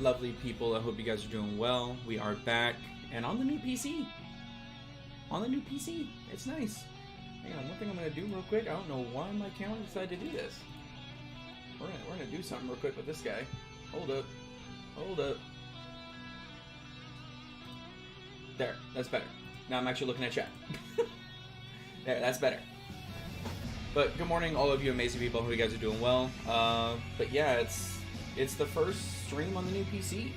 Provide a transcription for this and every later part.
lovely people? I hope you guys are doing well. We are back, and on the new PC. On the new PC. It's nice. Hang on, one thing I'm going to do real quick. I don't know why my camera decided to do this. We're gonna do something real quick with this guy. Hold up. Hold up. There, that's better. Now I'm actually looking at chat. There, that's better. But good morning, all of you amazing people. Hope you guys are doing well. But yeah, it's the first stream on the new PC,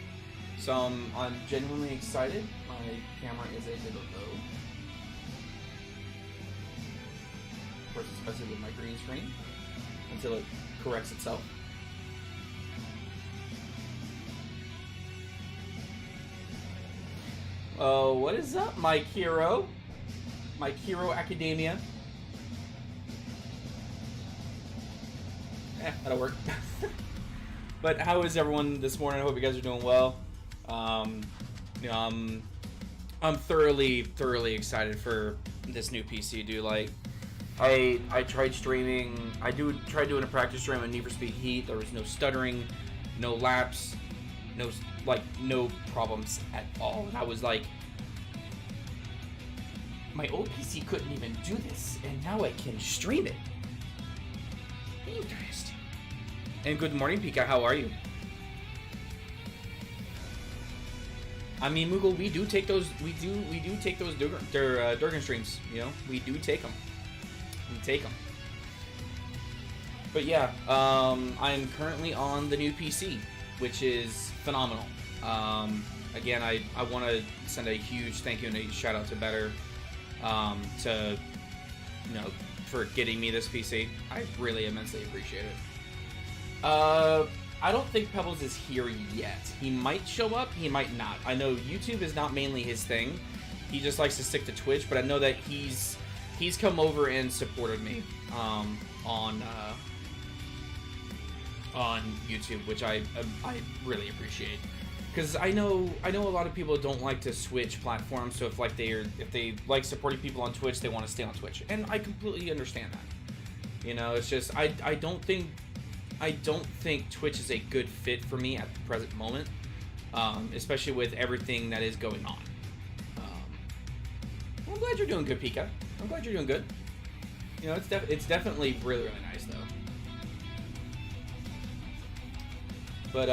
so I'm genuinely excited. My camera is a little low, of course, especially with my green screen, until it corrects itself. Oh, what is up, Mike Hero? Mike Hero Academia. That'll work. But how is everyone this morning? I hope you guys are doing well. You know, I'm thoroughly excited for this new PC, dude. Like, I tried streaming. Tried doing a practice stream on Need for Speed Heat. There was no stuttering, no laps, no problems at all. And I was like, my old PC couldn't even do this, and now I can stream it. Interesting. And good morning, Pika. How are you? I mean, Moogle, we do take those. We do take those Durgan streams. You know, we do take them. We take them. But yeah, I'm currently on the new PC, which is phenomenal. Again, I want to send a huge thank you and a shout out to Better, to, you know, for getting me this PC. I really immensely appreciate it. I don't think Pebbles is here yet. He might show up, he might not. I know YouTube is not mainly his thing. He just likes to stick to Twitch, but I know that he's come over and supported me on YouTube, which I really appreciate. Because I know a lot of people don't like to switch platforms, so if they like supporting people on Twitch, they want to stay on Twitch, and I completely understand that. You know, it's just I don't think Twitch is a good fit for me at the present moment, especially with everything that is going on. Well, I'm glad you're doing good, Pika. I'm glad you're doing good. You know, it's definitely really nice though. But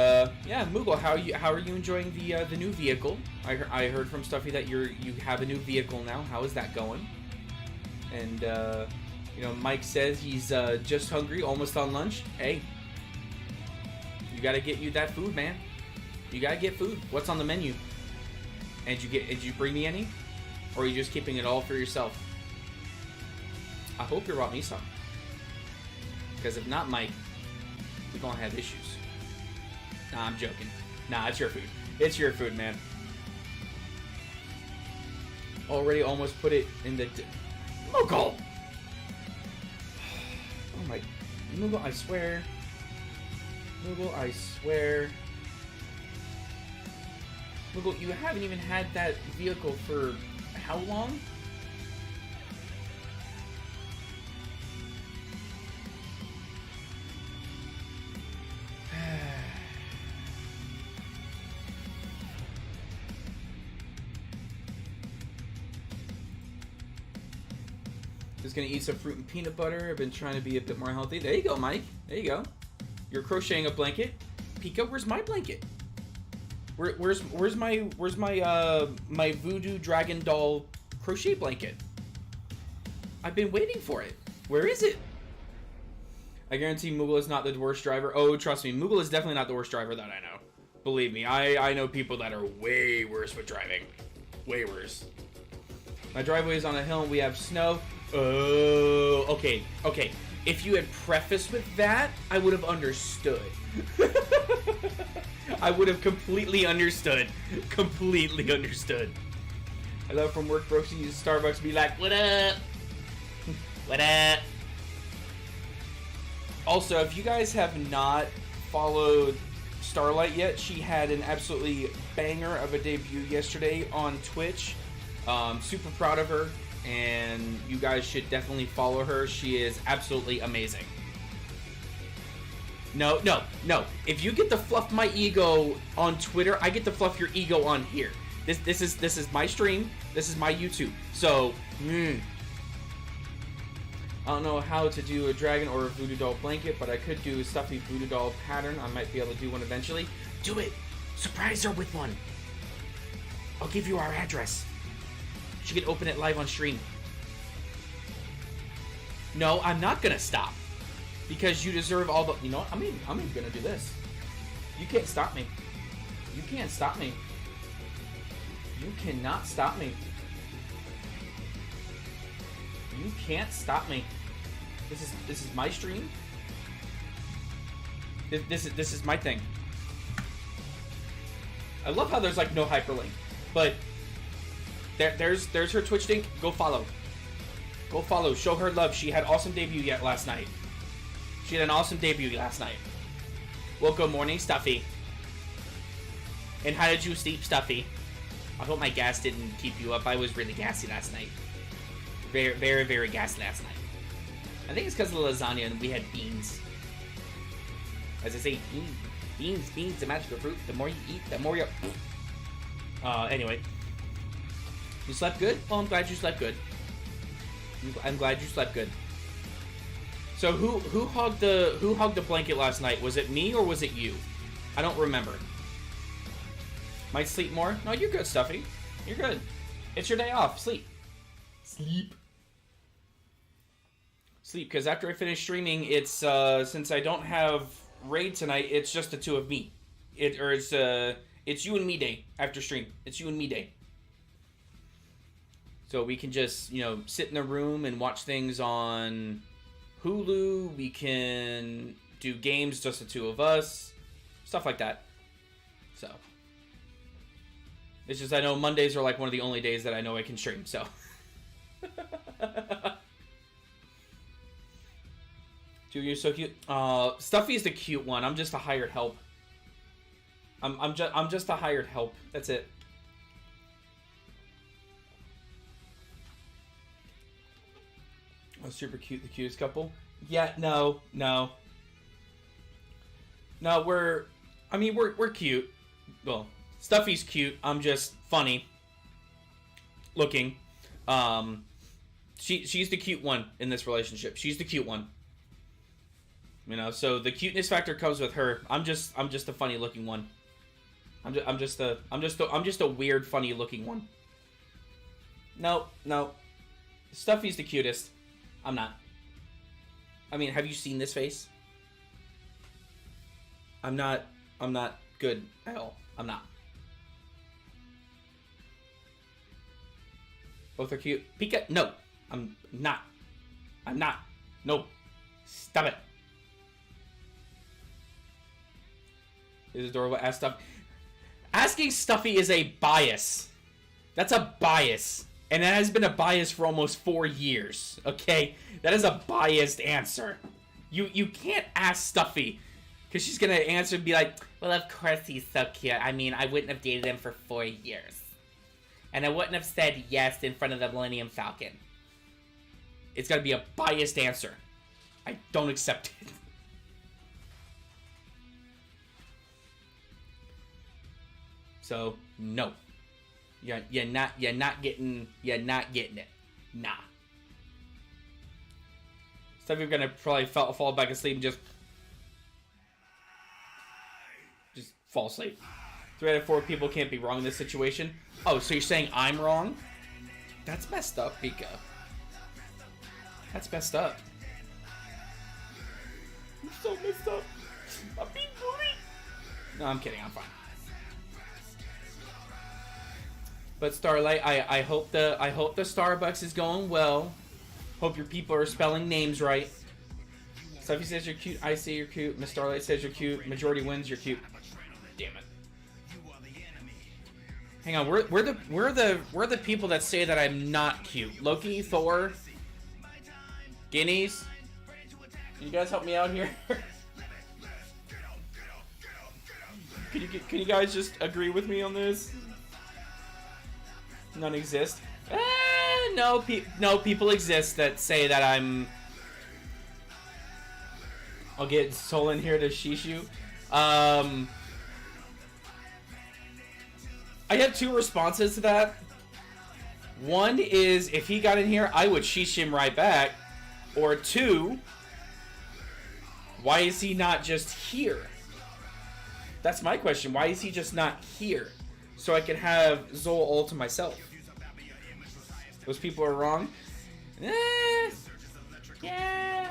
yeah, Moogle, how are you enjoying the new vehicle? I heard from Stuffy that you have a new vehicle now. How is that going? And you know, Mike says he's just hungry, almost on lunch. Hey, you gotta get you that food, man. You gotta get food. What's on the menu? And did you bring me any, or are you just keeping it all for yourself? I hope you brought me some, because if not, Mike, we're gonna have issues. Nah, I'm joking. Nah, it's your food. It's your food, man. Already almost put it in the... Moogle! Oh my... Moogle, I swear. Moogle, I swear. Moogle, you haven't even had that vehicle for how long? Just gonna eat some fruit and peanut butter. I've been trying to be a bit more healthy. There you go, Mike. There you go. You're crocheting a blanket. Pika, where's my blanket? Where's my voodoo dragon doll crochet blanket? I've been waiting for it. Where is it? I guarantee Moogle is not the worst driver. Oh, trust me, Moogle is definitely not the worst driver that I know. Believe me, I know people that are way worse with driving. Way worse. My driveway is on a hill and we have snow. Oh, okay. If you had prefaced with that, I would have understood. I would have completely understood. Completely understood. I love from work, bro. She uses Starbucks to be like, what up? What up? Also, if you guys have not followed Starlight yet, she had an absolutely banger of a debut yesterday on Twitch. Super proud of her, and you guys should definitely follow her. She is absolutely amazing. No, no, no. If you get to fluff my ego on Twitter, I get to fluff your ego on here. This is my stream. This is my YouTube. So, I don't know how to do a dragon or a voodoo doll blanket, but I could do a stuffy voodoo doll pattern. I might be able to do one eventually. Do it. Surprise her with one. I'll give you our address. She can open it live on stream. No, I'm not gonna stop. Because you deserve all the... You know what? I'm even gonna do this. You can't stop me. You can't stop me. You cannot stop me. You can't stop me. This is my stream. This is my thing. I love how there's like no hyperlink, but there's her Twitch link. Go follow. Go follow. Show her love. She had awesome debut last night. She had an awesome debut last night. Well, good morning, Stuffy. And how did you sleep, Stuffy? I hope my gas didn't keep you up. I was really gassy last night. Very, very, very gassy last night. I think it's because of the lasagna and we had beans. As I say, beans, the magical fruit. The more you eat, the more you... Anyway. You slept good? Well, I'm glad you slept good. I'm glad you slept good. So who hugged the blanket last night? Was it me or was it you? I don't remember. Might sleep more? No, you're good, Stuffy. You're good. It's your day off. Sleep. Sleep. Sleep, because after I finish streaming, it's since I don't have raid tonight, it's just the two of me. It's you and me day after stream. It's you and me day. So we can just, you know, sit in a room and watch things on Hulu. We can do games, just the two of us. Stuff like that. So. It's just I know Mondays are like one of the only days that I know I can stream, so. Dude, you're so cute. Stuffy's the cute one. I'm just a hired help. I'm just a hired help. That's it. Oh, super cute, the cutest couple. Yeah, no. No, we're cute. Well, Stuffy's cute. I'm just funny looking. She's the cute one in this relationship. She's the cute one. You know, so the cuteness factor comes with her. I'm just a funny looking one. I'm just a weird funny looking one. No. Stuffy's the cutest. I'm not. I mean, have you seen this face? I'm not good at all. I'm not. Both are cute. Pika, no. I'm not. No. Stop it. Is adorable. Ask Stuffy. Asking Stuffy is a bias. That's a bias. And that has been a bias for almost 4 years. Okay? That is a biased answer. You can't ask Stuffy. Because she's going to answer and be like, well, of course he's so cute. I mean, I wouldn't have dated him for 4 years. And I wouldn't have said yes in front of the Millennium Falcon. It's got to be a biased answer. I don't accept it. So, no. You're not getting it. Nah. Stuffy gonna probably fall back asleep and just fall asleep. 3 out of 4 people can't be wrong in this situation. Oh, so you're saying I'm wrong? That's messed up, Pika. That's messed up. I'm so messed up. I'm being bullied. No, I'm kidding. I'm fine. But Starlight, I hope the Starbucks is going well. Hope your people are spelling names right. Stuffy says you're cute. I say you're cute. Miss Starlight says you're cute. Majority wins. You're cute. Damn it. Hang on. We're the people that say that I'm not cute. Loki, Thor, Guineas. Can you guys help me out here? Can you guys just agree with me on this? None exist. No, people exist that say that I'm I'll get Soul in here to Shishu. I have two responses to that. One is, if he got in here, I would sheesh him right back. Or two, why is he not just here? That's my question. Why is he just not here? So I can have Zol all to myself. Those people are wrong? Yeah.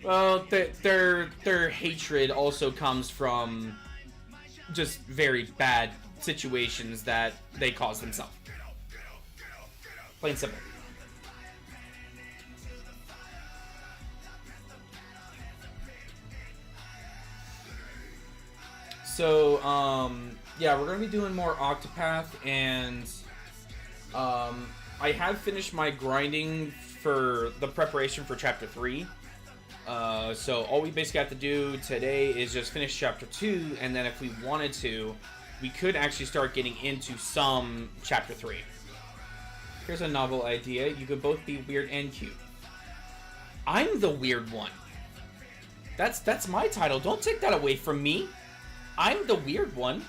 Well, their hatred also comes from just very bad situations that they cause themselves. Plain simple. So, yeah, we're gonna be doing more Octopath, and I have finished my grinding for the preparation for Chapter 3. So all we basically have to do today is just finish Chapter 2, and then if we wanted to, we could actually start getting into some Chapter 3. Here's a novel idea. You could both be weird and cute. I'm the weird one. That's my title. Don't take that away from me. I'm the weird one.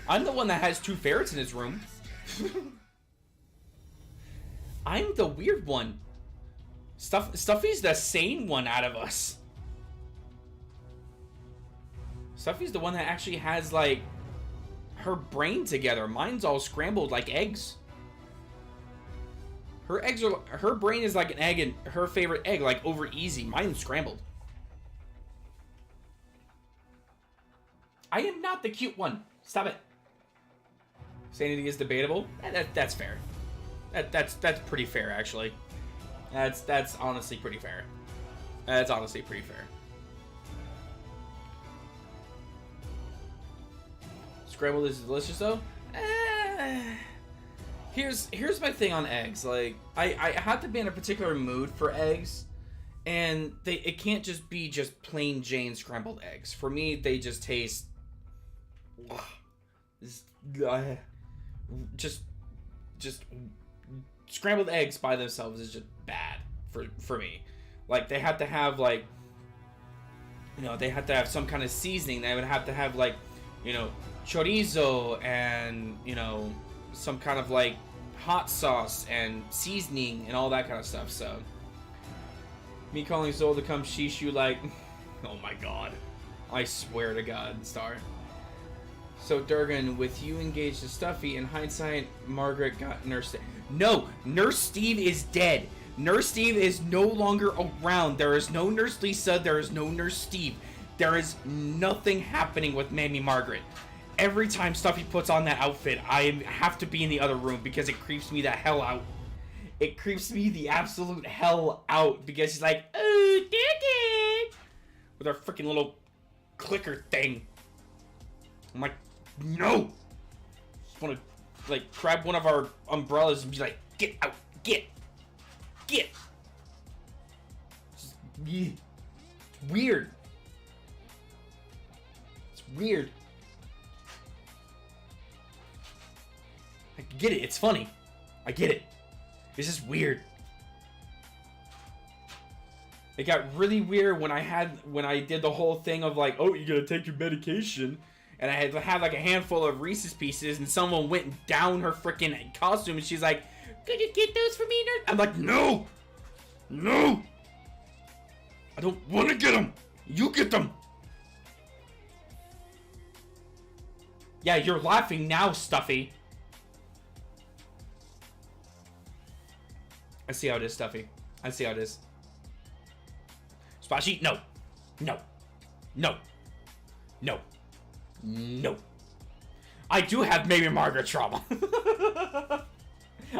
I'm the one that has 2 ferrets in his room. I'm the weird one. Stuffy's the sane one out of us. Stuffy's the one that actually has, like, her brain together. Mine's all scrambled like eggs. Her brain is like an egg, and her favorite egg, like, over easy. Mine's scrambled. I am not the cute one. Stop it. Sanity is debatable. That's fair. That's pretty fair, actually. That's honestly pretty fair. That's honestly pretty fair. Scrambled is delicious, though. Here's my thing on eggs. Like, I have to be in a particular mood for eggs, and it can't just be just plain Jane scrambled eggs. For me, they just taste just scrambled eggs by themselves is just bad for me. Like, they have to have, like, you know, they have to have some kind of seasoning. They would have to have, like, you know, chorizo and, you know, some kind of, like, hot sauce and seasoning and all that kind of stuff. So me calling Zol to come shishu, like, oh my god, I swear to God, Star. So Durgan, with you engaged to Stuffy, in hindsight, Margaret got Nurse Steve. No, Nurse Steve is dead. Nurse Steve is no longer around. There is no Nurse Lisa. There is no Nurse Steve. There is nothing happening with Mammy Margaret. Every time Stuffy puts on that outfit, I have to be in the other room because it creeps me the hell out. It creeps me the absolute hell out because she's like, oh, Durgan, with her freaking little clicker thing. I'm like, no! Just want to, like, grab one of our umbrellas and be like, get out! Get! Just, yeah. It's weird. It's weird. I get it. It's funny. I get it. It's just weird. It got really weird when I did the whole thing of, like, oh, you gotta take your medication. And I had to have, like, a handful of Reese's Pieces, and someone went down her freaking costume, and she's like, could you get those for me, nerd? I'm like, no! No! I don't want to get them! You get them! Yeah, you're laughing now, Stuffy. I see how it is, Stuffy. I see how it is. Splashy, no. No. No. No. No. I do have Mammy Margaret trauma.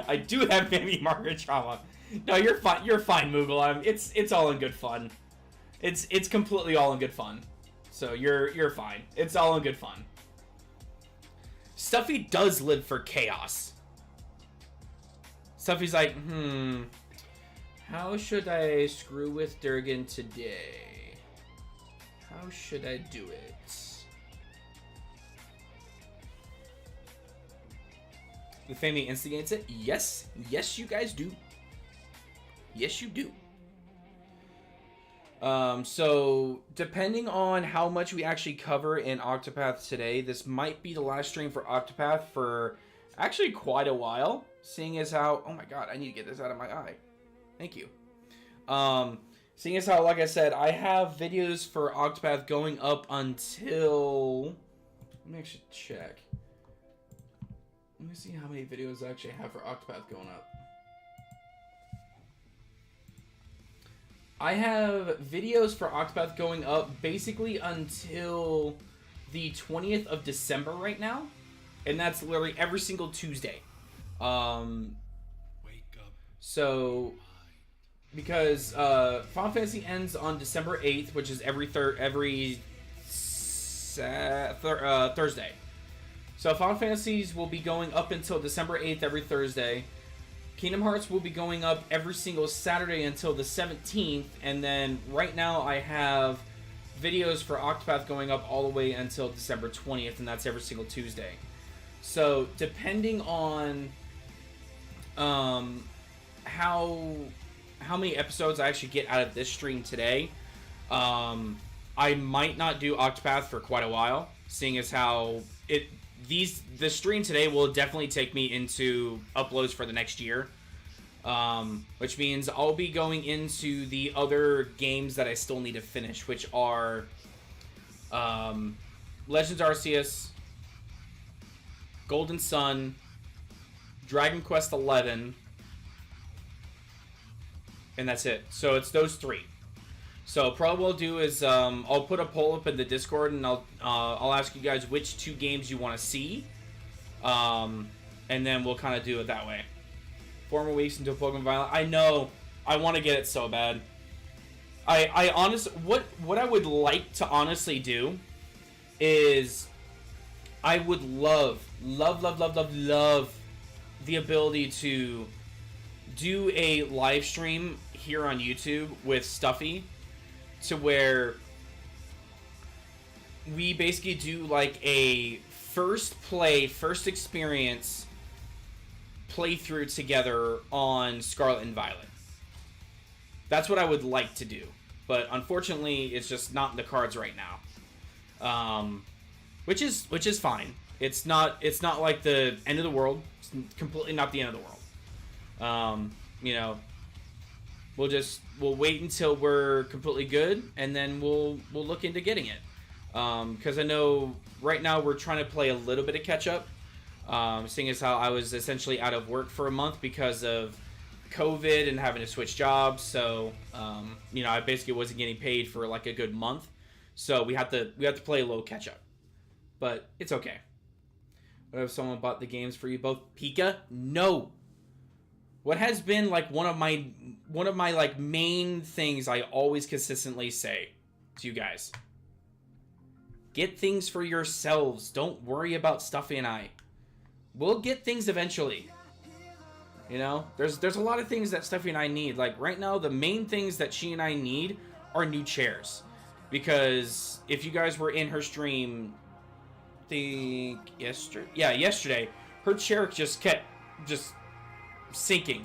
I do have Mammy Margaret trauma. No, you're fine. You're fine, Moogle. It's all in good fun. It's completely all in good fun. So you're fine. It's all in good fun. Stuffy does live for chaos. Stuffy's like, how should I screw with Durgan today? How should I do it? The family instigates it? Yes. Yes, you guys do. Yes, you do. So depending on how much we actually cover in Octopath today, this might be the last stream for Octopath for actually quite a while. Seeing as how, oh my god, I need to get this out of my eye. Thank you. Seeing as how, like I said, I have videos for Octopath going up until, let me actually check. Let me see how many videos I actually have for Octopath going up. I have videos for Octopath going up basically until the 20th of December right now. And that's literally every single Tuesday. So, because Final Fantasy ends on December 8th, which is every Thursday. So Final Fantasies will be going up until December 8th every Thursday. Kingdom Hearts will be going up every single Saturday until the 17th, and then right now I have videos for Octopath going up all the way until December 20th, and that's every single Tuesday. So depending on how many episodes I actually get out of this stream today, I might not do Octopath for quite a while, seeing as how the stream today will definitely take me into uploads for the next year, which means I'll be going into the other games that I still need to finish, which are Legends Arceus, Golden Sun, Dragon Quest XI, and that's it. So it's those three. So probably what I'll do is I'll put a poll up in the Discord, and I'll ask you guys which two games you want to see, and then we'll kind of do it that way. 4 more weeks until Pokemon Violet. I know, I want to get it so bad. I honestly, what I would like to honestly do is I would love the ability to do a live stream here on YouTube with Stuffy, to where we basically do like a first experience playthrough together on Scarlet and Violet. That's what I would like to do, but unfortunately it's just not in the cards right now. Which is fine. It's not like the end of the world. It's completely not the end of the world. You know, we'll wait until we're completely good, and then we'll look into getting it. Because I know right now we're trying to play a little bit of catch up. Seeing as how I was essentially out of work for a month because of COVID and having to switch jobs, so you know, I basically wasn't getting paid for like a good month. So we have to play a little catch up, but it's okay. What if someone bought the games for you both? Pika? No. What has been like one of my like main things I always consistently say to you guys: get things for yourselves. Don't worry about Stuffy and I. We'll get things eventually. You know, there's a lot of things that Stuffy and I need. Like right now, the main things that she and I need are new chairs. Because if you guys were in her stream, yesterday, her chair just kept sinking,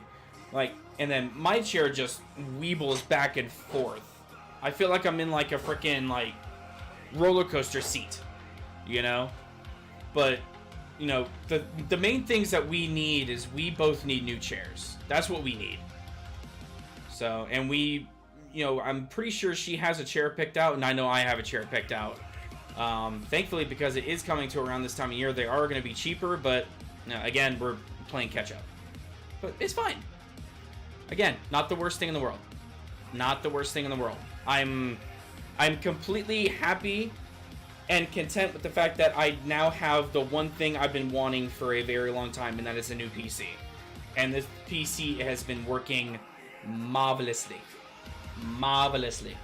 like, and then my chair just weebles back and forth. I feel like I'm in like a freaking like roller coaster seat, you know. But you know, the main things that we need is we both need new chairs. That's what we need. So, and we, you know, I'm pretty sure she has a chair picked out, and I know I have a chair picked out. Thankfully, because it is coming to around this time of year, they are going to be cheaper, but you know, again, we're playing catch up. But it's fine. Again, not the worst thing in the world. Not the worst thing in the world. I'm completely happy and content with the fact that I now have the one thing I've been wanting for a very long time, and that is a new PC. And this PC has been working marvelously. Marvelously.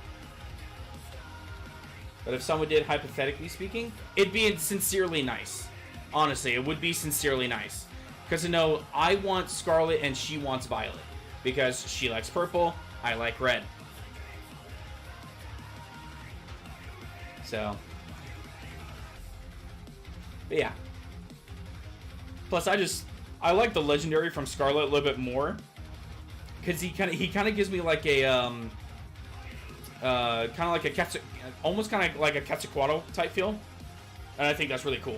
But if someone did, hypothetically speaking, it'd be sincerely nice. Honestly, it would be sincerely nice. Because, you know, I want Scarlet and she wants Violet. Because she likes purple, I like red. So. But yeah. Plus, I like the legendary from Scarlet a little bit more. Because he kind of gives me like a, kind of like a almost kind of like a Quetzalcoatl type feel, and I think that's really cool.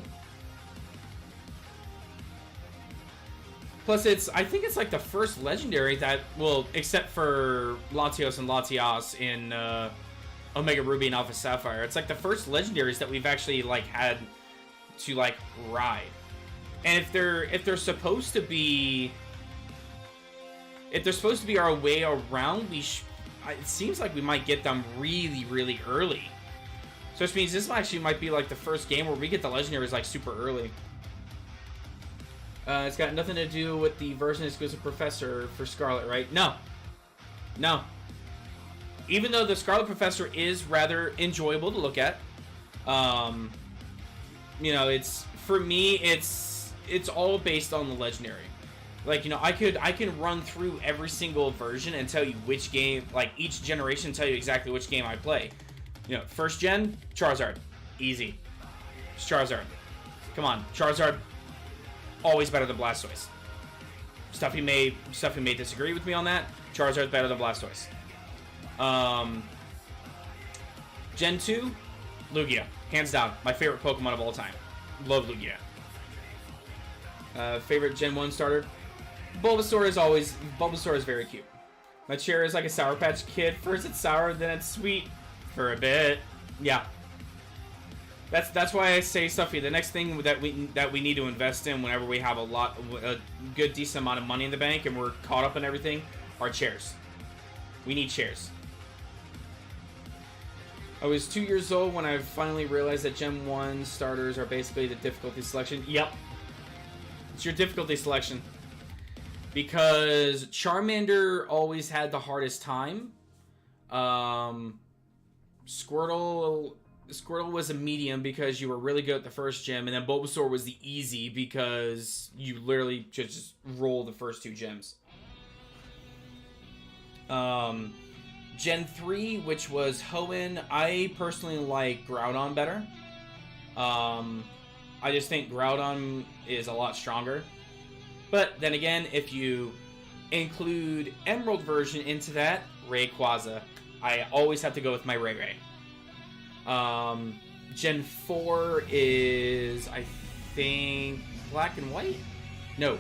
Plus, I think it's like the first legendary that, well, except for Latios and Latias in Omega Ruby and Alpha Sapphire, it's like the first legendaries that we've actually like had to like ride. And if they're supposed to be our way around, it seems like we might get them really, really early. So this means this actually might be like the first game where we get the legendaries like super early. It's got nothing to do with the version exclusive Professor for Scarlet, right? No. No. Even though the Scarlet Professor is rather enjoyable to look at, you know, for me, it's all based on the legendary. Like, you know, I can run through every single version and tell you which game, like each generation, tell you exactly which game I play. You know, first gen, Charizard, easy. It's Charizard. Come on, Charizard. Always better than Blastoise. Stuffy may disagree with me on that. Charizard's better than Blastoise. Gen 2, Lugia. Hands down. My favorite Pokemon of all time. Love Lugia. Favorite Gen 1 starter? Bulbasaur is very cute. My chair is like a Sour Patch Kid. First it's sour, then it's sweet. For a bit. Yeah. That's why I say, Stuffy, the next thing that we need to invest in whenever we have a good decent amount of money in the bank and we're caught up in everything are chairs. We need chairs. I was 2 years old when I finally realized that Gen 1 starters are basically the difficulty selection. Yep. It's your difficulty selection. Because Charmander always had the hardest time. Squirtle was a medium because you were really good at the first gym, and then Bulbasaur was the easy because you literally just roll the first two gyms. Gen 3, which was Hoenn, I personally like Groudon better. I just think Groudon is a lot stronger. But then again, if you include Emerald version into that, Rayquaza, I always have to go with my Ray. Gen 4 is, I think, Black and White? No.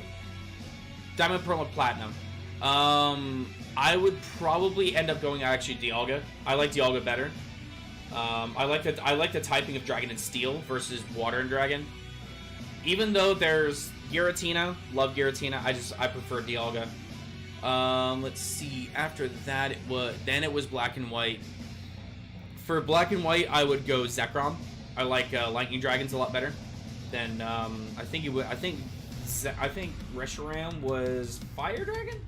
Diamond, Pearl, and Platinum. I would probably end up going actually Dialga. I like Dialga better. I like the typing of Dragon and Steel versus Water and Dragon. Even though there's Giratina, love Giratina, I prefer Dialga. Let's see. After that, it was Black and White. For Black and White, I would go Zekrom. I like Lightning Dragons a lot better than I think Reshiram was Fire Dragon.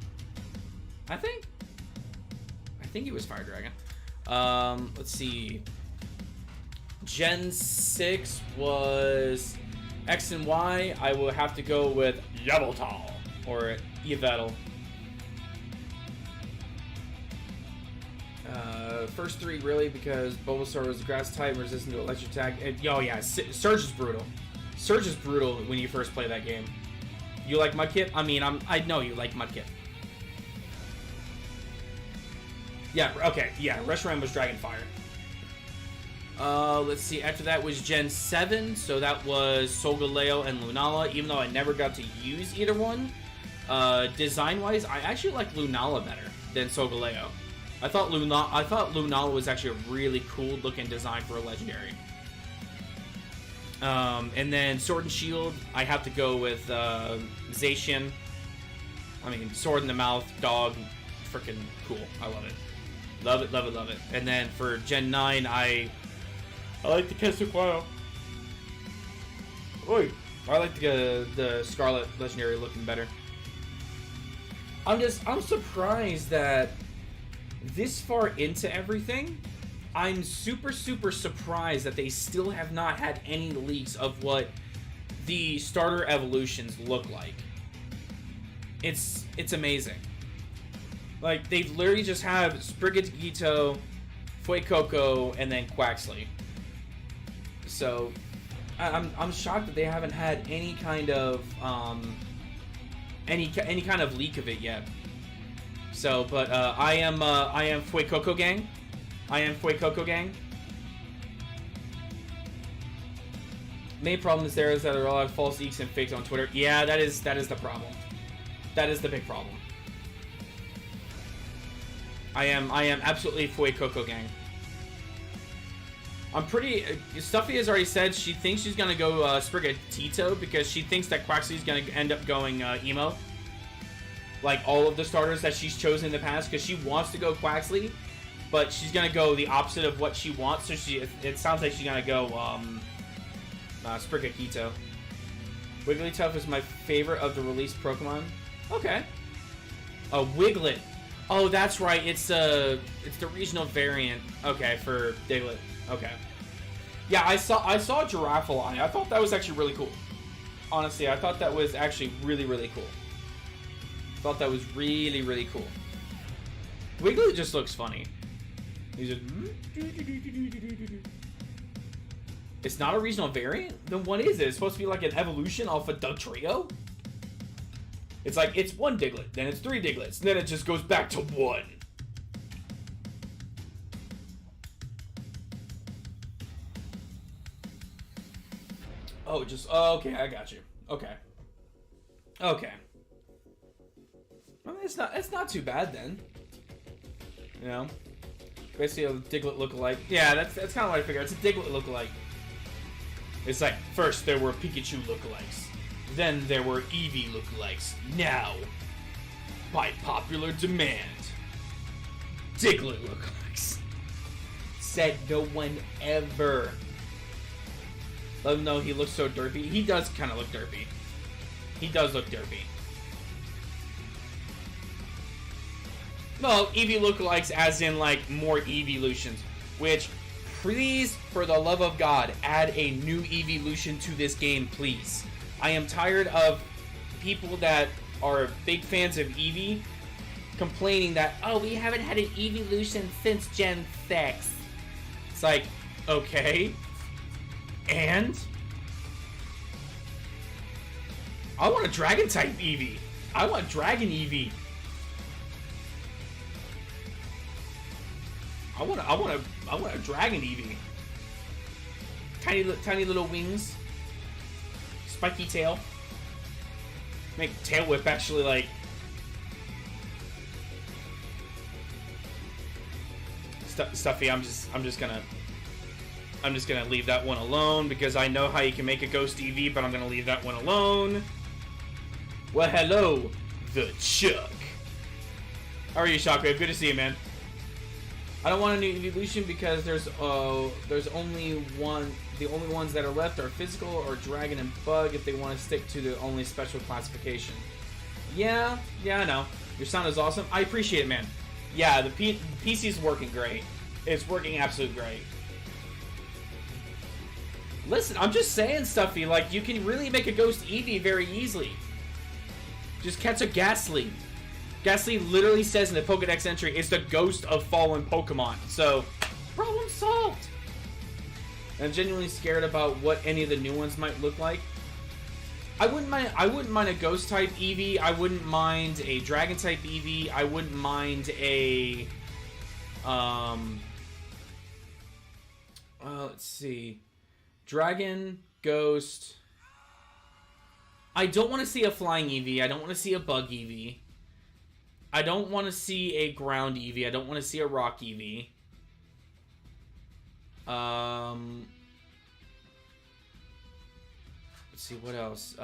I think he was Fire Dragon. Let's see. Gen 6 was X and Y. I will have to go with Yveltal or Yveltal. First three really because Bulbasaur was grass type resistant to electric attack. Oh yeah, Surge is brutal. Surge is brutal when you first play that game. You like Mudkip? I mean, I know you like Mudkip. Yeah, okay, yeah, Reshiram was Dragon Fire. Let's see, after that was Gen 7, so that was Solgaleo and Lunala, even though I never got to use either one. Design-wise, I actually like Lunala better than Solgaleo. I thought Lunala was actually a really cool looking design for a legendary. And then Sword and Shield, I have to go with Zacian. I mean, sword in the mouth, dog, freaking cool. I love it. Love it, love it, love it. And then for Gen 9, I like the Quetzalcoatl. Oi! I like the Scarlet Legendary looking better. I'm surprised that this far into everything, I'm super surprised that they still have not had any leaks of what the starter evolutions look like. It's amazing. Like, they literally just have Sprigatito, Fuecoco, and then Quaxley. So, I'm shocked that they haven't had any kind of any kind of leak of it yet. So, but I am Fuecoco gang. I am Fuecoco gang. Main problem is there is that there are a lot of false eeks and fakes on Twitter. Yeah, that is the problem. That is the big problem. I am absolutely Fuecoco gang. I'm pretty... Stuffy has already said she thinks she's gonna go Sprigatito because she thinks that Quaxly's gonna end up going emo. Like all of the starters that she's chosen in the past, because she wants to go Quaxly, but she's gonna go the opposite of what she wants. So it sounds like she's gonna go Sprigatito. Wigglytuff is my favorite of the released Pokemon. Okay. A Wiglet. Oh, that's right. It's the regional variant. Okay, for Diglett. Okay. Yeah, I saw Giraffalai. I thought that was actually really cool. Honestly, I thought that was actually really, really cool. Thought that was really, really cool. Wiglet just looks funny. He's just... It's not a regional variant? Then what is it? It's supposed to be like an evolution off of Dugtrio? It's like, it's one Diglett, then it's 3 Diglets, then it just goes back to 1. Oh, just... Oh, okay, I got you. Okay. Okay. I mean, it's not too bad then. You know? Basically a Diglett lookalike. Yeah, that's kind of what I figured. It's a Diglett lookalike. It's like, first there were Pikachu lookalikes. Then there were Eevee lookalikes. Now, by popular demand, Diglett lookalikes. Said no one ever. Let him know he looks so derpy. He does kind of look derpy. He does look derpy. Well, Eevee lookalikes as in, like, more Eeveelutions. Which, please, for the love of God, add a new Eeveelution to this game, please. I am tired of people that are big fans of Eevee complaining that, oh, we haven't had an Eeveelution since Gen 6. It's like, okay. And? I want a Dragon-type Eevee. I want Dragon Eevee. I want a Dragon Eevee. Tiny little wings. Spiky tail. Make Tail Whip actually like... Stuffy, I'm just gonna leave that one alone because I know how you can make a Ghost Eevee, but I'm gonna leave that one alone. Well, hello, the Chuck. How are you, Shockwave? Good to see you, man. I don't want a new evolution because there's only one. The only ones that are left are physical or dragon and bug if they want to stick to the only special classification. Yeah, I know. Your sound is awesome. I appreciate it, man. Yeah, the PC is working great. It's working absolutely great. Listen, I'm just saying, Stuffy. Like, you can really make a Ghost Eevee very easily. Just catch a Ghastly. Ghastly literally says in the Pokedex entry, it's the ghost of fallen Pokemon. So, problem solved. I'm genuinely scared about what any of the new ones might look like. I wouldn't mind a Ghost type Eevee. I wouldn't mind a Dragon type Eevee. I wouldn't mind a let's see. Dragon, Ghost. I don't want to see a Flying Eevee. I don't want to see a Bug Eevee. I don't want to see a Ground Eevee. I don't want to see a Rock Eevee. Let's see, what else?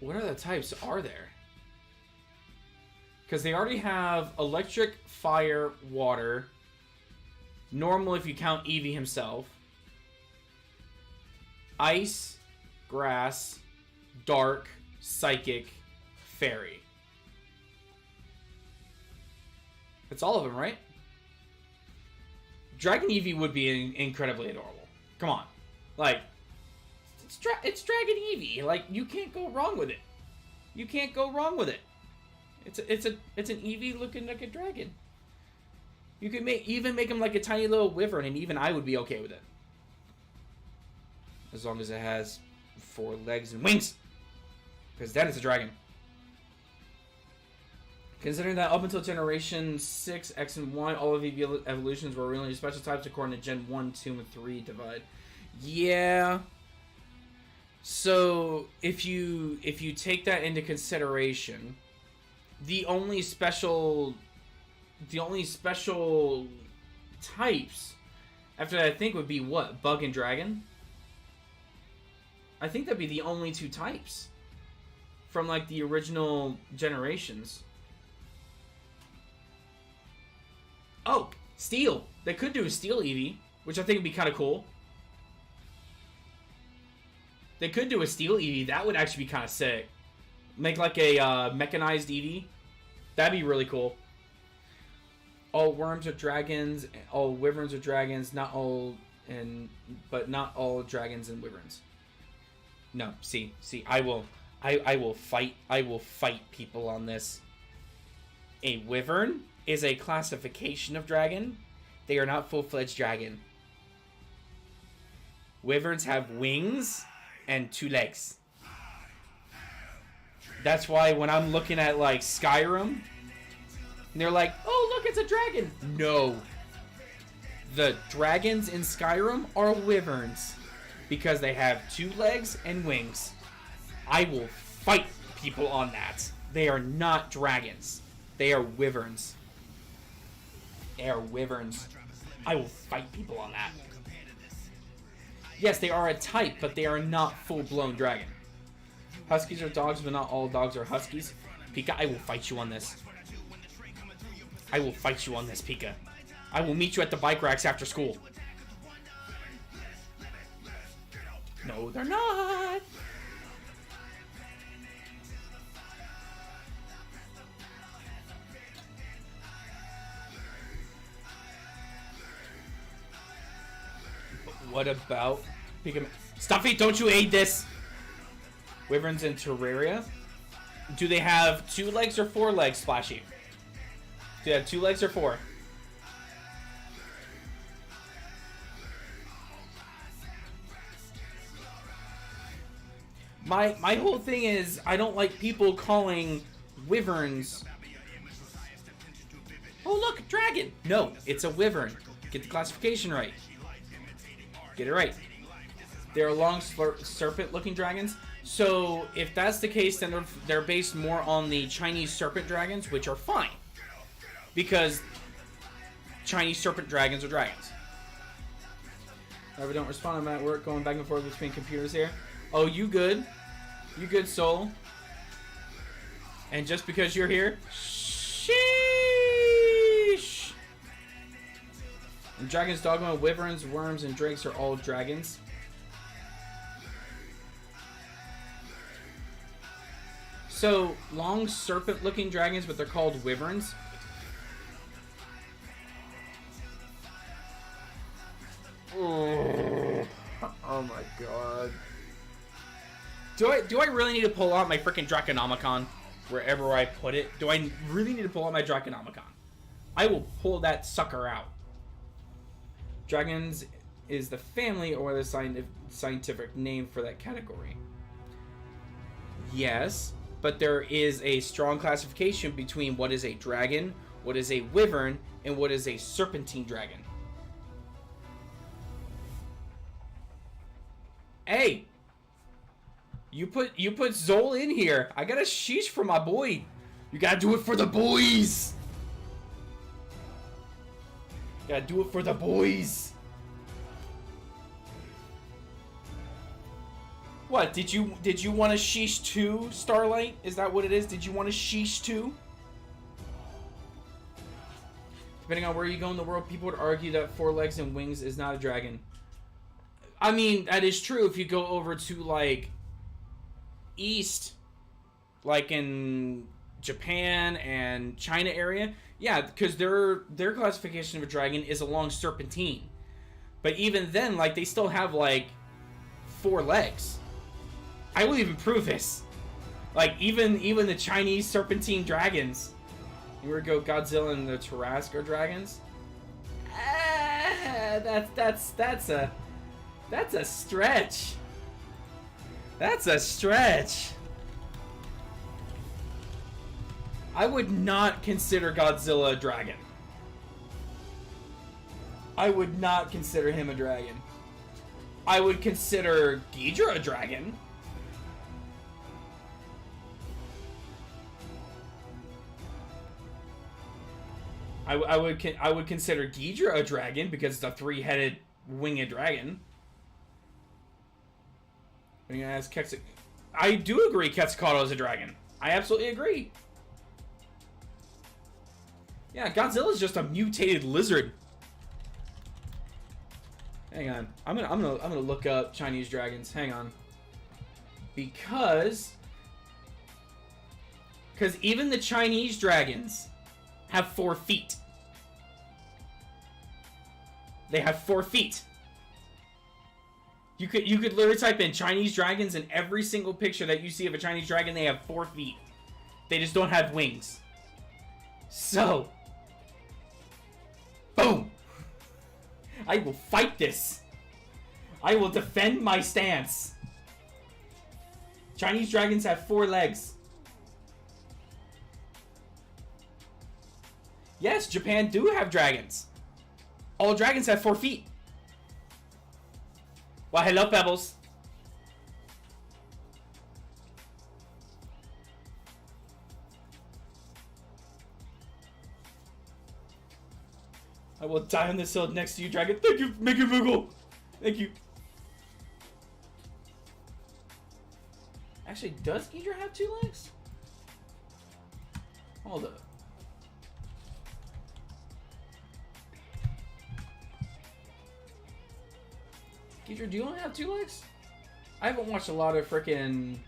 What other types are there? Because they already have Electric, Fire, Water. Normal if you count Eevee himself. Ice, Grass, Dark, Psychic, Fairy. That's all of them, right? Dragon Eevee would be incredibly adorable. Come on. Like, it's Dragon Eevee. Like, you can't go wrong with it. You can't go wrong with it. It's an Eevee looking like a dragon. You could even make him like a tiny little wyvern, and even I would be okay with it. As long as it has 4 legs and wings. Because then it's a dragon. Considering that up until Generation 6, X and Y, all of the evolutions were really special types according to Gen 1, 2, and 3 divide. Yeah. So if you take that into consideration, the only special types after that I think would be what? Bug and Dragon? I think that'd be the only two types from like the original generations. Oh, Steel. They could do a Steel Eevee, which I think would be kind of cool. They could do a Steel Eevee. That would actually be kind of sick. Make like a mechanized Eevee. That'd be really cool. All worms are dragons. All wyverns are dragons. But not all dragons and wyverns. No, see, I will fight people on this. A wyvern is a classification of dragon. They are not full-fledged dragon. Wyverns have wings and 2 legs. That's why when I'm looking at like Skyrim, they're like, "Oh, look, it's a dragon." No. The dragons in Skyrim are wyverns because they have 2 legs and wings. I will fight people on that. They are not dragons. They are wyverns. They are wyverns. I will fight people on that. Yes, they are a type, but they are not full-blown dragon. Huskies are dogs, but not all dogs are huskies. Pika, I will fight you on this. I will fight you on this, Pika. I will meet you at the bike racks after school. No, they're not. What about Pika? Stuffy, don't you aid this? Wyverns in Terraria. Do they have 2 legs or 4 legs, Splashy? Do they have 2 legs or 4? My whole thing is I don't like people calling wyverns. Oh look, dragon. No, it's a wyvern. Get the classification right. Get it right. They're long serpent-looking dragons. So if that's the case, then they're based more on the Chinese serpent dragons, which are fine. Because Chinese serpent dragons are dragons. We don't respond. I'm at work going back and forth between computers here. Oh, you good. You good, soul. And just because you're here, sheesh. And dragons, dogma, wyverns, worms, and drakes are all dragons. So, long serpent-looking dragons, but they're called wyverns. Oh my god. Do I really need to pull out my freaking Draconomicon wherever I put it? Do I really need to pull out my Draconomicon? I will pull that sucker out. Dragons is the family or the scientific name for that category. Yes, but there is a strong classification between what is a dragon, what is a wyvern, and what is a serpentine dragon. Hey! You put Zol in here. I got a sheesh for my boy. You gotta do it for the boys. Gotta do it for the boys. What, did you want a sheesh too, Starlight? Is that what it is? Did you want a sheesh too? Depending on where you go in the world, people would argue that 4 legs and wings is not a dragon. I mean, that is true if you go over to, like, East, like in Japan and China area. Yeah, because their classification of a dragon is a long serpentine. But even then, like, they still have, like, 4 legs. I will even prove this. Like, even the Chinese serpentine dragons. You were to go Godzilla and the Tarrasque dragons. That's a stretch. That's a stretch. I would not consider Godzilla a dragon. I would not consider him a dragon. I would consider Ghidra a dragon. I would consider Ghidra a dragon because it's a three-headed winged dragon. Are you gonna ask I do agree Quetzalcoatl is a dragon. I absolutely agree. Yeah, Godzilla's just a mutated lizard. Hang on. I'm gonna look up Chinese dragons. Hang on. Because even the Chinese dragons have 4 feet. They have 4 feet. You could literally type in Chinese dragons, and every single picture that you see of a Chinese dragon, they have 4 feet. They just don't have wings. So, boom. I will fight this. I will defend my stance. Chinese dragons have 4 legs. Yes, Japan do have dragons. All dragons have 4 feet. Well, hello, Pebbles. I will die on this hill next to you, dragon. Thank you, Mickey Moogle. Thank you. Actually, does Ghidra have 2 legs? Hold up. Ghidra, do you only have 2 legs? I haven't watched a lot of frickin'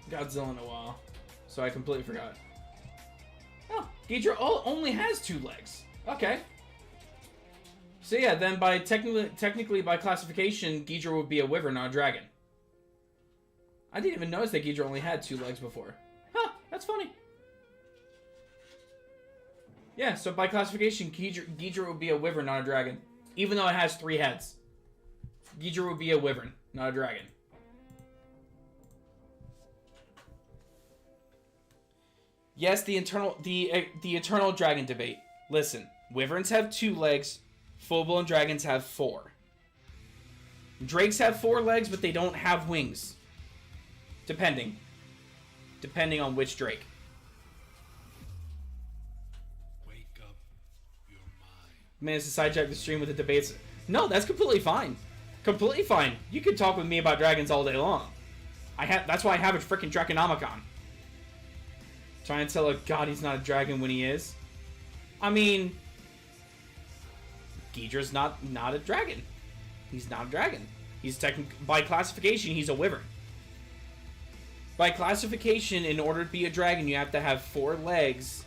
Godzilla in a while, so I completely forgot. Oh, Ghidra only has 2 legs. Okay. So yeah, then by technically by classification, Ghidra would be a wyvern, not a dragon. I didn't even notice that Ghidra only had 2 legs before. Huh, that's funny. Yeah, so by classification, Ghidra would be a wyvern, not a dragon. Even though it has 3 heads. Ghidra would be a wyvern, not a dragon. Yes, the eternal dragon debate. Listen, wyverns have 2 legs, full-blown dragons have 4. Drakes have 4 legs, but they don't have wings. Depending on which drake. Wake up your mind. Man, to sidetrack the stream with the debates. No, that's completely fine. Completely fine. You could talk with me about dragons all day long. That's why I have a freaking Draconomicon. Trying to tell a god he's not a dragon when he is. I mean, Ghidra's not a dragon. He's not a dragon. He's by classification, he's a wyvern. By classification, in order to be a dragon, you have to have 4 legs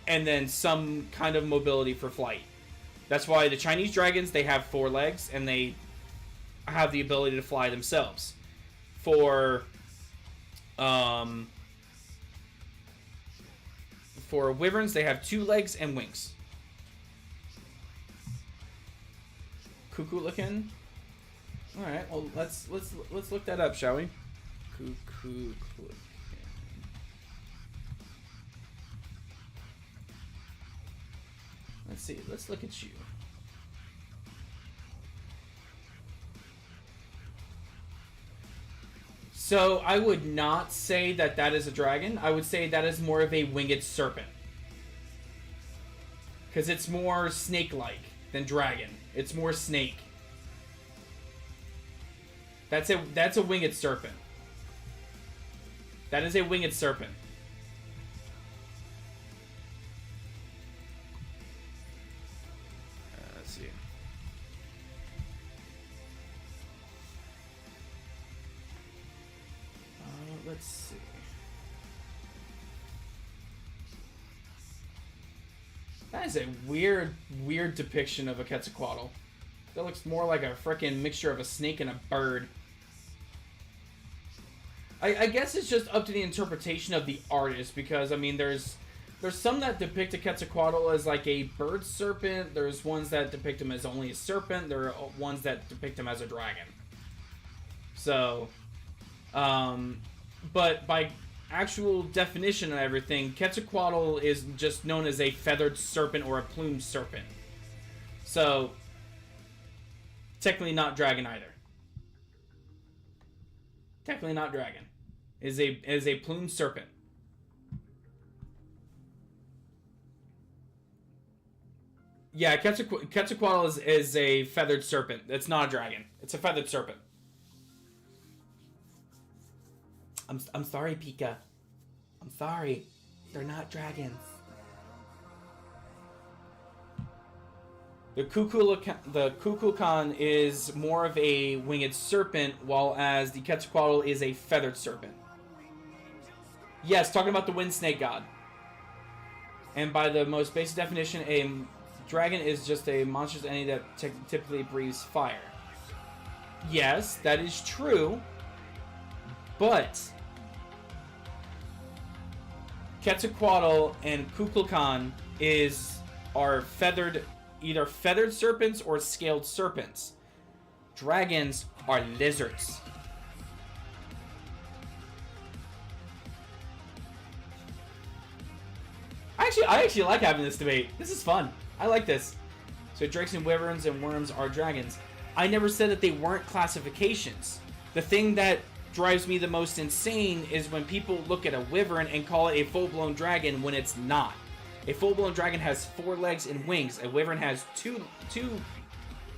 and then some kind of mobility for flight. That's why the Chinese dragons, they have 4 legs and they have the ability to fly themselves. For wyverns, they have 2 legs and wings. Cuckoo looking. All right, well let's look that up, shall we? Cuckoo looking. Let's see. Let's look at you. So I would not say that is a dragon. I would say that is more of a winged serpent. Because it's more snake-like than dragon. It's more snake. That's a winged serpent. That is a winged serpent. Let's see. Let's see. That is a weird depiction of a Quetzalcoatl. That looks more like a frickin' mixture of a snake and a bird. I guess it's just up to the interpretation of the artist, because I mean there's some that depict a Quetzalcoatl as like a bird serpent. There's ones that depict him as only a serpent. There are ones that depict him as a dragon. So, but by actual definition and everything, Quetzalcoatl is just known as a feathered serpent or a plumed serpent. So, technically not dragon either. Technically not dragon. Is a plumed serpent. Yeah, Quetzalcoatl is a feathered serpent. It's not a dragon. It's a feathered serpent. I'm sorry, Pika. I'm sorry. They're not dragons. The Kukulkan is more of a winged serpent, while as the Quetzalcoatl is a feathered serpent. Yes, talking about the wind snake god. And by the most basic definition, a dragon is just a monstrous entity that typically breathes fire. Yes, that is true. But Quetzalcoatl and Kukulkan are either feathered serpents or scaled serpents. Dragons are lizards. I actually like having this debate. This is fun. I like this. So drakes and wyverns and worms are dragons. I never said that they weren't classifications. The thing that drives me the most insane is when people look at a wyvern and call it a full-blown dragon when it's not. A full-blown dragon has 4 legs and wings. A wyvern has two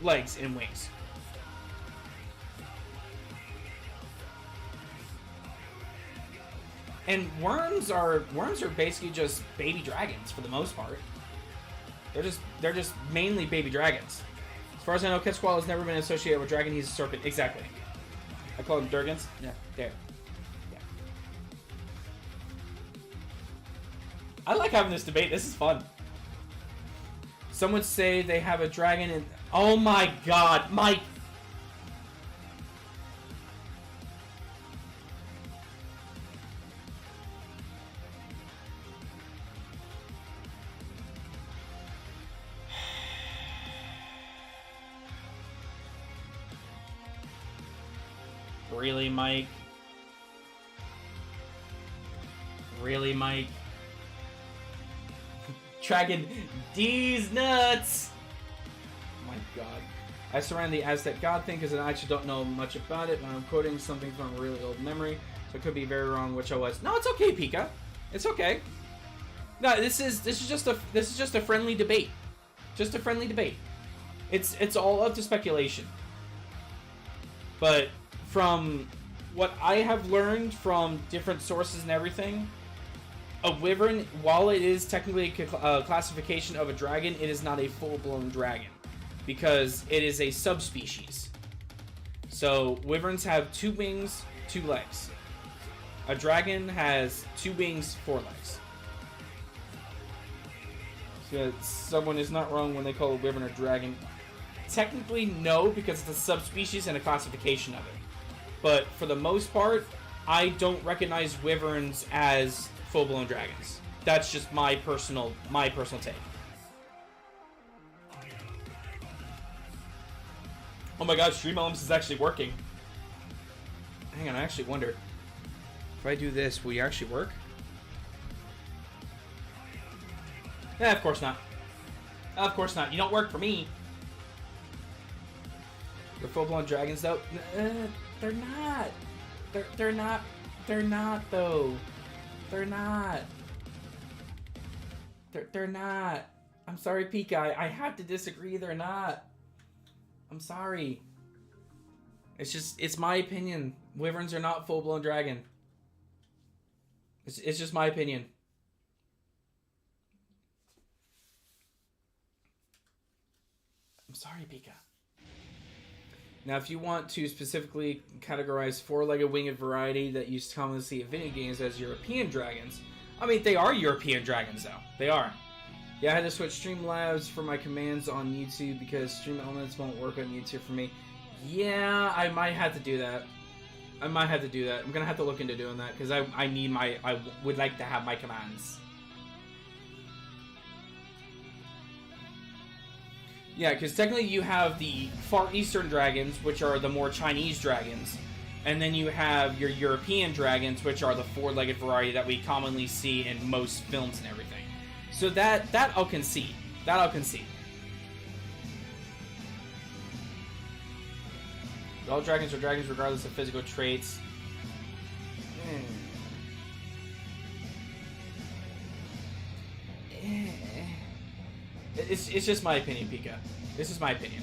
legs and wings. And worms are basically just baby dragons for the most part. They're just mainly baby dragons. As far as I know, Quetzalcoatl has never been associated with dragon. He's a serpent. Exactly. I call them Durgans. Yeah, there. Yeah. I like having this debate. This is fun. Some would say they have a dragon and... Oh my god, Mike! Really, Mike? Really, Mike? Dragon D's nuts! Oh my god. I surround the Aztec god thing because I actually don't know much about it, and I'm quoting something from a really old memory, so it could be very wrong, which I was. No, it's okay, Pika. It's okay. No, this is just a friendly debate. Just a friendly debate. It's all up to speculation. But from what I have learned from different sources and everything, a wyvern, while it is technically a classification of a dragon, it is not a full-blown dragon because it is a subspecies. So wyverns have 2 wings, 2 legs. A dragon has 2 wings, 4 legs. So someone is not wrong when they call a wyvern a dragon. Technically, no, because it's a subspecies and a classification of it. But for the most part, I don't recognize wyverns as full-blown dragons. That's just my personal take. Oh my god, Stream Elements is actually working. Hang on, I actually wonder. If I do this, will you actually work? Yeah, of course not. Of course not. You don't work for me. They're full-blown dragons, though. They're not. They're not. They're not, though. They're not. They're not. I'm sorry, Pika. I have to disagree. They're not. I'm sorry. It's my opinion. Wyverns are not full-blown dragon. It's just my opinion. I'm sorry, Pika. Now, if you want to specifically categorize 4-legged winged variety that you commonly see in video games as European dragons, I mean, they are European dragons, though. They are. Yeah, I had to switch Streamlabs for my commands on YouTube because Stream Elements won't work on YouTube for me. Yeah, I might have to do that. I'm going to have to look into doing that because I would like to have my commands. Yeah, because technically you have the Far Eastern dragons, which are the more Chinese dragons. And then you have your European dragons, which are the four-legged variety that we commonly see in most films and everything. So that I'll concede. That I'll concede. All dragons are dragons regardless of physical traits. It's just my opinion, Pika. This is my opinion.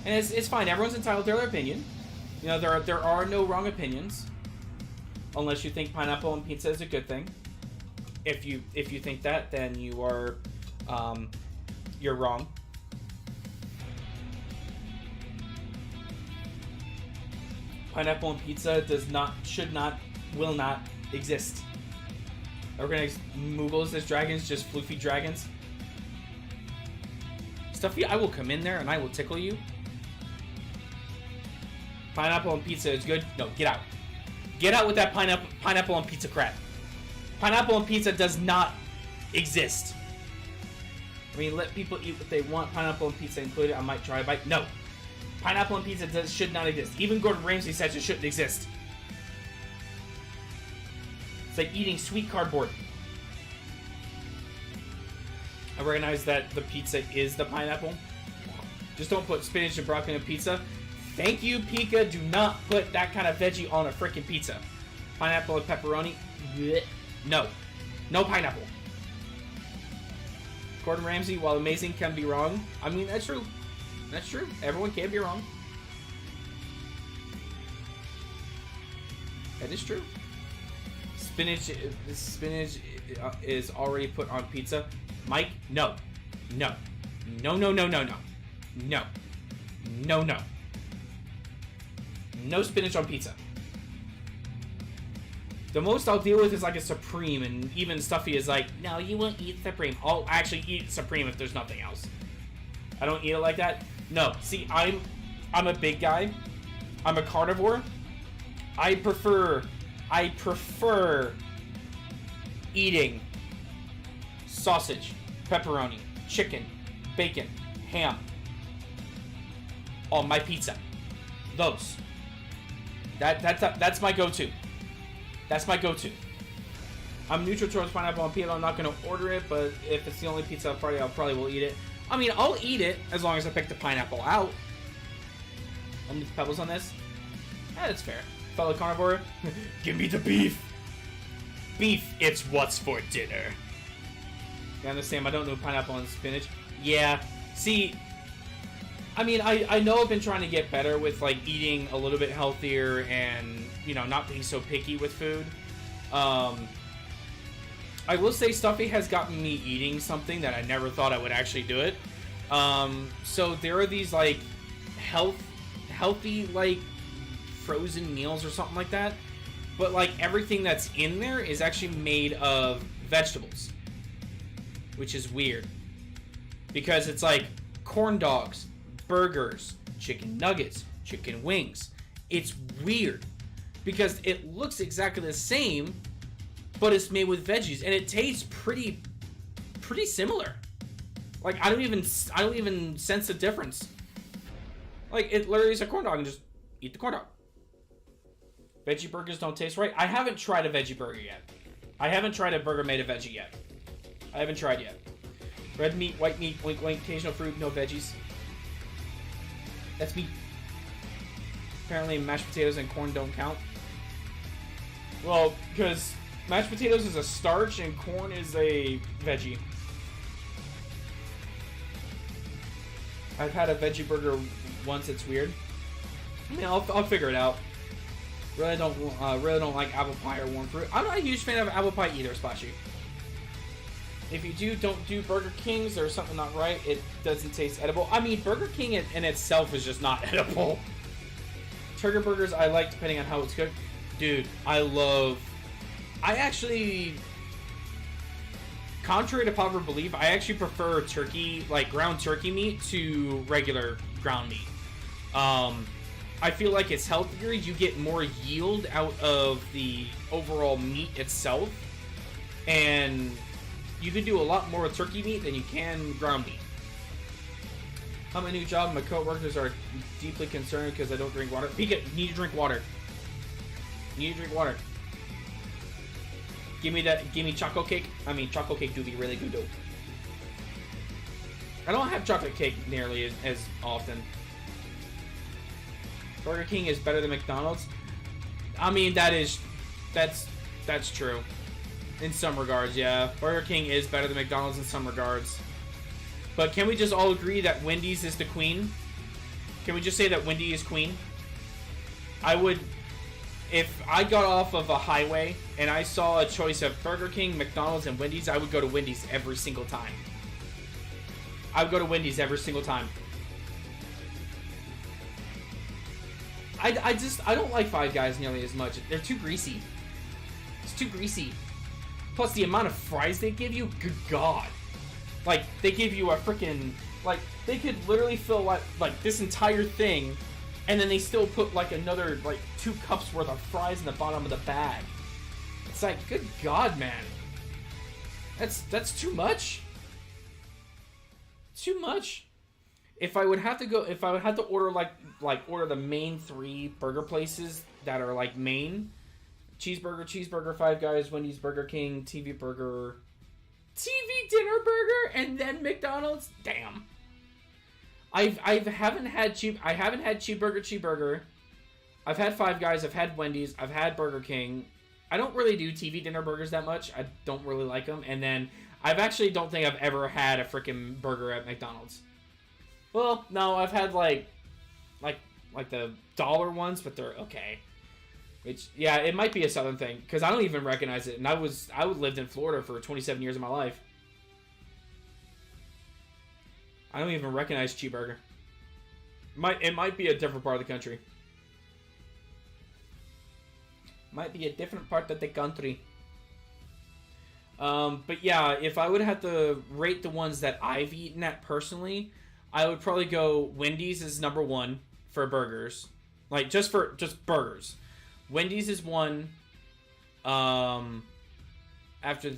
And it's fine. Everyone's entitled to their opinion. You know, there are no wrong opinions. Unless you think pineapple on pizza is a good thing. If you think that, then you are you're wrong. Pineapple on pizza does not, should not, will not exist. Are we gonna Moogles as dragons, just floofy dragons? Stuffy, I will come in there and I will tickle you. Pineapple on pizza is good. No, get out. Get out with that pineapple on pizza crap. Pineapple on pizza does not exist. I mean, let people eat what they want. Pineapple on pizza included. I might try a bite. No. Pineapple on pizza should not exist. Even Gordon Ramsay says it shouldn't exist. It's like eating sweet cardboard. I recognize that the pizza is the pineapple. Just don't put spinach and broccoli on pizza. Thank you, Pika. Do not put that kind of veggie on a freaking pizza. Pineapple and pepperoni. Blech. No. No pineapple. Gordon Ramsay, while amazing, can be wrong. I mean, that's true. That's true. Everyone can be wrong. That is true. Spinach is already put on pizza. Mike, no. No. No, no, no, no, no. No. No, no. No spinach on pizza. The most I'll deal with is like a Supreme, and even Stuffy is like, no, you won't eat Supreme. I'll actually eat Supreme if there's nothing else. I don't eat it like that. No, see, I'm a big guy. I'm a carnivore. I prefer eating sausage, pepperoni, chicken, bacon, ham on my pizza. Those. That's my go-to. That's my go-to. I'm neutral towards pineapple on pizza. I'm not going to order it, but if it's the only pizza at a party, I'll probably will eat it. I mean, I'll eat it as long as I pick the pineapple out. Let me put pebbles on this. That's fair. Fellow carnivore, give me the beef. Beef, it's what's for dinner. You understand? I don't know pineapple and spinach. Yeah. See, I mean, I know I've been trying to get better with, like, eating a little bit healthier and, you know, not being so picky with food. I will say Stuffy has gotten me eating something that I never thought I would actually do it. So there are these, like, healthy, like, frozen meals or something like that. But, like, everything that's in there is actually made of vegetables. Which is weird. Because it's like corn dogs, burgers, chicken nuggets, chicken wings. It's weird. Because it looks exactly the same, but it's made with veggies, and it tastes pretty similar. Like, I don't even sense the difference. Like, it literally is a corn dog, and just eat the corn dog. Veggie burgers don't taste right. I haven't tried a veggie burger yet. I haven't tried a burger made of veggie yet. I haven't tried yet. Red meat, white meat, wink wink, occasional fruit, no veggies. That's meat. Apparently mashed potatoes and corn don't count. Well, because mashed potatoes is a starch and corn is a veggie. I've had a veggie burger once. It's weird. I mean, I'll figure it out. Really don't like apple pie or warm fruit. I'm not a huge fan of apple pie either, Splashy. If you do, don't do Burger Kings. There's something not right. It doesn't taste edible. I mean, Burger King in itself is just not edible. Turkey burgers I like depending on how it's cooked. Dude, I actually, contrary to popular belief, I actually prefer turkey, like ground turkey meat, to regular ground meat. I feel like it's healthier. You get more yield out of the overall meat itself. And you can do a lot more with turkey meat than you can ground meat. I'm a new job. My coworkers are deeply concerned because I don't drink water. Pika, you need to drink water. You need to drink water. Give me that. Give me chocolate cake. I mean, chocolate cake do be really good though. I don't have chocolate cake nearly as often. Burger King is better than McDonald's. I mean, that's true. In some regards, yeah. Burger King is better than McDonald's in some regards. But can we just all agree that Wendy's is the queen? Can we just say that Wendy is queen? I would... If I got off of a highway and I saw a choice of Burger King, McDonald's, and Wendy's, I would go to Wendy's every single time. I would go to Wendy's every single time. I don't like Five Guys nearly as much. They're too greasy. It's too greasy. Plus the amount of fries they give you, good God. Like, they give you a freaking, like, they could literally fill like this entire thing, and then they still put like another like 2 cups worth of fries in the bottom of the bag. It's like, good God, man. That's too much. Too much. If I would have to order order the main 3 burger places that are like main, cheeseburger, Five Guys, Wendy's, Burger King, TV dinner burger, and then McDonald's. Damn. I haven't had cheeseburger. I've had Five Guys. I've had Wendy's. I've had Burger King. I don't really do TV dinner burgers that much. I don't really like them. And then I've actually don't think I've ever had a freaking burger at McDonald's. Well, no, I've had like the dollar ones, but they're okay. Which, yeah, it might be a southern thing because I don't even recognize it. And I lived in Florida for 27 years of my life. I don't even recognize cheeseburger. It might be a different part of the country. Might be a different part of the country. But yeah, if I would have to rate the ones that I've eaten at personally, I would probably go Wendy's is number 1 for burgers. Like, just burgers. Wendy's is 1. After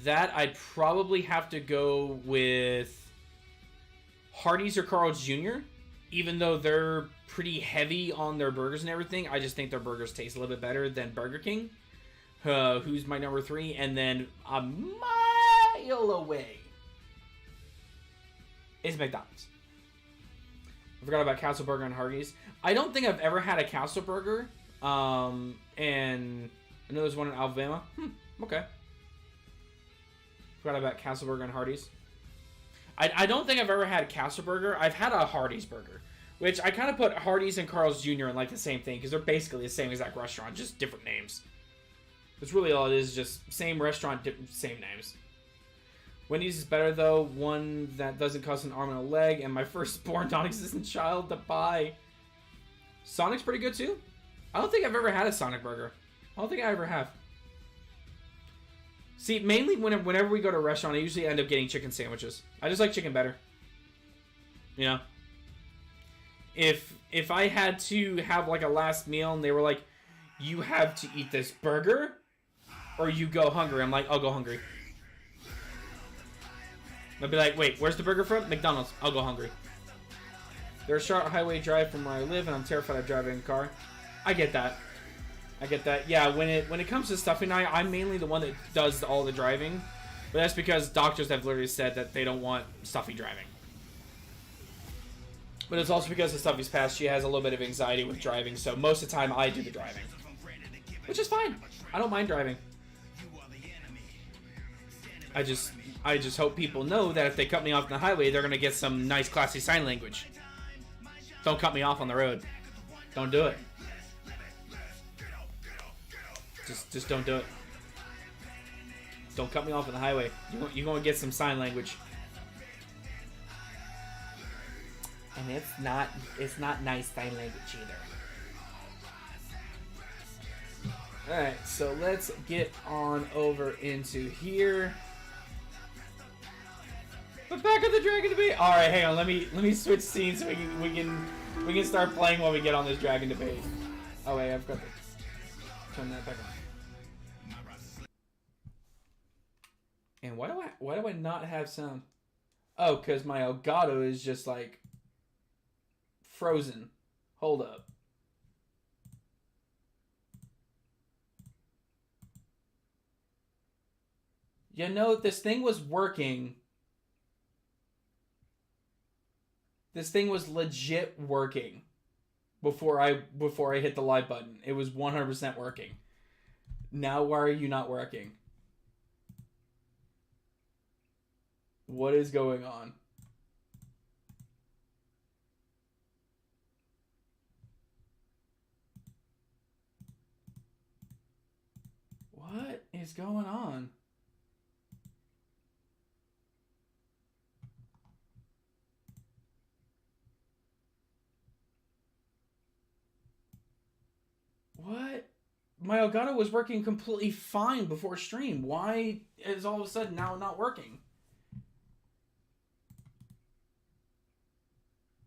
that, I'd probably have to go with Hardee's or Carl's Jr. Even though they're pretty heavy on their burgers and everything, I just think their burgers taste a little bit better than Burger King, who's my number 3. And then a mile away is McDonald's. I forgot about Castle Burger and Hardee's. I don't think I've ever had a Castle Burger. And I know there's one in Alabama. Okay. Forgot about Castle Burger and Hardee's. I don't think I've ever had a Castle Burger. I've had a Hardee's burger, which I kind of put Hardee's and Carl's Jr. in like the same thing because they're basically the same exact restaurant, just different names. That's really all it is, just same restaurant, same names. Wendy's is better though, one that doesn't cost an arm and a leg, and my firstborn non-existent child to buy. Sonic's pretty good too. I don't think I've ever had a Sonic burger. I don't think I ever have. See, mainly whenever we go to a restaurant, I usually end up getting chicken sandwiches. I just like chicken better. You know? If I had to have like a last meal and they were like, you have to eat this burger or you go hungry, I'm like, I'll go hungry. I'll be like, wait, where's the burger from? McDonald's. I'll go hungry. There's a short highway drive from where I live and I'm terrified of driving a car. I get that. I get that. Yeah, when it comes to stuffing, I'm mainly the one that does all the driving. But that's because doctors have literally said that they don't want Stuffy driving. But it's also because of Stuffy's past, she has a little bit of anxiety with driving, so most of the time I do the driving. Which is fine. I don't mind driving. I just hope people know that if they cut me off on the highway, they're going to get some nice, classy sign language. Don't cut me off on the road. Don't do it. Just don't do it. Don't cut me off on the highway. You're going to get some sign language. And it's not nice sign language either. Alright, so let's get on over into here. But back at the Dragon Debate. Alright, hang on, let me switch scenes so we can start playing while we get on this Dragon Debate. Oh wait, I've got to turn that back on. And why do I not have sound? Oh, because my Elgato is just like frozen. Hold up. You know, this thing was working. This thing was legit working before I hit the live button. It was 100% working. Now why are you not working? What is going on? What is going on? What? My Elgato was working completely fine before stream. Why is all of a sudden now not working?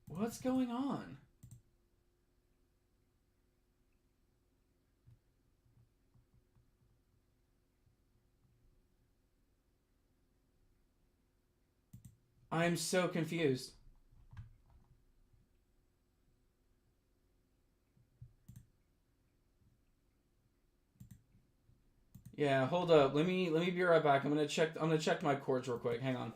What's going on? I'm so confused. Yeah, hold up. Let me be right back. I'm gonna check my cords real quick. Hang on.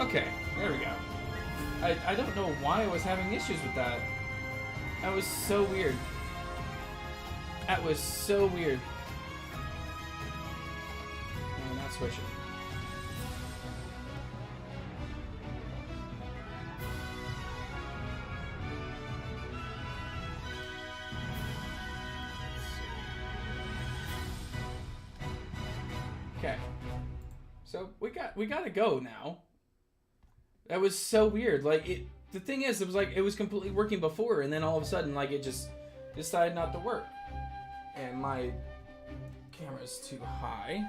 Okay, there we go. I don't know why I was having issues with that. That was so weird. That was so weird. No, not switching. Okay. So we gotta go now. That was so weird. Like the thing is, it was like it was completely working before, and then all of a sudden, like it just decided not to work. And my camera's too high.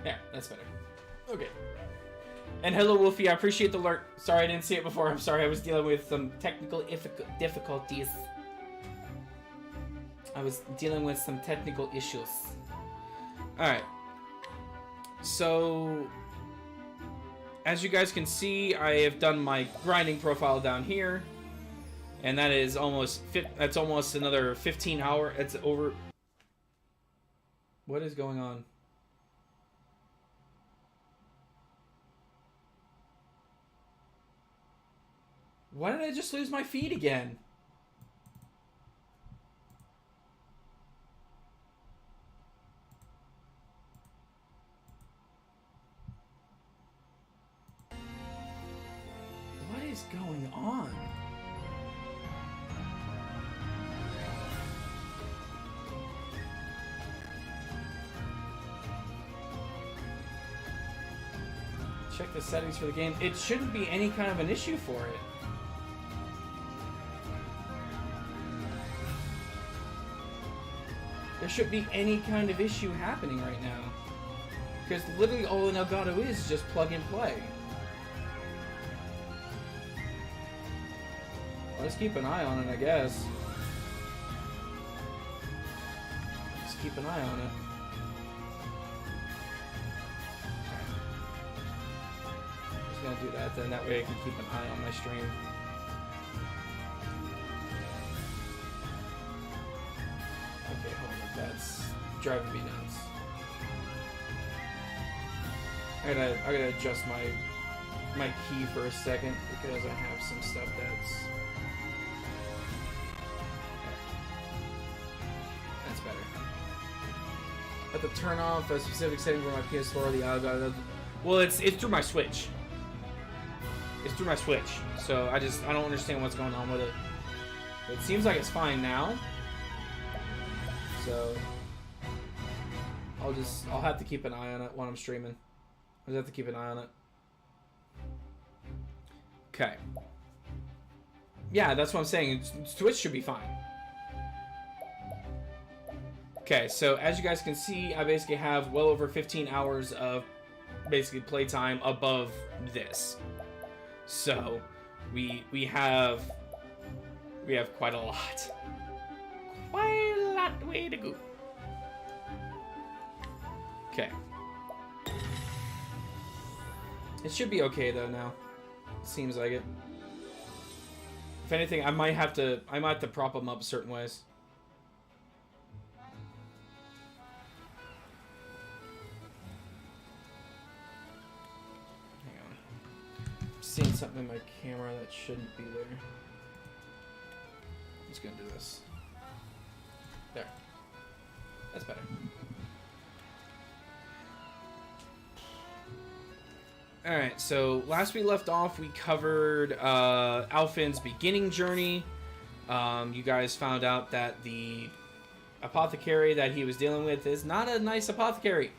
Yeah, that's better. Okay. And hello, Wolfie. I appreciate the alert. Sorry I didn't see it before. I'm sorry. I was dealing with some technical difficulties. I was dealing with some technical issues. Alright. So, as you guys can see, I have done my grinding profile down here. And that is almost, that's almost another 15 hour. It's over. What is going on? Why did I just lose my feed again? What is going on? Check the settings for the game. It shouldn't be any kind of an issue for it. There shouldn't be any kind of issue happening right now. Because literally all an Elgato is just plug and play. Let's keep an eye on it, I guess. Let's keep an eye on it. Just gonna do that, then that way I can keep an eye on my stream. Okay, hold on, that's driving me nuts. I gotta adjust my key for a second because I have some stuff that's better. I have to turn off a specific setting for my PS4. The audio. Well, it's through my Switch. It's through my Switch, so I don't understand what's going on with it. It seems like it's fine now. So I'll have to keep an eye on it when I'm streaming. I'll have to keep an eye on it. Okay. Yeah, that's what I'm saying. Switch should be fine. Okay, so as you guys can see, I basically have well over 15 hours of basically playtime above this. So we have quite a lot. Quite a lot way to go. Okay. It should be okay though now. Seems like it. If anything, I might have to prop them up certain ways. Hang on. I'm seeing something in my camera that shouldn't be there. I'm just gonna do this. There. That's better. Alright, so last we left off, we covered Alfin's beginning journey. You guys found out that the apothecary that he was dealing with is not a nice apothecary.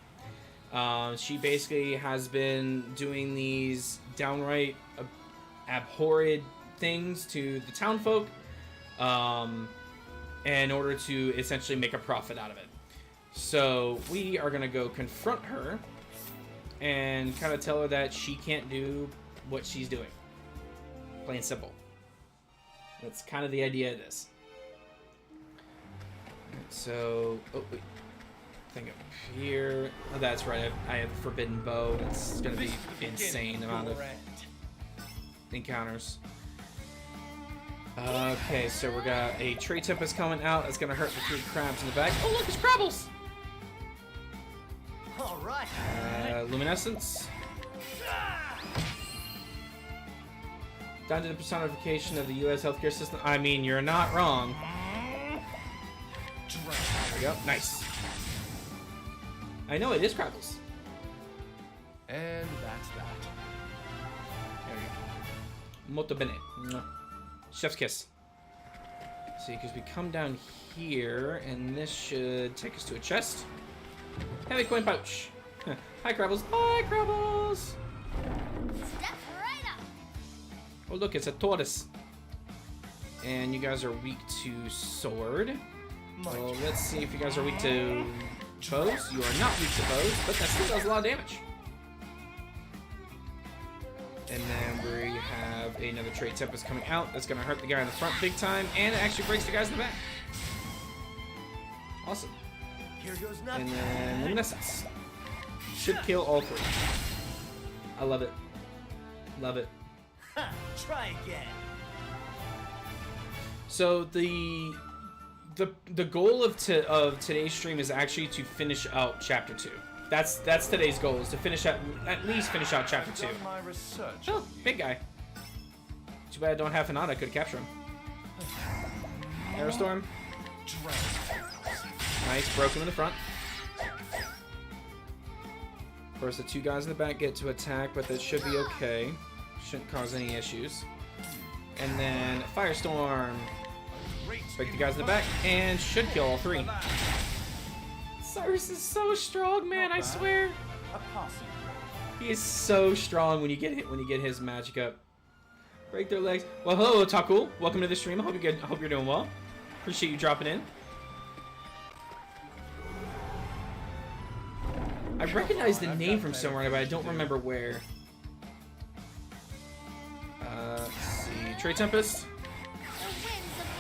She basically has been doing these downright abhorred things to the townfolk in order to essentially make a profit out of it. So we are going to go confront her and kind of tell her that she can't do what she's doing. Plain and simple. That's kind of the idea of this. So, oh wait, thing up here. Oh, that's right. I have a forbidden bow. It's gonna be insane amount of encounters. Okay, so we got a Tree Tempest coming out. That's gonna hurt the 3 crabs in the back. Oh look, it's Crabbles! All right. Luminescence. Down to the personification of the U.S. healthcare system. I mean, you're not wrong. There we go. Nice. I know it is Crabbles. And that's that. There we go. Molto bene. Mwah. Chef's kiss. See, because we come down here, and this should take us to a chest. Heavy coin pouch. Hi, Crabbles. Hi, Crabbles. Step right up. Oh, look, it's a tortoise. And you guys are weak to sword. Well, let's see if you guys are weak to bows. You are not weak to bows, but that still does a lot of damage. And then we have another Tree Tempest coming out. That's going to hurt the guy in the front big time, and it actually breaks the guys in the back. Awesome. Here goes nothing. And then Luminescence. Should kill all 3. I love it. Love it. Ha, try again. So the goal of today's stream is actually to finish out Chapter 2. That's today's goal, is to finish out, at least finish out Chapter 2. My research. Oh, big guy. Too bad I don't have Fanata. I could capture him. Aerostorm. Nice, broke him in the front. Of course, the 2 guys in the back get to attack, but that should be okay. Shouldn't cause any issues. And then Firestorm. Break the guys in the back, and should kill all 3. Cyrus is so strong, man, I swear. He is so strong when you get his magic up. Break their legs. Well, hello, Otaku. Welcome to the stream. I hope you're doing well. Appreciate you dropping in. I recognize the name from somewhere, but I don't remember where. Let's see. Tree Tempest.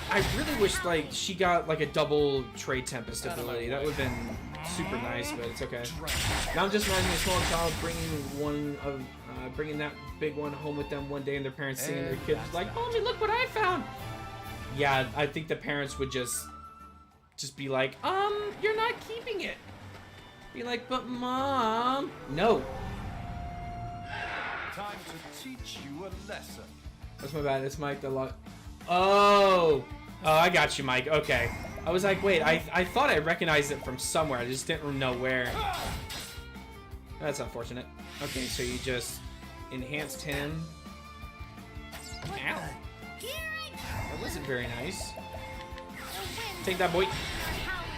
I really wish like she got like a double Tree Tempest ability. That would have been super nice, but it's okay. Now I'm just imagining a small child bringing that big one home with them one day, and their parents seeing their kids like, "Mommy, look what I found!" Yeah, I think the parents would just be like, "You're not keeping it." Be like, "But Mom, no, Time to teach you a lesson. That's my bad. It's Mike the lot. Oh! Oh, I got you, Mike. Okay. I was like, wait, I thought I recognized it from somewhere. I just didn't know where. That's unfortunate. Okay, so you just enhanced him. Ow. Here I go. That wasn't very nice. The winds Take that, boy. are howling.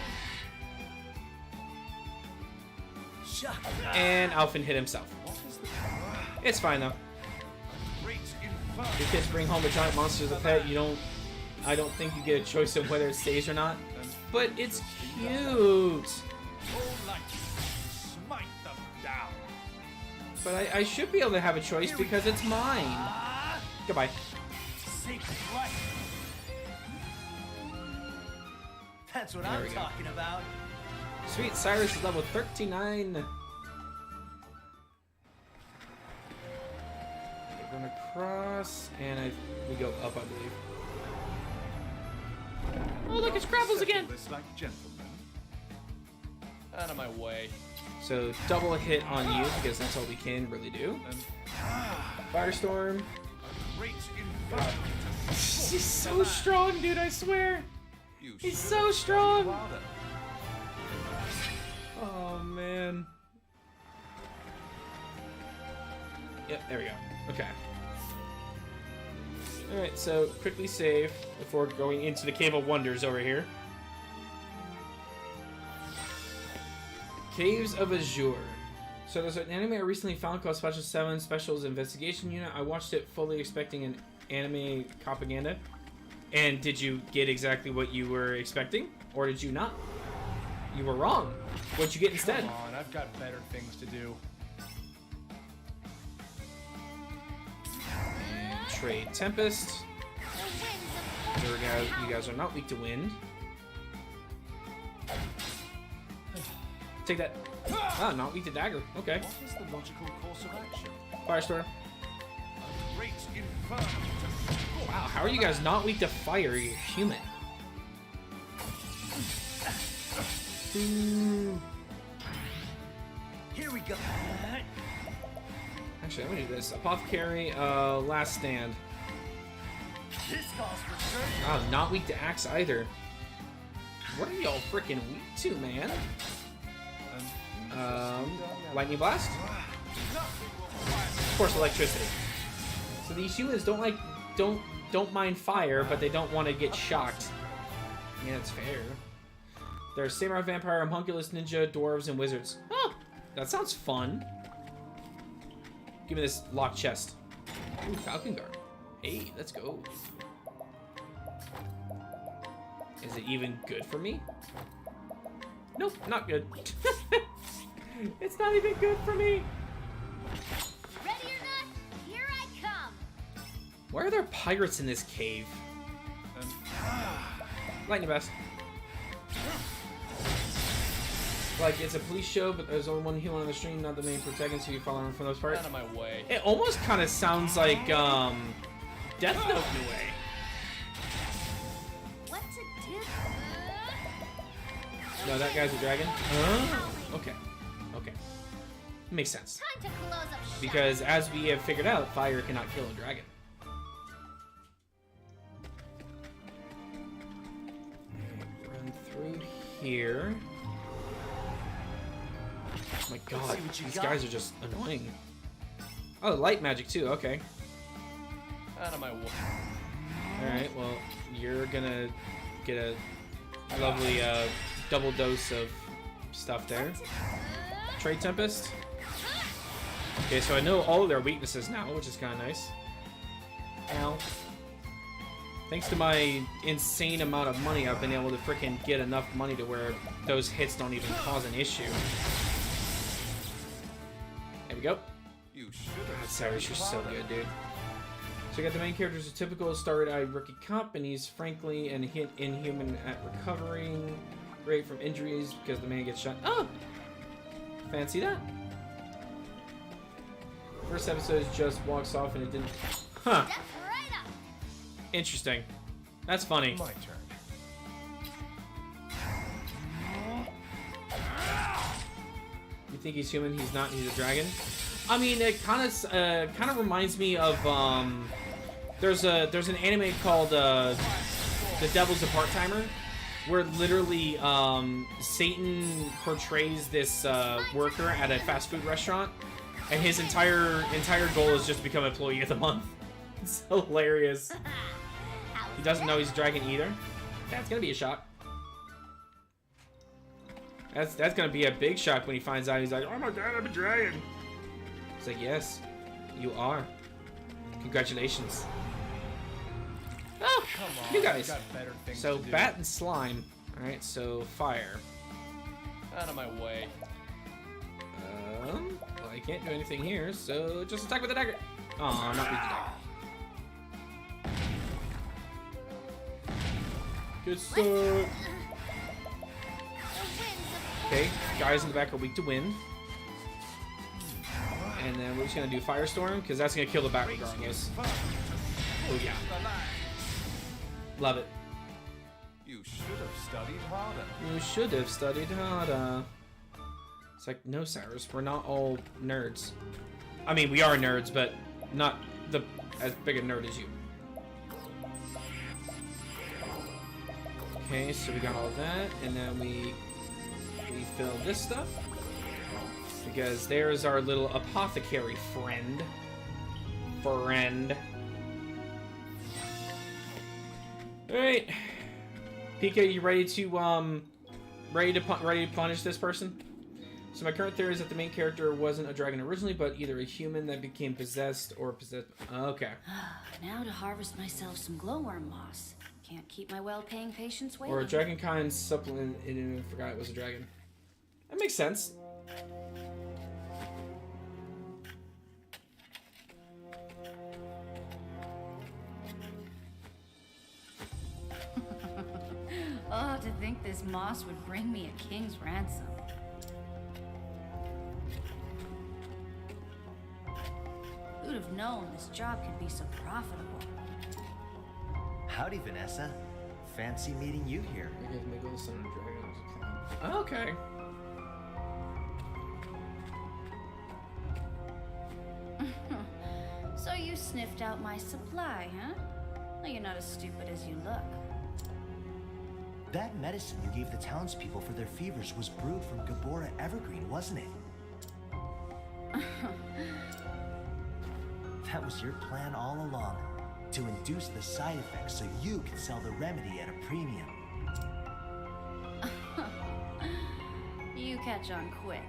Shock. And Alphen hit himself. What is the It's fine, though. great inferno? Your kids bring home a giant monster as a pet. I don't think you get a choice of whether it stays or not. But it's cute. Oh, light. Smite them down. But I should be able to have a choice because it's mine. Goodbye. Sacred light. That's what There I'm we go. talking about. Sweet, Cyrus is level 39. We're going across, and we go up, I believe. Oh, look, it's Grapples again! This like gentlemen. Out of my way. So, double hit on you, because that's all we can really do. And Firestorm. great inferno. He's so strong, dude, I swear. You He's should so have strong. studied wilder. Oh, man. Yep, there we go. Okay. Alright, so quickly save before going into the Cave of Wonders over here. Caves of Azure. So there's an anime I recently found called Special 7 Specials Investigation Unit. I watched it fully expecting an anime propaganda. And did you get exactly what you were expecting? Or did you not? You were wrong. What'd you get instead? Come on, I've got better things to do. Trade Tempest. The winds of You guys are not weak to wind. Take that. Ah, not weak to dagger. Okay. What is the logical course of action? Firestorm. A great inferno. Wow, how are you guys not weak to fire? You're human. Here we go. Actually, I'm gonna do this. Apothecary, last stand. This calls for search. Oh, not weak to axe either. What are y'all freaking weak to, man? Lightning blast? Of course, electricity. So these humans don't mind fire, but they don't want to get shocked. Yeah, it's fair. There's samurai, vampire, homunculus, ninja, dwarves, and wizards. Oh, that sounds fun. Give me this locked chest. Ooh, Falcon Guard. Hey, let's go. Is it even good for me? Nope, not good. It's not even good for me. ready or not, here I come. Why are there pirates in this cave? Lightning Best. Like, it's a police show, but there's only one human on the stream, not the main protagonist, so you follow him for those parts. Out of my way. It almost kind of sounds like, Death Note in a way. What to do? No, that guy's a dragon? Okay. Okay. Makes sense. Time to close up shop. Because, as we have figured out, fire cannot kill a dragon. Run through here. Oh my god, see what you these got. guys are just annoying. Oh, light magic too, okay. Out of my way. Alright, well, you're gonna get a lovely double dose of stuff there. Trade Tempest. Okay, so I know all of their weaknesses now, which is kind of nice. Ow. Thanks to my insane amount of money, I've been able to frickin' get enough money to where those hits don't even cause an issue. There we go. You should God, have. Cyrus, you're so good, dude. So we got the main character is a typical starry-eyed rookie cop, and he's frankly and inhuman at recovering. Great from injuries because the man gets shot. Oh! Fancy that. First episode just walks off and it didn't... Huh. Step right up. Interesting. That's funny. My turn. You think he's human? He's not. He's a dragon? I mean, it kind of reminds me of there's an anime called The Devil's a Part-Timer, where literally Satan portrays this worker at a fast food restaurant, and his entire goal is just to become Employee of the Month. It's hilarious. He doesn't know he's a dragon either. That's gonna be a shock. That's gonna be a big shock when he finds out. He's like, oh my god, I'm a dragon. It's like, yes, you are. Congratulations. Oh, Come on, you guys. Got better things So to do. bat and slime. All right, so fire. Out of my way. Well, I can't do anything here, so just attack with the dagger. Oh, not with the dagger. Good stuff. Okay, guys in the back are weak to wind. And then we're just gonna do Firestorm, because that's gonna kill the bat regardless. Oh yeah. Love it. You should have studied harder. You should have studied harder. It's like, no, Cyrus, we're not all nerds. I mean, we are nerds, but not as big a nerd as you. Okay, so we got all that, and then we fill this stuff. Because there's our little apothecary friend. Alright. Pika, you ready to punish this person? So my current theory is that the main character wasn't a dragon originally, but either a human that became possessed or possessed. Okay. Now to harvest myself some glowworm moss. Can't keep my well-paying patients waiting. Or a dragonkind supplement and forgot it was a dragon. That makes sense. Oh, to think this moss would bring me a king's ransom. Who'd have known this job could be so profitable? Howdy, Vanessa. Fancy meeting you here. I guess make all the sun and dragons. Okay. So you sniffed out my supply, huh? Well, you're not as stupid as you look. That medicine you gave the townspeople for their fevers was brewed from Gabora Evergreen, wasn't it? That was your plan all along. To induce the side effects so you could sell the remedy at a premium. You catch on quick.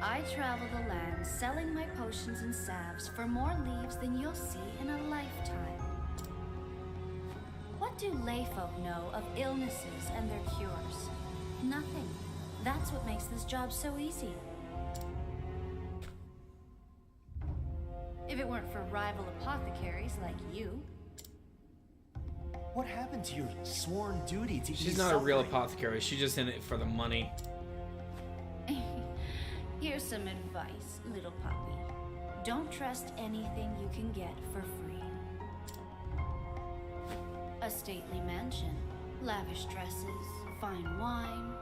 I travel the land selling my potions and salves for more leaves than you'll see in a lifetime. What do layfolk know of illnesses and their cures? Nothing. That's what makes this job so easy. If it weren't for rival apothecaries like you. What happened to your sworn duty to She's ease not a real suffering? apothecary. She's just in it for the money. Here's some advice, little puppy. Don't trust anything you can get for free. A stately mansion, lavish dresses, fine wine.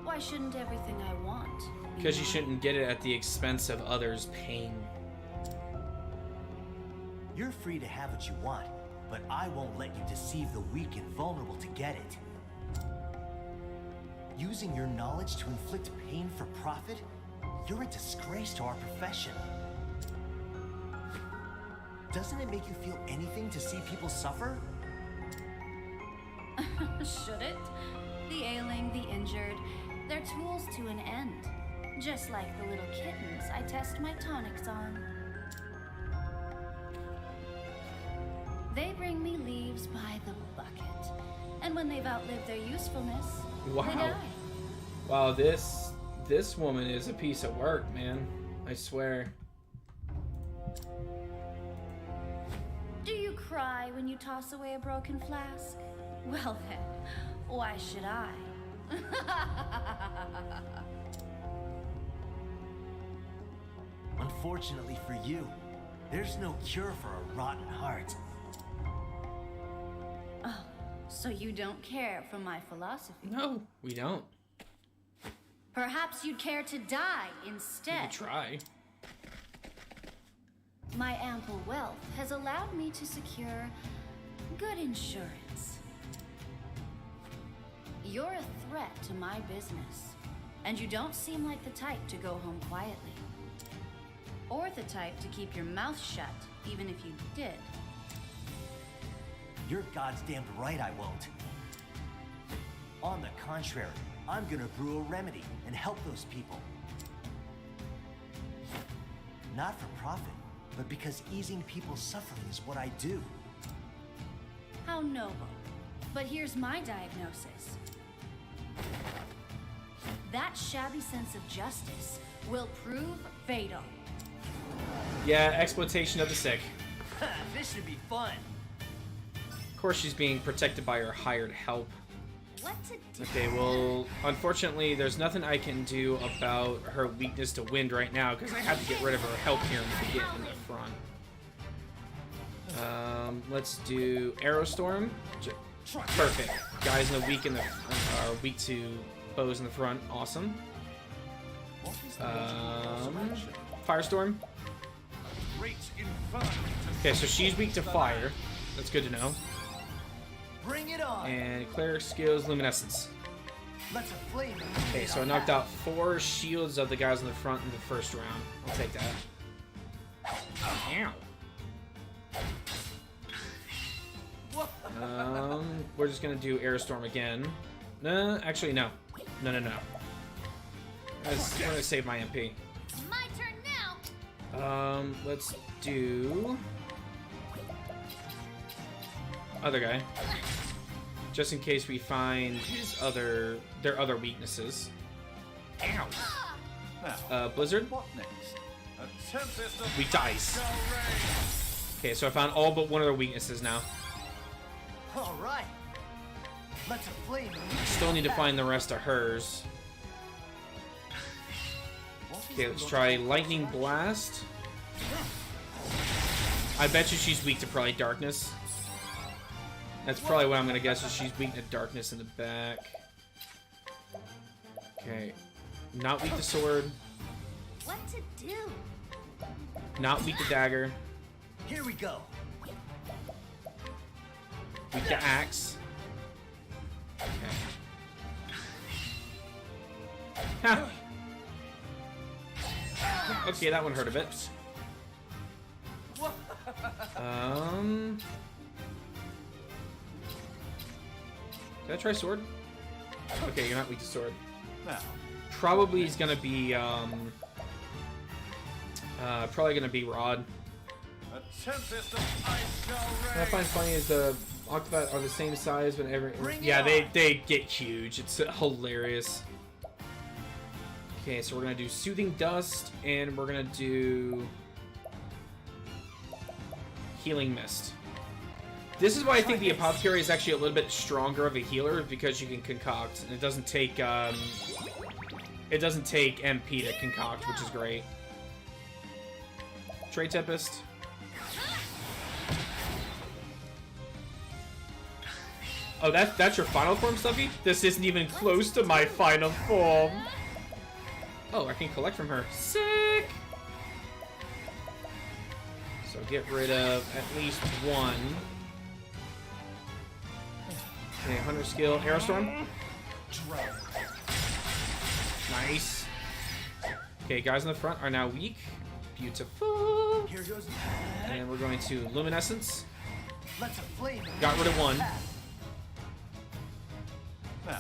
Why shouldn't everything I want be Because you mine? shouldn't get it at the expense of others' pain. You're free to have what you want, but I won't let you deceive the weak and vulnerable to get it. Using your knowledge to inflict pain for profit? You're a disgrace to our profession. Doesn't it make you feel anything to see people suffer? Should it? The ailing, the injured, they're tools to an end. Just like the little kittens I test my tonics on. They bring me leaves by the bucket. And when they've outlived their usefulness, Wow. they die. Wow, this woman is a piece of work, man. I swear. Do you cry when you toss away a broken flask? Well then, why should I? Unfortunately for you, there's no cure for a rotten heart. Oh, so you don't care for my philosophy? No, we don't. Perhaps you'd care to die We instead. could try. My ample wealth has allowed me to secure good insurance. You're a threat to my business, and you don't seem like the type to go home quietly. Or the type to keep your mouth shut, even if you did. You're goddamn right I won't. On the contrary, I'm gonna brew a remedy and help those people. Not for profit, but because easing people's suffering is what I do. How noble. But here's my diagnosis. That shabby sense of justice will prove fatal. Yeah, exploitation of the sick. This should be fun. Of course, she's being protected by her hired help. What to do? Okay, well, unfortunately, there's nothing I can do about her weakness to wind right now because I have to get rid of her help here in the front. Let's do Aerostorm. Perfect. Guys in the weak are weak to bows in the front. Awesome. Firestorm. Okay, so she's weak to fire. That's good to know. Bring it on. And cleric skills, luminescence. Let's flame. Okay, so I knocked out 4 shields of the guys in the front in the first round. I'll take that. Ow. We're just gonna do Aerostorm again. No, actually no. No. I'm gonna save my MP. My turn now. Let's do other guy, just in case we find their other weaknesses. Ow. Blizzard. What next? A tempest of Weak dice. shall reign. Okay, so I found all but one of their weaknesses now. All right. Let's flame. Still need to find the rest of hers. Okay, let's try Lightning Blast. I bet you she's weak to probably darkness. That's probably what I'm gonna guess, is she's weak to darkness in the back. Okay. Not weak to sword. What to do? Not weak to dagger. Here we go. Weak to axe. Okay. Ha! Okay, that one hurt a bit. Did I try sword? Okay, you're not weak to sword. Now, Probably is gonna be probably gonna be rod. a tempest of ice shall What I reign. find funny is the Octopath are the same size whenever. Bring Yeah, it they get huge. It's hilarious. Okay, so we're gonna do Soothing Dust, and we're gonna do Healing Mist. This is why I think the Apothecary is actually a little bit stronger of a healer, because you can concoct, and it doesn't take MP to concoct, which is great. Trade Tempest. Oh, that's your final form, Stuffy? This isn't even close to my final form. Oh, I can collect from her. Sick! So get rid of at least one. Okay, Hunter skill. Aerostorm. Nice. Okay, guys in the front are now weak. Beautiful. Here goes. And we're going to Luminescence. Let's flame. Got rid of one. Now,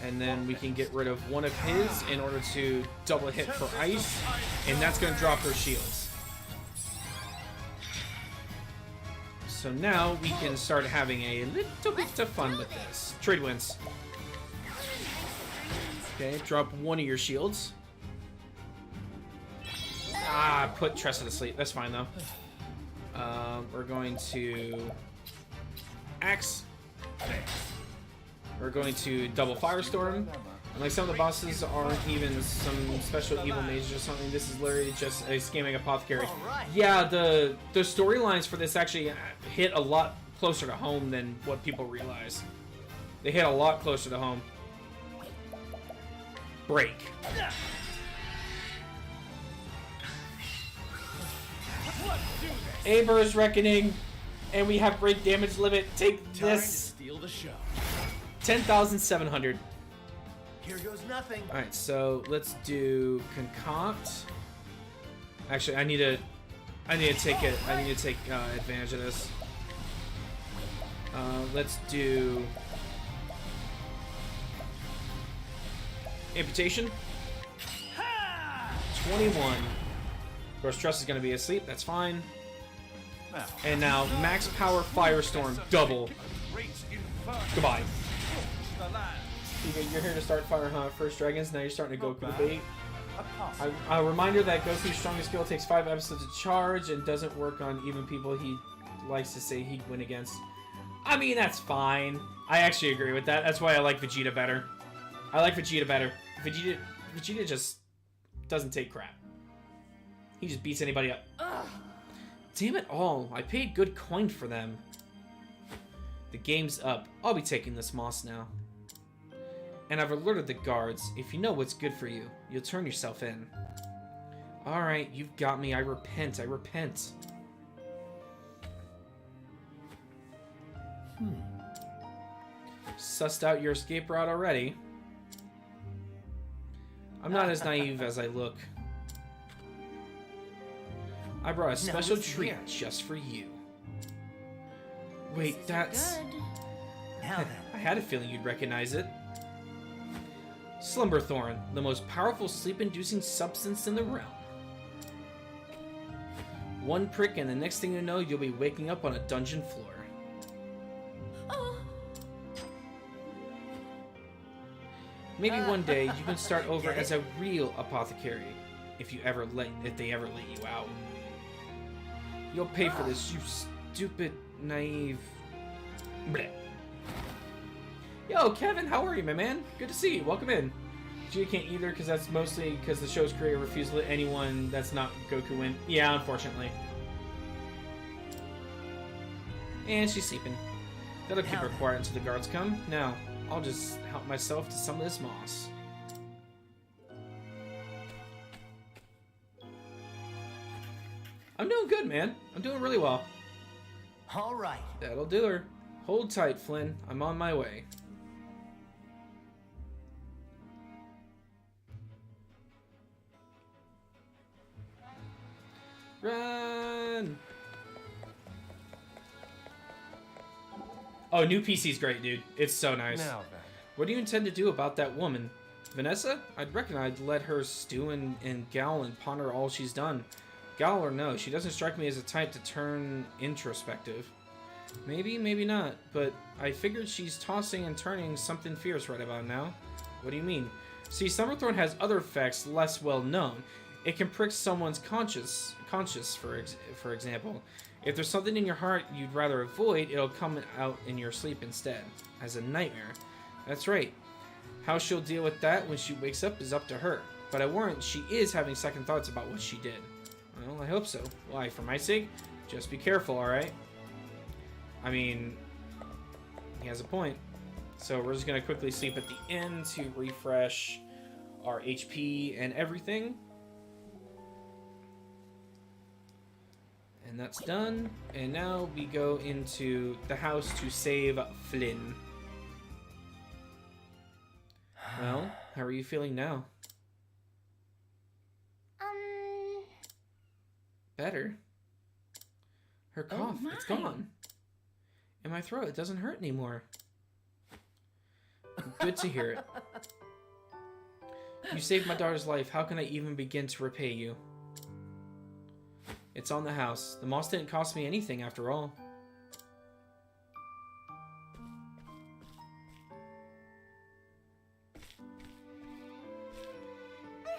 And then we can get rid of one of his in order to double hit for ice. And that's going to drop her shields. So now we can start having a little bit of fun with this. Trade wins. Okay, drop one of your shields. Ah, put Tressa to sleep. That's fine, though. We're going to Axe. We're going to double Firestorm. And like some of the bosses aren't even some special evil mages or something. This is literally just a scamming Apothecary. Yeah, the storylines for this actually hit a lot closer to home than what people realize. They hit a lot closer to home. Break. Aber's Reckoning, and we have break damage limit. Take Time to this. steal the show. 10,700. Here goes nothing. All right, so let's do concoct. Actually, I need to take advantage of this. Let's do amputation. 21. Of course, Trust is going to be asleep. That's fine. Now, And now max power Firestorm double. great inferno. Goodbye. The land. You're here to start Fire Hunt First Dragons. Now you're starting to go Not for the bad. bait. A pass. A reminder that Goku's strongest skill takes 5 episodes to charge and doesn't work on even people he likes to say he'd win against. I mean, that's fine. I actually agree with that. That's why I like Vegeta better. I like Vegeta better. Vegeta just doesn't take crap. He just beats anybody up. Damn it all. I paid good coin for them. The game's up. I'll be taking this moss now. And I've alerted the guards. If you know what's good for you, you'll turn yourself in. Alright, you've got me. I repent. I repent. Sussed out your escape route already. I'm not as naive as I look. I brought a special listen treat here. just for you. Wait, that's... Good. Now then. I had a feeling you'd recognize it. Slumberthorn, the most powerful sleep-inducing substance in the realm. One prick and the next thing you know, you'll be waking up on a dungeon floor. Oh, Maybe one day you can start over as a real apothecary, if they ever let you out. You'll pay for this, you stupid, naive... Bleh. Yo, Kevin, how are you, my man? Good to see you. Welcome in. Vegeta can't either, because that's mostly because the show's creator refused to let anyone that's not Goku win. Yeah, unfortunately. And she's sleeping. That'll keep her quiet until the guards come. Now, I'll just help myself to some of this moss. I'm doing good, man. I'm doing really well. All right. That'll do her. Hold tight, Flynn. I'm on my way. Run! Oh, new PC's great, dude. It's so nice. Now then. What do you intend to do about that woman? Vanessa? I'd reckon I'd let her stew and gowl and ponder all she's done. Gowl or no, she doesn't strike me as a type to turn introspective. Maybe, maybe not, but I figured she's tossing and turning something fierce right about now. What do you mean? See, Summerthorn has other effects less well known. It can prick someone's conscience, for example. If there's something in your heart you'd rather avoid, it'll come out in your sleep instead, as a nightmare. That's right. How she'll deal with that when she wakes up is up to her. But I warrant she is having second thoughts about what she did. Well, I hope so. Why, for my sake? Just be careful, alright? I mean, he has a point. So we're just going to quickly sleep at the end to refresh our HP and everything. And that's done. And now we go into the house to save Flynn. Well, how are you feeling now? Better. Her cough, it's gone. In my throat, it doesn't hurt anymore. Good to hear it. You saved my daughter's life. How can I even begin to repay you? It's on the house. The moss didn't cost me anything after all.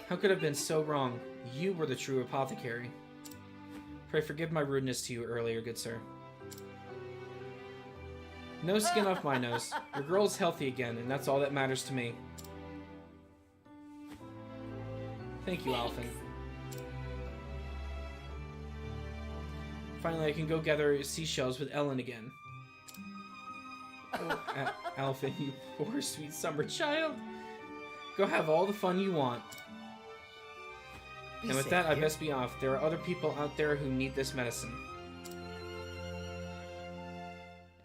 How could I have been so wrong? You were the true apothecary. Pray forgive my rudeness to you earlier, good sir. No skin off my nose. Your girl's healthy again, and that's all that matters to me. Thank you, Alphen. Finally, I can go gather seashells with Ellen again. Oh, Alphen, you poor sweet summer child. Go have all the fun you want. Be And with safe, that, I dear. best be off. There are other people out there who need this medicine.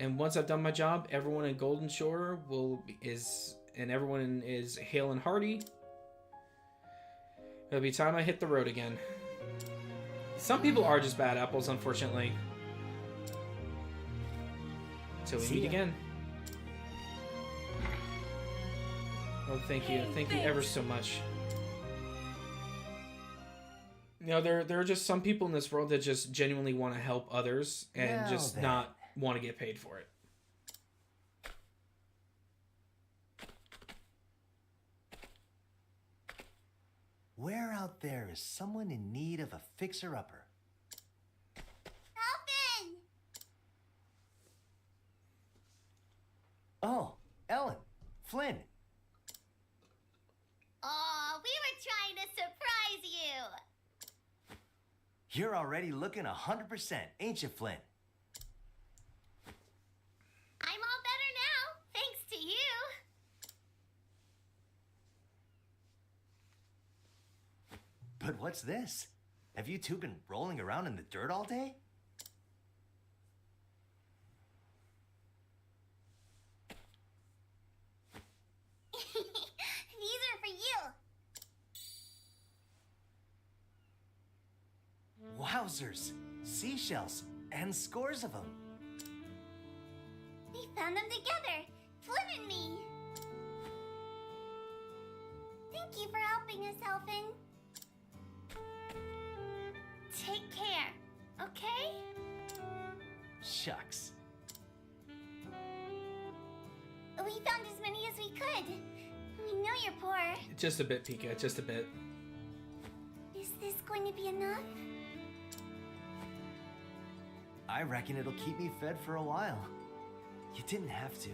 And once I've done my job, everyone in Golden Shore everyone is hale and hearty. It'll be time I hit the road again. Some people are just bad apples, unfortunately. Till we See meet ya. again. Oh, thank you. Thank you ever so much. You know, there are just some people in this world that just genuinely want to help others and Now just then. not want to get paid for it. Where out there is someone in need of a fixer-upper? Alvin! Oh, Ellen, Flynn. Aw, we were trying to surprise you. You're already looking 100%, ain't you, Flynn? I'm all better now, thanks to you. But what's this? Have you two been rolling around in the dirt all day? These are for you. Wowzers! Seashells, and scores of them. We found them together, Flynn and me. Thank you for helping us, Elfin. Take care, okay? Shucks. We found as many as we could. We know you're poor. Just a bit, Pika. Just a bit. Is this going to be enough? I reckon it'll keep me fed for a while. You didn't have to.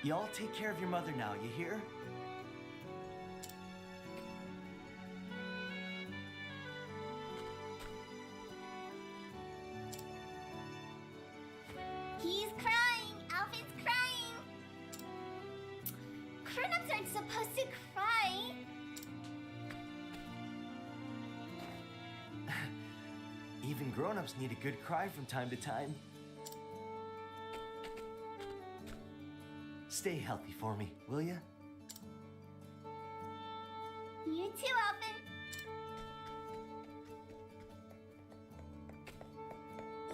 Y'all take care of your mother now, you hear? He's crying. Alvin's crying. Grown-ups aren't supposed to cry. Even grown-ups need a good cry from time to time. Stay healthy for me, will ya? You too, Alvin.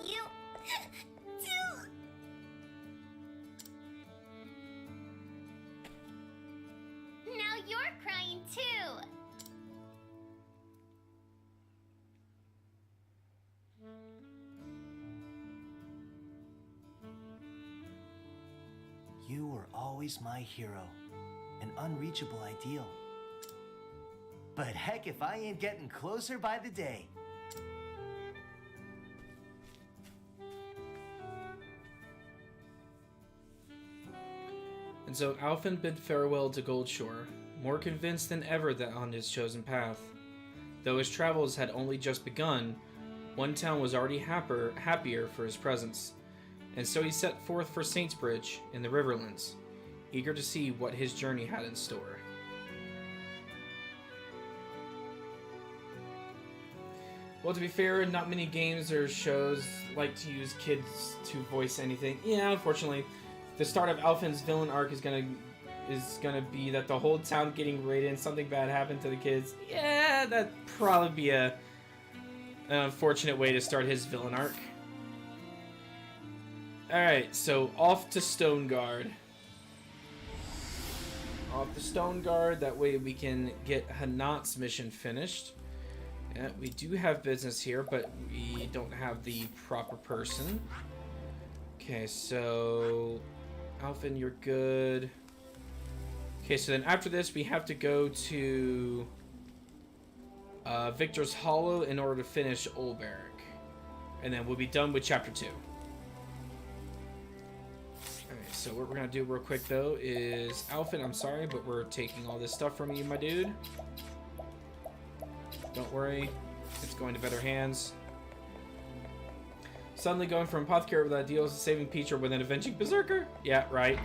You too. Now you're crying too. You were always my hero, an unreachable ideal. But heck if I ain't getting closer by the day. And so Alfin bid farewell to Goldshore, more convinced than ever that on his chosen path. Though his travels had only just begun, one town was already happier for his presence, and so he set forth for Saintsbridge in the Riverlands, eager to see what his journey had in store. Well, to be fair, not many games or shows like to use kids to voice anything. Yeah, unfortunately, the start of Alfin's villain arc is gonna be that the whole town getting raided and something bad happened to the kids. Yeah, that'd probably be an unfortunate way to start his villain arc. Alright, so off to Stoneguard. Off to Stoneguard, that way we can get Hanat's mission finished. Yeah, we do have business here, but we don't have the proper person. Okay, so Alfin, you're good. Okay, so then after this, we have to go to Victor's Hollow in order to finish Olberic. And then we'll be done with Chapter 2. Alright, so what we're going to do real quick, though, is... Alfin, I'm sorry, but we're taking all this stuff from you, my dude. Don't worry, it's going to better hands. Suddenly going from Apothecary with ideals to saving Peach or with an Avenging Berserker? Yeah, right.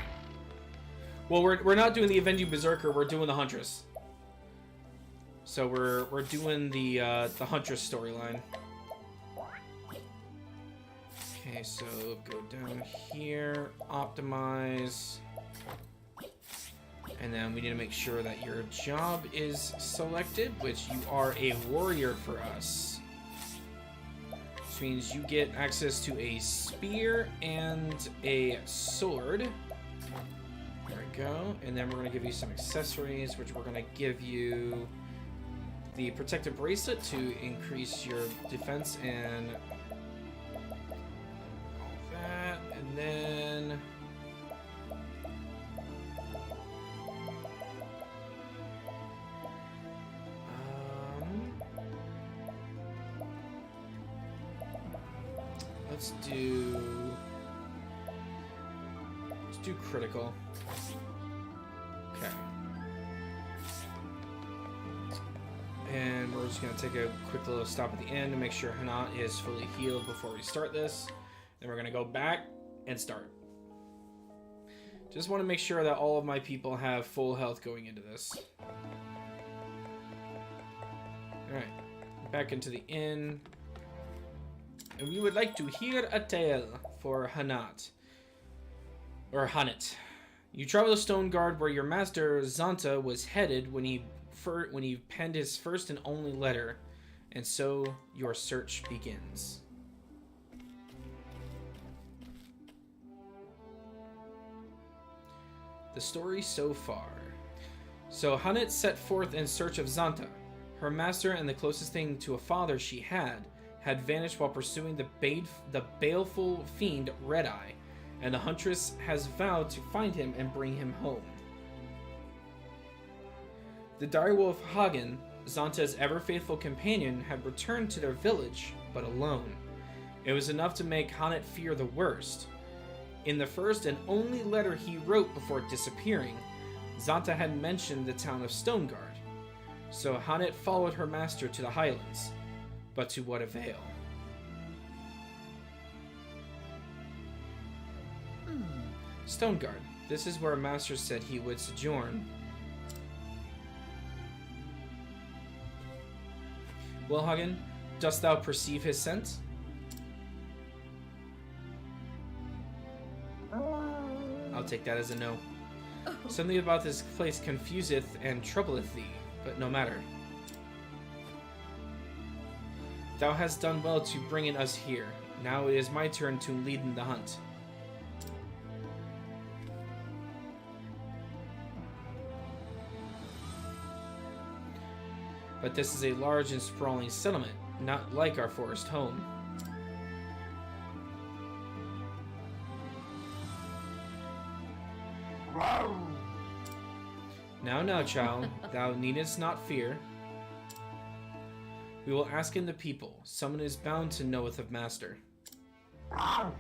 Well, we're not doing the Avenging Berserker, we're doing the Huntress. So we're doing the Huntress storyline. Okay, so go down here, optimize, and then we need to make sure that your job is selected, which you are a warrior for us. Which means you get access to a spear and a sword. There we go. And then we're going to give you some accessories, which we're going to give you the protective bracelet to increase your defense and all that. And then let's do critical. Okay. And we're just going to take a quick little stop at the end to make sure Hana is fully healed before we start this. Then we're going to go back and start. Just want to make sure that all of my people have full health going into this. Alright. Back into the inn. And we would like to hear a tale for Hanat. Or Hanit. You travel to Stoneguard where your master Zanta was headed when he penned his first and only letter, and so your search begins. The story so far. So Hanit set forth in search of Zanta. Her master and the closest thing to a father she had vanished while pursuing the baleful fiend Red-Eye, and the Huntress has vowed to find him and bring him home. The direwolf Hagen, Zanta's ever-faithful companion, had returned to their village, but alone. It was enough to make Hanit fear the worst. In the first and only letter he wrote before disappearing, Zanta had mentioned the town of Stoneguard. So Hanit followed her master to the highlands, but to what avail? Stoneguard. This is where Master said he would sojourn. Well, Hagen, dost thou perceive his scent? I'll take that as a no. Something about this place confuseth and troubleth thee, but no matter. Thou hast done well to bring in us here. Now it is my turn to lead in the hunt. But this is a large and sprawling settlement, not like our forest home. Now, child, thou needest not fear. We will ask in the people. Someone is bound to knoweth of master. Well,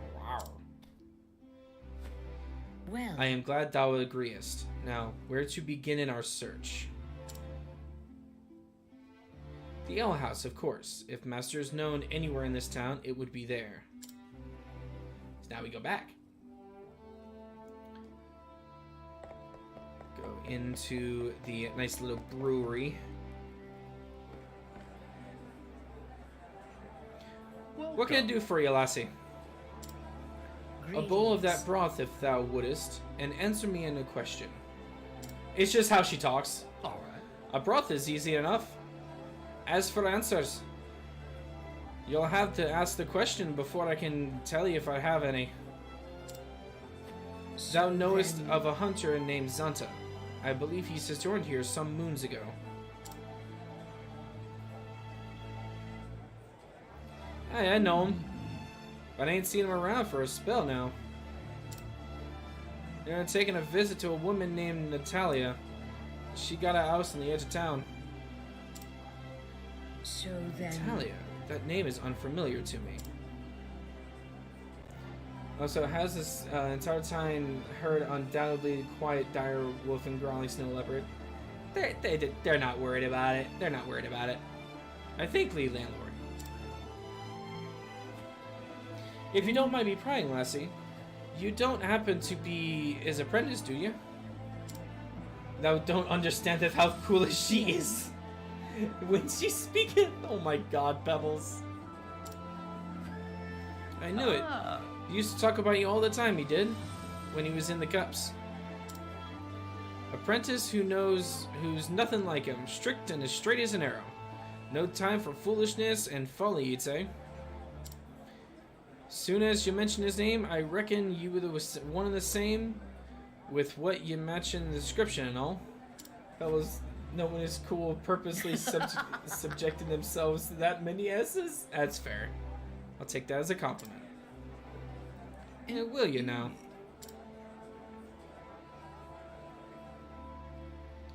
I am glad thou agreest. Now, where to begin in our search? The ale house, of course. If master is known anywhere in this town, it would be there. So now we go back. Go into the nice little brewery. What can I do for you, lassie? A bowl of that broth, if thou wouldest, and answer me in a question. It's just how she talks. All right. A broth is easy enough. As for answers, you'll have to ask the question before I can tell you if I have any. Thou knowest of a hunter named Zanta. I believe he sojourned here some moons ago. Hey, I know him, but I ain't seen him around for a spell now. They're taking a visit to a woman named Natalia. She got a house on the edge of town. So then... Natalia? That name is unfamiliar to me. Also, has this entire time heard undoubtedly quiet dire wolf and growling snow leopard? They're not worried about it. They're not worried about it. I think, Lee Landlord. If you don't mind me prying, lassie, you don't happen to be his apprentice, do you? Thou don't understand how foolish she is. When she's speaking, oh my god, Pebbles. I knew it. He used to talk about you all the time, he did. When he was in the cups. Apprentice who's nothing like him. Strict and as straight as an arrow. No time for foolishness and folly, you'd say. Soon as you mention his name, I reckon you were one and the same with what you mentioned in the description and all. Fellas, no one is cool purposely subjecting themselves to that many S's? That's fair. I'll take that as a compliment. And will you now?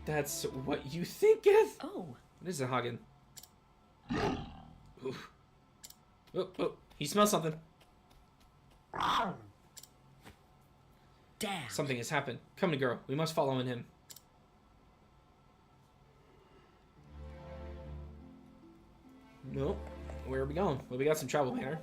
That's what you thinketh? Oh. What is it, Hagen? Oof. Oh, oh, he smells something. Damn. Something has happened. Come on, girl. We must follow in him. Nope. Where are we going? Well, we got some travel banner.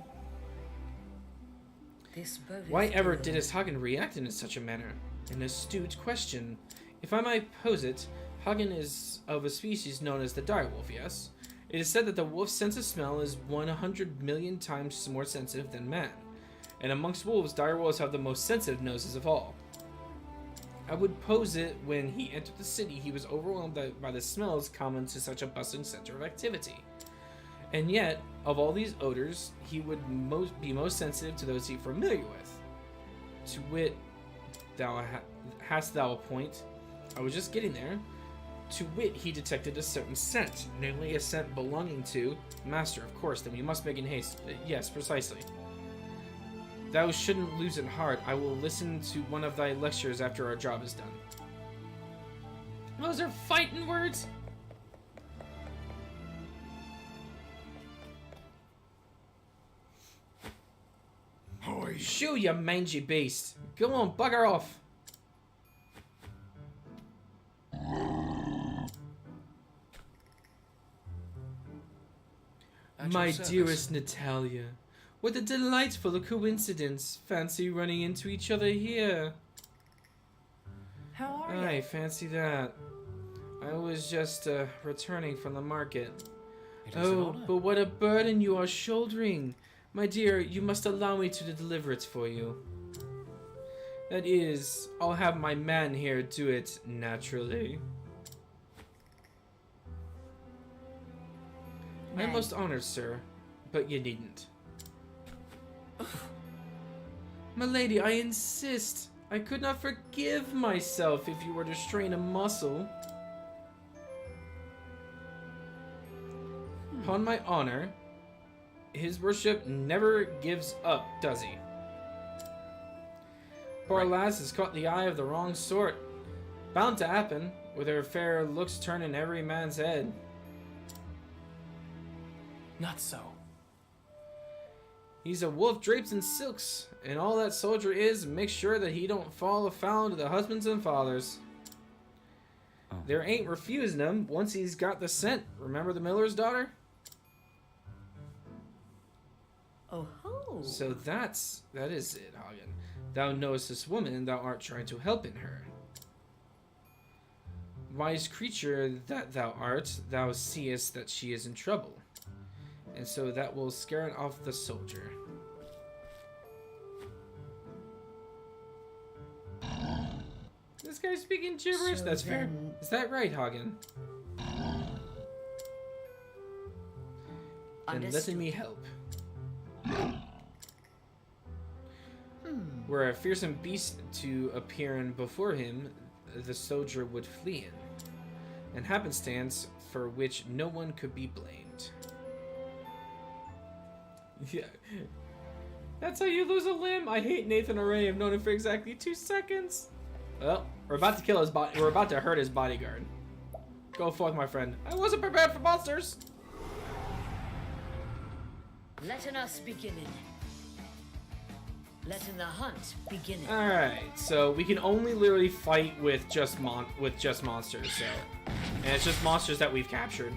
This boat Why is ever ill. did his Hagen react in such a manner? An astute question. If I might pose it, Hagen is of a species known as the direwolf, yes? It is said that the wolf's sense of smell is 100 million times more sensitive than man. And amongst wolves, direwolves have the most sensitive noses of all. I would pose it when he entered the city, he was overwhelmed by the smells common to such a bustling center of activity. And yet, of all these odors, he would be most sensitive to those he's familiar with. To wit, hast thou a point? I was just getting there. To wit, he detected a certain scent, namely a scent belonging to Master, of course, then we must make in haste. Yes, precisely. Thou shouldn't lose it heart. I will listen to one of thy lectures after our job is done. Those are fighting words! Shoo, you mangy beast! Go on, bugger off! My dearest Natalia, what a delightful coincidence. Fancy running into each other here. How are you? Aye, fancy that. I was just returning from the market. Oh, but what a burden you are shouldering. My dear, you must allow me to deliver it for you. That is, I'll have my man here do it naturally. I'm most honored, sir, but you needn't. My lady, I insist. I could not forgive myself if you were to strain a muscle. Upon my honor, his worship never gives up, does he? Poor lass has caught the eye of the wrong sort. Bound to happen, with her fair looks turning every man's head. Not so. He's a wolf draped in silks, and all that soldier is make sure that he don't fall afoul to the husbands and fathers. Oh. There ain't refusing him once he's got the scent. Remember the miller's daughter? Oh ho. So that is it, Hagen. Thou knowest this woman, and thou art trying to help in her. Wise creature that thou art, thou seest that she is in trouble. And so that will scare off the soldier. This guy's speaking gibberish? So That's fair. then- Is that right, Hagen? And letting me help. Were a fearsome beast to appear in before him, the soldier would flee in. An happenstance for which no one could be blamed. Yeah. That's how you lose a limb. I hate Nathan Array. I've known him for exactly 2 seconds. Well, we're about to kill his body. We're about to hurt his bodyguard. Go forth, my friend. I wasn't prepared for monsters. Letting us begin it. Letting the hunt begin it. All right, so we can only literally fight with just monsters. So, and it's just monsters that we've captured.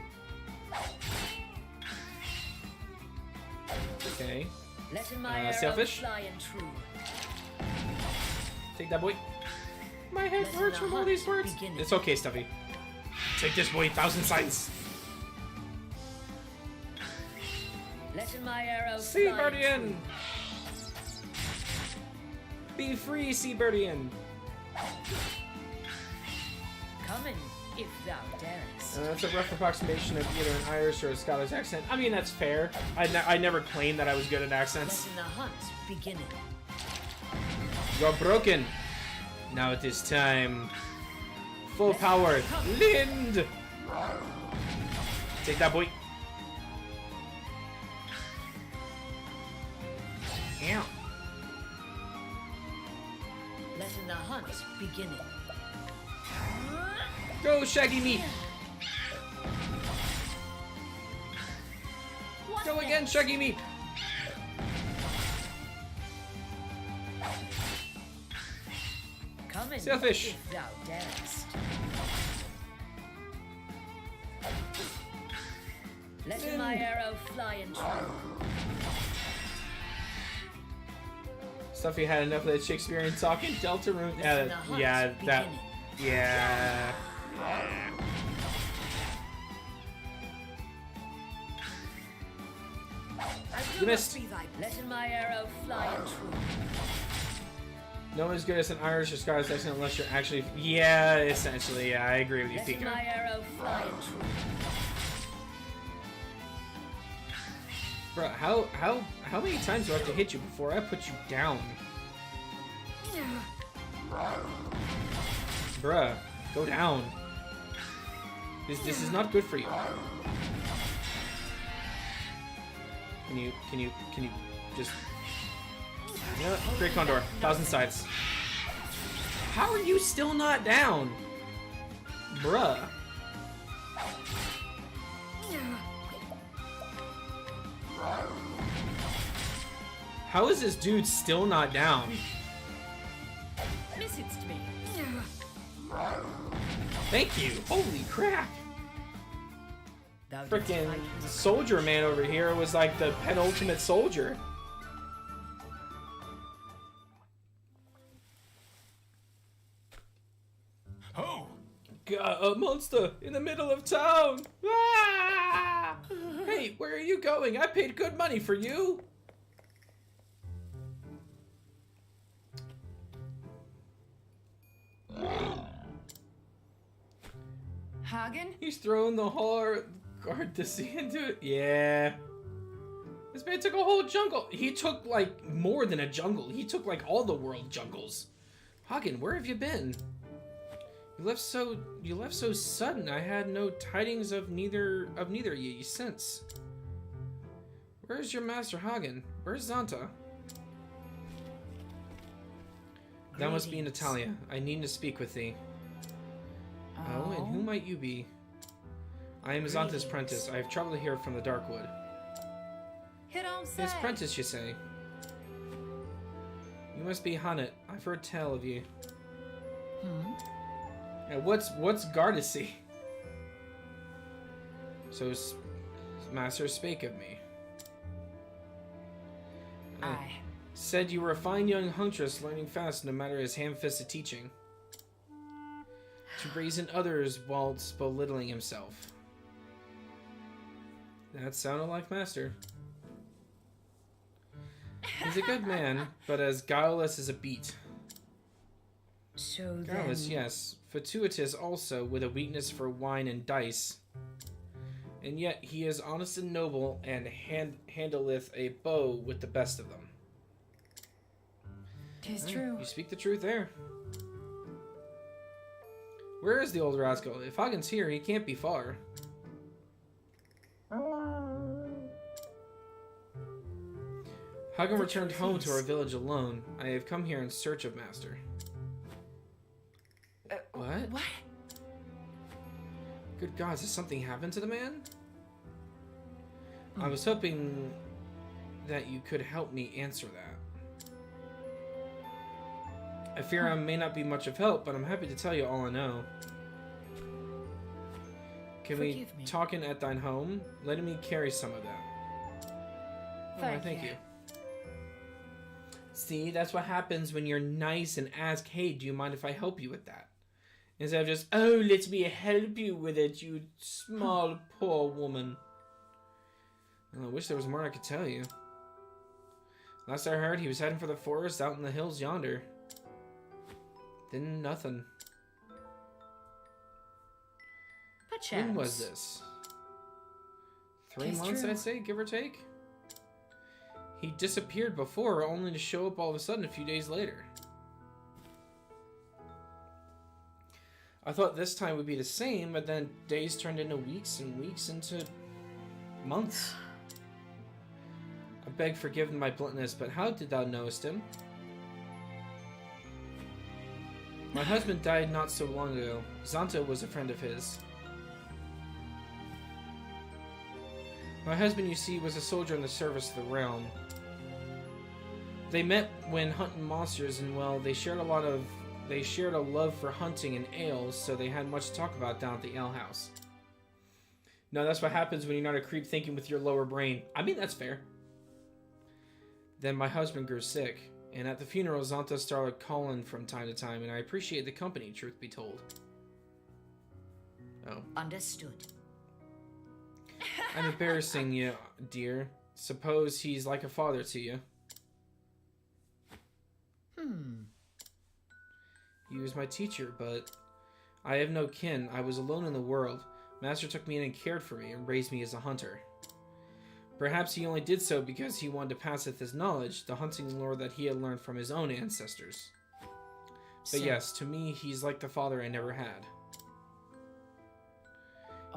Okay. Letting my arrow sailfish? fly and true. Take that, boy. My head Letting hurts the from all hunt these words. begin. It's okay, Stuffy. Take this, boy. 1,000 sights. Letting my arrow Seabirdian! Be free, Seabirdian! Coming, if thou darest. That's a rough approximation of either an Irish or a Scottish accent. I mean, that's fair. I never claimed that I was good at accents. Letting the hunt beginning. You're broken. Now it is time. Full power. Lind! Take that, boy. Ow. Letting the hunt beginning. Go, Shaggy Meat! Go again, Shaggy Meat! Coming, Sailfish. if thou darest. Letting my arrow fly and true. Stuffy had enough of that Shakespearean talking Delta Room. Letting the hunt Yeah, that. beginning. Yeah. You missed. Letting my arrow fly and true. No one's good as an Irish or Scottish accent unless you're actually. Yeah, essentially. Yeah, I agree with you, Letting Pika. my arrow fly and true. Bro, how many times do I have to hit you before I put you down? Bruh, go down. This is not good for you. Can you just... You know what? Great Condor, 1,000 sides. How are you still not down? Bruh. How is this dude still not down? Missed me. Thank you. Holy crap. Thou didst Frickin' fight me. soldier man over here was like the penultimate soldier. Oh! God, a monster in the middle of town. Ah! Hey, where are you going? I paid good money for you. Hagen? He's throwing the hard guard to see into it. Yeah. This man took a whole jungle. He took like more than a jungle. He took like all the world jungles. Hagen, where have you been? You left so sudden. I had no tidings of neither ye since. Where's your master Hagen? Where's Zanta? Thou must be in Italia. I need to speak with thee. Oh, and who might you be? I am Zanta's apprentice. I have traveled here from the Darkwood. Hit on say. His apprentice, you say? You must be Hannet. I've heard tell of you. Yeah, what's Gardacy? So, Master spake of me. Aye. Said you were a fine young huntress, learning fast no matter his ham-fisted teaching. To reason others whilst belittling himself. That sounded like Master. He's a good man, but as guileless as a beet. So then... Guileless, yes. Fortuitous also, with a weakness for wine and dice. And yet he is honest and noble, and handleth a bow with the best of them. 'Tis true. You speak the truth there. Where is the old rascal? If Hagen's here, he can't be far. Hagen returned home to our village alone. I have come here in search of Master. What? What? Good gods, has something happened to the man? I was hoping that you could help me answer that. I fear I may not be much of help, but I'm happy to tell you all I know. Can we Forgive me. talk in at thine home? Let me carry some of that. Thank you. See, that's what happens when you're nice and ask, hey, do you mind if I help you with that? Instead of just, oh, let me help you with it, you small, poor woman. Well, I wish there was more I could tell you. Last I heard, he was heading for the forest out in the hills yonder. Then nothing. Perchance. When was this? 3 'Tis months, true. I'd say, give or take. He disappeared before, only to show up all of a sudden a few days later. I thought this time would be the same, but then days turned into weeks and weeks into months. I beg forgive my bluntness, but how did thou knowest him? My husband died not so long ago. Zonta was a friend of his. My husband, you see, was a soldier in the service of the realm. They met when hunting monsters, and well, they shared a love for hunting and ales, so they had much to talk about down at the ale house. No, that's what happens when you're not a creep thinking with your lower brain. I mean, that's fair. Then my husband grew sick, and at the funeral, Zonta started calling from time to time, and I appreciate the company, truth be told. Oh. Understood. I'm embarrassing you, dear. Suppose he's like a father to you. He was my teacher, but I have no kin. I was alone in the world. Master took me in and cared for me and raised me as a hunter. Perhaps he only did so because he wanted to pass with his knowledge, the hunting lore that he had learned from his own ancestors. But yes, to me, he's like the father I never had.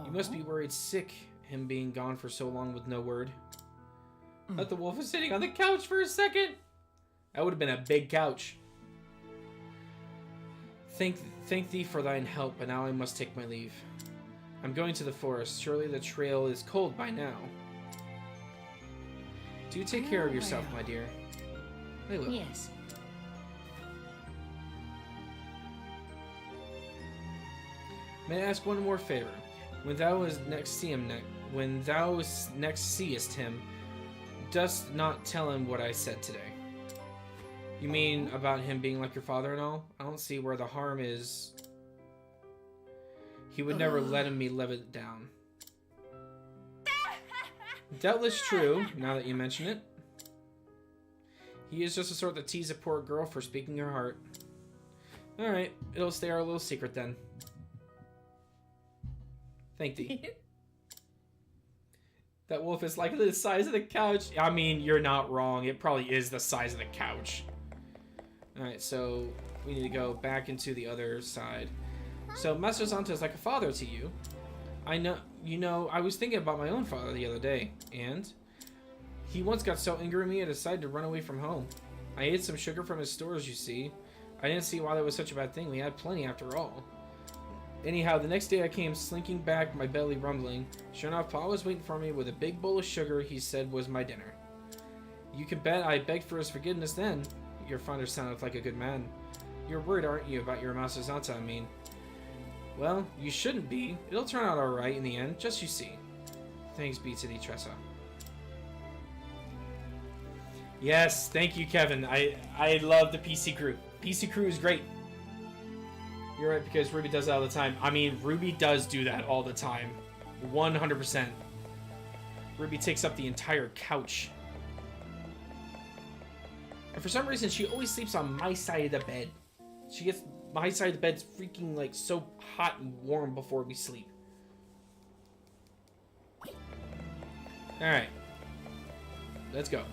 You must be worried sick, him being gone for so long with no word. But the wolf was sitting on the couch for a second. That would have been a big couch. Thank thee for thine help, but now I must take my leave. I'm going to the forest. Surely the trail is cold by now. Do take care of yourself, my dear. I will. Yes. May I ask one more favor? When thou next seest him, dost not tell him what I said today. You mean about him being like your father and all? I don't see where the harm is. He would never let me live it down. Doubtless true, now that you mention it. He is just the sort that tease a poor girl for speaking her heart. Alright, it'll stay our little secret then. Thank thee. That wolf is like the size of the couch. I mean, you're not wrong. It probably is the size of the couch. Alright, so we need to go back into the other side. So Master Zonta is like a father to you. I know, you know, I was thinking about my own father the other day, and he once got so angry at me I decided to run away from home. I ate some sugar from his stores, you see. I didn't see why that was such a bad thing. We had plenty after all. Anyhow, the next day I came slinking back, my belly rumbling. Sure enough, Pa was waiting for me with a big bowl of sugar he said was my dinner. You can bet I begged for his forgiveness then. Your father sounded like a good man. You're worried, aren't you, about your Master Zonta, I mean? Well, you shouldn't be. It'll turn out alright in the end, just you see. Thanks be to thee, Tressa. Yes, thank you, Kevin. I love the PC crew. PC crew is great. You're right, because Ruby does that all the time. I mean, Ruby does do that all the time. 100%. Ruby takes up the entire couch. And for some reason, she always sleeps on my side of the bed. She gets... My side of the bed's freaking, like, so hot and warm before we sleep. Alright. Let's go.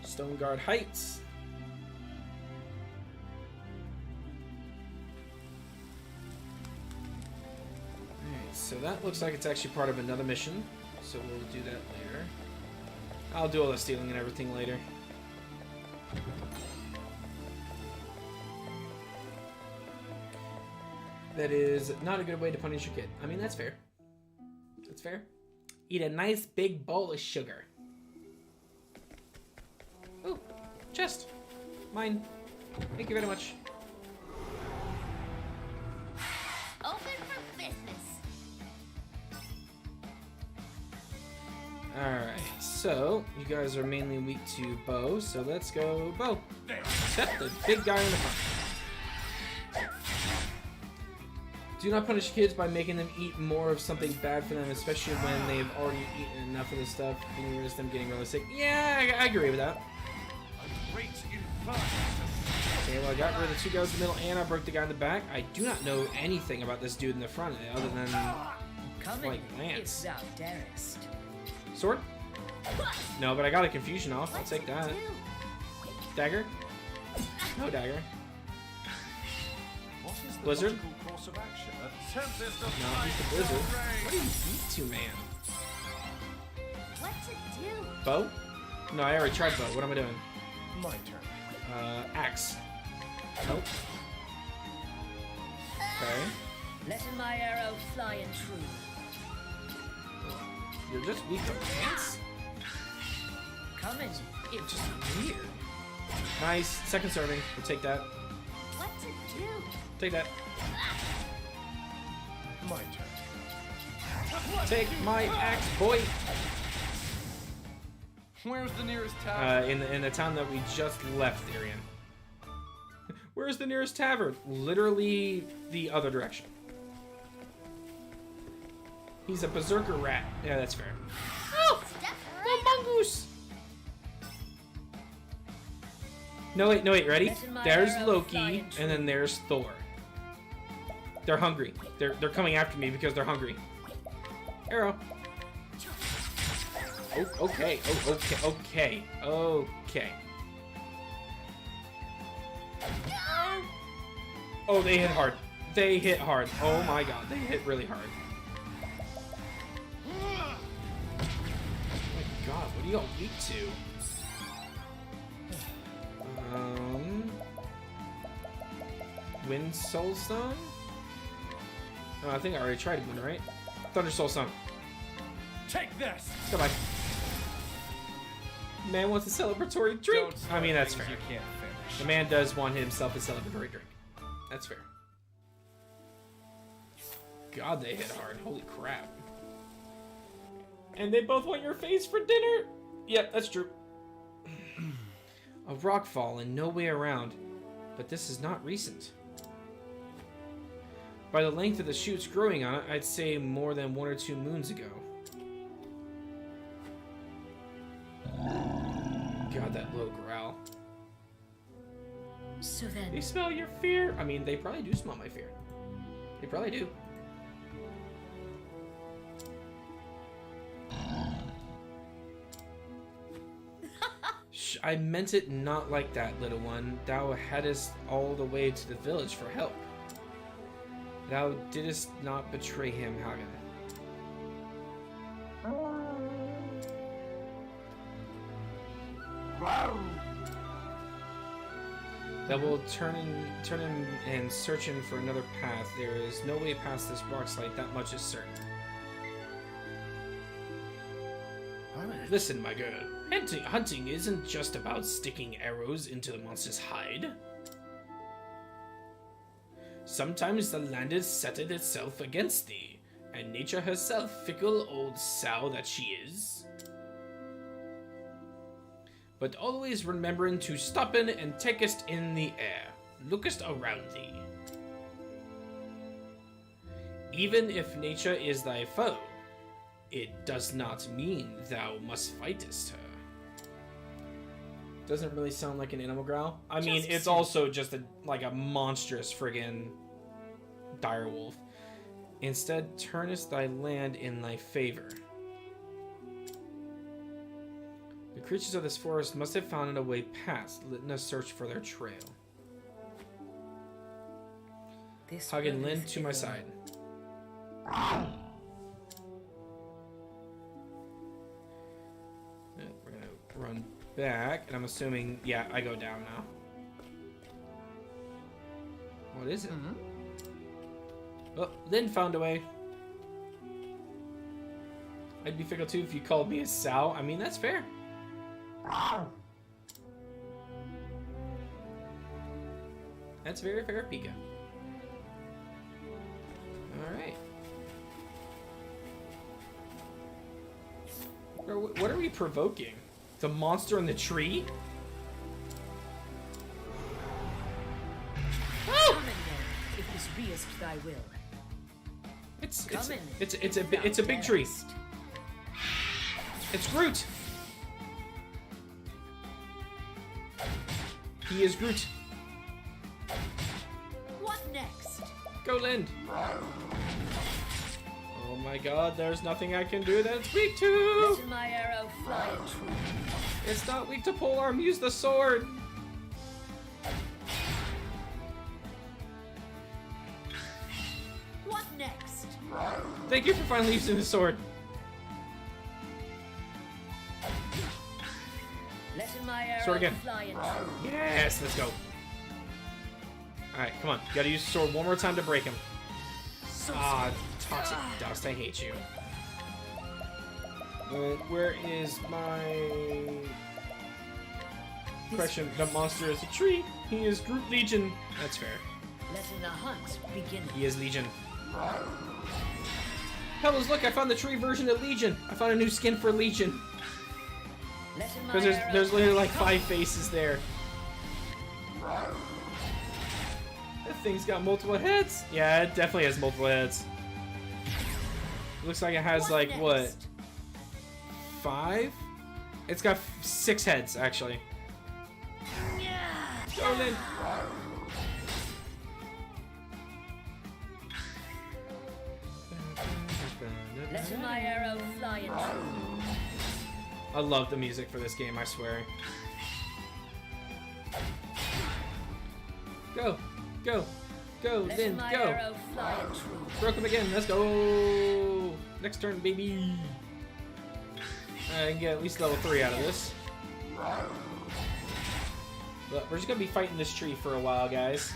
Stoneguard Heights. Alright, so that looks like it's actually part of another mission. So we'll do that later. I'll do all the stealing and everything later. That is not a good way to punish your kid. I mean, that's fair. That's fair. Eat a nice big bowl of sugar. Ooh, chest. Mine. Thank you very much. Open for business. Alright, so you guys are mainly weak to bow, so let's go bow. Except the big guy in the front. Do not punish kids by making them eat more of something bad for them, especially when they've already eaten enough of the stuff. Being risk them getting really sick. Yeah, I agree with that. A great inferno. Okay, well, I got rid of the 2 guys in the middle and I broke the guy in the back. I do not know anything about this dude in the front other than, like, Lance. If thou darest. Sword? No, but I got a confusion off. I'll take that. Dagger? No dagger. What is the Blizzard? logical course of action? A tempest of No, light he's the Blizzard. shall reign. What are you weak to, man? What to do? Bow? No, I already tried bow. What am I doing? My turn. Axe. Nope. Okay. Letting my arrow fly and true. You're just weak to Lance? Coming. It's just weird. Nice. Second serving. We'll take that. What to do? Take that. My turn. Take my axe, boy. Where's the nearest town? In the town that we just left, Arian. Where's the nearest tavern? Literally the other direction. He's a berserker rat. Yeah, that's fair. Oh! Step The right up. mongoose! No, wait, ready? Letting my There's arrow Loki, fly and and then there's Thor. They're hungry. They're coming after me because they're hungry. Arrow. Oh, okay. Oh, okay. Oh, they hit hard. They hit hard. Oh my god, they hit really hard. Oh my god, what are y'all weak to? Wind Soulstone? Oh, I think I already tried one, right? Thunder Soulstone. Take this. Goodbye. Man wants a celebratory drink. Don't I mean, that's fair. things you can't finish. The man does want himself a celebratory drink. That's fair. God, they hit hard. Holy crap. And they both want your face for dinner? Yep, that's true. A rock fall and no way around. But this is not recent. By the length of the shoots growing on it, I'd say more than 1 or 2 moons ago. God, that low growl. So They then, smell your fear. I mean, they probably do smell my fear. They probably do. Shh, I meant it not like that, little one. Thou hadst all the way to the village for help. Thou didst not betray him, Hagen. That will turn him and search him for another path. There is no way past this rock slide, that much is certain. Listen, my girl. Hunting isn't just about sticking arrows into the monster's hide. Sometimes the land is settled itself against thee, and nature herself, fickle old sow that she is. But always remembering to stoppen and takest in the air, lookest around thee. Even if nature is thy foe, it does not mean thou must fightest her. Doesn't really sound like an animal growl. I mean, it's also just like a monstrous friggin' direwolf. Instead, turnest thy land in thy favor. The creatures of this forest must have found a way past, letting us search for their trail. this Hagen road Lin is to my ill. side. Yeah, we're gonna run back, and I'm assuming, yeah, I go down now. What is it? Oh, Lin found a way. I'd be fickle too if you called me a sow. I mean, that's fair. That's very fair, Pika. Alright. What are we provoking? The monster in the tree? Come in then, if this beest thy will. It's Coming. it's a big tree. It's Groot. He is Groot. What next? Go, Lind. Oh my God, there's nothing I can do that's weak to. Letting my arrow fly true. It's not weak to polearm. Use the sword. What next? Thank you for finally using the sword. Letting my arrow Sword again. fly true. Yes, let's go. Alright, come on. You gotta use the sword one more time to break him. Ah, toxic dust. I hate you. Where is my... Question. The monster is a tree. He is Groot Legion. That's fair. Letting the hunt begin. He is Legion. Pebbles, look! I found the tree version of Legion. I found a new skin for Legion. Letting my Because arrow there's literally like come. 5 faces there. That thing's got multiple heads. Yeah, it definitely has multiple heads. Looks like it has like what? next? 5? It's got 6 heads actually. Go then. Letting my arrow fly true. I love the music for this game, I swear. Go, go, go, Letting then my go. arrow fly true. Broke him again. Let's go. Next turn, baby. I can get at least level 3 out of this. But we're just gonna be fighting this tree for a while, guys.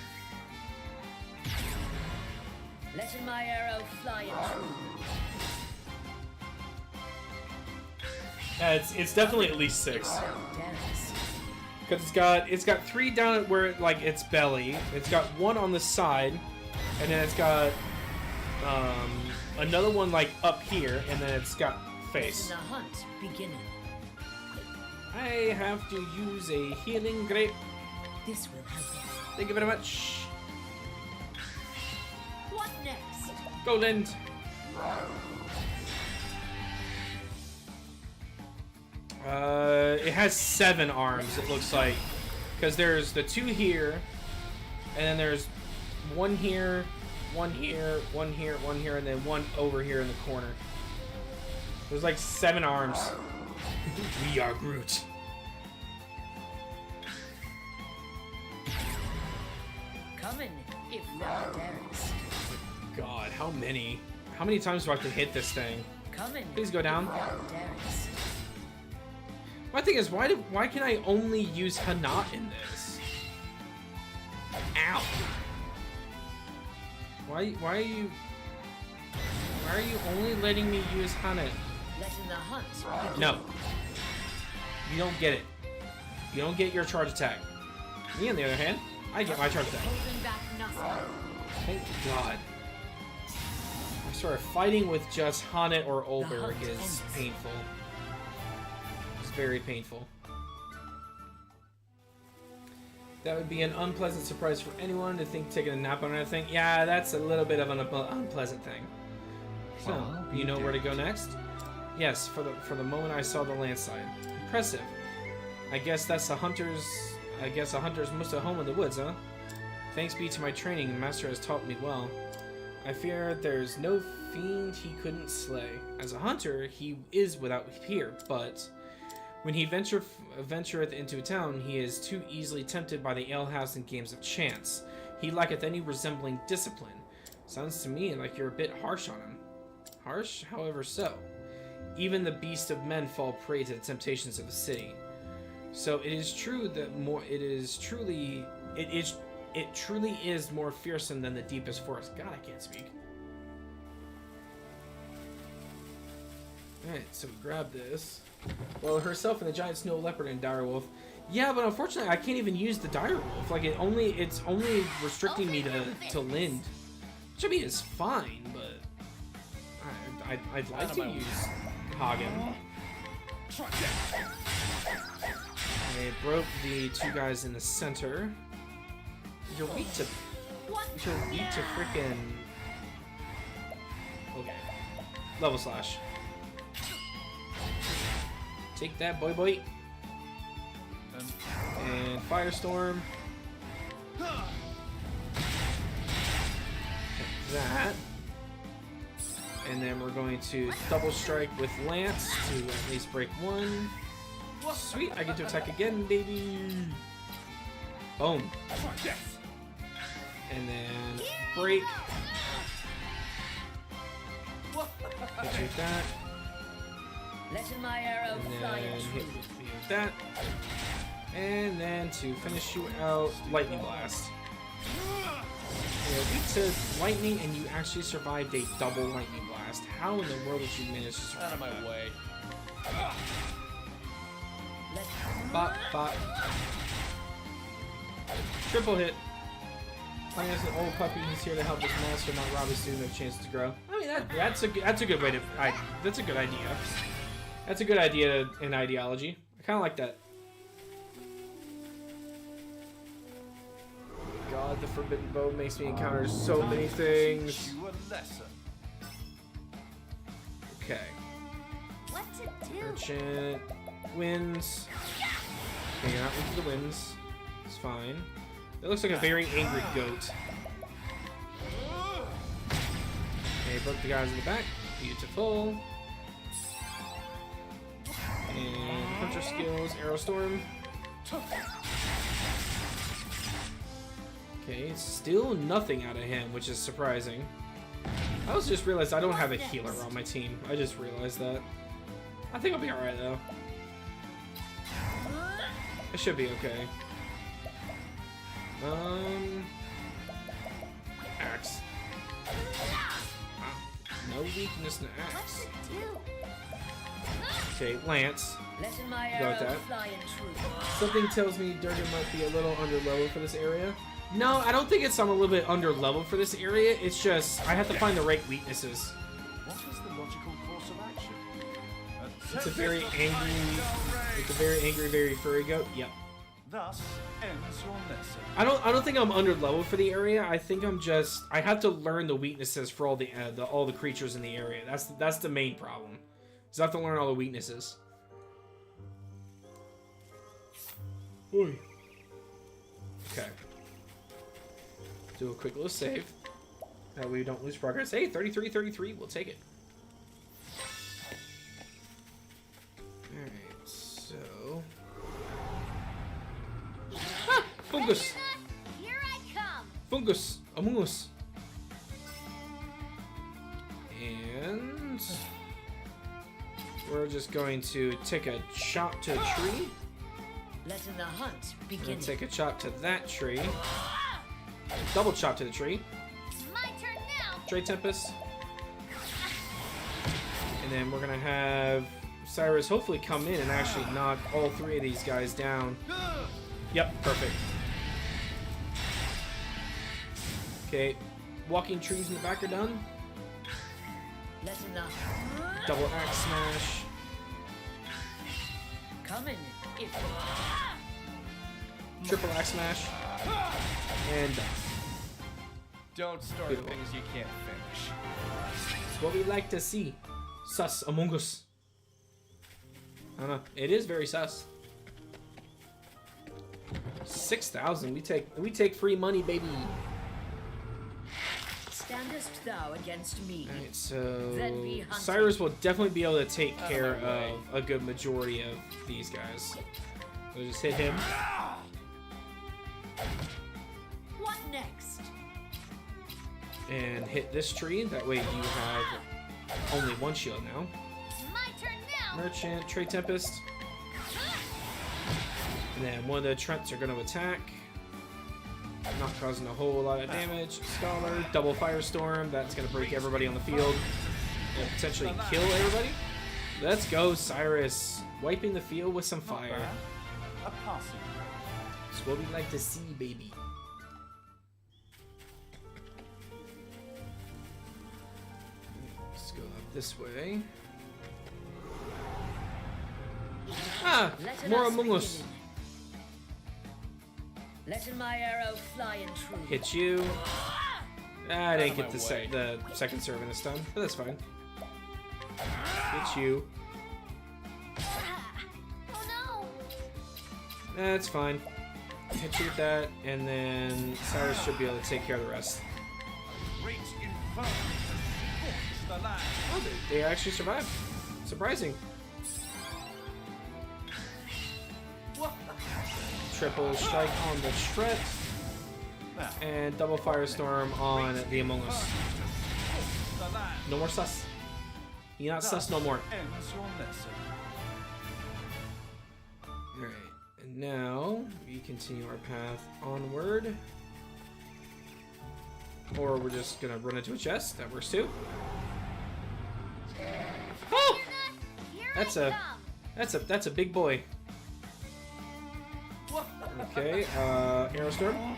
Letting my arrow fly true. It's definitely at least 6. Dennis. Because it's got 3 down at where like its belly. It's got 1 on the side, and then it's got another one like up here, and then it's got face. Letting the hunt beginning. I have to use a healing grape. This will help us. Thank you very much. What next? Go, Lind. It has 7 arms, it looks like. Because there's the 2 here, and then there's 1 here, 1 here, 1 here, 1 here, and then 1 over here in the corner. There's like 7 arms. We are Groot. Coming, if thou darest. God, how many? How many times do I have to hit this thing? Coming. Please go down. If thou darest. My thing is, why can I only use Hanat in this? Ow! Why are you only letting me use Hanat? Letting the hunt begin. No. You don't get it. You don't get your charge attack. Me, on the other hand, I get my charge attack. Holding back nothing. Thank God. I swear, fighting with just Hanat or Olberg hunt is ends. painful. It's very painful. That would be an unpleasant surprise for anyone to think taking a nap on anything. Yeah, that's a little bit of an unpleasant thing. So, you know where to go next? Yes, for the moment I saw the landslide. Impressive. I guess a hunter's most at home in the woods, huh? Thanks be to my training, the master has taught me well. I fear there's no fiend he couldn't slay. As a hunter, he is without fear, but when he ventureth into a town, he is too easily tempted by the alehouse and games of chance. He lacketh any resembling discipline. Sounds to me like you're a bit harsh on him. Harsh? However so. Even the beasts of men fall prey to the temptations of the city. So it is true that it truly is more fearsome than the deepest forest. God, I can't speak. Alright, so we grab this. Well, herself and the giant snow leopard and dire wolf. Yeah, but unfortunately I can't even use the dire wolf. Like it's only restricting me to Lind. Which I mean is fine, but I'd like to use Hagen. They broke the 2 guys in the center. You're weak to freaking Okay. Level slash. Take that, boy boy. And Firestorm. That. And then we're going to double strike with Lance to at least break one. Sweet, I get to attack again, baby. Boom. And then break. Hit that. Letting my arrow And fly then and hit true. with that. And then to finish you out, Lightning Blast. You're weak to lightning, and you actually survived a double Lightning Blast. How in the world did you manage to survive? Out of my that? way. Bop, bop. Triple hit. Playing as an old puppy, he's here to help his master, not rob his student of chances to grow. I mean, that's a good way to. That's a good idea. That's a good idea in ideology. I kind of like that. God, the Forbidden Bow makes me encounter so many things. You a lesson. Okay. What to do? Merchant wins. Okay, you're not weak to the winds. It's fine. It looks like a very angry goat. Okay, broke the guys in the back. Beautiful. And Hunter skills, Arrow Storm. Okay, still nothing out of him, which is surprising. I also just realized I don't have a healer on my team. I just realized that. I think I'll be alright though. I should be okay. Axe. Wow. No weakness in axe. What to do? Okay, Lance. Letting my Go with arrow that. fly and true. Something tells me Durgan might be a little under level for this area. No, I don't think it's I'm a little bit under level for this area. It's just I have to find the right weaknesses. What is the logical course of action? It's a very angry, very furry goat. Yep. Thus ends your lesson. I don't think I'm under level for the area. I think I have to learn the weaknesses for all the creatures in the area. That's the main problem. Is I have to learn all the weaknesses. Oy. Okay. Do a quick little save. That way we don't lose progress. Hey, 33, we'll take it. Alright, so... Ah! Fungus! Here I come. Fungus! Among Us! And... we're just going to take a chop to a tree. Letting the hunt We're begin. gonna take a chop to that tree. Double chop to the tree. My turn now. Trade Tempest. And then we're gonna have Cyrus hopefully come in and actually knock all three of these guys down. Yep, perfect. Okay, walking trees in the back are done. Letting the Double axe smash. coming. If Triple axe smash. And done. Don't start Beautiful. things you can't finish. It's what we like to see. Sus Among Us. I don't know. It is very sus. 6,000. We take free money, baby. standest thou against me. Alright, so Then be hunted. Cyrus will definitely be able to take care of a good majority of these guys. So just hit him. What next? And hit this tree. That way you have only one shield now. My turn now. Merchant, Trade Tempest. And then one of the Trents are going to attack. Not causing a whole lot of damage. Scholar, double Firestorm. That's going to break everybody on the field. And potentially kill everybody. Let's go, Cyrus. Wiping the field with some fire. A passing. That's what we like to see, baby. Let's go up this way. Ah! Let More us Among Us. begin. Letting my arrow fly and true. Hit you. I didn't Out get of the, my way. the second servant this time, but that's fine. Get you. Oh That's fine. Hit you with that, and then Cyrus should be able to take care of the rest. Great inferno has scorched the land. Oh, they actually survived. Surprising. Triple strike on the Shred, Now, and double firestorm on the Among Us. the land No more sus. You're not sus no more. ends your lesson. Alright, and now we continue our path onward. Or we're just gonna run into a chest. That works too. Oh! That's a big boy. Okay, Aerostorm.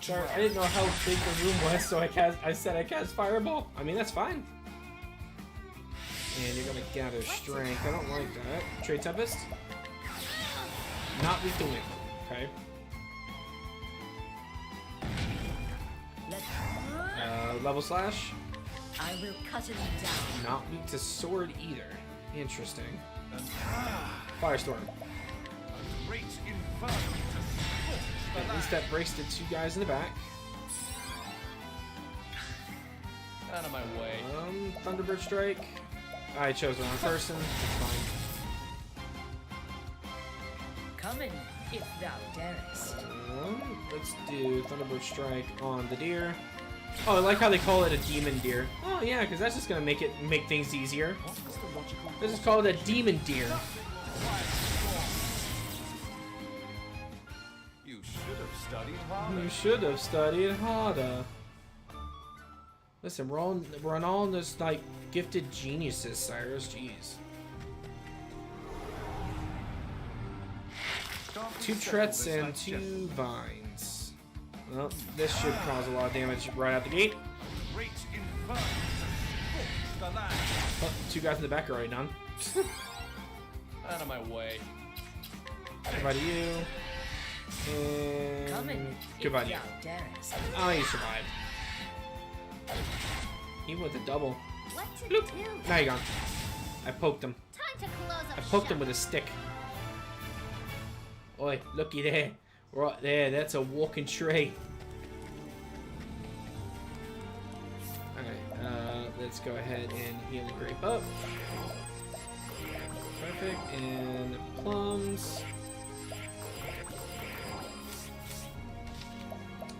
Sorry, I didn't know how big the room was, so I said I cast Fireball. I mean, that's fine. And you're gonna gather strength. I don't like that. Trade Tempest. Not weak to wind. Okay. Level Slash. I will cut him down. Not weak to sword either. Interesting. Firestorm. Great inferno has scorched the At land. least that breaks the two guys in the back. Out of my way. Thunderbird Strike. I chose the wrong person. It's fine. Come in, if thou darest. Let's do Thunderbird Strike on the deer. Oh, I like how they call it a demon deer. Oh yeah, because that's just gonna make things easier. What was the logical Let's just call it a demon deer. You should have studied harder. You should have studied harder. Listen, we're all just like gifted geniuses, Cyrus. Jeez. Can't Two settle Trets this and like two gentlemen. Vines. Well, this should cause a lot of damage right out the gate. Great inferno has scorched the land. Oh, two guys in the back are already done. Out of my way. Goodbye to you. And Come in, goodbye if to you. thou darest. Oh, you survived. Even with the double. What to Bloop. do? Now you're gone. I poked him. Time to close up I poked him shop. with a stick. Oi, looky there. Right there, that's a walking tree. Alright, let's go ahead and heal the grape up. Perfect, and plums.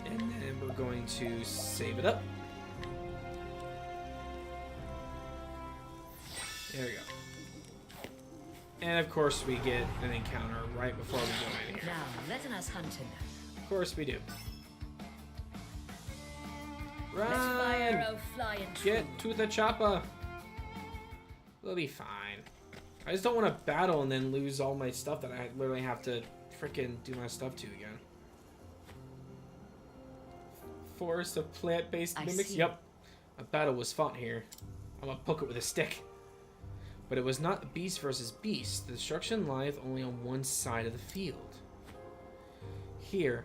And then we're going to save it up. There we go. And of course we get an encounter right before we go in here. Now, let us hunt him. Of course we do. Let Run! fire O fly and Get to the chopper! We'll be fine. I just don't want to battle and then lose all my stuff that I literally have to frickin' do my stuff to again. Forest of plant-based I mimics? see. Yep. A battle was fought here. I'm gonna poke it with a stick. But it was not beast versus beast. The destruction lieth only on one side of the field. Here,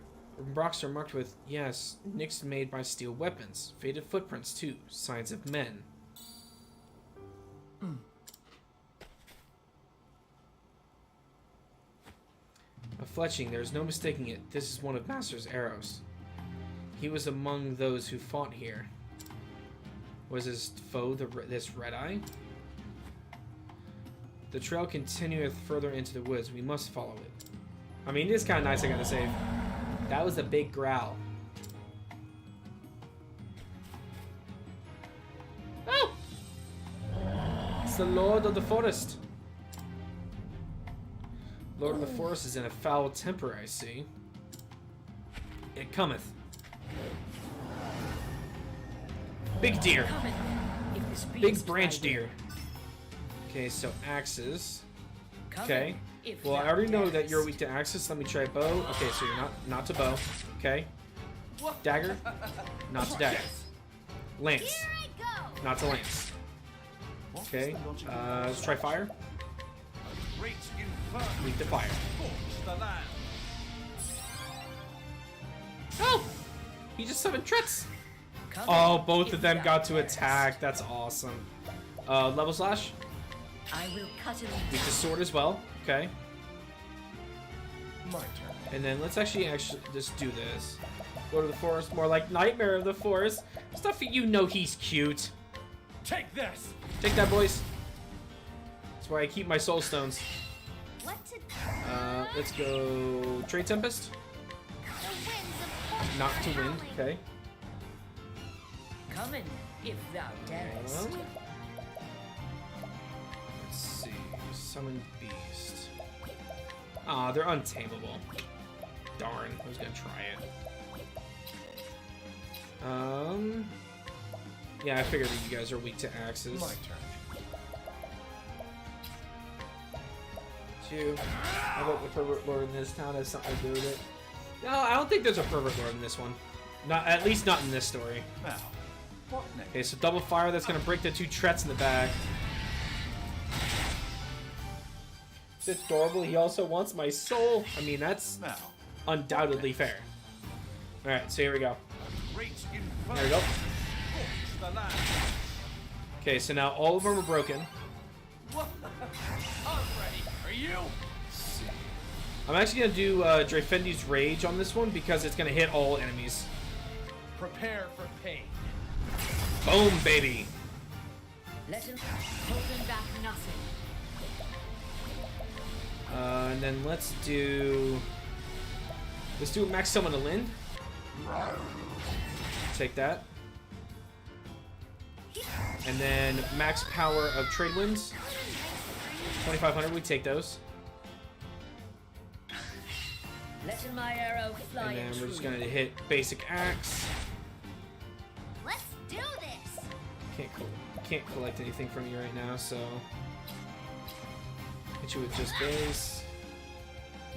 rocks are marked with, yes, nicks made by steel weapons. Faded footprints, too. Signs of men. A fletching, there's no mistaking it. This is one of Master's arrows. He was among those who fought here. Was his foe this red-eye? The trail continueth further into the woods. We must follow it. I mean, it is kind of nice, I gotta say. That was a big growl. Oh! It's the Lord of the Forest. Lord of the Forest is in a foul temper, I see. It cometh. Big deer. Come in, if this Big beast branch thy will. deer. Okay, so axes. Come Okay. in, if Well, I thou already know that you're darest. weak to axes. Let me try bow. Okay, so you're not to bow. Okay. Dagger. Not to dagger. Lance. Here I go. Not to lance. What was Okay. the logical Let's try fire. Great inferno Weak to fire. scorched the land. Oh! He just summoned Trets. Oh, both of them got to attack. That's awesome. Level slash. I will cut him Use the down. sword as well. Okay. My turn. And then let's actually just do this. Go to the forest, more like Nightmare of the Forest. Stuff you know he's cute. Take this. Take that, boys. That's why I keep my soul stones. What to do? Let's go Trade Tempest. The winds of Not to win. Okay. Come in, if thou darest. Let's see. Summon Beast. Aw, they're untamable. Darn, I was gonna try it. Yeah, I figured that you guys are weak to axes. My turn. Two. How about the pervert lord in this town has something to do with it? No, I don't think there's a pervert lord in this one. Not, at least not in this story. Now, what next? Okay, so double fire. That's gonna break the two Trets in the back. It's adorable. He also wants my soul. I mean, that's Now, undoubtedly fair. All right, so here we go. great There inferno. we go. Scorch the land. Okay, so now all of them are broken. I'm ready. Are you? I'm actually gonna do Dreyfendi's Rage on this one because it's gonna hit all enemies. Prepare for pain. Boom, baby. Let him hold him back nothing. And then let's do Max Summon a Lind. Take that. And then Max Power of Trade Winds. 2,500. We take those. Let my arrow fly And then we're just true. gonna hit Basic Axe. Let's do this. Can't collect anything from you right now, so hit you with just base.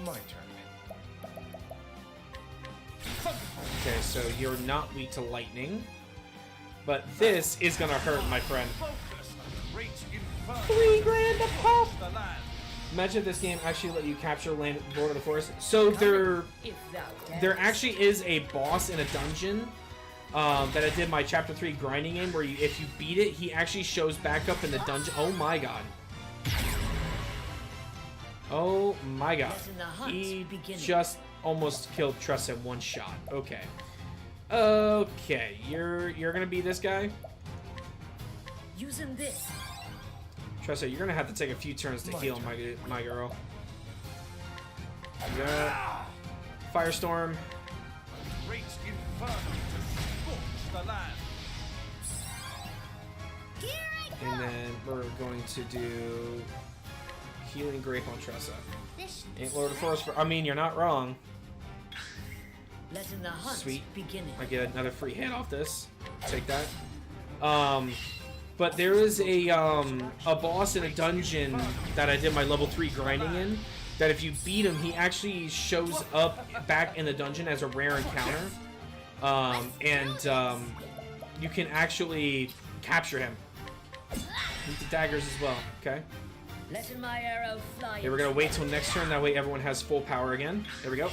My turn. Okay, so you're not weak to lightning, but this is gonna hurt, my friend. Focus. Great inferno. 3 grand a pop. The land. Imagine if this game actually let you capture Lord of the Forest. So there If thou there darest. actually is a boss in a dungeon that I did my chapter 3 grinding in, where if you beat it, he actually shows back up in the dungeon. Oh my god. Oh my god. Let the hunt He begin. just almost killed Tress in one shot. Okay. Okay, you're gonna be this guy. Using this. Tressa, you're gonna have to take a few turns to heal, my girl. You got Firestorm. Great inferno. Scorch the land. Here I go. And then we're going to do Healing Grape on Tressa. This Ain't Lord of the Forest for. I mean, you're not wrong. Letting the hunt Sweet. begin. I get another free hit off this. Take that. But there is a boss in a dungeon that I did my level 3 grinding in. That if you beat him, he actually shows up back in the dungeon as a rare encounter. You can actually capture him. With the daggers as well. Okay. Letting my arrow fly. Okay, we're gonna wait till next turn. That way everyone has full power again. There we go.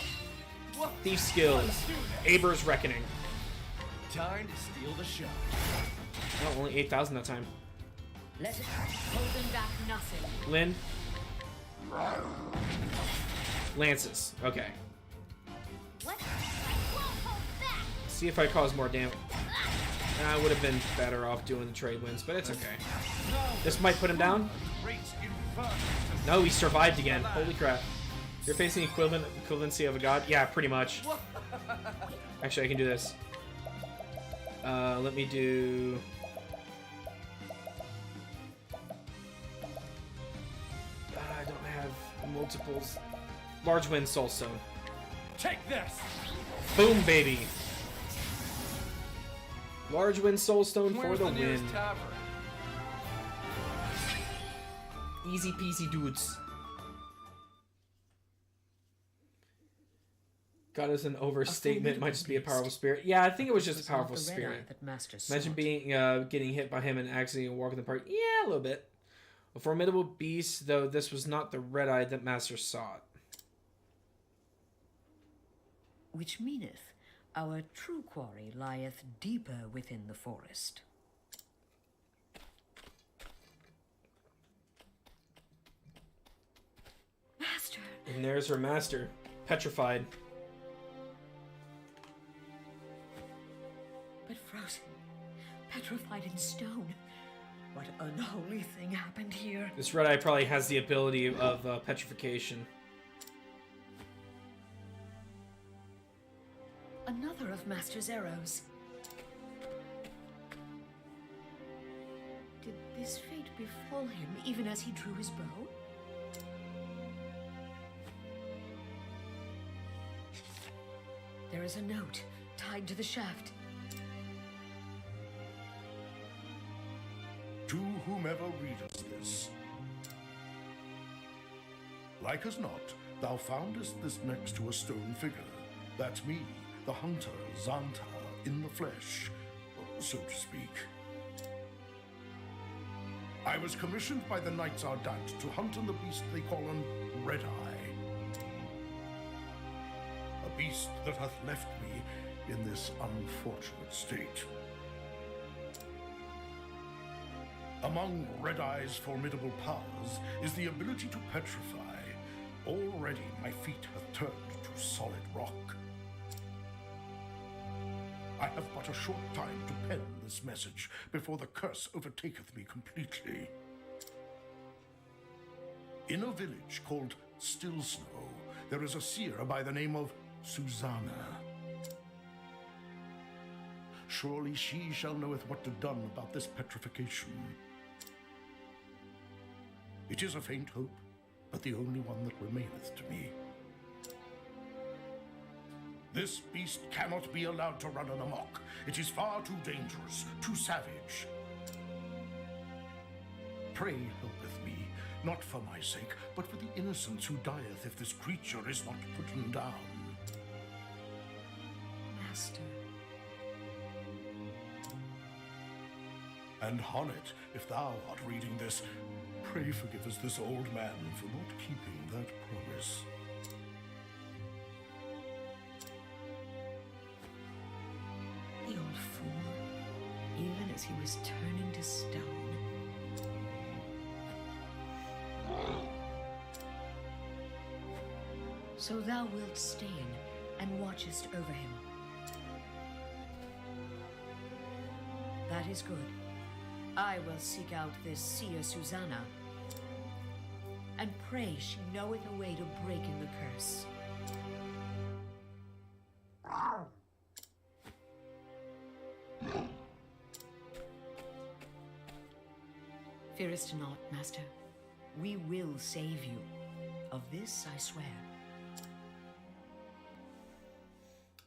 Thief skills. Aber's Reckoning. Time to steal the show. Oh, only 8,000 that time. Let it holding back nothing. Lynn. Lances. Okay. what? I won't hold back. See if I cause more damage. I would have been better off doing the trade wins, but it's okay. This might put him down. Great inferno. No, he survived again. Holy crap. You're facing equivalency of a god? Yeah, pretty much. Actually, I can do this. Let me do... I don't have multiples. Large Wind Soulstone. Take this. Boom, baby. Large Wind Soulstone for Where's the the nearest win. tavern? Easy peasy dudes. God is an overstatement. Might just be a powerful spirit. Yeah, I think it was just a powerful spirit. Imagine being getting hit by him and accidentally walking the park. Yeah, a little bit. A formidable beast, though this was not the red-eye that Master sought. Which meaneth, Our true quarry lieth deeper within the forest. Master! And there's her master, petrified. But frozen, petrified in stone. What unholy thing happened here? This red eye probably has the ability of petrification. Another of Master's arrows. Did this fate befall him even as he drew his bow? There is a note tied to the shaft. To whomever readeth this. Like as not, thou foundest this next to a stone figure. That's me, the hunter, Xanta, in the flesh, so to speak. I was commissioned by the Knights Ardent to hunt on the beast they call an Red Eye. A beast that hath left me in this unfortunate state. Among Red Eye's formidable powers is the ability to petrify. Already my feet have turned to solid rock. I have but a short time to pen this message before the curse overtaketh me completely. In a village called Still Snow, there is a seer by the name of Susanna. Surely she shall knoweth what to done about this petrification. It is a faint hope, but the only one that remaineth to me. This beast cannot be allowed to run amok. It is far too dangerous, too savage. Pray helpeth me, not for my sake, but for the innocents who dieth if this creature is not put down. Master. And Honnet, if thou art reading this, pray forgive us this old man for not keeping that promise. The old fool, even as he was turning to stone. So thou wilt stay in and watchest over him. That is good. I will seek out this seer Susanna, and pray she knoweth a way to break in the curse. Fearest not, Master. We will save you. Of this I swear.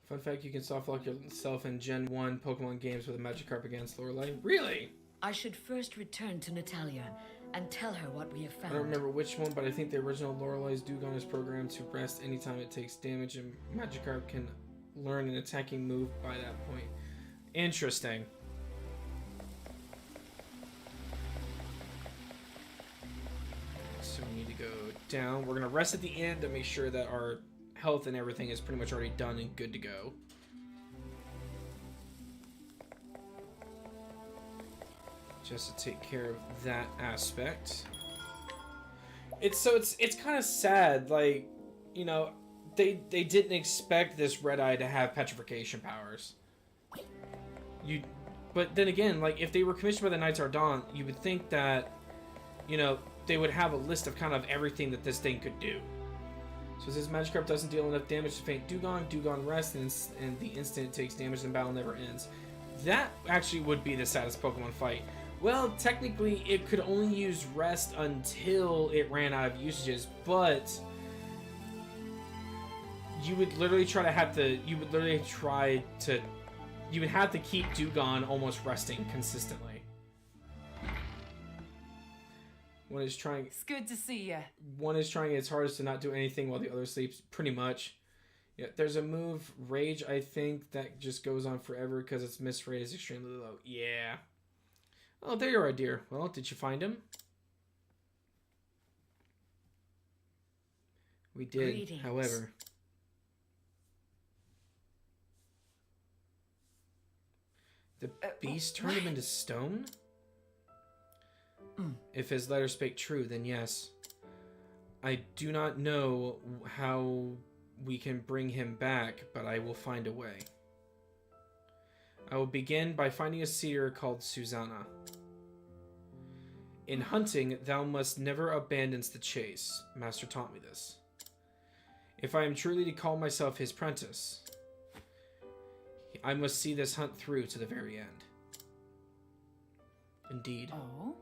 Fun fact, you can soft lock yourself in Gen 1 Pokemon games with a Magikarp against Lorelei. Really? I should first return to Natalia and tell her what we have I found. don't remember which one, but I think the original Lorelei's Dewgong is programmed to rest anytime it takes damage, and Magikarp can learn an attacking move by that point. Interesting. So we need to go down. We're going to rest at the end to make sure that our health and everything is pretty much already done and good to go. Just to take care of that aspect. It's kind of sad, like, you know, they didn't expect this Red Eye to have petrification powers. But then again, like, if they were commissioned by the Knights Ardent, you would think that, you know, they would have a list of kind of everything that this thing could do. So it says Magikarp doesn't deal enough damage to faint Dewgong. Dewgong rests, and the instant it takes damage, the battle never ends. That actually would be the saddest Pokemon fight. Well, technically, it could only use rest until it ran out of usages, but you would literally have to keep Dewgong almost resting consistently. One is trying. It's good to see you. One is trying its hardest to not do anything while the other sleeps, pretty much. Yeah, there's a move, Rage, I think, that just goes on forever because its miss rate is extremely low. Yeah. Oh, there you are, dear. Well, did you find him? We did, Greetings. however. The beast turned him into stone? If his letters spake true, then yes. I do not know how we can bring him back, but I will find a way. I will begin by finding a seer called Susanna. In hunting, thou must never abandon the chase. Master taught me this. If I am truly to call myself his apprentice, I must see this hunt through to the very end. Indeed. Oh?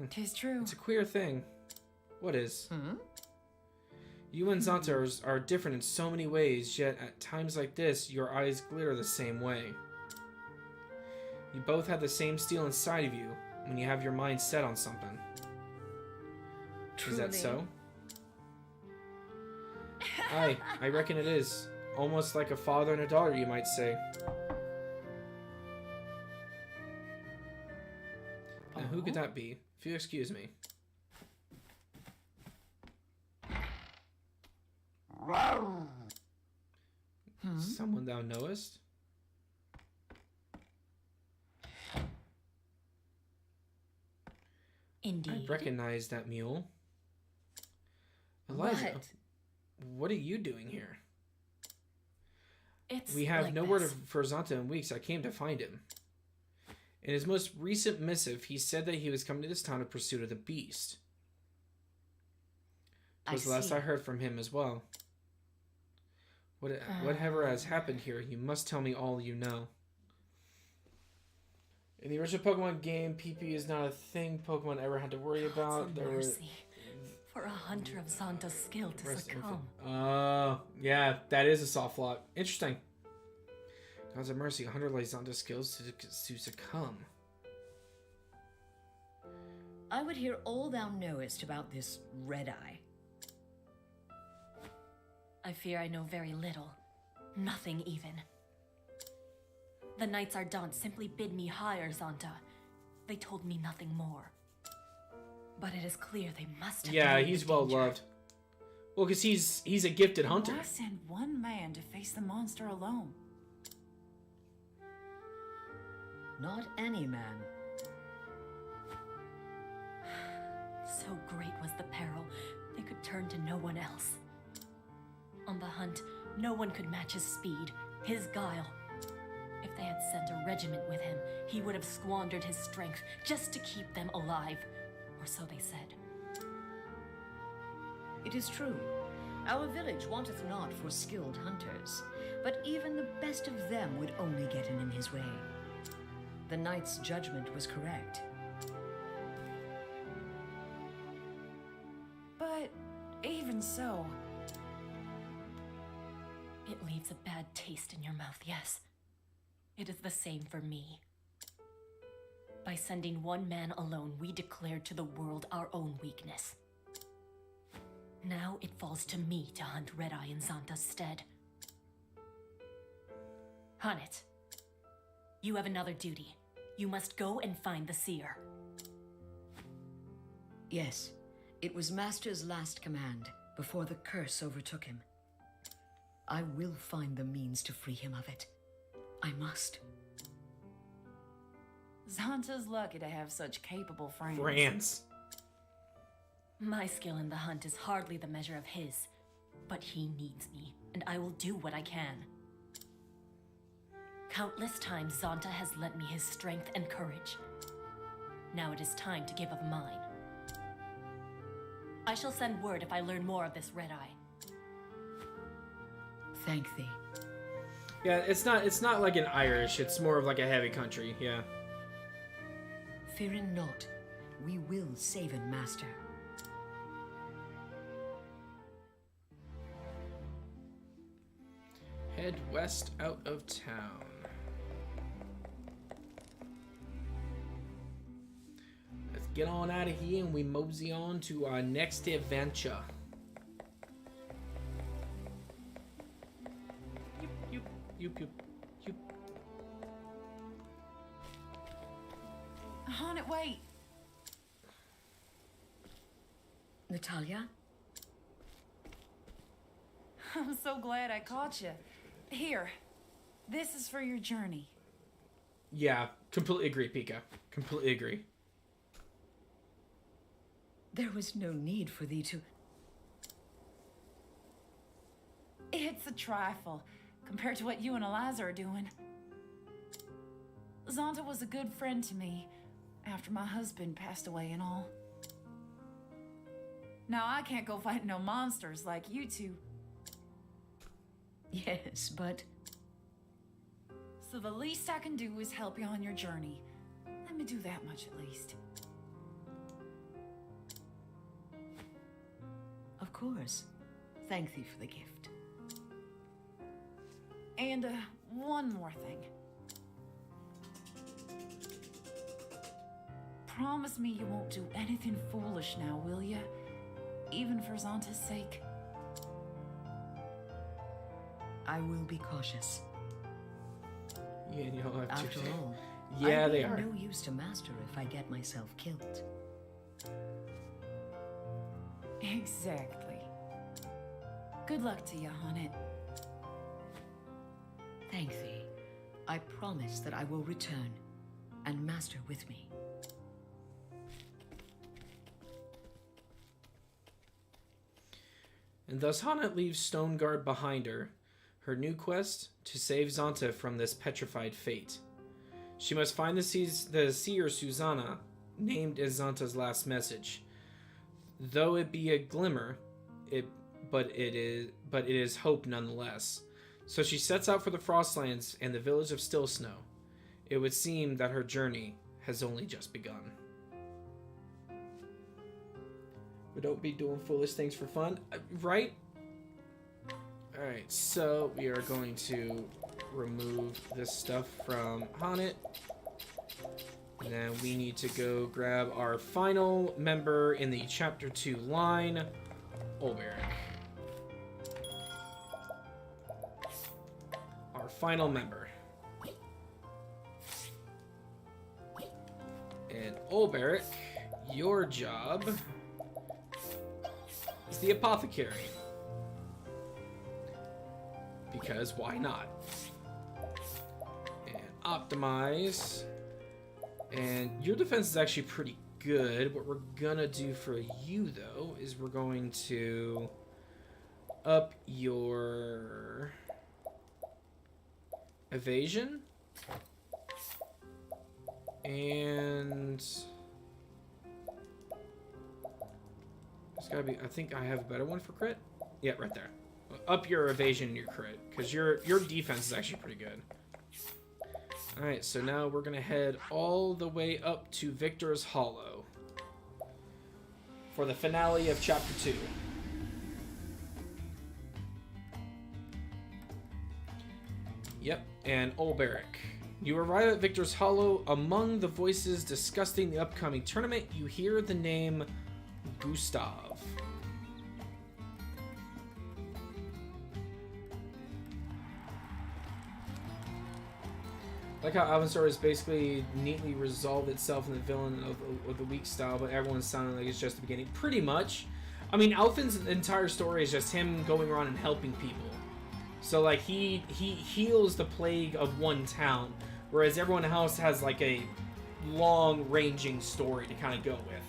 'Tis true. It's a queer thing. What is? You and Xanta are different in so many ways, yet at times like this, your eyes glitter the same way. You both have the same steel inside of you when you have your mind set on something. Truly. Is that so? Aye, I reckon it is. Almost like a father and a daughter, you might say. Now, who could that be? If you excuse me. Someone thou knowest? Indeed. I recognize that mule. Elijah, what are you doing here? We have like no word for Xanta in weeks. I came to find him. In his most recent missive, he said that he was coming to this town in pursuit of the beast. It was the last I heard from him as well. Whatever has happened here, you must tell me all you know. In the original Pokemon game, PP is not a thing Pokemon ever had to worry about. There mercy. For a hunter of Xanta's skill to succumb. Yeah, that is a soft lock. Interesting. Gods of mercy, a hunter like Xanta's skills to succumb. I would hear all thou knowest about this red-eye. I fear I know very little. Nothing even. The Knights Ardent simply bid me hire Xanta. They told me nothing more. But it is clear they must have. Yeah, he's well loved. Well, because he's a gifted hunter. Why send one man to face the monster alone? Not any man. So great was the peril, they could turn to no one else. On the hunt, no one could match his speed, his guile. If they had sent a regiment with him, he would have squandered his strength just to keep them alive. Or so they said. It is true. Our village wanteth not for skilled hunters, but even the best of them would only get in his way. The knight's judgment was correct. But even so... It leaves a bad taste in your mouth, yes. It is the same for me. By sending one man alone, we declared to the world our own weakness. Now it falls to me to hunt Red-Eye in Xanta's stead. Hunnet, you have another duty. You must go and find the seer. Yes, it was Master's last command, before the curse overtook him. I will find the means to free him of it. I must. Xanta's lucky to have such capable friends. France. My skill in the hunt is hardly the measure of his, but he needs me, and I will do what I can. Countless times Xanta has lent me his strength and courage. Now it is time to give of mine. I shall send word if I learn more of this Red-Eye. Thank thee. Yeah, it's not like an Irish, it's more of like a heavy country, yeah. Fearing not, we will save him, Master. Head west out of town. Let's get on out of here and we mosey on to our next adventure. Yoop. Hunnet, wait! Natalia? I'm so glad I caught you. Here, this is for your journey. Yeah, completely agree, Pika. Completely agree. There was no need for thee to... It's a trifle compared to what you and Eliza are doing. Zonta was a good friend to me after my husband passed away and all. Now I can't go fighting no monsters like you two. Yes, but... So the least I can do is help you on your journey. Let me do that much at least. Of course. Thank thee for the gift. And one more thing. Promise me you won't do anything foolish now, will ya? Even for Zonta's sake. I will be cautious. Yeah, and you'll have to. After all, Yeah, I'd they be are. of no use to Master if I get myself killed. Exactly. Good luck to you on it. Thank thee. I promise that I will return, and Master with me. And thus Hana leaves Stoneguard behind her. Her new quest, to save Zonta from this petrified fate. She must find the seer Susanna, named as Zonta's last message. Though it be a glimmer, but it is hope nonetheless. So she sets out for the Frostlands and the village of Still Snow. It would seem that her journey has only just begun. We don't be doing foolish things for fun, right? Alright, so we are going to remove this stuff from Honnet. And then we need to go grab our final member in the Chapter 2 line, Olberic. Our final member. And Olberic, your job is the Apothecary. Because why not? And optimize. And your defense is actually pretty good. What we're gonna do for you though is we're going to up your evasion. And there's gotta be, I think I have a better one for crit. Yeah, right there. Up your evasion and your crit, because your defense is actually pretty good. Alright, so now we're going to head all the way up to Victor's Hollow for the finale of Chapter 2. Yep, and Olberic. You arrive at Victor's Hollow. Among the voices discussing the upcoming tournament, you hear the name Gustav. Like how Avenstar has basically neatly resolved itself in the villain of the weak style, but everyone's sounding like it's just the beginning. Pretty much. I mean, Alfin's entire story is just him going around and helping people. So, like, he heals the plague of one town, whereas everyone else has, like, a long-ranging story to kind of go with.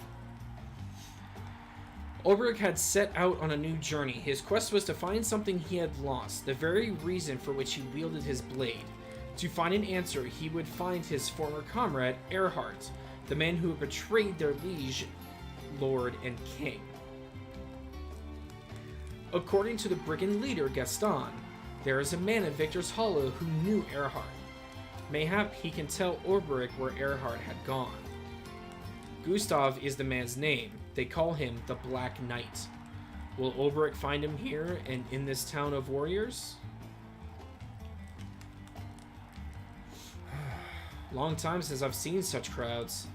Olberic had set out on a new journey. His quest was to find something he had lost, the very reason for which he wielded his blade. To find an answer, he would find his former comrade, Earhart, the man who had betrayed their liege, lord, and king. According to the brigand leader, Gaston, there is a man in Victor's Hollow who knew Earhart. Mayhap he can tell Olberic where Earhart had gone. Gustav is the man's name. They call him the Black Knight. Will Olberic find him here and in this town of warriors? Long time since I've seen such crowds.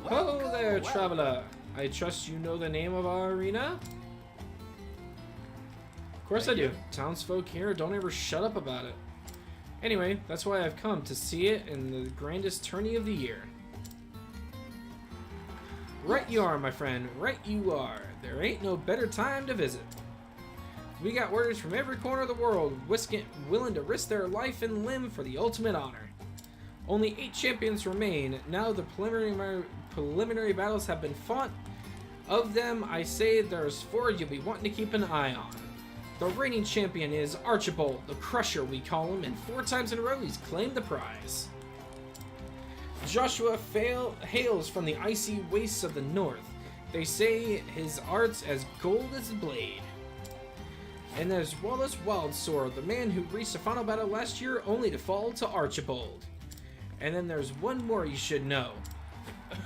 Hello there, traveler. I trust you know the name of our arena? Of course I do. Townsfolk here don't ever shut up about it. Anyway, that's why I've come, to see it in the grandest tourney of the year. Right you are, my friend. Right you are. There ain't no better time to visit. We got warriors from every corner of the world, willing to risk their life and limb for the ultimate honor. Only 8 champions remain. Now the preliminary battles have been fought. Of them, I say there's 4 you'll be wanting to keep an eye on. The reigning champion is Archibald, the Crusher we call him, and 4 times in a row he's claimed the prize. Joshua hails from the icy wastes of the north. They say his art's as gold as his blade. And there's Wallace Wildsword, the man who reached the final battle last year only to fall to Archibald. And then there's one more you should know.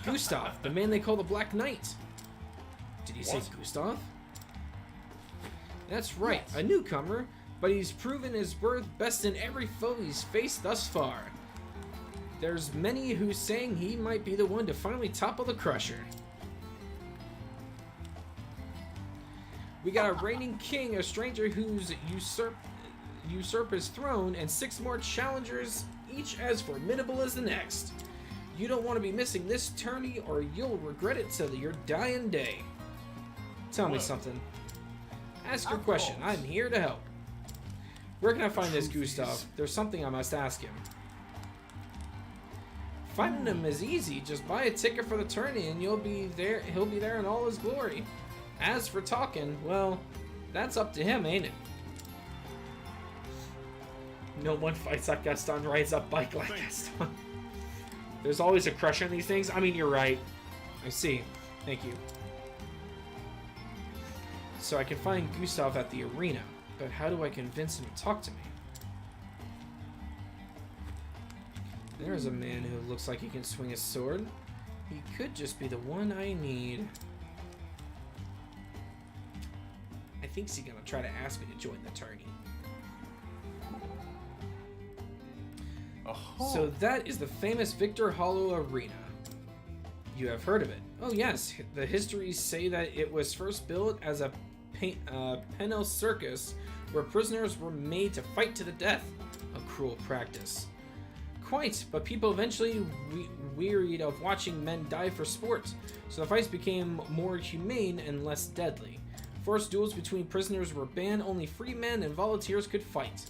Gustav, the man they call the Black Knight. Did he say Gustav? That's right, a newcomer, but he's proven his worth best in every foe he's faced thus far. There's many who's saying he might be the one to finally topple the Crusher. We got a reigning king, a stranger who's usurp his throne, and 6 more challengers, each as formidable as the next. You don't want to be missing this tourney, or you'll regret it till your dying day. Tell me something. Ask your question. I'm here to help. Where can I find this Gustav? There's something I must ask him. Finding him is easy. Just buy a ticket for the tourney, and he'll be there in all his glory. As for talking, well, that's up to him, ain't it? No one fights like Gaston, rides up bike like Gaston. There's always a Crusher in these things. I mean, you're right. I see. Thank you. So I can find Gustav at the arena, but how do I convince him to talk to me? There's a man who looks like he can swing a sword. He could just be the one I need. I think he's gonna try to ask me to join the tourney. So that is the famous Victor Hollow Arena. You have heard of it. Oh yes, the histories say that it was first built as a penal circus where prisoners were made to fight to the death. A cruel practice. Quite, but people eventually wearied of watching men die for sport, so the fights became more humane and less deadly. Forced duels between prisoners were banned, only free men and volunteers could fight.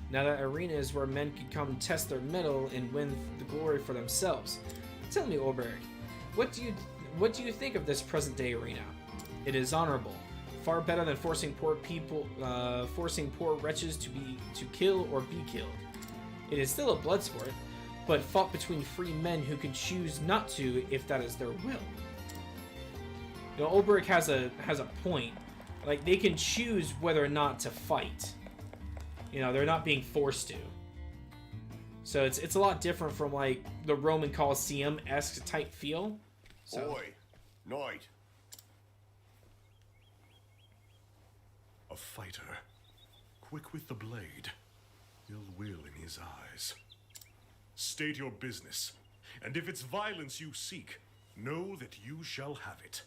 Now that arena is where men could come test their mettle and win the glory for themselves. Tell me, Olberg, what do you think of this present-day arena? It is honorable, far better than forcing poor wretches to kill or be killed. It is still a blood sport, but fought between free men who can choose not to if that is their will. You know, Olberg has a point. Like, they can choose whether or not to fight. You know, they're not being forced to. So it's a lot different from, like, the Roman Colosseum-esque type feel. So. Oi, knight. A fighter, quick with the blade, ill will in his eyes. State your business, and if it's violence you seek, know that you shall have it.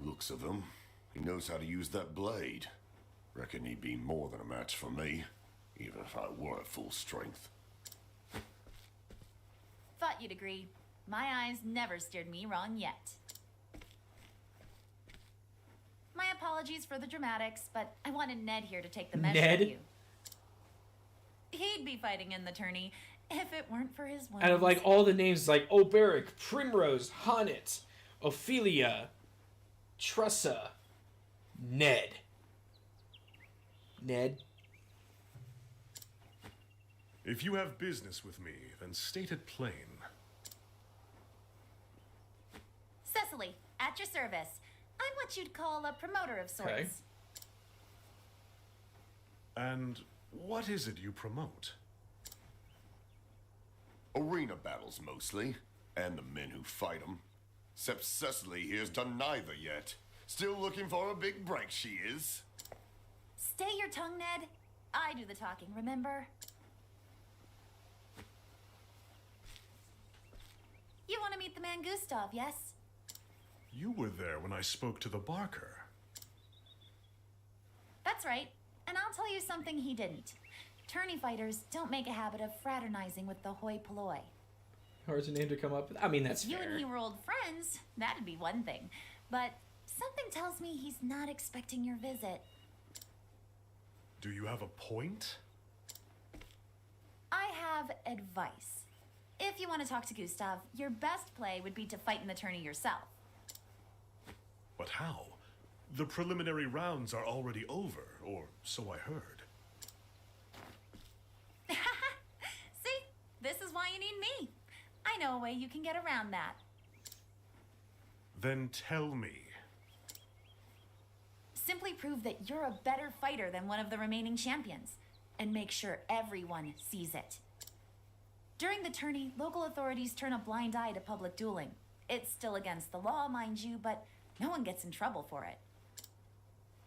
Looks of him, he knows how to use that blade. Reckon he'd be more than a match for me, even if I were at full strength. Thought you'd agree. My eyes never steered me wrong yet. My apologies for the dramatics, but I wanted Ned here to take the measure of you. He'd be fighting in the tourney if it weren't for his wounds. Out of, like, all the names, like Oberic, Primrose, Honnet, Ophelia, Trussa, Ned. Ned? If you have business with me, then state it plain. Cecily, at your service. I'm what you'd call a promoter of sorts. Okay. And what is it you promote? Arena battles mostly, and the men who fight them. Except Cecily here's done neither yet. Still looking for a big break, she is. Stay your tongue, Ned. I do the talking, remember? You want to meet the man Gustav, yes? You were there when I spoke to the Barker. That's right. And I'll tell you something he didn't. Tourney fighters don't make a habit of fraternizing with the hoi polloi. Hard's a name to come up with. I mean, that's You fair. and he were old friends, that'd be one thing. But something tells me he's not expecting your visit. Do you have a point? I have advice. If you want to talk to Gustav, your best play would be to fight in the tourney yourself. But how? The preliminary rounds are already over, or so I heard. See? This is why you need me. I know a way you can get around that. Then tell me. Simply prove that you're a better fighter than one of the remaining champions, and make sure everyone sees it. During the tourney, local authorities turn a blind eye to public dueling. It's still against the law, mind you, but no one gets in trouble for it.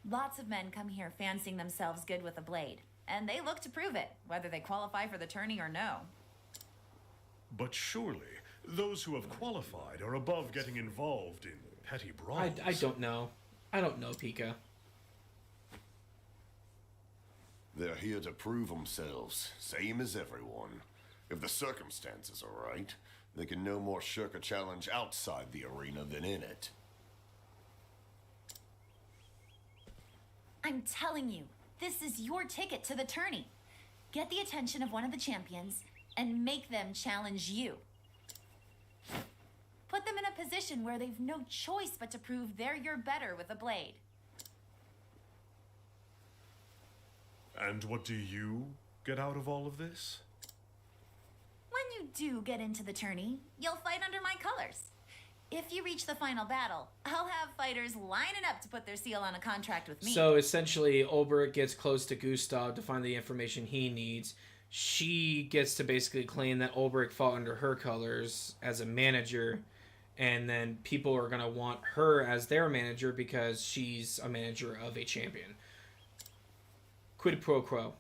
Lots of men come here fancying themselves good with a blade, and they look to prove it, whether they qualify for the tourney or no. But surely, those who have qualified are above getting involved in petty brawls. I don't know. I don't know, Pika. They're here to prove themselves, same as everyone. If the circumstances are right, they can no more shirk a challenge outside the arena than in it. I'm telling you, this is your ticket to the tourney. Get the attention of one of the champions and make them challenge you. Put them in a position where they've no choice but to prove you're better with a blade. And what do you get out of all of this? When you do get into the tourney, you'll fight under my colors. If you reach the final battle, I'll have fighters lining up to put their seal on a contract with me. So essentially, Ulbrich gets close to Gustav to find the information he needs. She gets to basically claim that Ulbrich fought under her colors as a manager, and then people are going to want her as their manager because she's a manager of a champion. Quid pro quo.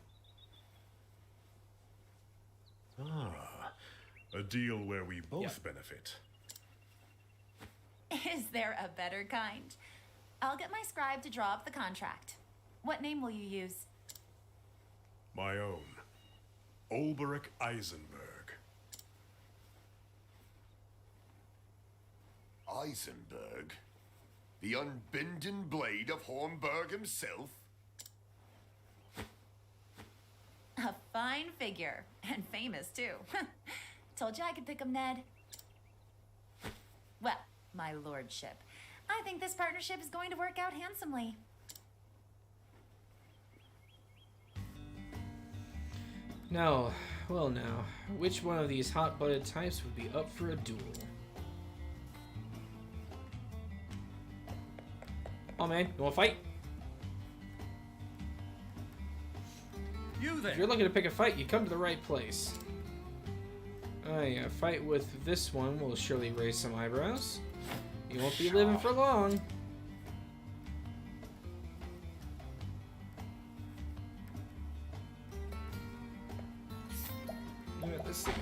Ah, a deal where we both benefit. Is there a better kind? I'll get my scribe to draw up the contract. What name will you use? My own. Ulberich Eisenberg. Eisenberg? The unbending blade of Hornburg himself? A fine figure, and famous too. Told you I could pick him, Ned. Well, my lordship, I think this partnership is going to work out handsomely. Now, well now, which one of these hot-blooded types would be up for a duel? Oh man, you wanna fight? You there. If you're looking to pick a fight, you come to the right place. Oh yeah, fight with this one will surely raise some eyebrows. You won't be living for long. Look at this thing.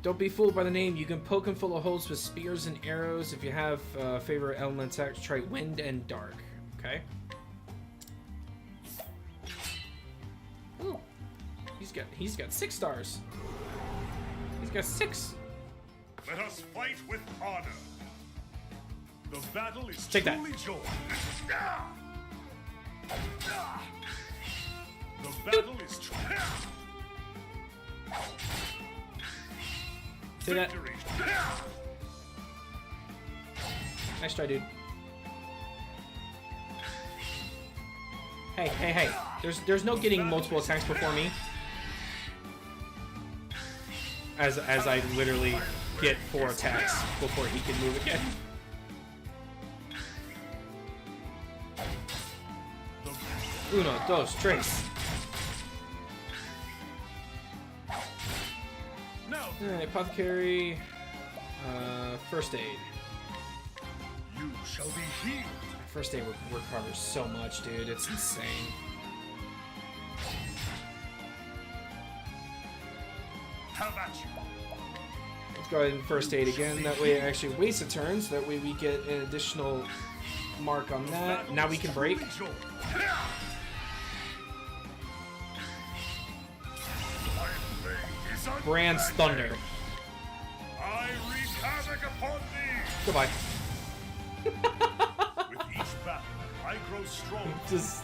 Don't be fooled by the name. You can poke him full of holes with spears and arrows. If you have favorite element attacks, try wind and dark. Okay. Ooh. He's got 6 stars. He's got 6. Let us fight with honor. The battle is Take that. truly joined. The battle is truly. See that? Victory. Nice try, dude. Hey, hey, hey. There's no getting multiple attacks before me. As I literally get 4 attacks before he can move again. Uno, dos, tres. Alright, apothecary. First aid. You shall be healed. First aid recovers so much, dude. It's insane. How about you? Let's go ahead and first aid again. That way it actually wastes a turn, so that way we get an additional mark on that. Now we can break. My blade is Brand's Thunder. I wreak havoc upon thee! Goodbye. With each battle, I grow stronger. Just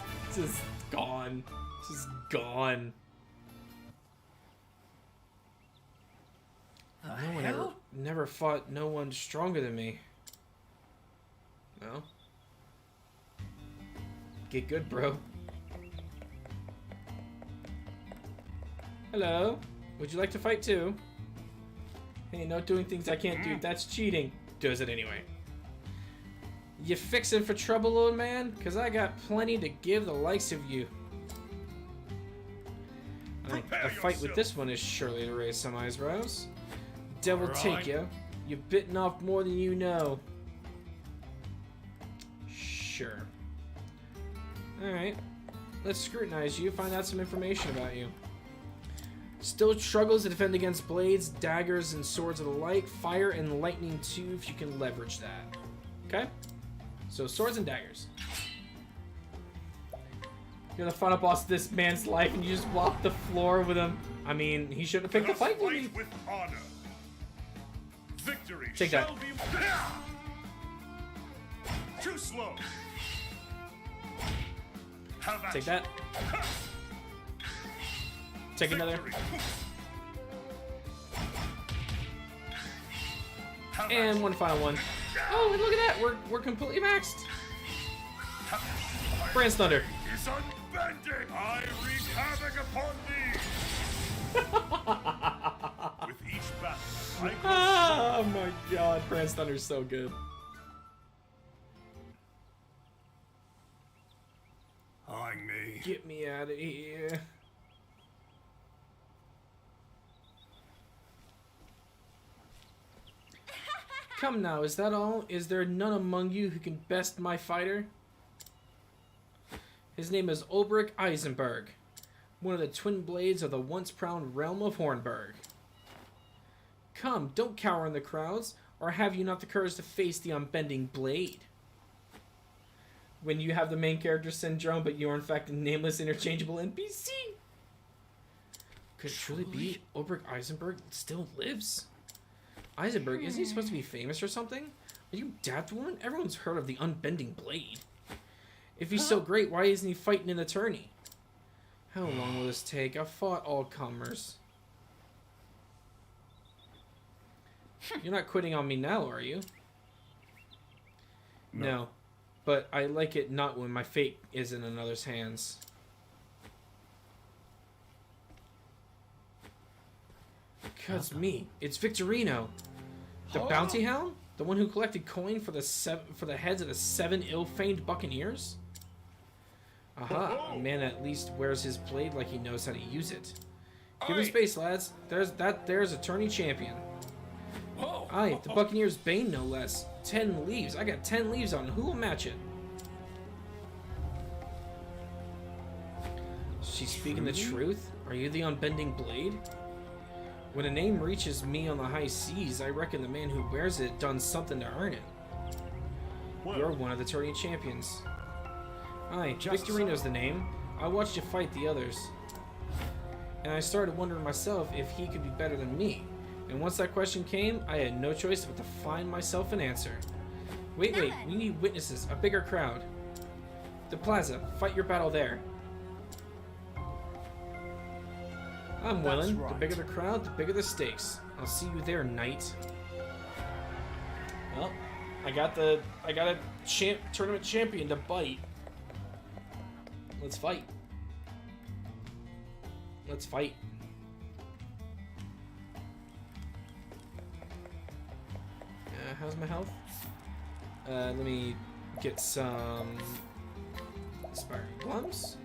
gone. Just gone. No one never fought no one stronger than me. No. Get good, bro. Hello. Would you like to fight too? Hey, no doing things I can't do. That's cheating. Does it anyway. You fixin' for trouble, old man? Cause I got plenty to give the likes of you. A fight with this one is surely to raise some eyebrows. Devil take ya. You've bitten off more than you know. Sure. Alright. Let's scrutinize you, find out some information about you. Still struggles to defend against blades, daggers, and swords of the like. Fire and lightning too, if you can leverage that. Okay? So, swords and daggers. You're the final boss of this man's life, and you just walk the floor with him. I mean, he should have picked a fight with me. With honor. Victory Take that. shall be... Too slow. Take that. Take another. And one final one. Oh, and look at that. We're completely maxed. Brand's Thunder. Is unbending. I wreak havoc upon thee. With each battle, I grow Oh my god, Brand's Thunder is so good. eyeing me. Get me out of here. Come now, is that all? Is there none among you who can best my fighter? His name is Ulbrich Eisenberg, one of the twin blades of the once proud realm of Hornburg. Come, don't cower in the crowds, or have you not the courage to face the unbending blade? When you have the main character syndrome, but you are in fact a nameless interchangeable NPC. Could it truly be Ulbrich Eisenberg still lives? Eisenberg, isn't he supposed to be famous or something? Are you daft woman? Everyone's heard of the unbending blade. If he's so great, why isn't he fighting in the tourney? How long will this take? I've fought all comers. You're not quitting on me now, are you? No. But I like it not when my fate is in another's hands. Cause me, it's Victorino, the bounty hound, the one who collected coin for the heads of the 7 ill-famed buccaneers. Aha, a man at least wears his blade like he knows how to use it. Give him space, lads. There's a tourney champion. Aye, the Buccaneer's Bane, no less. 10 leaves. I got 10 leaves on. Who will match it? She's speaking the truth? Are you the unbending blade? When a name reaches me on the high seas, I reckon the man who wears it done something to earn it. You're one of the tourney champions. Aye, Victorino's the name. I watched you fight the others. And I started wondering myself if he could be better than me. And once that question came, I had no choice but to find myself an answer. Wait, we need witnesses, a bigger crowd. The plaza, fight your battle there. I'm willing. The bigger the crowd, the bigger the stakes. I'll see you there, knight. Well, I got a tournament champion to bite. Let's fight. Let's fight. How's my health? Let me get some Inspiring Plums.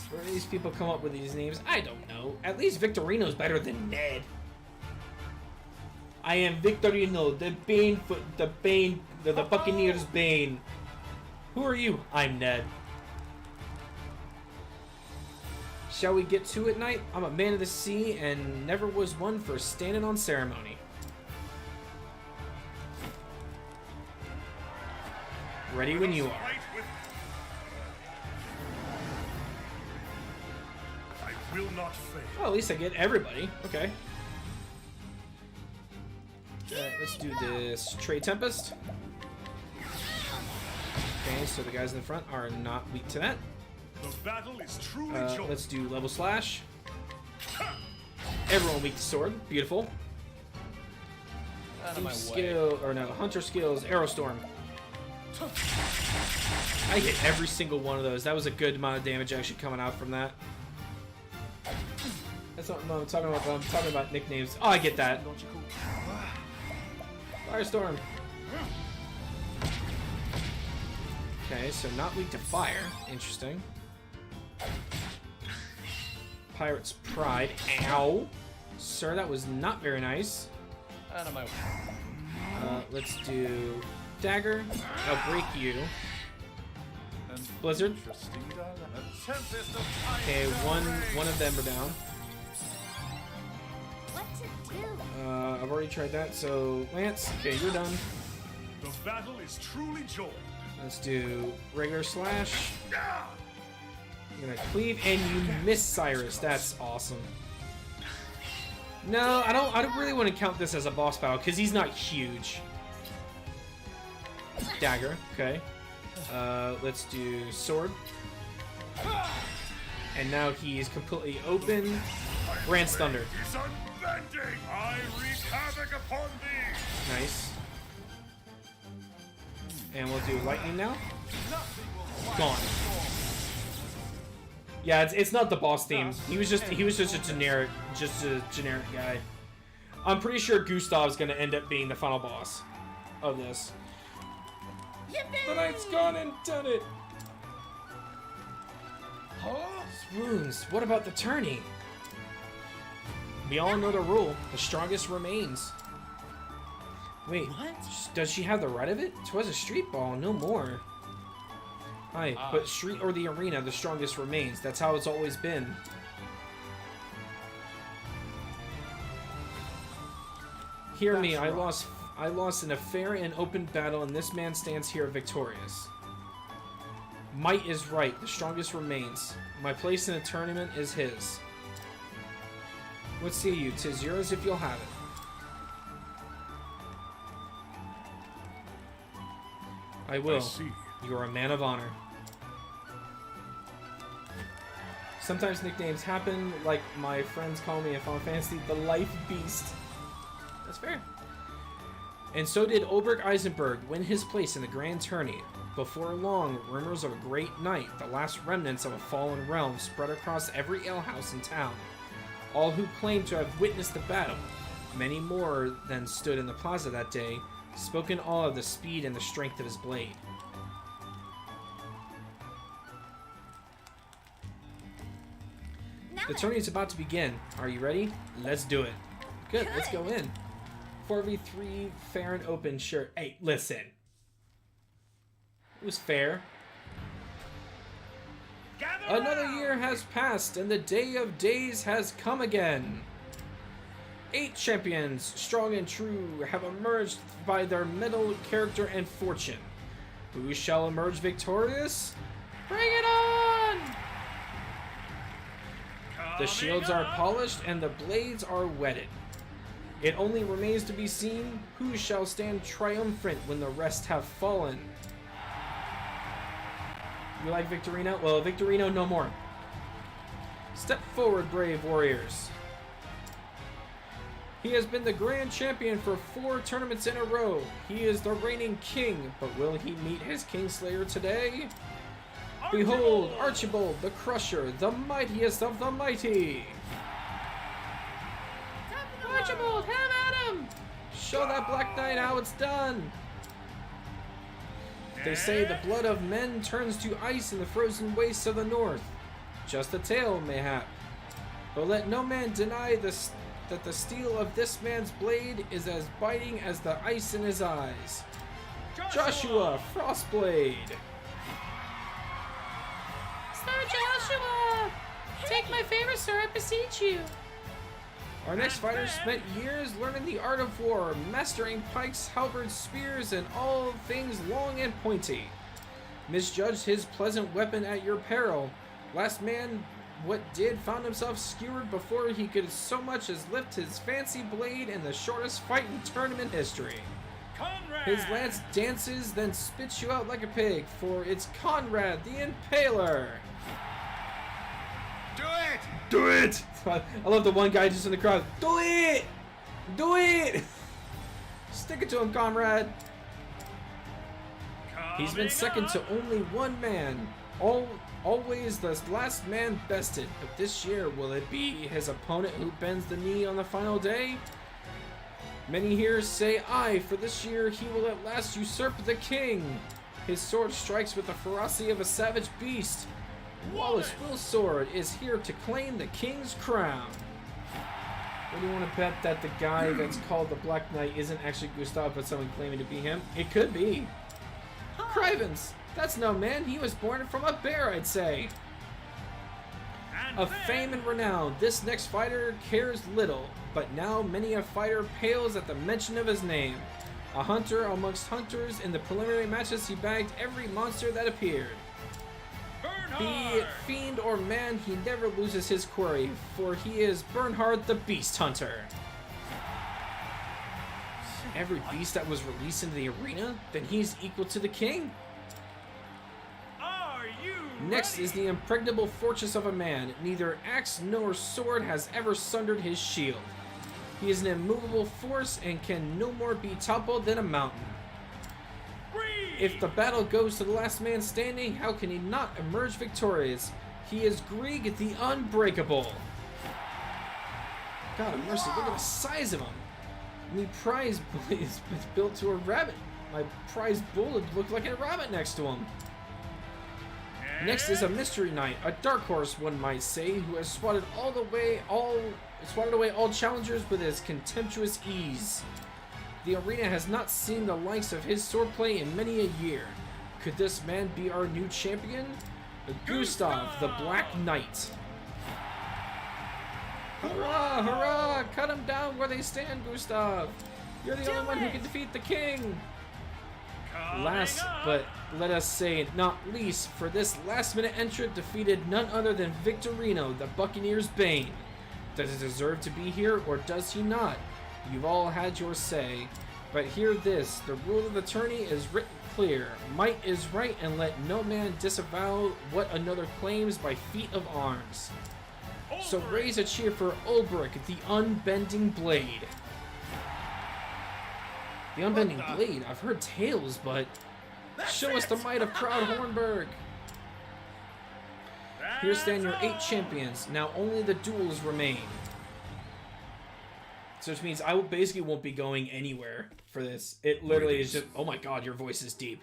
Where do these people come up with these names? I don't know. At least Victorino's better than Ned. I am Victorino, the Buccaneer's Bane. Who are you? I'm Ned. Shall we get to it, knight? I'm a man of the sea and never was one for standing on ceremony. Ready when you are. will not fail. Oh, at least I get everybody. Okay. Alright, let's do this Trade Tempest. Okay, so the guys in the front are not weak to that. The battle is truly joined. Let's do Level Slash. Everyone weak to sword. Beautiful. Out of my way. Skill, or no, Hunter skills, Arrow Storm. I hit every single one of those. That was a good amount of damage actually coming out from that. That's not what I'm talking about. I'm talking about nicknames. Oh, I get that. Firestorm. Okay, so not weak to fire. Interesting. Pirate's Pride. Ow. Sir, that was not very nice. Out of my way. Let's do Dagger. I'll break you. Blizzard. Okay, one of them are down. What to do? I've already tried that, so Lance, okay, you're done. The battle is truly joined. Let's do regular slash. You're gonna cleave, and you miss Cyrus. That's awesome. No, I don't really want to count this as a boss battle because he's not huge. Dagger, okay. Let's do sword. And now he's completely open. Brand's Thunder. Is unbending. I wreak havoc upon thee. Nice. And we'll do lightning now. Gone. Yeah, it's not the boss theme. He was just a generic guy. I'm pretty sure Gustav's gonna end up being the final boss of this. The knight's gone and done it. Swoons. What about the tourney? We all know the rule. The strongest remains. Wait, what? Does she have the right of it? 'Twas a street ball, no more. Aye, but street or the arena, the strongest remains. That's how it's always been. Hear me, I lost in a fair and open battle, and this man stands here victorious. Might is right, the strongest remains. My place in the tournament is his. What say you? 'Tis yours if you'll have it. I will. I see. You are a man of honor. Sometimes nicknames happen, like my friends call me in Final Fantasy, the Life Beast. That's fair. And so did Ulrich Eisenberg win his place in the Grand Tourney. Before long, rumors of a great night, the last remnants of a fallen realm, spread across every alehouse in town. All who claimed to have witnessed the battle, many more than stood in the plaza that day, spoke in awe of the speed and the strength of his blade. The tourney is about to begin. Are you ready? Let's do it. Good, let's go in. 4v3, fair and open, sure. Hey, listen. It was fair. Another year has passed, and the day of days has come again. 8 champions, strong and true, have emerged by their mettle, character, and fortune. Who shall emerge victorious? Bring it on! The shields are polished, and the blades are whetted. It only remains to be seen who shall stand triumphant when the rest have fallen. You like Victorino? Well, Victorino no more. Step forward, brave warriors. He has been the grand champion for 4 tournaments in a row. He is the reigning king, but will he meet his Kingslayer today? Behold, Archibald, the Crusher, the mightiest of the mighty. Archibald, have at him! Show that Black Knight how it's done. They say the blood of men turns to ice in the frozen wastes of the north. Just a tale, mayhap. But let no man deny that the steel of this man's blade is as biting as the ice in his eyes. Joshua Frostblade! Sir Joshua! Take my favor, sir, I beseech you. Our next fighter spent years learning the art of war, mastering pikes, halberds, spears, and all things long and pointy. Misjudged his pleasant weapon at your peril. Last man what did found himself skewered before he could so much as lift his fancy blade in the shortest fight in tournament history. Conrad! His lance dances, then spits you out like a pig, for it's Conrad the Impaler! Do it! Do it! I love the one guy just in the crowd. Do it! Do it! Stick it to him, Conrad! He's been second to only one man. Always the last man bested. But this year, will it be his opponent who bends the knee on the final day? Many here say aye, for this year he will at last usurp the king. His sword strikes with the ferocity of a savage beast. Wallace Willsword is here to claim the king's crown. What do you want to bet that the guy that's called the Black Knight isn't actually Gustav, but someone claiming to be him? It could be. Crivens! That's no man. He was born from a bear, I'd say. Of fame and renown, this next fighter cares little, but now many a fighter pales at the mention of his name. A hunter amongst hunters, in the preliminary matches he bagged every monster that appeared. Be it fiend or man, he never loses his quarry, for he is Bernhard the Beast Hunter. Every beast that was released into the arena? Then he's equal to the king? Are you Next ready? is the impregnable fortress of a man. Neither axe nor sword has ever sundered his shield. He is an immovable force and can no more be toppled than a mountain. If the battle goes to the last man standing, how can he not emerge victorious? He is Grieg the Unbreakable. God of mercy, look at the size of him. My prize is built to a rabbit. My prize bull would look like a rabbit next to him. Next is a mystery knight, a dark horse, one might say, who has swatted away all challengers with his contemptuous ease. The arena has not seen the likes of his swordplay in many a year. Could this man be our new champion? Gustav, the Black Knight. Hurrah, hurrah! Cut them down where they stand, Gustav! You're the only one who can defeat the king! Last, but let us say not least, for this last-minute entrant defeated none other than Victorino, the Buccaneer's Bane. Does he deserve to be here, or does he not? You've all had your say, but hear this, the rule of the tourney is written clear. Might is right, and let no man disavow what another claims by feat of arms. So raise a cheer for Ulbrich, the Unbending Blade. The Unbending Blade? I've heard tales, but show us the might of Proud Hornburg. Here stand your 8 champions. Now only the duels remain. So which means I basically won't be going anywhere for this. It literally is just... Oh my god, your voice is deep.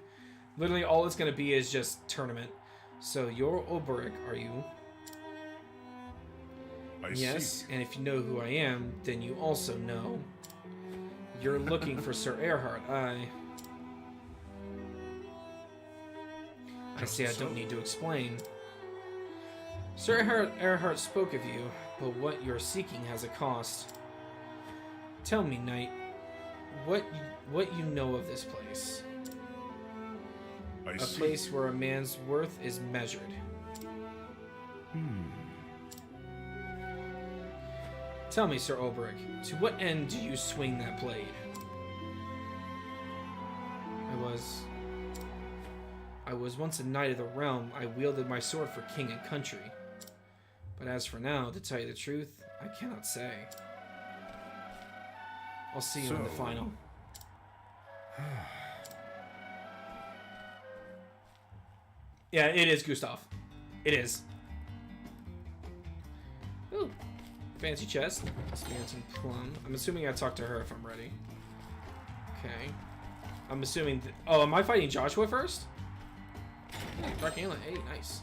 Literally all it's going to be is just tournament. So you're Ulbrich, are you? Yes, and if you know who I am, then you also know. You're looking for Sir Erhard. I say I don't need to explain. Sir Erhard spoke of you, but what you're seeking has a cost. Tell me, knight, what you know of this place. A place where a man's worth is measured. Tell me, Sir Ulbrich, to what end do you swing that blade? I was once a knight of the realm. I wielded my sword for king and country. But as for now, to tell you the truth, I cannot say. I'll see you in the final. Yeah, it is Gustav. It is. Ooh. Fancy chest. Samaritan Plum. I'm assuming I talk to her if I'm ready. Okay. I'm assuming... Oh, am I fighting Joshua first? Hey, Dark Alien. Hey, nice.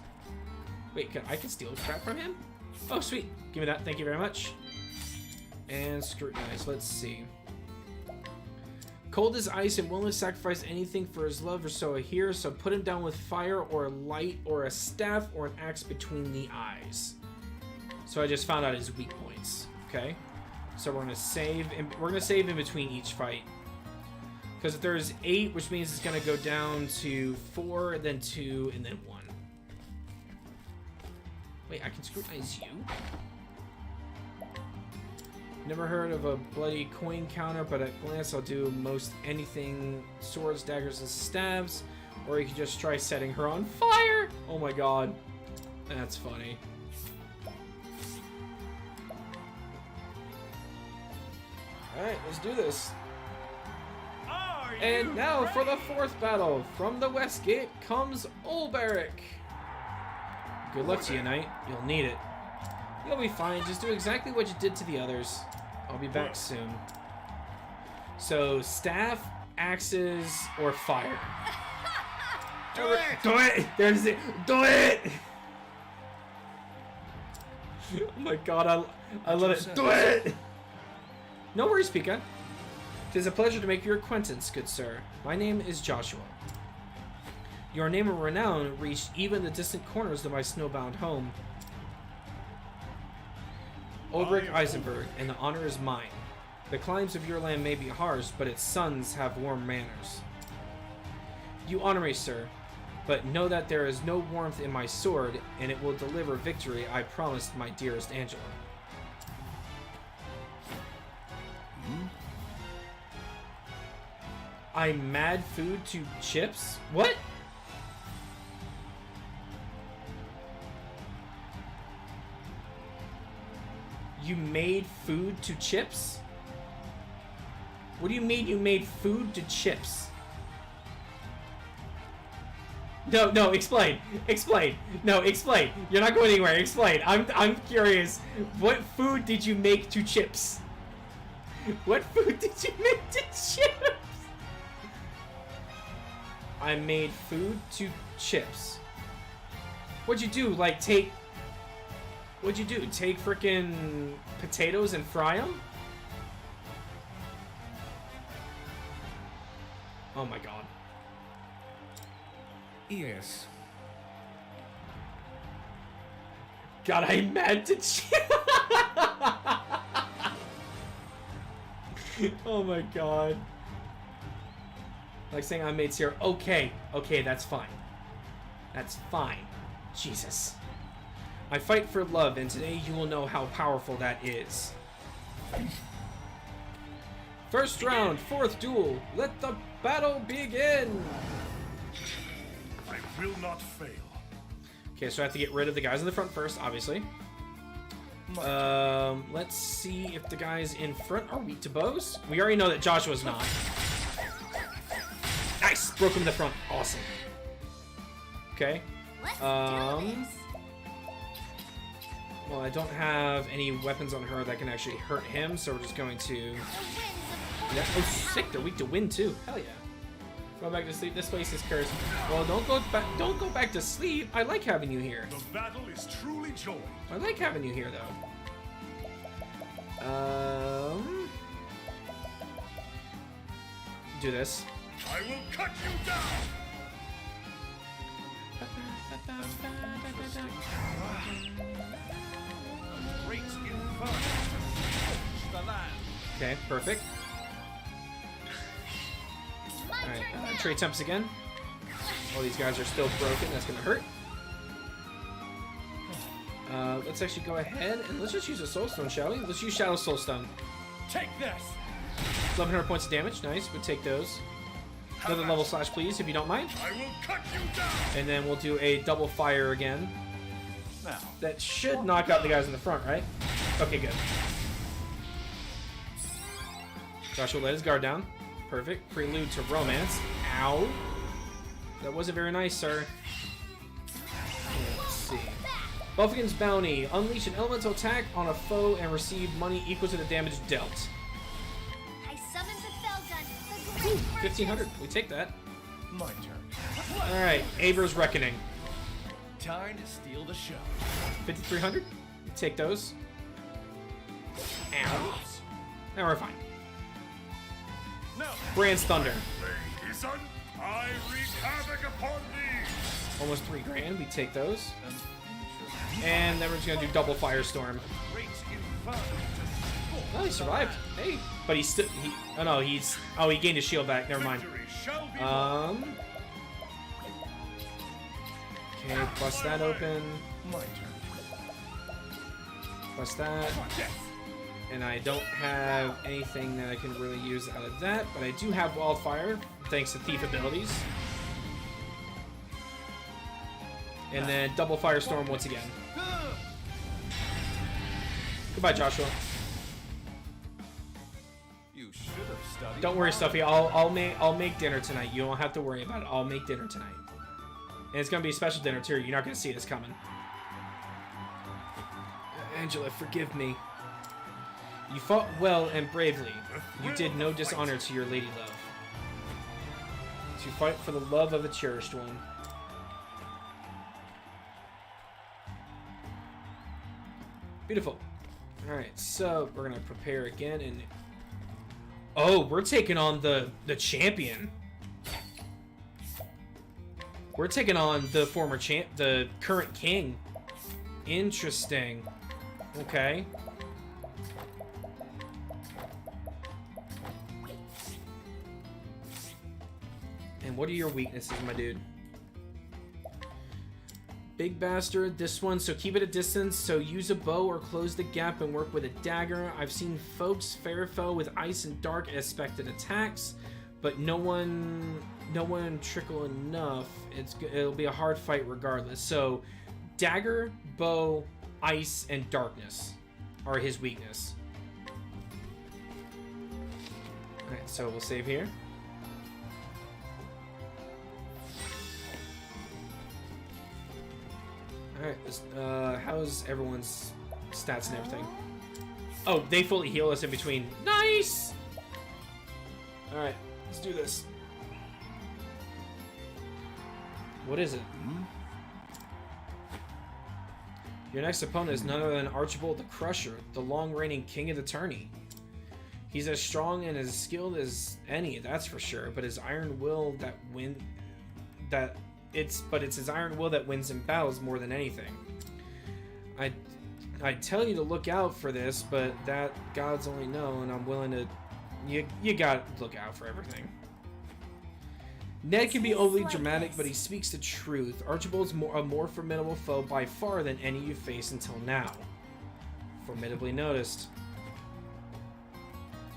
Wait, I can steal crap from him? Oh, sweet. Give me that. Thank you very much. And scrutinize. Let's see. Cold as ice and willing to sacrifice anything for his love or so I hear, so put him down with fire or a light or a staff or an axe between the eyes. So I just found out his weak points. Okay, so we're gonna save. We're gonna save in between each fight. Because if there's 8, which means it's gonna go down to 4, then 2, and then 1. Wait, I can scrutinize you? Never heard of a bloody coin counter, but at glance I'll do most anything. Swords, daggers, and stabs. Or you can just try setting her on fire! Oh my god. That's funny. Alright, let's do this. And now for the 4th battle. From the West Gate comes Ulberic. Good luck to you, Knight. You'll need it. You'll be fine. Just do exactly what you did to the others. I'll be back soon. So, staff, axes, or fire. Do it! Do it! There's it! Do it! Oh my god, I love it. Do it! No worries, Pika. It is a pleasure to make your acquaintance, good sir. My name is Joshua. Your name of renown reached even the distant corners of my snowbound home. Ulrich Eisenberg, and the honor is mine. The climes of your land may be harsh, but its sons have warm manners. You honor me, sir, but know that there is no warmth in my sword, and it will deliver victory I promised my dearest Angela. I mad food to chips? What? You made food to chips? What do you mean you made food to chips? No, explain. Explain. No, explain. You're not going anywhere. Explain. I'm curious. What food did you make to chips? What food did you make to chips? I made food to chips. What'd you do? Like, take... What'd you do? Take frickin' potatoes and fry them? Oh my god. Yes. God, I'm mad to chips. Oh my god. Like saying I made Sierra. Okay, that's fine. That's fine. Jesus. I fight for love, and today you will know how powerful that is. First round, 4th duel. Let the battle begin. I will not fail. Okay, so I have to get rid of the guys in the front first, obviously. Let's see if the guys in front are weak to bows. We already know that Joshua's not. Nice! Broke him in the front. Awesome. Okay. Well, I don't have any weapons on her that can actually hurt him, so we're just going to... Yeah. Oh, sick! They're weak to wind too. Hell yeah. Go back to sleep. This place is cursed. Well, don't go back. Don't go back to sleep. I like having you here. The battle is truly joined. I like having you here, though. Do this. I will cut you down. Okay, perfect. Alright, trade temps again. Oh, these guys are still broken. That's gonna hurt. Let's actually go ahead and let's just use a soul stone, shall we? Let's use Shadow Soul Stone. Take this. 1100 points of damage. Nice. We'll take those. Another level slash, please, if you don't mind. I will cut you down. And then we'll do a double fire again. Now. That should knock out the guys in the front, right? Okay, good. Joshua let his guard down. Perfect. Prelude to romance. Ow. That wasn't very nice, sir. Let's see. Buffkin's Bounty. Unleash an elemental attack on a foe and receive money equal to the damage dealt. I summoned the Felgun, the great 1,500. We take that. My turn. Alright. Aber's Reckoning. Time to steal the show. 5,300. Take those. Ow. Now we're fine. No. Brand's Thunder. Son, I wreak havoc upon thee. Almost 3 grand. We take those. And then we're just gonna do double Firestorm. Oh, he survived. Hey, but he's still. Oh no, he gained his shield back. Never mind. Okay, bust that open. My turn. Plus that. And I don't have anything that I can really use out of that, but I do have Wildfire, thanks to Thief abilities. And then double Firestorm once again. Goodbye, Joshua. You should have studied. Don't worry, Stuffy. I'll make dinner tonight. You don't have to worry about it. I'll make dinner tonight. And it's gonna be a special dinner too. You're not gonna see this coming. Angela, forgive me. You fought well and bravely. You did no dishonor to your lady love. To fight for the love of a cherished one. Beautiful. Alright, so we're gonna prepare again and... Oh, we're taking on the champion. We're taking on the the current king. Interesting. Okay. And what are your weaknesses, my dude? Big bastard, this one, so keep it a distance, so use a bow or close the gap and work with a dagger. I've seen folks fare foe with ice and dark expected attacks, but no one trickle enough. It'll be a hard fight regardless. So dagger, bow, ice, and darkness are his weakness. Alright, so we'll save here. Alright, how's everyone's stats and everything? Oh, they fully heal us in between. Nice! Alright, let's do this. What is it? Your next opponent is none other than Archibald the Crusher, the long-reigning king of the tourney. He's as strong and as skilled as any, that's for sure, but his iron will it's his iron will that wins in battles more than anything. I tell you to look out for this, but that gods only know, and I'm willing to... You gotta look out for everything. Ned can be overly dramatic, but he speaks the truth. Archibald's a more formidable foe by far than any you faced until now. Formidably noticed.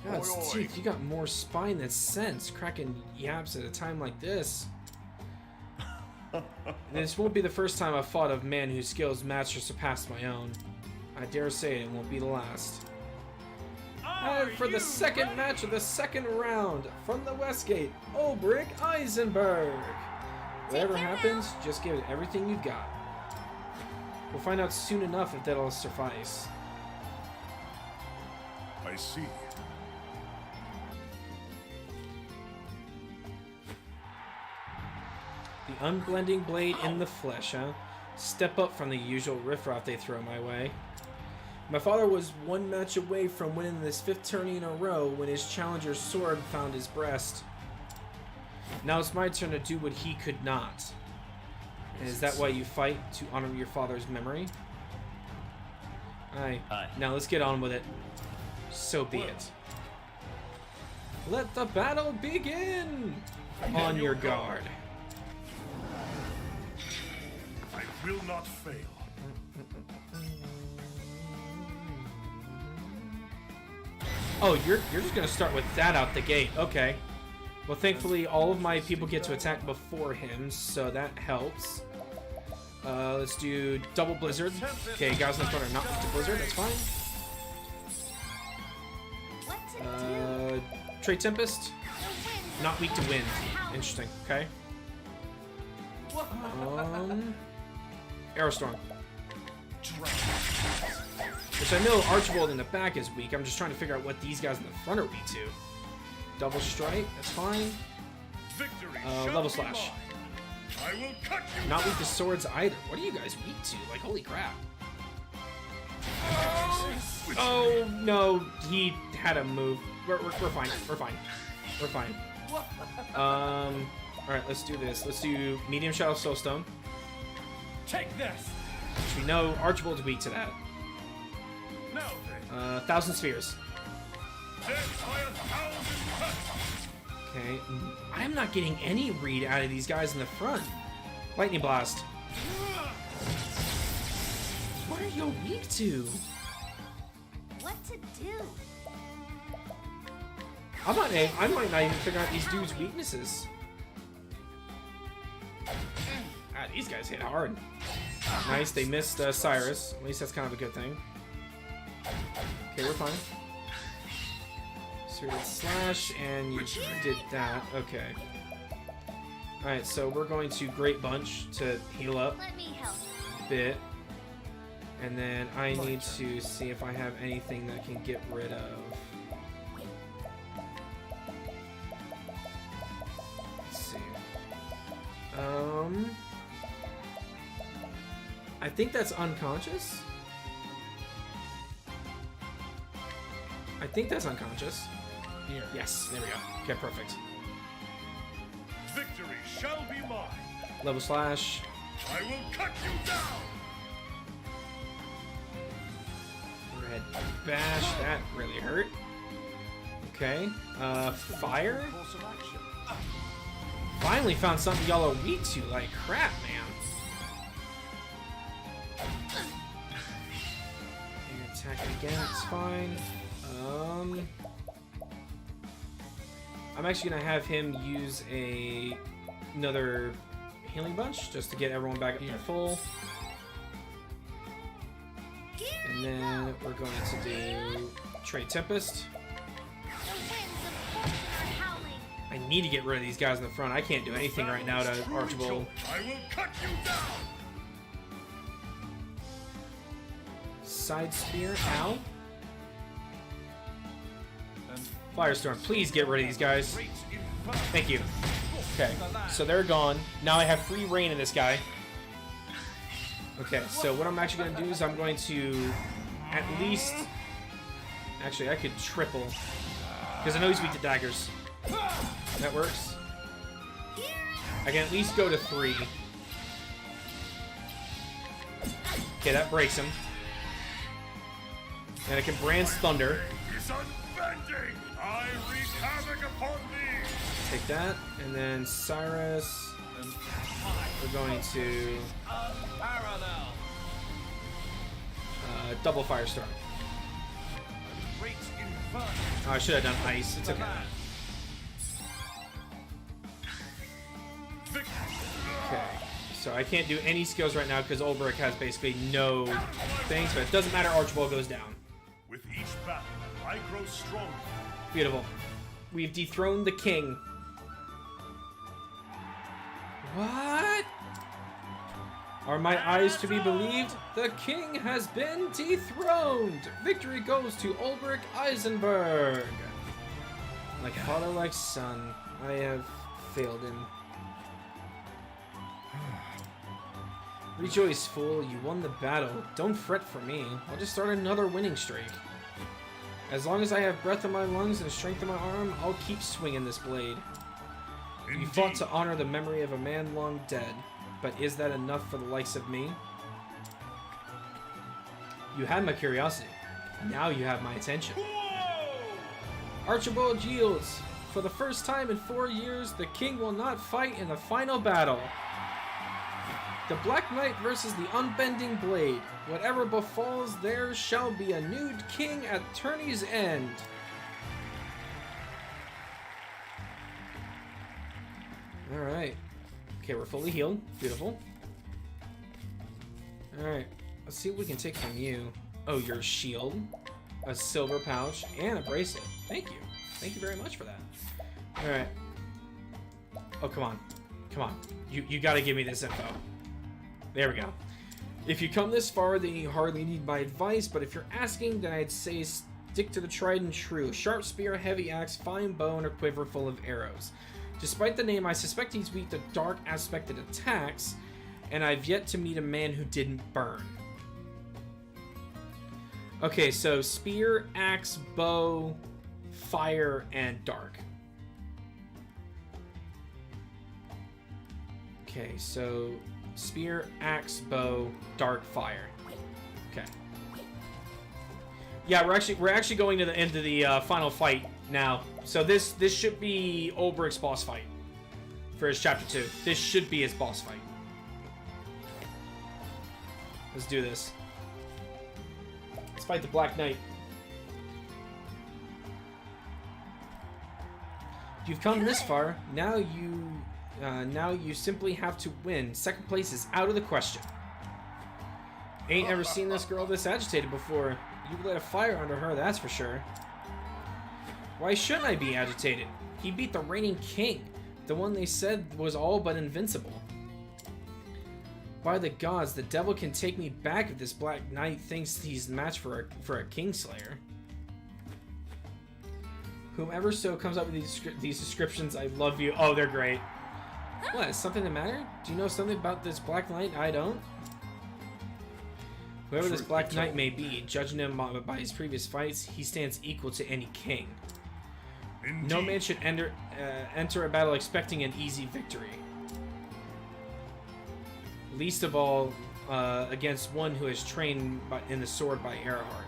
God's teeth, you got more spine than sense, cracking yaps at a time like this. This won't be the first time I've fought a man whose skills match or surpass my own. I dare say it won't be the last. And for the second match of the second round, from the Westgate, Ulbrich Eisenberg. Whatever happens, just give it everything you've got. We'll find out soon enough if that'll suffice. I see. The unblending blade in the flesh, huh? Step up from the usual riffraff they throw my way. My father was one match away from winning this 5th tourney in a row when his challenger's sword found his breast. Now it's my turn to do what he could not. And is that why you fight? To honor your father's memory? Aye. Now let's get on with it. So be it. Let the battle begin! On your guard. I will not fail. Oh, you're just gonna start with that out the gate. Okay. Well, thankfully, all of my people get to attack before him, so that helps. Let's do double blizzard. Okay, guys in the front are not weak to blizzard. That's fine. Trade tempest. Not weak to wind. Interesting. Okay. Aerostorm. Which I know Archibald in the back is weak. I'm just trying to figure out what these guys in the front are weak to. Double strike, that's fine. Level slash. I will cut you. Not weak to swords either. What are you guys weak to? Like, holy crap. Oh no, he had a move. We're fine. We're fine. We're fine. Alright, let's do this. Let's do medium shadow soulstone. Take this. Which we know Archibald's weak to that. 1,000 spheres. Okay, I'm not getting any read out of these guys in the front. Lightning blast. What are you weak to? what to do. I might not even figure out these dudes' weaknesses. Ah, these guys hit hard. Nice, they missed Cyrus. At least that's kind of a good thing. Okay, we're fine. So we did slash, and you did that. Okay. Alright, so we're going to Great Bunch to heal up Let me help. a bit. And then I need to see if I have anything that can get rid of. Let's see. I think that's unconscious. I think that's unconscious. Here. Yes, there we go. Okay, perfect. Victory shall be mine. Level slash. I will cut you down. Red bash. That really hurt. Okay. Fire. Course of action. Finally found something y'all are weak to. Like crap, man. And attack it again. It's fine. I'm actually gonna have him use another healing bunch just to get everyone back up to full. And then we're going to do Trade Tempest. The winds of fortune are howling. I need to get rid of these guys in the front. I can't do anything right now to Archibald. I will cut you down. Side spear, ow. And Firestorm, please get rid of these guys. great inferno. Thank you. Okay, so they're gone. Now I have free reign of this guy. Okay, so what I'm actually going to do is I'm going to at least... Actually, I could triple. Because I know he's weak to daggers. That works. I can at least go to 3. Okay, that breaks him. And I can Brand's Thunder. Is unbending. I wreak havoc upon thee. Take that, and then Cyrus. We're going to Parallel. double Firestorm. Great inferno. Oh, I should have done ice. It's okay. Okay, so I can't do any skills right now because Ulbrich has basically no things, but it doesn't matter. Archibald goes down. With each battle, I grow stronger. Beautiful. We've dethroned the king. What? Are my eyes to be believed? The king has been dethroned! Victory goes to Ulbrich Eisenberg! Like father, like son, I have failed him. Rejoice, fool, you won the battle. Don't fret for me. I'll just start another winning streak. As long as I have breath in my lungs and strength in my arm, I'll keep swinging this blade. You fought to honor the memory of a man long dead, but is that enough for the likes of me? You had my curiosity. Now you have my attention. Archibald yields. For the first time in 4 years, the king will not fight in the final battle. The Black Knight versus the Unbending Blade. Whatever befalls, there shall be a nude king at tourney's end. Alright. Okay, we're fully healed. Beautiful. Alright. Let's see what we can take from you. Oh, your shield. A silver pouch. And a bracelet. Thank you. Thank you very much for that. Alright. Oh, come on. Come on. You gotta give me this info. There we go. If you come this far, then you hardly need my advice, but if you're asking, then I'd say stick to the tried and true. Sharp spear, heavy axe, fine bow, and a quiver full of arrows. Despite the name, I suspect he's weak to dark aspected attacks, and I've yet to meet a man who didn't burn. Okay, so spear, axe, bow, fire, and dark. Okay, so spear, axe, bow, dark, fire. Okay. Yeah, we're actually going to the end of the final fight now. So this should be Ulbrich's boss fight for his chapter 2. This should be his boss fight. Let's do this. Let's fight the Black Knight. You've come this far. Now you simply have to win. Second place is out of the question. Ain't ever seen this girl this agitated before. You lit a fire under her, that's for sure. Why shouldn't I be agitated? He beat the reigning king, the one they said was all but invincible. By the gods, the devil can take me back if this Black Knight thinks he's matched for a Kingslayer. Whomever so comes up with these descriptions, I love you. Oh, they're great. What, is something the matter? Do you know something about this Black Knight I don't? Whoever this Black Knight may be, judging him by his previous fights, he stands equal to any king. Indeed. No man should enter a battle expecting an easy victory. Least of all against one who is trained in the sword by Earhart.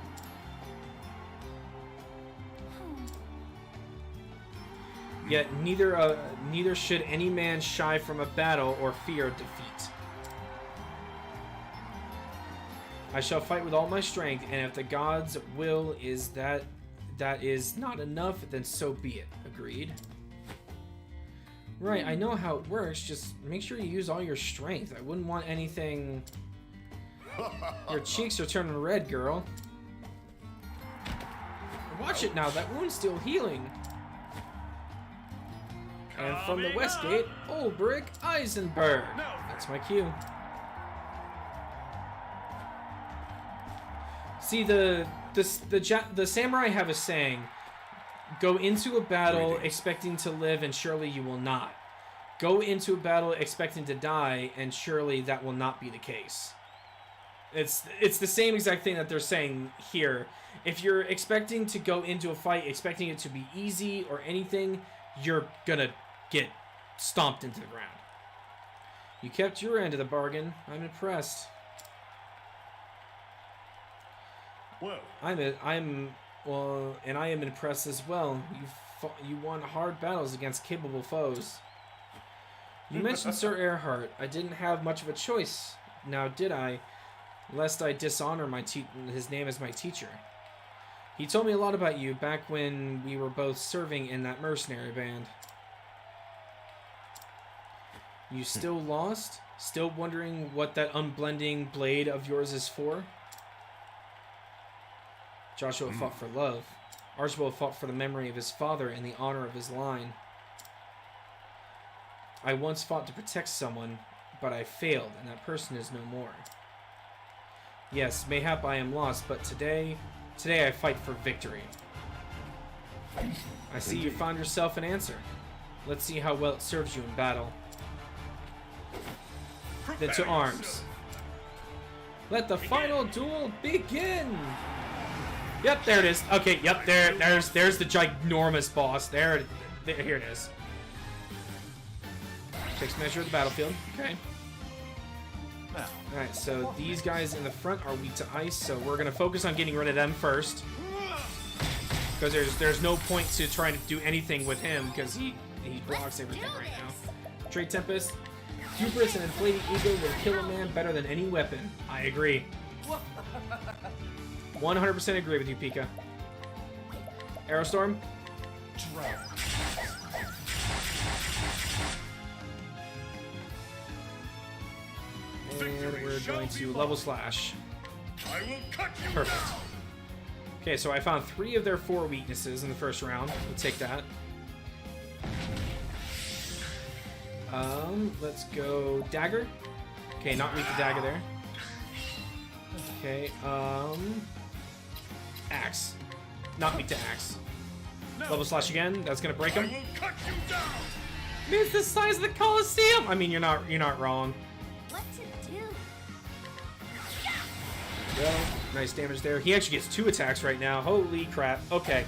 Yet neither should any man shy from a battle or fear defeat. I shall fight with all my strength, and if the gods' will is that is not enough, then so be it. Agreed. Right, I know how it works. Just make sure you use all your strength. I wouldn't want anything... Your cheeks are turning red, girl. Watch it now. That wound's still healing. And from the west gate, Ulbrich Eisenberg. That's my cue. See, the samurai have a saying: go into a battle expecting to live, and surely you will not. Go into a battle expecting to die, and surely that will not be the case. It's the same exact thing that they're saying here. If you're expecting to go into a fight expecting it to be easy or anything, you're gonna get stomped into the ground. You kept your end of the bargain. I'm impressed. Well, I am impressed as well. You won hard battles against capable foes. You mentioned Sir Earhart. I didn't have much of a choice, now did I? Lest I dishonor his name as my teacher. He told me a lot about you back when we were both serving in that mercenary band. You still lost? Still wondering what that unblending blade of yours is for? Joshua fought for love. Archibald fought for the memory of his father and the honor of his line. I once fought to protect someone, but I failed, and that person is no more. Yes, mayhap I am lost, but today I fight for victory. I see you found yourself an answer. Let's see how well it serves you in battle. Then to arms. Let the final duel begin! Yep, there it is. Okay, yep, there's the ginormous boss. Here it is. Takes measure of the battlefield. Okay. Alright, so these guys in the front are weak to ice, so we're gonna focus on getting rid of them first. Because there's no point to trying to do anything with him, because he blocks everything right now. Trade Tempest. Hubris and inflated ego will kill a man better than any weapon. I agree. 100% agree with you, Pika. Aerostorm. And we're going to level slash. Perfect. Okay, so I found 3 of their 4 weaknesses in the first round. We'll take that. Let's go dagger. Okay, not weak to dagger there. Okay, axe. Not weak to axe. Level slash again. That's gonna break him. It's the size of the Colosseum. I mean, you're not wrong. What to do? Well, nice damage there. He actually gets 2 attacks right now. Holy crap. Okay,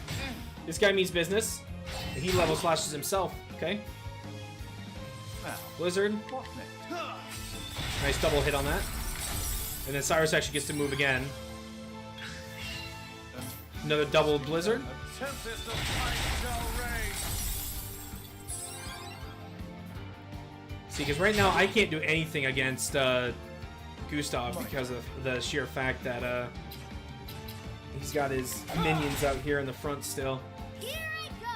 this guy means business. He level slashes himself. Okay. Blizzard. Nice double hit on that. And then Cyrus actually gets to move again. Another double blizzard. See, because right now I can't do anything against Gustav because of the sheer fact that he's got his minions out here in the front still. Here I go.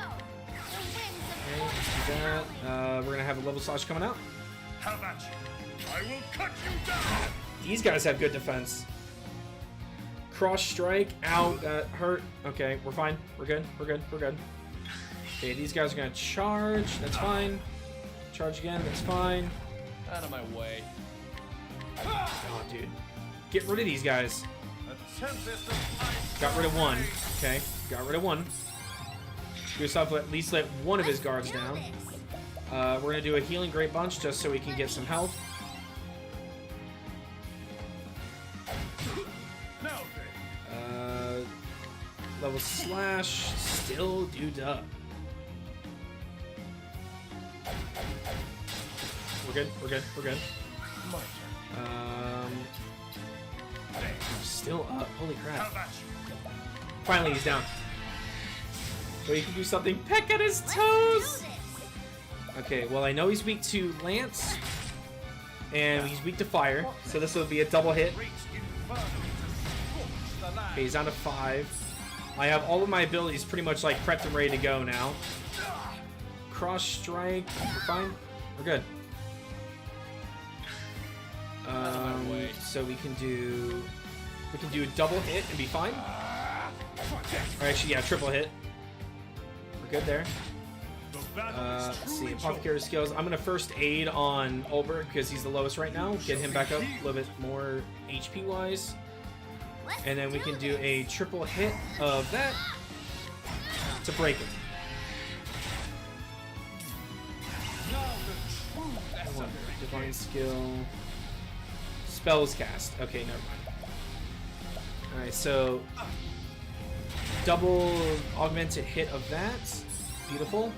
The winds of let's do that. We're gonna have a level slash coming out. How about you? I will cut you down! These guys have good defense. Cross strike, out, that hurt. Okay, we're fine. We're good, we're good, we're good. Okay, these guys are gonna charge, that's fine. Charge again, that's fine. Out of my way. Oh, dude. Get rid of these guys. Tempest Got rid of one. Okay, got rid of one. Gustav at least let one of his guards down. We're gonna do a healing great bunch just so we can get some health. Level slash, still dewed up. We're good, we're good, we're good. Still up, holy crap. Finally he's down. So he can do something. Peck at his toes! Okay, well I know he's weak to lance. And he's weak to fire. So this will be a double hit. Okay, he's down to 5. I have all of my abilities pretty much like prepped and ready to go now. Cross strike, we're fine. We're good. So we can do a double hit and be fine. Or actually, yeah, triple hit. We're good there. Let's see, apothecary skills. I'm gonna first aid on Ulberg because he's the lowest right now. Get him back up a little bit more HP wise. And then we can do a triple hit of that to break him. Divine skill. Spells cast. Okay, never mind. Alright, so double augmented hit of that. Beautiful.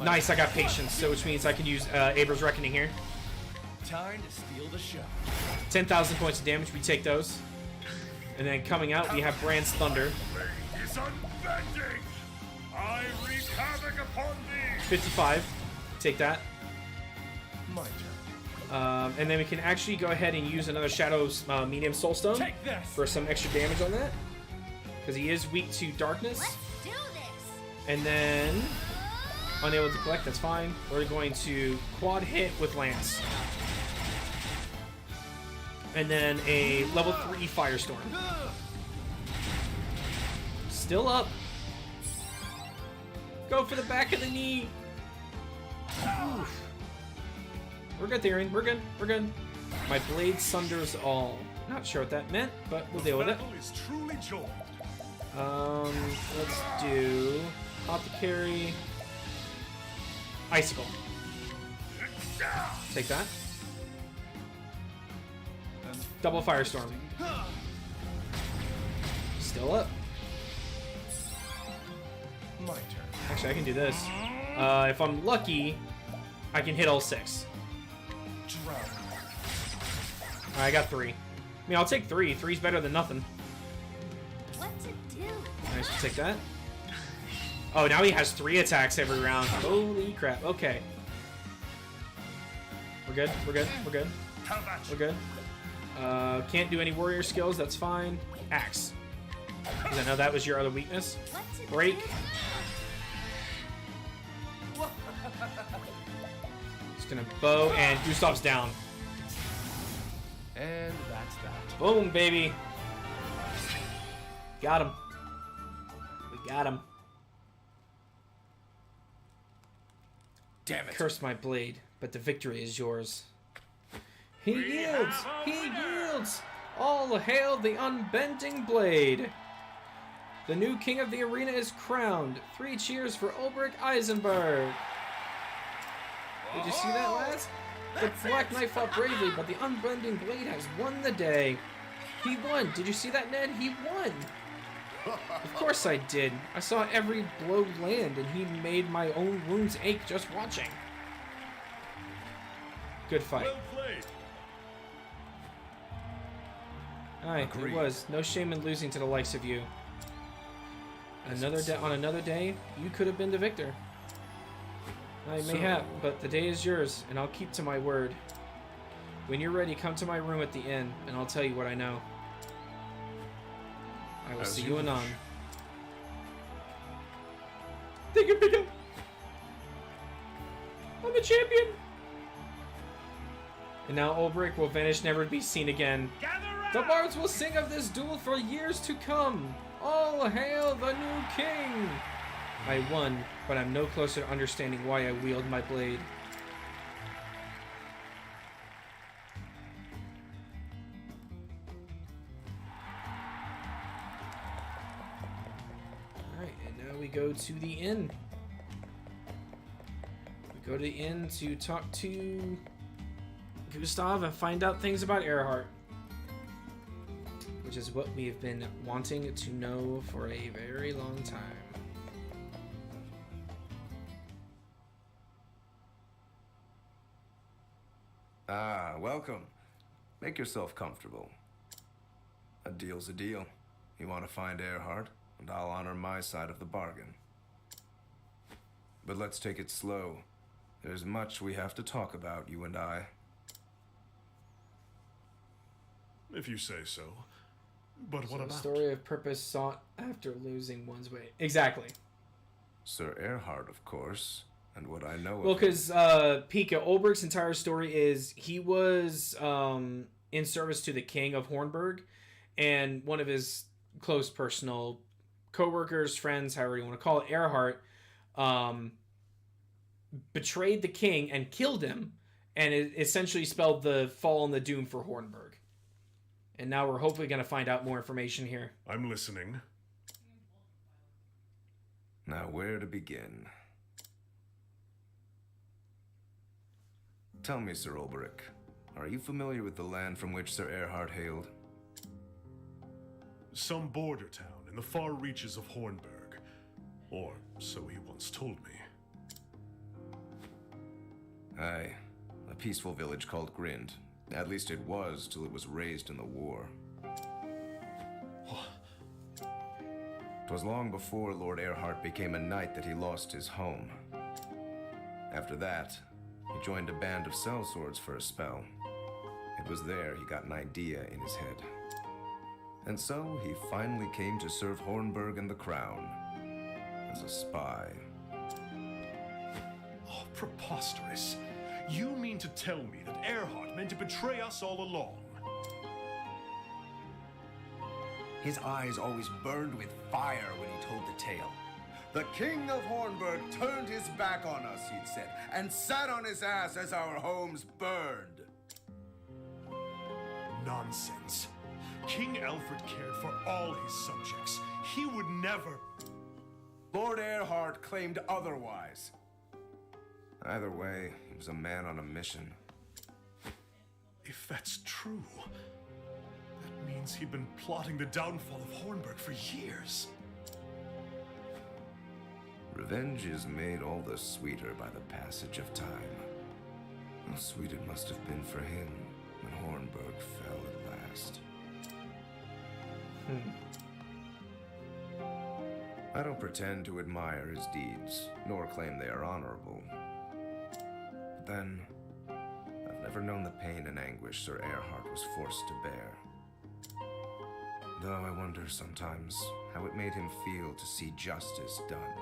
Nice, I got patience, so which means I can use Abra's Reckoning here. Time to steal the show. 10,000 points of damage, we take those. And then coming out, we have Brand's Thunder. Is unbending! I wreak havoc upon thee! 55. Take that. My turn. And then we can actually go ahead and use another Shadow's Medium Soulstone Take this. for some extra damage on that. Because he is weak to darkness. Let's do this. And then unable to collect, that's fine. We're going to quad hit with Lance. And then a level 3 Firestorm. Still up. Go for the back of the knee. Oof. We're good, Theron. We're good. We're good. My blade sunders all. Not sure what that meant, but we'll deal with it. Is truly joined. Let's do Apothecary. Icicle. Take that. Double Firestorm. Still up. My turn. Actually, I can do this. If I'm lucky, I can hit all 6. I got 3. I mean, I'll take 3. 3's better than nothing. What to do? Nice, we'll take that. Oh, now he has 3 attacks every round. Holy crap. Okay. We're good. We're good. We're good. We're good. Can't do any warrior skills. That's fine. Axe. Because I know that was your other weakness. Break. Just gonna bow and Gustav's down. And that's that. Boom, baby. Got him. We got him. Damn it. Curse my blade, but the victory is yours. He yields! He yields! All hail the unbending blade! The new king of the arena is crowned. 3 cheers for Ulbrich Eisenberg. Did you see that, lads? The Black Knight fought bravely, but the unbending blade has won the day. He won. Did you see that, Ned? He won. Of course I did. I saw every blow land, and he made my own wounds ache just watching. Good fight. Well played. Aye, it was. No shame in losing to the likes of you. On another day, you could have been the victor. I may have, but the day is yours, and I'll keep to my word. When you're ready, come to my room at the inn, and I'll tell you what I know. I will see you anon. Take it, pick up. the champion! And now Ulbrich will vanish, never to be seen again. The bards will sing of this duel for years to come. All hail the new king! I won, but I'm no closer to understanding why I wield my blade. Alright, and now we go to the inn. We go to the inn to talk to Gustav and find out things about Earhart. Which is what we've been wanting to know for a very long time. Ah, welcome. Make yourself comfortable. A deal's a deal. You want to find Earhart, and I'll honor my side of the bargain. But let's take it slow. There's much we have to talk about, you and I. If you say so. But what So about? story of purpose sought after losing one's way. Exactly. Sir Earhart, of course, and what I know Well, of him. because Pika Ulbrich's entire story is he was in service to the king of Hornburg, and one of his close personal co-workers, friends, however you want to call it, Earhart, betrayed the king and killed him, and it essentially spelled the fall and the doom for Hornburg. And now we're hopefully going to find out more information here. I'm listening. Now, where to begin? Tell me, Sir Ulbrich, are you familiar with the land from which Sir Earhart hailed? Some border town in the far reaches of Hornburg. Or so he once told me. Aye, a peaceful village called Grind. At least it was till it was razed in the war. 'Twas long before Lord Earhart became a knight that he lost his home. After that, he joined a band of sellswords for a spell. It was there he got an idea in his head. And so he finally came to serve Hornburg and the crown as a spy. Oh, preposterous. You mean to tell me that Earhart meant to betray us all along? His eyes always burned with fire when he told the tale. The king of Hornburg turned his back on us, he'd said, and sat on his ass as our homes burned. Nonsense. King Alfred cared for all his subjects. He would never... Lord Earhart claimed otherwise. Either way, he was a man on a mission. If that's true, that means he'd been plotting the downfall of Hornburg for years. Revenge is made all the sweeter by the passage of time. How sweet it must have been for him when Hornburg fell at last. I don't pretend to admire his deeds, nor claim they are honorable. But then, I've never known the pain and anguish Sir Earhart was forced to bear. Though I wonder sometimes how it made him feel to see justice done.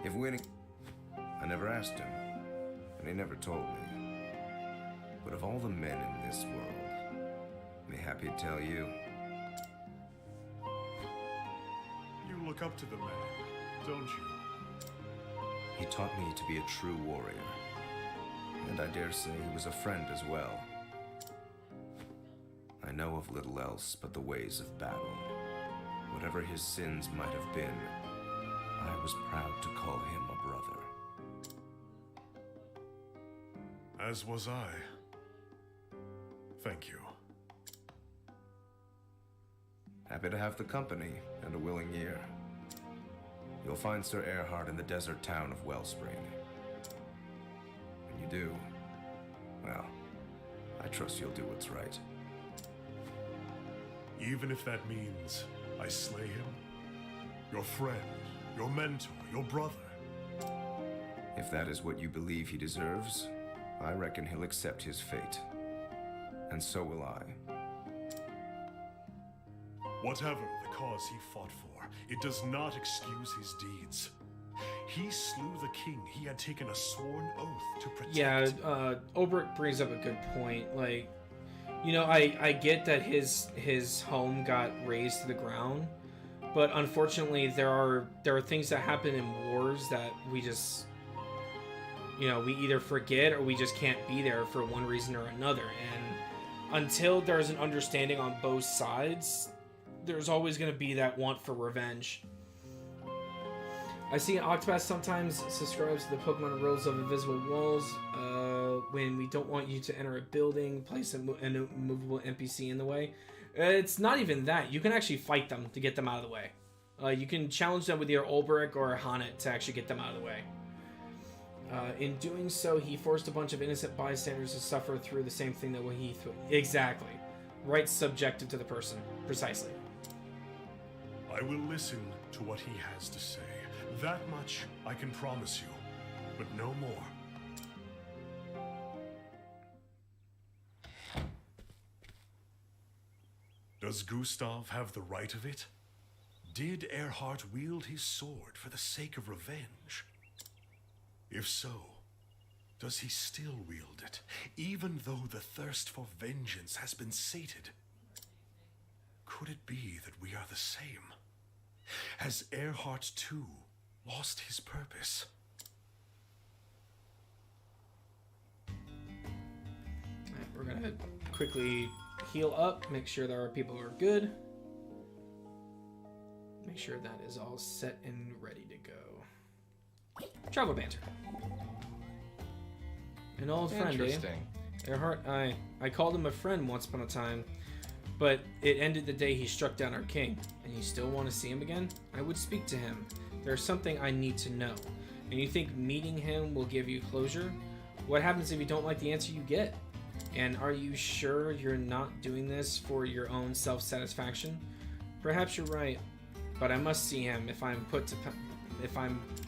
If winning... I never asked him, and he never told me. But of all the men in this world, be happy to tell you. You look up to the man, don't you? He taught me to be a true warrior. And I dare say he was a friend as well. I know of little else but the ways of battle. Whatever his sins might have been, I was proud to call him a brother. As was I. Thank you. Happy to have the company and a willing ear. You'll find Sir Earhart in the desert town of Wellspring. When you do, well, I trust you'll do what's right. Even if that means I slay him? Your friend, your mentor, your brother. If that is what you believe he deserves, I reckon he'll accept his fate. And so will I. Whatever the cause he fought for, it does not excuse his deeds. He slew the king he had taken a sworn oath to protect. Yeah, Obrick brings up a good point. Like, you know, I get that his home got razed to the ground, but unfortunately there are things that happen in wars that we just, you know, we either forget or we just can't be there for one reason or another. And until there's an understanding on both sides, there's always going to be that want for revenge. I see Octopath sometimes subscribes to the Pokemon rules of invisible walls. When we don't want you to enter a building, place an immovable NPC in the way. It's not even that. You can actually fight them to get them out of the way. You can challenge them with either Olberic or Haunted to actually get them out of the way. In doing so, he forced a bunch of innocent bystanders to suffer through the same thing that he... Exactly. Right subjective to the person. Precisely. I will listen to what he has to say. That much I can promise you, but no more. Does Gustav have the right of it? Did Erhard wield his sword for the sake of revenge? If so, does he still wield it, even though the thirst for vengeance has been sated? Could it be that we are the same? Has Erhard too lost his purpose? Alright, we're gonna quickly heal up, make sure that our people are good. Make sure that is all set and ready to go. Travel banter. An old friend, eh? Interesting. Erhard, I called him a friend once upon a time, but it ended the day he struck down our king. And you still want to see him again? I would speak to him. There's something I need to know. And you think meeting him will give you closure? What happens if you don't like the answer you get? And are you sure you're not doing this for your own self-satisfaction? Perhaps you're right, but I must see him if I'm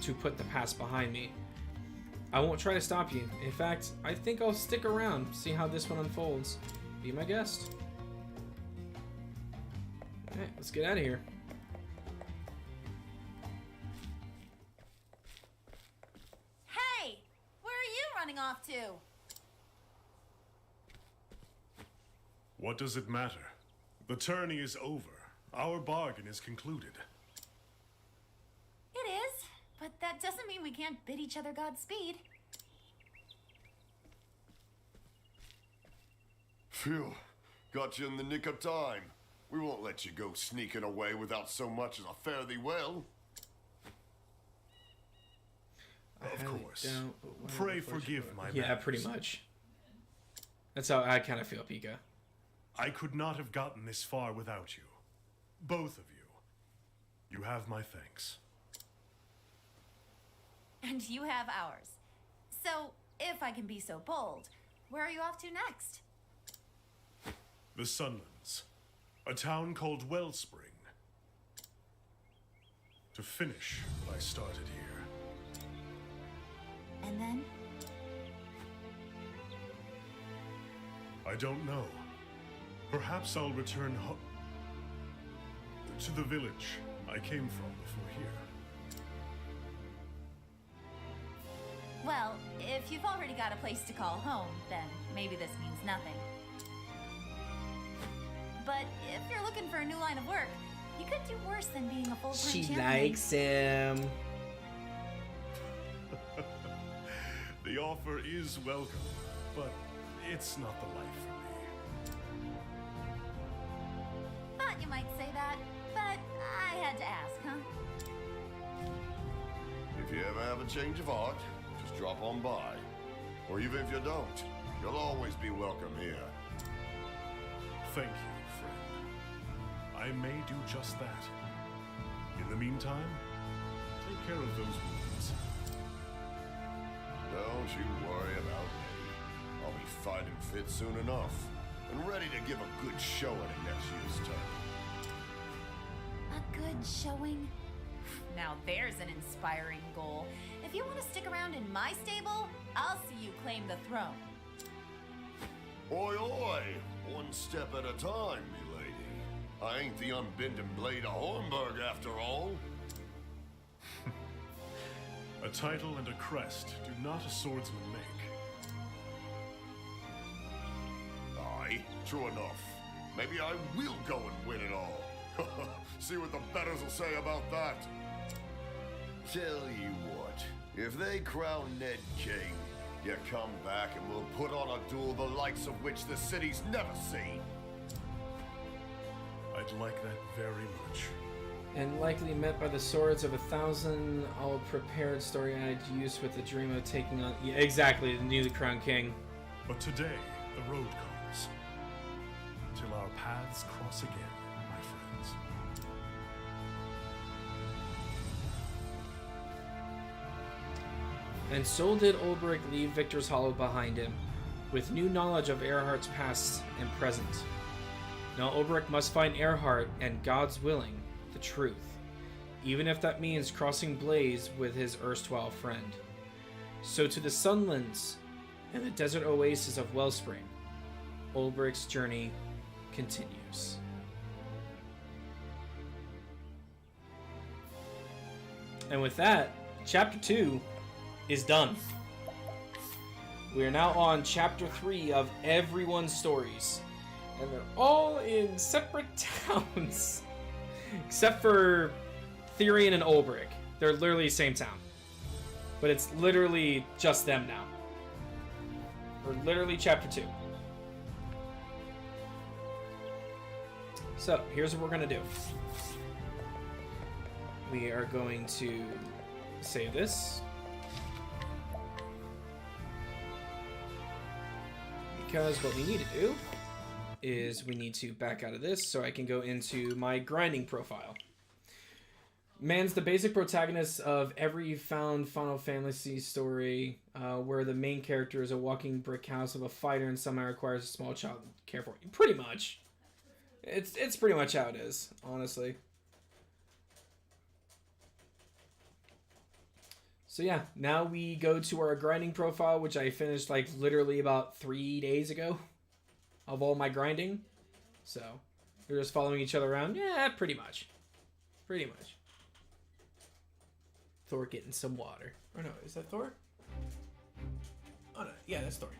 to put the past behind me. I won't try to stop you. In fact, I think I'll stick around, see how this one unfolds. Be my guest. Alright, let's get out of here. Hey! Where are you running off to? What does it matter? The tourney is over. Our bargain is concluded. It is, but that doesn't mean we can't bid each other Godspeed. Phew, got you in the nick of time. We won't let you go sneaking away without so much as a fare thee well. Of course. Pray forgive my Yeah, manners. pretty much. That's how I kind of feel, Pika. I could not have gotten this far without you. Both of you. You have my thanks. And you have ours. So, if I can be so bold, where are you off to next? The Sunlands. A town called Wellspring. To finish what I started here. And then? I don't know. Perhaps I'll return to the village I came from before here. Well, if you've already got a place to call home, then maybe this means nothing. But if you're looking for a new line of work, you could do worse than being a full-time She champion. likes him. The offer is welcome, but it's not the life for me. Thought you might say that, but I had to ask, huh? If you ever have a change of heart, just drop on by. Or even if you don't, you'll always be welcome here. Thank you, friend. I may do just that. In the meantime, take care of those wounds. Don't you worry about me. I'll be fighting fit soon enough, and ready to give a good showing at next year's tourney. A good showing? Now there's an inspiring goal. If you want to stick around in my stable, I'll see you claim the throne. Oi, oi! One step at a time, milady. I ain't the unbending blade of Hornburg after all. A title and a crest do not a swordsman make. Aye, true enough. Maybe I will go and win it all. See what the betters will say about that. Tell you what, if they crown Ned king, you come back and we'll put on a duel the likes of which the city's never seen. I'd like that very much. And likely met by the swords of 1,000 all prepared story I'd used with the dream of taking on... Yeah, exactly, the newly crowned king. But today, the road calls. Till our paths cross again, my friends. And so did Ulbrich leave Victor's Hollow behind him, with new knowledge of Earhart's past and present. Now Ulbrich must find Earhart and, God's willing, the truth, even if that means crossing Blaze with his erstwhile friend. So to the Sunlands and the desert oasis of Wellspring, Ulbrich's journey continues. And with that, Chapter 2 is done. We are now on Chapter 3 of Everyone's Stories, and they're all in separate towns. Except for Therian and Ulbrich. They're literally the same town. But it's literally just them now. We're literally Chapter 2. So, here's what we're going to do. We are going to save this. Because what we need to do is we need to back out of this so I can go into my grinding profile. Man's the basic protagonist of every found Final Fantasy story where the main character is a walking brick house of a fighter and somehow requires a small child to care for. Pretty much. It's pretty much how it is, honestly. So yeah, now we go to our grinding profile, which I finished like literally about 3 days ago of all my grinding. So we're just following each other around. Yeah, pretty much. Pretty much. Thor getting some water. Or no, is that Thor? Oh no, yeah, that's Thor.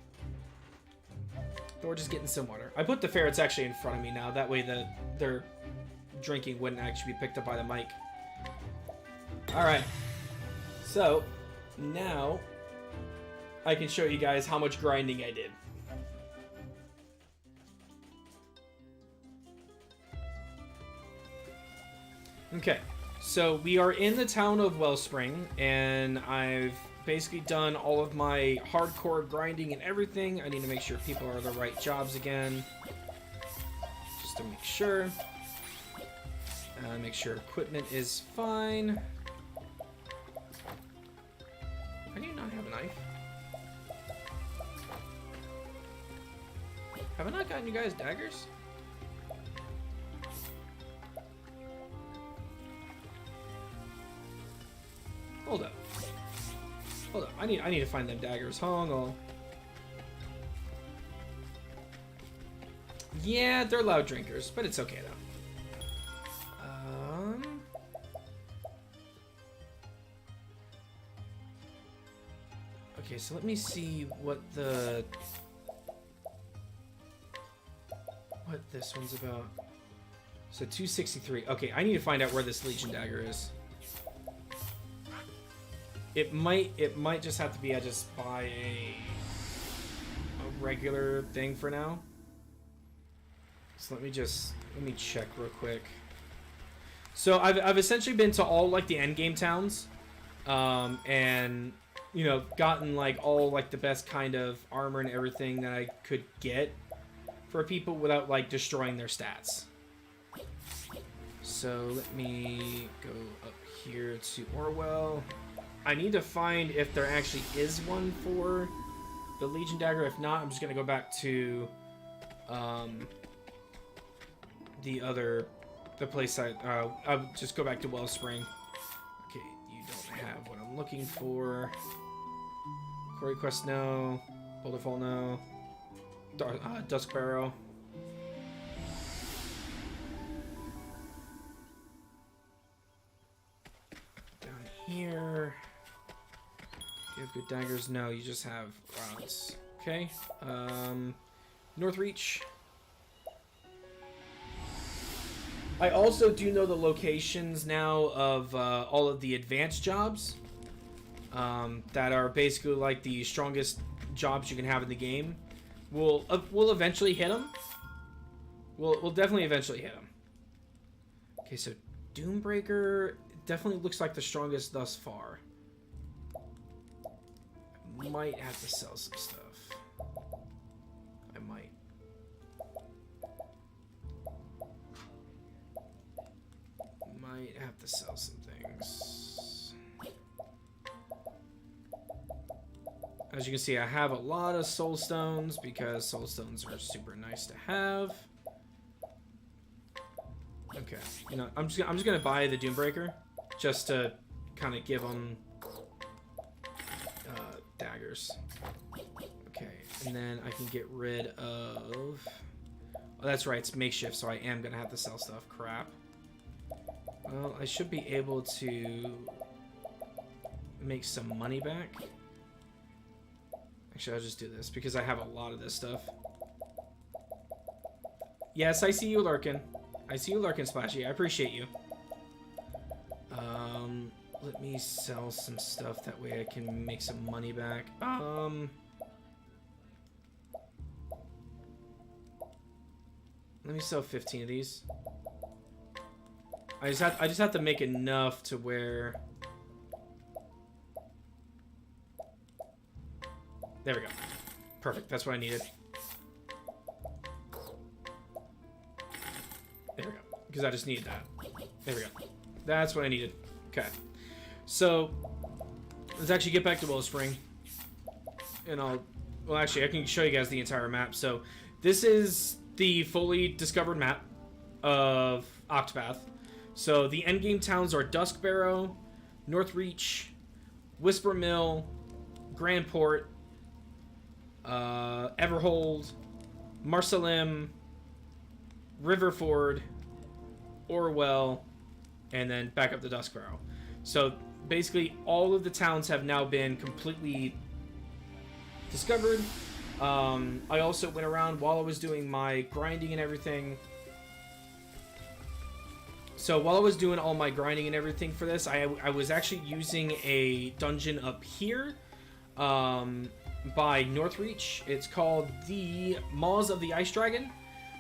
Thor just getting some water. I put the ferrets actually in front of me now. That way their drinking wouldn't actually be picked up by the mic. Alright. So, now I can show you guys how much grinding I did. Okay, so we are in the town of Wellspring, and I've basically done all of my hardcore grinding and everything. I need to make sure people are the right jobs again, just to make sure. Make sure equipment is fine. How do you not have a knife? Have I not gotten you guys daggers? Hold up. Hold up. I need to find them daggers. Hold on. Yeah, they're loud drinkers, but it's okay though. Okay, so let me see what this one's about. So 263. Okay, I need to find out where this Legion dagger is. It might just have to be I just buy a regular thing for now. So let me check real quick. So I've essentially been to all like the endgame towns, and you know, gotten like all like the best kind of armor and everything that I could get for people without like destroying their stats. So let me go up here to Orwell. I need to find if there actually is one for the Legion dagger. If not, I'm just gonna go back to the place I'll just go back to Wellspring. Okay, you don't have what I'm looking for. Quarry Quest, no. Boulderfall, no. Dusk Barrow. Down here. good daggers? No, you just have rods. Okay. North Reach. I also do know the locations now of all of the advanced jobs that are basically like the strongest jobs you can have in the game. We'll eventually hit them. We'll definitely eventually hit them. Okay, so Doombreaker definitely looks like the strongest thus far. I might have to sell some stuff. I might. Might have to sell some things. As you can see, I have a lot of soul stones because soul stones are super nice to have. Okay, you know, I'm just gonna buy the Doombreaker just to kind of give them daggers. Okay, and then I can get rid of. Oh, that's right, it's makeshift, so I am gonna have to sell stuff. Crap. Well, I should be able to make some money back. Actually, I'll just do this because I have a lot of this stuff. Yes, I see you lurking. I see you lurking, Splashy. I appreciate you. Let me sell some stuff. That way I can make some money back. Let me sell 15 of these. I just have to make enough to where. There we go. Perfect. That's what I needed. There we go. Because I just needed that. There we go. That's what I needed. Okay. So, let's actually get back to Wellspring. And well, actually, I can show you guys the entire map. So, this is the fully discovered map of Octopath. So, the endgame towns are Duskbarrow, Northreach, Whisper Mill, Grandport, Everhold, Marsalim, Riverford, Orwell, and then back up to Duskbarrow. So basically all of the towns have now been completely discovered. I also went around while I was doing my grinding and everything. So while I was doing all my grinding and everything for this, I was actually using a dungeon up here by Northreach. It's called the Maws of the Ice Dragon.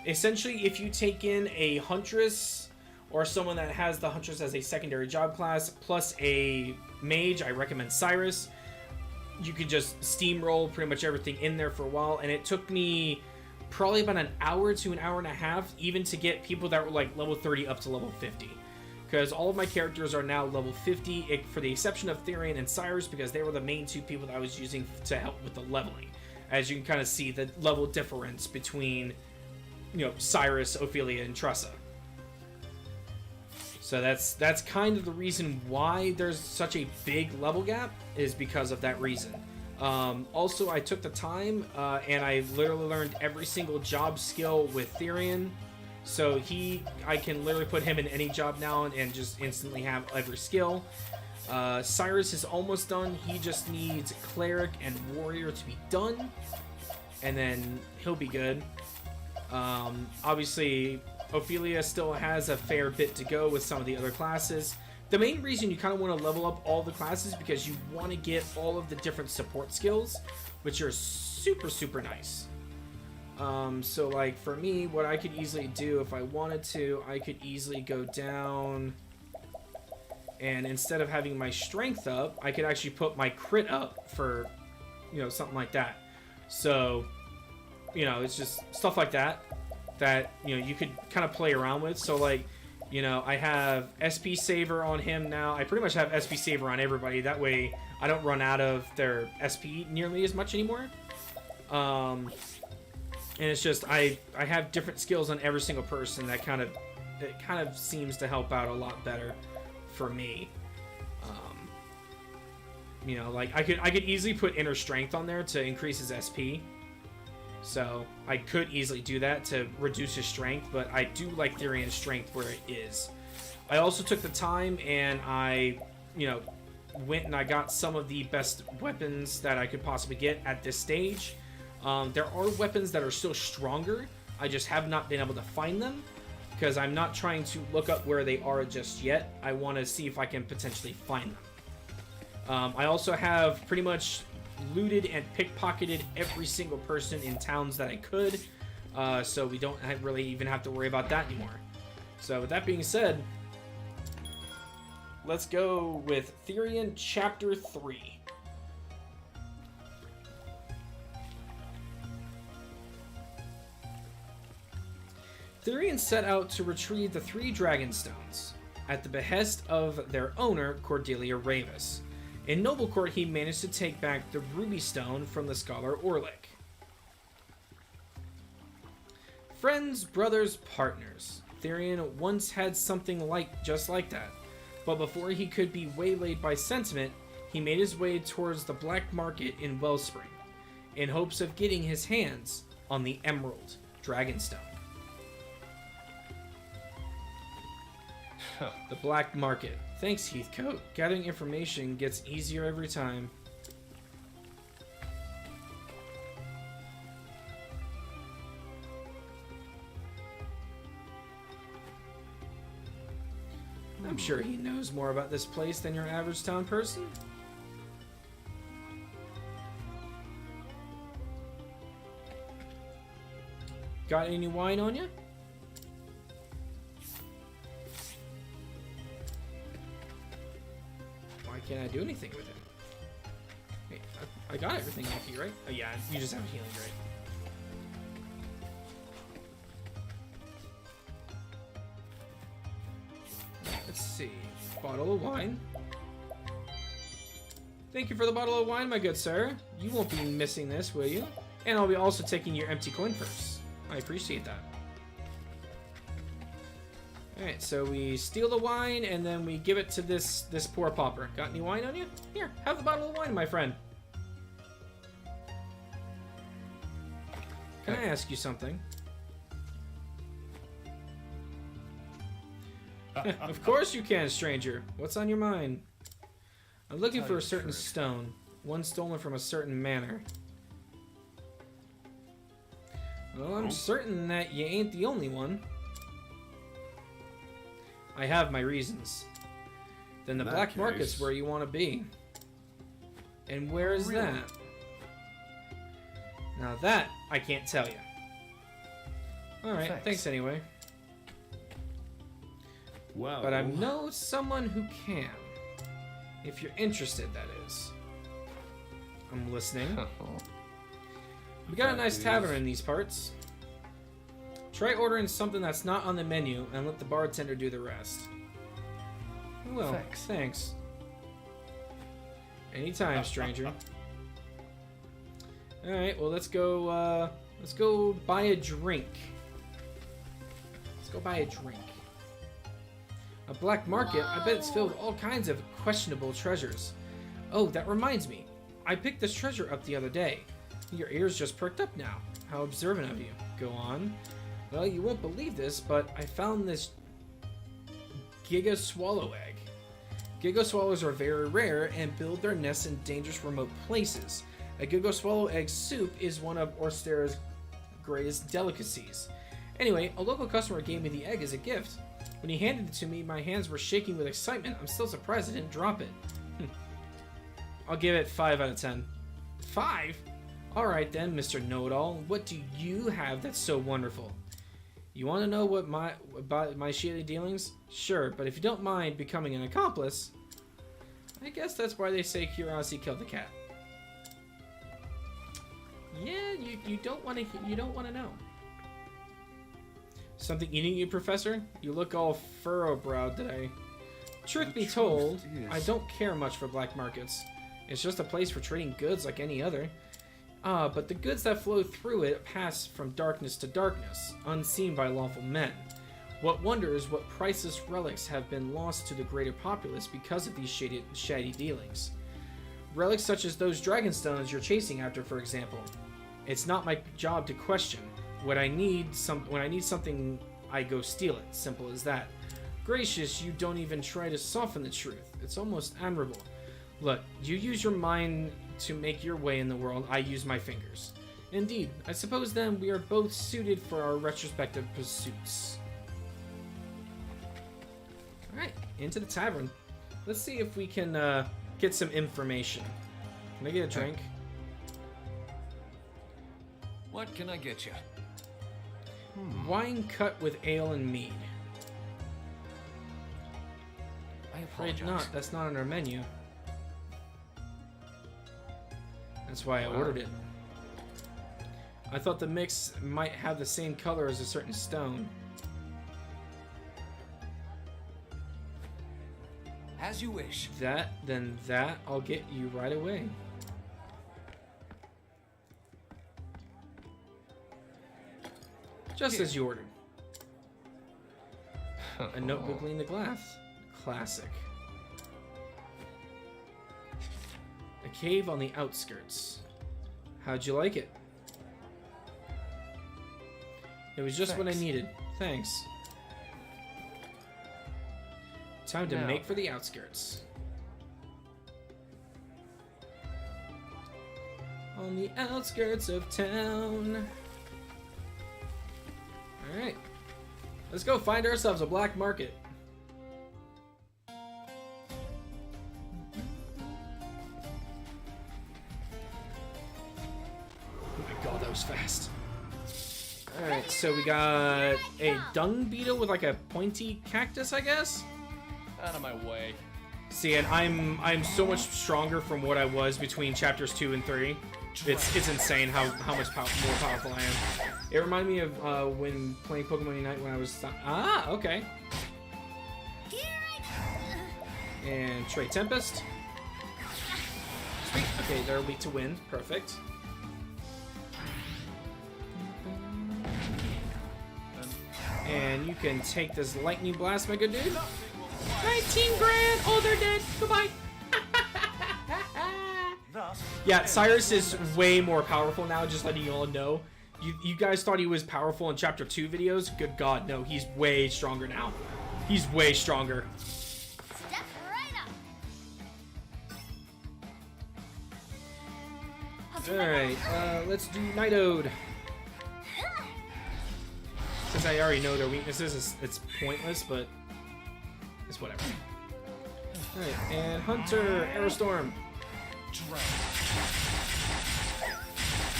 Essentially, if you take in a Huntress or someone that has the Huntress as a secondary job class plus a mage, I recommend Cyrus, you could just steamroll pretty much everything in there for a while. And it took me probably about an hour to an hour and a half even to get people that were like level 30 up to level 50. Because all of my characters are now level 50, for the exception of Therian and Cyrus, because they were the main two people that I was using to help with the leveling. As you can kind of see the level difference between, you know, Cyrus, Ophelia, and Tressa. So that's kind of the reason why there's such a big level gap, is because of that reason. Also, I took the time and I literally learned every single job skill with Therian. So I can literally put him in any job now and just instantly have every skill. Cyrus is almost done. He just needs Cleric and Warrior to be done, and then he'll be good. Obviously, Ophelia still has a fair bit to go with some of the other classes. The main reason you kind of want to level up all the classes is because you want to get all of the different support skills, which are super, super nice. So like for me, what I could easily do if I wanted to, I could easily go down and instead of having my strength up, I could actually put my crit up for, you know, something like that. So, you know, it's just stuff like that, you know, you could kind of play around with. So like, you know, I have SP Saver on him now. I pretty much have SP Saver on everybody. That way I don't run out of their SP nearly as much anymore. And it's just, I have different skills on every single person that kind of seems to help out a lot better for me. You know, like I could easily put Inner Strength on there to increase his SP. So I could easily do that to reduce his strength, but I do like Therian's strength where it is. I also took the time and I, you know, went and I got some of the best weapons that I could possibly get at this stage. There are weapons that are still stronger. I just have not been able to find them because I'm not trying to look up where they are just yet. I want to see if I can potentially find them. I also have pretty much looted and pickpocketed every single person in towns that I could, so we don't really even have to worry about that anymore. So with that being said, let's go with Therion Chapter 3. Therion set out to retrieve the 3 Dragon Stones at the behest of their owner, Cordelia Ravis. In Noble Court, he managed to take back the Ruby Stone from the scholar Orlick. Friends, brothers, partners. Therion once had something just like that, but before he could be waylaid by sentiment, he made his way towards the black market in Wellspring, in hopes of getting his hands on the Emerald Dragonstone. The black market. Thanks, Heathcote. Gathering information gets easier every time. I'm sure he knows more about this place than your average town person. Got any wine on you? Why can't I do anything with it? Hey, I got everything off you, right? Oh yeah, you just have healing, right? Let's see. Bottle of wine. Thank you for the bottle of wine, my good sir. You won't be missing this, will you? And I'll be also taking your empty coin purse. I appreciate that. Alright, so we steal the wine and then we give it to this poor pauper. Got any wine on you? Here, have the bottle of wine, my friend. Can I ask you something? Of course you can, stranger. What's on your mind? I'm looking for a certain stone. One stolen from a certain manor. Well, I'm certain that you ain't the only one. I have my reasons. Then the black market's where you want to be. And where is that? Now that, I can't tell you. Alright, thanks anyway. Wow. But I know someone who can. If you're interested, that is. I'm listening. We got a nice tavern in these parts. Try ordering something that's not on the menu and let the bartender do the rest. Well, thanks. Anytime, stranger. Alright, well let's go buy a drink. Let's go buy a drink. A black market? I bet it's filled with all kinds of questionable treasures. Oh, that reminds me. I picked this treasure up the other day. Your ears just perked up now. How observant of you. Go on. Well, you won't believe this, but I found this Giga Swallow egg. Giga Swallows are very rare and build their nests in dangerous remote places. A Giga Swallow egg soup is one of Orstera's greatest delicacies. Anyway, a local customer gave me the egg as a gift. When he handed it to me, my hands were shaking with excitement. I'm still surprised I didn't drop it. I'll give it 5 out of 10. 5? Alright then, Mr. Know-It-All. What do you have that's so wonderful? You want to know about my shady dealings? Sure, but if you don't mind becoming an accomplice, I guess that's why they say curiosity killed the cat. Yeah, you don't want to know. Something eating you, Professor? You look all furrow-browed today. Truth be told, I don't care much for black markets. It's just a place for trading goods like any other. But the goods that flow through it pass from darkness to darkness, unseen by lawful men. What wonder is what priceless relics have been lost to the greater populace because of these shady dealings. Relics such as those dragonstones you're chasing after, for example. It's not my job to question. When I need something, I go steal it. Simple as that. Gracious, you don't even try to soften the truth. It's almost admirable. Look, you use your mind to make your way in the world. I use my fingers. Indeed, I suppose then we are both suited for our retrospective pursuits. Alright, into the tavern. Let's see if we can get some information. Can I get a drink? What can I get you? Wine cut with ale and mead. I Afraid apologize. not. That's not on our menu. That's why I ordered it. I thought the mix might have the same color as a certain stone. As you wish. Then I'll get you right away. Just as you ordered. A notebook leaned the glass. Classic. A cave on the outskirts. How'd you like it? It was just what I needed. Thanks. Time to make for the outskirts. On the outskirts of town. Alright. Let's go find ourselves a black market. Oh my god, that was fast. Alright, so we got a dung beetle with like a pointy cactus, I guess? Out of my way. See, and I'm so much stronger from what I was between chapters 2 and 3. It's insane how much more powerful I am. It reminded me of when playing Pokemon Unite when I was... Ah, okay. And Trade Tempest. Sweet. Okay, they're weak to wind. Perfect. And you can take this Lightning Blast, my good dude. 19 grand! Oh, they're dead. Goodbye. Yeah, Cyrus is way more powerful now, just letting you all know. You guys thought he was powerful in Chapter 2 videos? Good God, no. He's way stronger now. He's way stronger. Step right up. Alright, let's do Night Ode. Since I already know their weaknesses, it's pointless, but it's whatever. Alright, and Hunter, Aerostorm.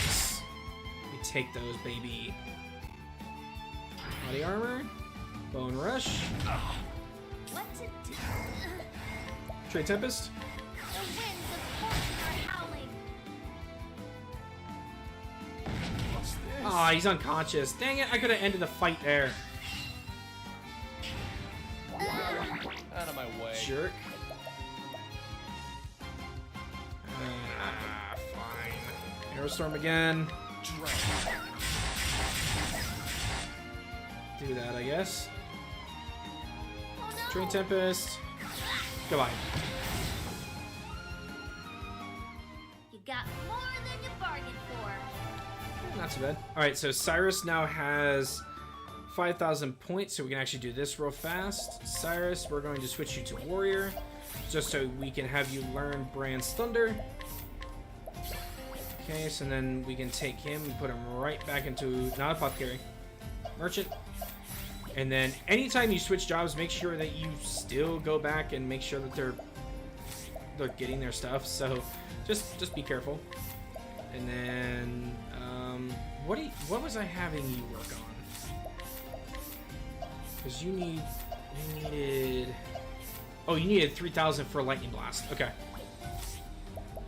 Yes. We take those, baby. Body armor, Bone Rush. What to do? Trade Tempest. The winds of fortune are howling. Ah, he's unconscious. Dang it, I could have ended the fight there. Out of my way. Jerk. Fine. Aerostorm again. Do that, I guess. Oh, no. Trade Tempest. Goodbye. You got more than you bargained for. Not too bad. Alright, so Cyrus now has 5,000 points, so we can actually do this real fast. Cyrus, we're going to switch you to Warrior, just so we can have you learn Brand's Thunder. Okay, so then we can take him and put him right back into, not Apothecary, Merchant. And then anytime you switch jobs, make sure that you still go back and make sure that they're getting their stuff. So just be careful. And then what was I having you work on? Because you needed 3,000 for Lightning Blast. Okay.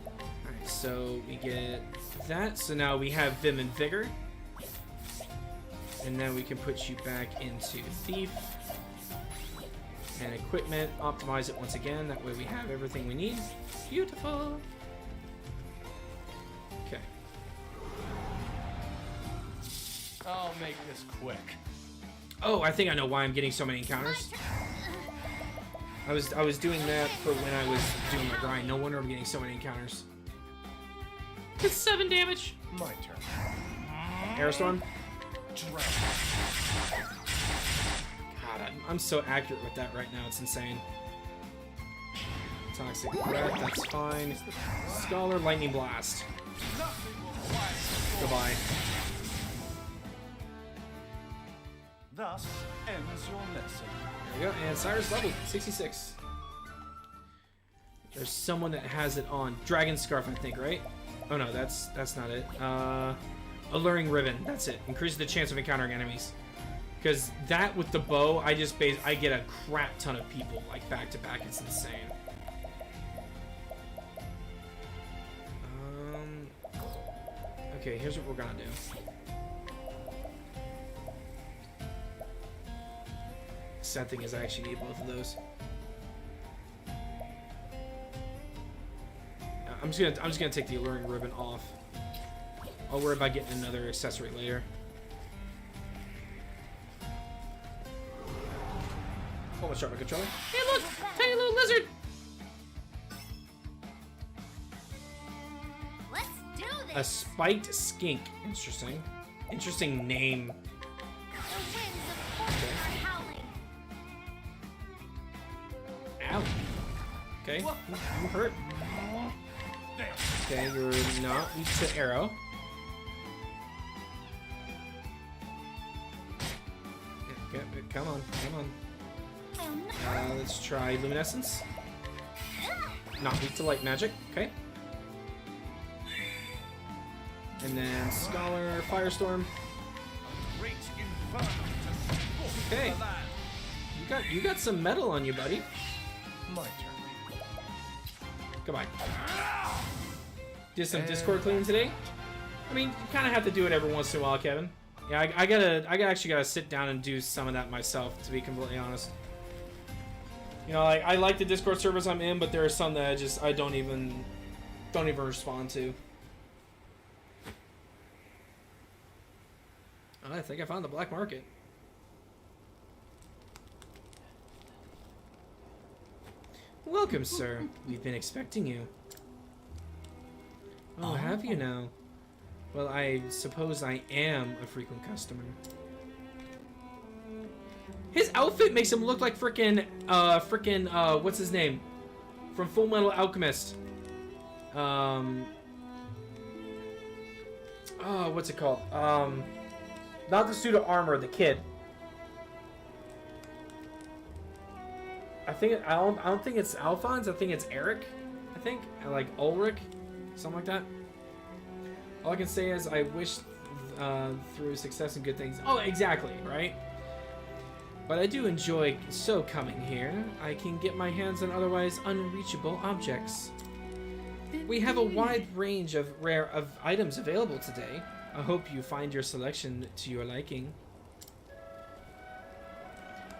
Alright, so we get that. So now we have Vim and Vigor. And then we can put you back into Thief. And Equipment. Optimize it once again. That way we have everything we need. Beautiful. Okay. I'll make this quick. Oh, I think I know why I'm getting so many encounters. I was doing that for when I was doing my grind. No wonder I'm getting so many encounters. It's 7 damage. My turn. Aerostorm. God, I'm so accurate with that right now. It's insane. Toxic Breath, that's fine. Scholar, Lightning Blast. Goodbye. Thus ends your lesson. There we go, and Cyrus leveled 66. There's someone that has it on. Dragon Scarf, I think, right? Oh no, that's not it. Alluring Ribbon, that's it. Increases the chance of encountering enemies. Because that with the bow, I get a crap ton of people, like, back to back. It's insane. Okay, here's what we're gonna do. Sad thing is I actually need both of those. I'm just gonna take the Alluring Ribbon off. I'll worry about getting another accessory later. Hold on, sharpen controller. Hey, look! Tiny little lizard! Let's do this! A spiked skink. Interesting. Interesting name. The winds of fortune are howling. Ow. Okay, you hurt. Okay, you're not weak to arrow. Okay, come on, come on. Let's try Luminescence. Not weak to light magic, okay. And then Scholar, Firestorm. Okay. You got some metal on you, buddy. My turn. Goodbye. Did some Discord cleaning today. I mean, you kind of have to do it every once in a while, Kevin. Yeah, I actually gotta sit down and do some of that myself, to be completely honest. You know, like, I like the Discord servers I'm in, but there are some that I don't even respond to. Oh, I think I found the black market. Welcome, sir. We've been expecting you. Oh, have you now? Well, I suppose I am a frequent customer. His outfit makes him look like frickin', what's his name? From Full Metal Alchemist. Oh, what's it called? Not the suit of armor, the kid. I don't think it's Alphonse, I think it's Eric. I think. Like Ulrich. Something like that. All I can say is I wish through success and good things. Oh, exactly, right? But I do enjoy coming here. I can get my hands on otherwise unreachable objects. We have a wide range of rare items available today. I hope you find your selection to your liking.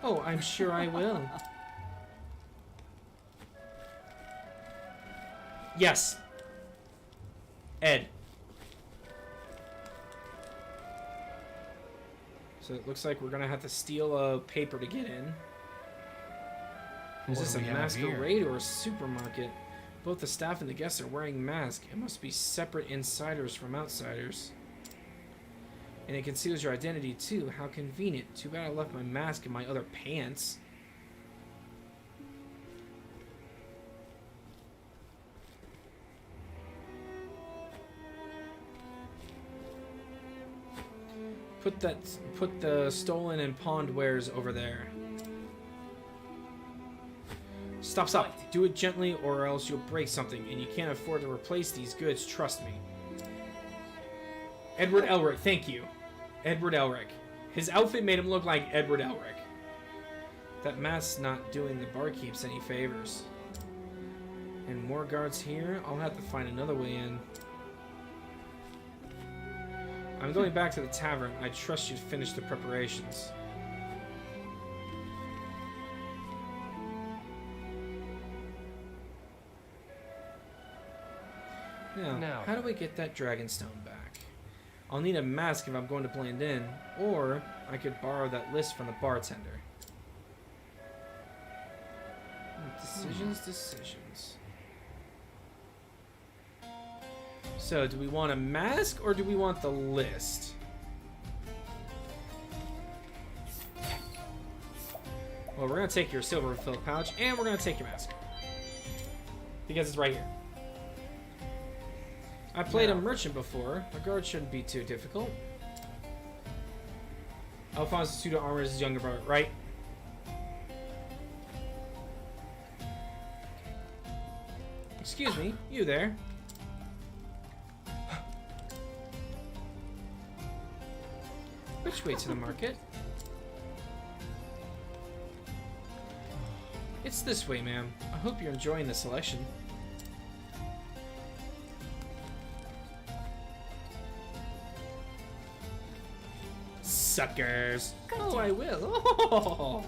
Oh, I'm sure I will. Yes. Ed. So it looks like we're gonna have to steal a paper to get in. Is this a masquerade or a supermarket? Both the staff and the guests are wearing masks. It must be separate insiders from outsiders. And it conceals your identity too. How convenient. Too bad I left my mask in my other pants. Put the stolen and pawned wares over there. Stop. Do it gently or else you'll break something, and you can't afford to replace these goods, trust me. Edward Elric, thank you. Edward Elric. His outfit made him look like Edward Elric. That mask's not doing the barkeeps any favors. And more guards here? I'll have to find another way in. I'm going back to the tavern. I trust you to finish the preparations. Now, how do we get that Dragonstone back? I'll need a mask if I'm going to blend in, or I could borrow that list from the bartender. Decisions. So, do we want a mask or do we want the list? Well, we're gonna take your silver filled pouch and we're gonna take your mask. Because it's right here. I played a merchant before. A guard shouldn't be too difficult. Alphonse's suit of armor is his younger brother, right? Excuse me, you there? Which way to the market? It's this way, ma'am. I hope you're enjoying the selection. Suckers! Oh, I will. Oh.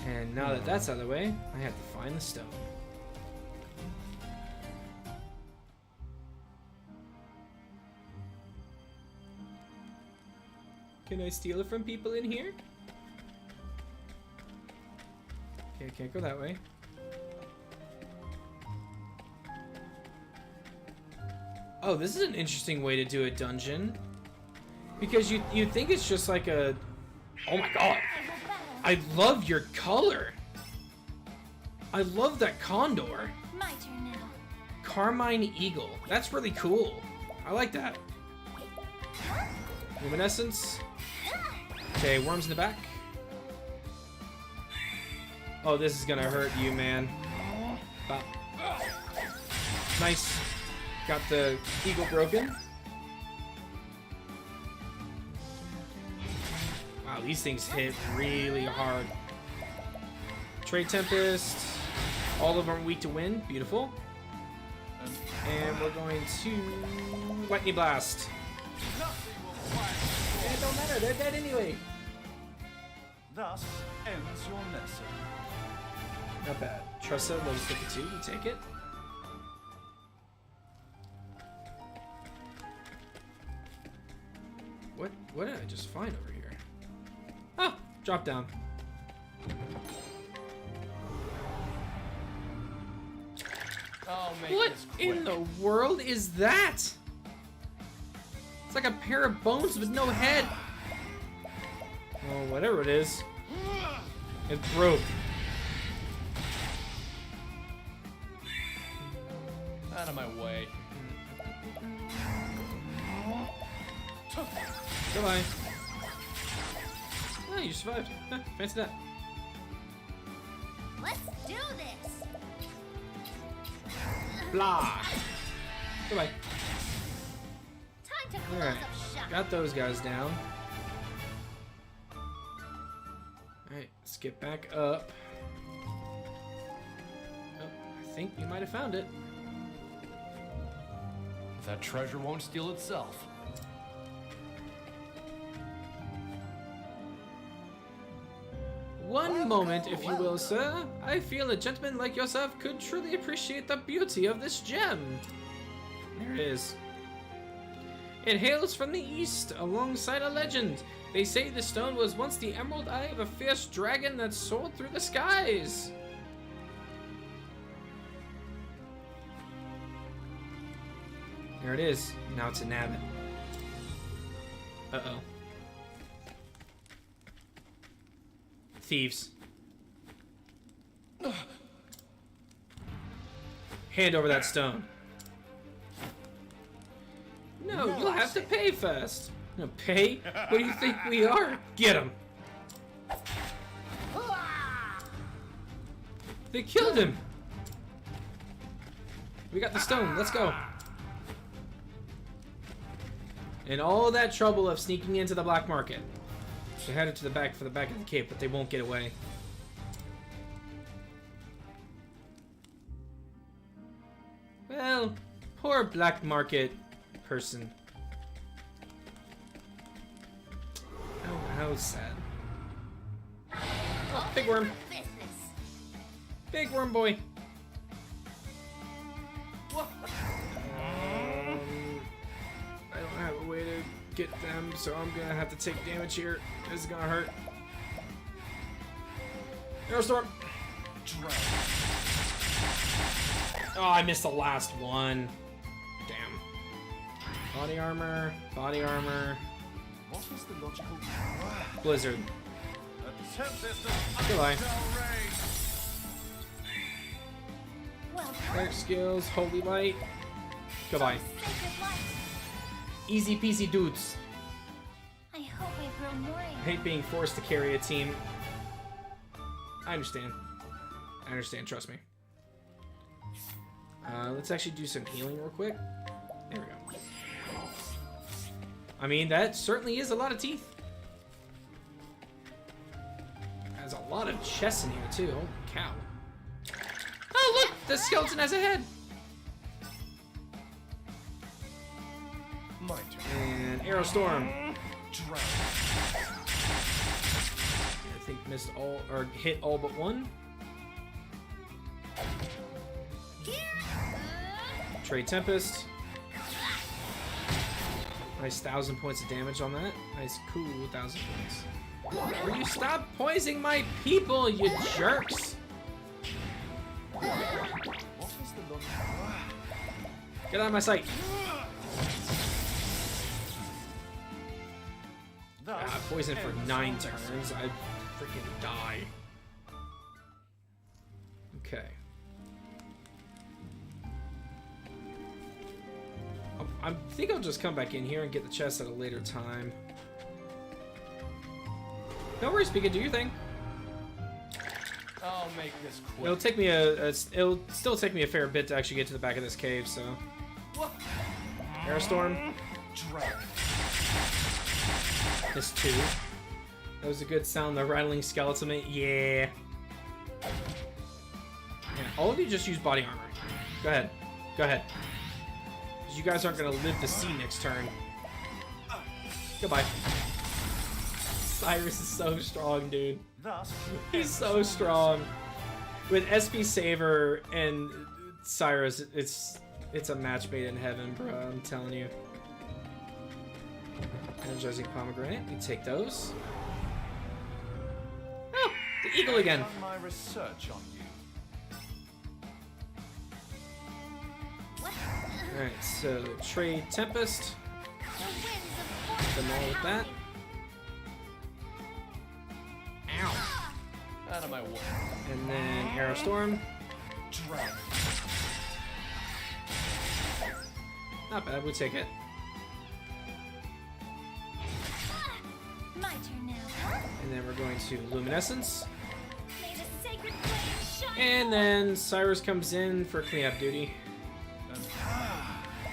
And now that that's out of the way, I have to find the stone. Can I steal it from people in here? Okay, can't go that way. Oh, this is an interesting way to do a dungeon. Because you think it's just like a... Oh my god! I love your color! I love that condor. My turn now. Carmine Eagle. That's really cool. I like that. Luminescence. Okay, worms in the back. Oh, this is gonna hurt you, man. Nice. Got the eagle broken. Wow, these things hit really hard. Trade Tempest. All of them are weak to wind. Beautiful. And we're going to Lightning Blast. It don't matter, they're dead anyway. Thus ends your lesson. Not bad. Tressa, level 52, you take it. What did I just find over here? Ah, drop down. What in the world is that? It's like a pair of bones with no head. Oh, whatever it is. It broke. Out of my way. Goodbye. Oh, you survived. Huh, fancy that. Let's do this. Blah. Goodbye. Time to close Alright. up shop. Got those guys down. Alright, let's get back up. Oh, I think we might have found it. That treasure won't steal itself. One moment, if you will, sir. I feel a gentleman like yourself could truly appreciate the beauty of this gem. There it is. It hails from the east, alongside a legend. They say the stone was once the emerald eye of a fierce dragon that soared through the skies. There it is. Now to nab it. Uh-oh. Thieves. Hand over that stone. No, you'll have to pay first. No, pay? What do you think we are? Get him. They killed him. We got the stone. Let's go. And all that trouble of sneaking into the black market. They headed to the back for the back of the cave, but they won't get away. Well, poor black market person. Oh, how sad. Oh, big worm. Big worm boy. I don't have a way to get them, so I'm gonna have to take damage here. This is gonna hurt. Aerostorm. Oh, I missed the last one. Damn. Body armor. Body armor. What was the logical Blizzard. Goodbye. Dark skills, holy light. Goodbye. Easy peasy dudes. I hope I grow more. I hate being forced to carry a team. I understand. I understand, trust me. Let's actually do some healing real quick. There we go. I mean, that certainly is a lot of teeth. There's a lot of chests in here, too. Holy cow. Oh, look! The skeleton has a head! And Arrow Storm. I think missed all, or hit all but one. Trade Tempest. Nice 1,000 points of damage on that. Nice, cool 1,000 points. Will you stop poisoning my people, you jerks? Get out of my sight. Poison for 9 turns. I'd freaking die. Okay. I think I'll just come back in here and get the chest at a later time. No worries, Pika, do your thing. I'll make this quick. It'll take me it'll still take me a fair bit to actually get to the back of this cave, so. Airstorm. This 2. That was a good sound, the rattling skeleton mate. Yeah. All of you just use body armor. Go ahead. Go ahead. You guys aren't gonna live to see next turn. Goodbye. Cyrus is so strong, dude. He's so strong. With SP Saver and Cyrus, it's a match made in heaven, bro. I'm telling you. Energizing pomegranate. We take those. Oh, the eagle again. I've done my research on you. Alright, so trade Tempest. Demol with that. Ow. Out of my way. And then Arrow Storm. Not bad, we'll take it. My turn now. And then we're going to Luminescence. May the sacred flame shine. And then Cyrus comes in for cleanup duty.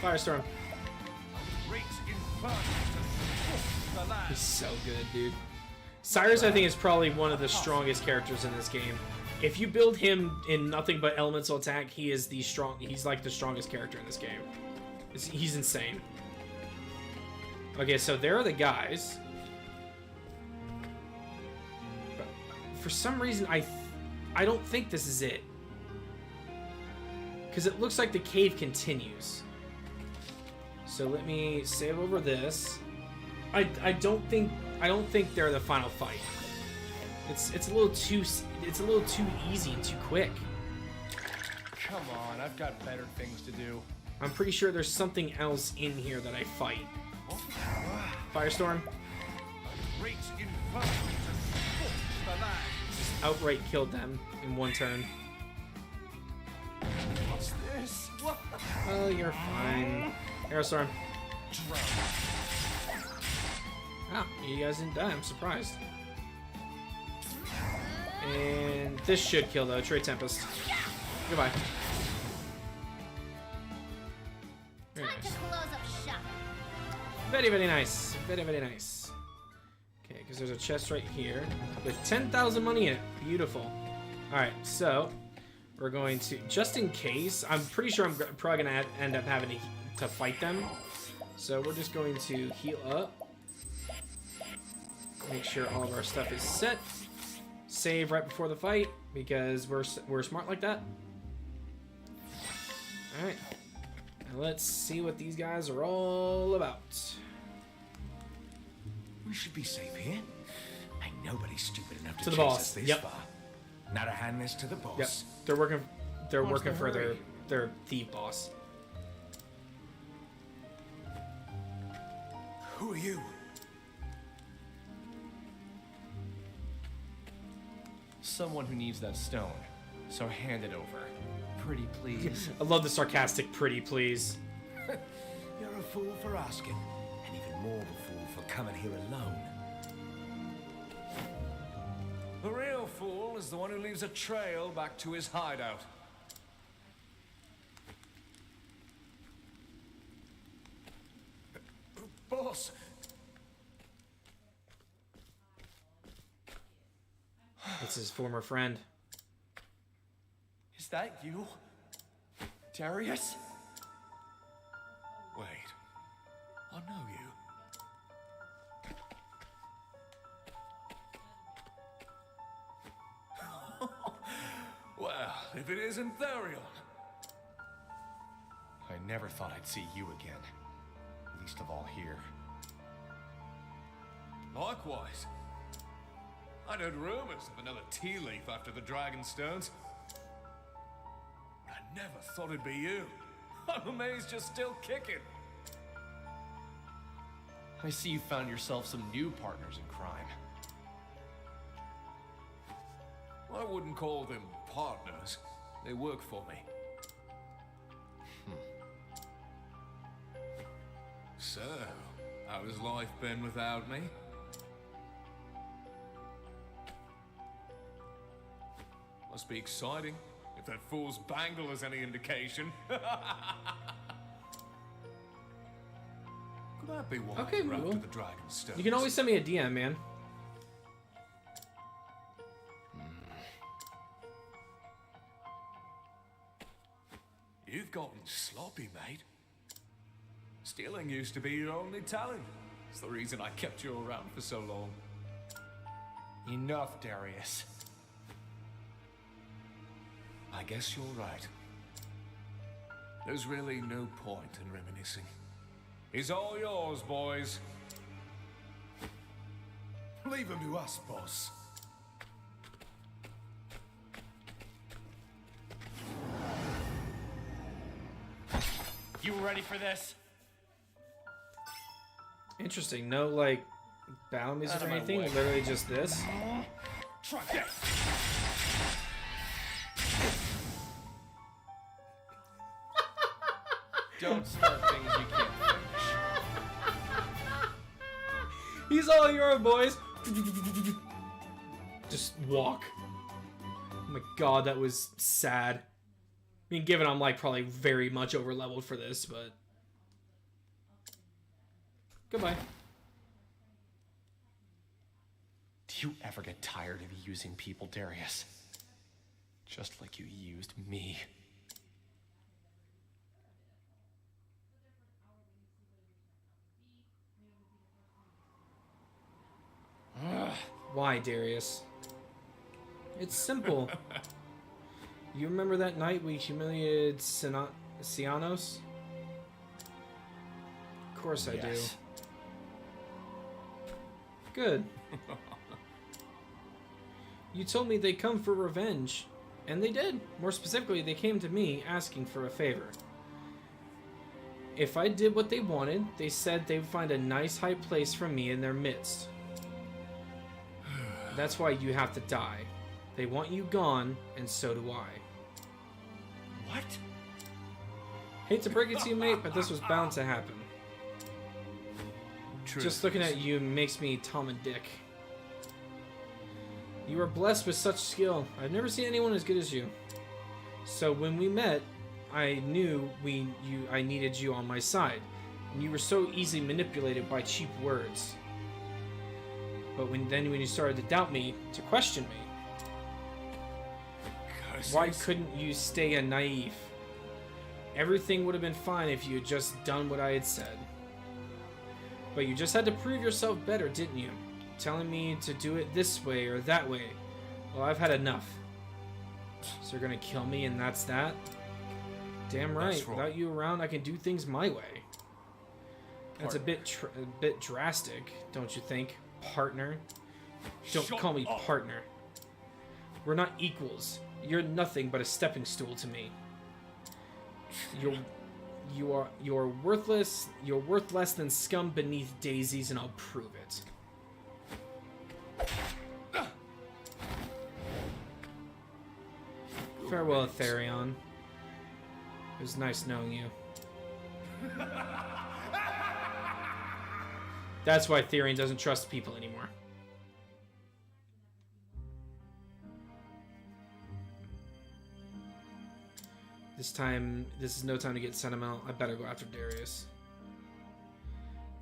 Firestorm. He's so good, dude. Cyrus, I think, is probably one of the strongest characters in this game. If you build him in nothing but elemental attack, he is he's like the strongest character in this game. He's insane. Okay, so there are the guys. But for some reason, I don't think this is it. Because it looks like the cave continues. So let me save over this. I don't think they're the final fight. It's a little too easy and too quick. Come on, I've got better things to do. I'm pretty sure there's something else in here that I fight. Firestorm. Just outright killed them in one turn. What's this? Oh, you're fine. Aerostorm. Oh, you guys didn't die. I'm surprised. And this should kill, though. Trade Tempest. Goodbye. Very Time nice. to close up shop. Very, very nice. Very, very nice. Okay, because there's a chest right here with 10,000 money in it. Beautiful. Alright, so we're going to, just in case, I'm pretty sure I'm probably going to end up having to fight them. So we're just going to heal up. Make sure all of our stuff is set. Save right before the fight because we're smart like that. All right, now let's see what these guys are all about. We should be safe here. Ain't nobody stupid enough to To the chase boss. us this Yep. far. Not a hand miss to the boss. Yep, they're working. They're What's working the for hurry? their thief boss. Who are you? Someone who needs that stone, so hand it over. pretty please. I love the sarcastic pretty please. You're a fool for asking, and even more of a fool for coming here alone. The real fool is the one who leaves a trail back to his hideout. Boss! It's his former friend. Is that you? Darius? Wait, I know you. Well, if it isn't Therion. I never thought I'd see you again. Least of all here. Likewise. I'd heard rumors of another tea leaf after the Dragonstones. I never thought it'd be you. I'm amazed you're still kicking. I see you found yourself some new partners in crime. I wouldn't call them partners. They work for me. So, how has life been without me? Must be exciting, if that fool's bangle is any indication. Could that be why Okay, you're after Rule. the Dragonstones? You can always send me a DM, man. You've gotten sloppy, mate. Stealing used to be your only talent. It's the reason I kept you around for so long. Enough, Darius. I guess you're right. There's really no point in reminiscing. He's all yours, boys. Leave him to us, boss. You ready for this? Interesting. No, like, battle music Out or of my anything. way. Literally just this. Try that. Don't start things you can't finish. He's all your boys. Just walk. Oh my god, that was sad. I mean, given I'm like probably very much over leveled for this, but goodbye. Do you ever get tired of using people, Darius? Just like you used me. Why, Darius? It's simple. You remember that night we humiliated Cianos? Of course I do. Good. You told me they come for revenge. And they did. More specifically, they came to me asking for a favor. If I did what they wanted, they said they would find a nice high place for me in their midst. That's why you have to die. They want you gone, and so do I. What? Hate to break it to you, mate, but this was bound to happen. Just looking at you makes me Tom and Dick. You are blessed with such skill. I've never seen anyone as good as you. So when we met, I knew I needed you on my side. And you were so easily manipulated by cheap words. But when you started to doubt me, to question me, why couldn't you stay a naive? Everything would have been fine if you had just done what I had said. But you just had to prove yourself better, didn't you? Telling me to do it this way or that way. Well, I've had enough. So you're gonna kill me and that's that? Damn right. That's right. Without you around, I can do things my way. That's a bit drastic, don't you think, partner? Don't call me partner. We're not equals. You're nothing but a stepping stool to me. You're worthless. You're worth less than scum beneath daisies, and I'll prove it. Farewell, Therion. It was nice knowing you. That's why Therion doesn't trust people anymore. This is no time to get sentimental. I better go after Darius.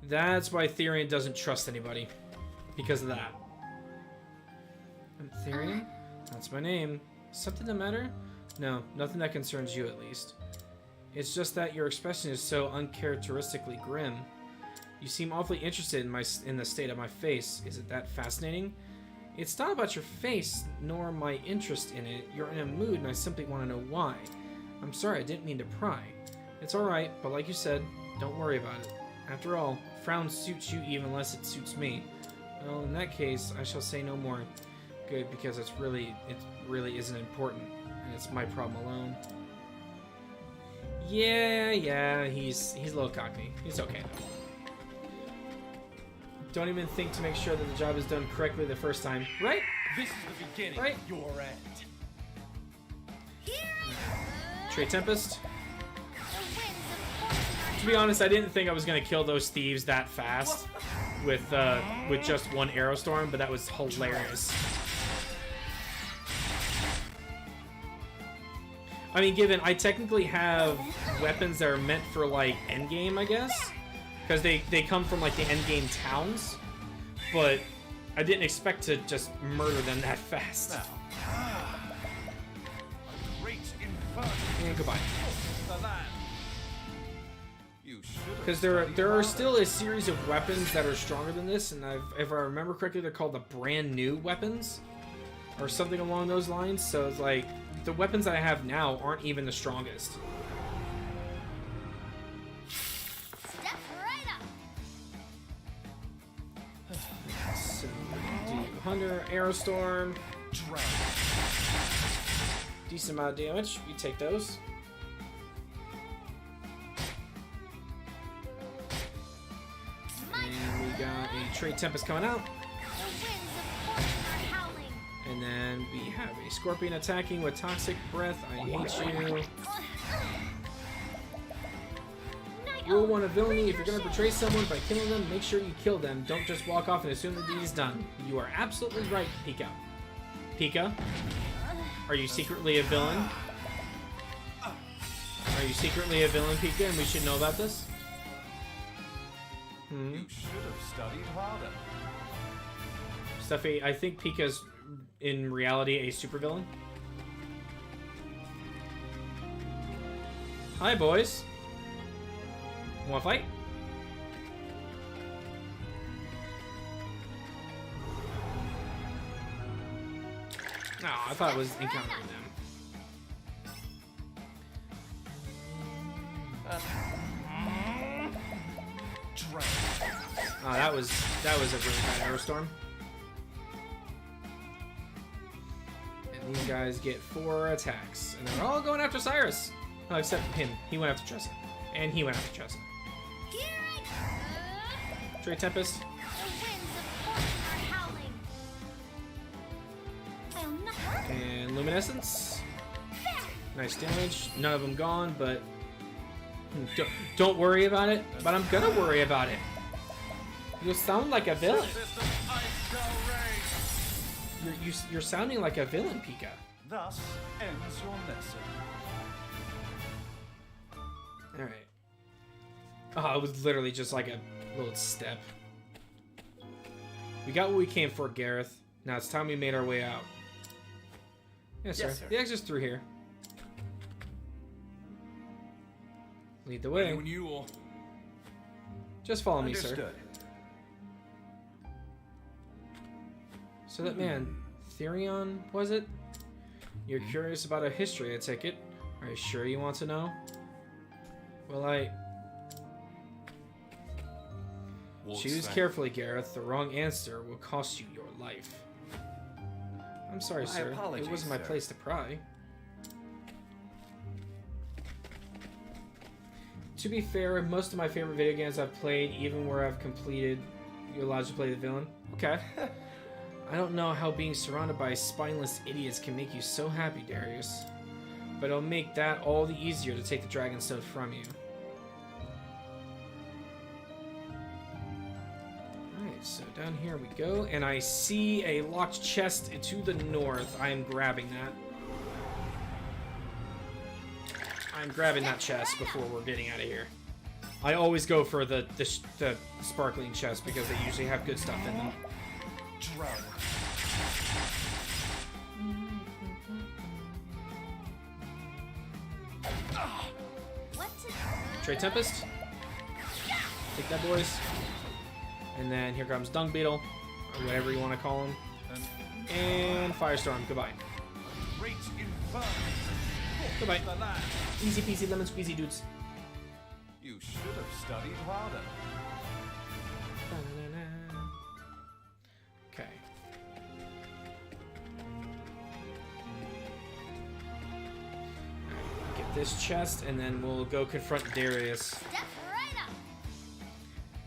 That's why Therion doesn't trust anybody. Because of that. Therion? That's my name. Something the matter? No, nothing that concerns you at least. It's just that your expression is so uncharacteristically grim. You seem awfully interested in the state of my face. Is it that fascinating? It's not about your face, nor my interest in it. You're in a mood and I simply want to know why. I'm sorry, I didn't mean to pry. It's alright, but like you said, don't worry about it. After all, frown suits you even less it suits me. Well, in that case, I shall say no more. Good, because it really isn't important, and it's my problem alone. Yeah, he's a little cocky. He's okay though. Don't even think to make sure that the job is done correctly the first time, right? This is the beginning right? of your end. Trade Tempest. To be honest, I didn't think I was gonna kill those thieves that fast with just one arrow storm, but that was hilarious. I mean, given I technically have weapons that are meant for like endgame, I guess, because they come from like the endgame towns, but I didn't expect to just murder them that fast. And goodbye. Because there are still a series of weapons that are stronger than this, and if I remember correctly, they're called the brand new weapons, or something along those lines. So it's like the weapons that I have now aren't even the strongest. Step right up. So, Hunter, Aerostorm, decent amount of damage. We take those. And we got a Trade Tempest coming out. And then we have a Scorpion attacking with Toxic Breath. I hate you. Rule 1 of villainy: if you're going to betray someone by killing them, make sure you kill them. Don't just walk off and assume the deed is done. You are absolutely right, Pika. Pika? Are you secretly a villain? Are you secretly a villain, Pika, and we should know about this? You should have studied harder. Stuffy, I think Pika's in reality a supervillain. Hi, boys. Wanna fight? No, I thought it was encountering them. Oh, that was a really bad arrow storm. And these guys get 4 attacks, and they're all going after Cyrus. Oh, except him. He went after Tressa, and he went after Tressa. Trade Tempest. And Luminescence. Nice damage. None of them gone, but don't worry about it. But I'm gonna worry about it. You sound like a villain. You're sounding like a villain, Pika. Thus ends your lesson. All right. Oh, it was literally just like a little step. We got what we came for, Gareth. Now it's time we made our way out. Yes, sir. The exit's through here. Lead the way. When you all... Just follow me, Understood. sir. So that man, Therion, was it? You're curious about a history, I take it. Are you sure you want to know? Well, choose carefully, Gareth. The wrong answer will cost you your life. I'm sorry, sir. It wasn't my place to pry. To be fair, most of my favorite video games I've played, even where I've completed, you're allowed to play the villain. Okay. I don't know how being surrounded by spineless idiots can make you so happy, Darius. but it'll make that all the easier to take the Dragonstone from you. Alright, so down here we go, and I see a locked chest to the north. I am grabbing that. I'm grabbing that chest before we're getting out of here. I always go for the sparkling chest because they usually have good stuff in them. Trade Tempest. Take that, boys. And then here comes Dung Beetle, or whatever you want to call him. And Firestorm. Goodbye. Goodbye. Easy peasy lemon squeezy, dudes. You should have studied harder. Okay. Get this chest, and then we'll go confront Darius.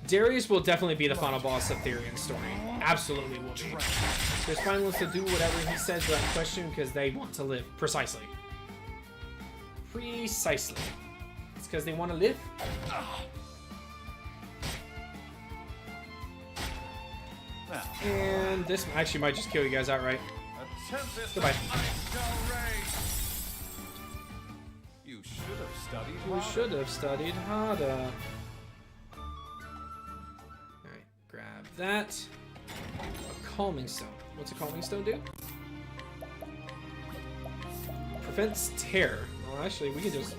Darius will definitely be the final boss of Therian's story. Absolutely will be. There's finalists to do whatever he says without question because they want to live. Precisely. Precisely. It's because they want to live. And this actually might just kill you guys outright. Goodbye. You should have studied You harder. should have studied harder. Alright, grab that. A calming stone. What's a calming stone do? Prevents terror. Well, actually, we can just...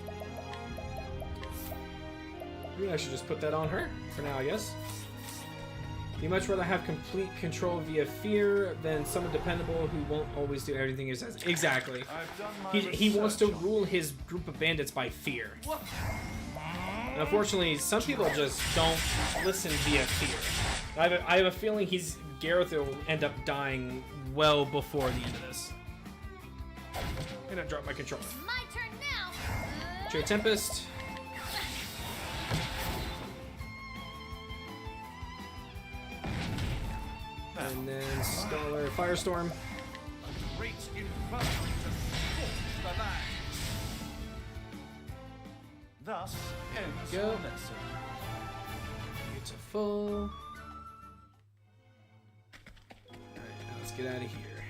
We can actually just put that on her for now, I guess. You'd much rather have complete control via fear than someone dependable who won't always do everything he says. Exactly. He wants to rule his group of bandits by fear. And unfortunately, some people just don't listen via fear. I have a feeling Gareth will end up dying well before the end of this. And I dropped my controller. My turn now. Trade Tempest. And then Scholar Firestorm. Thus ends Go. our lesson. Beautiful. Alright, now let's get out of here.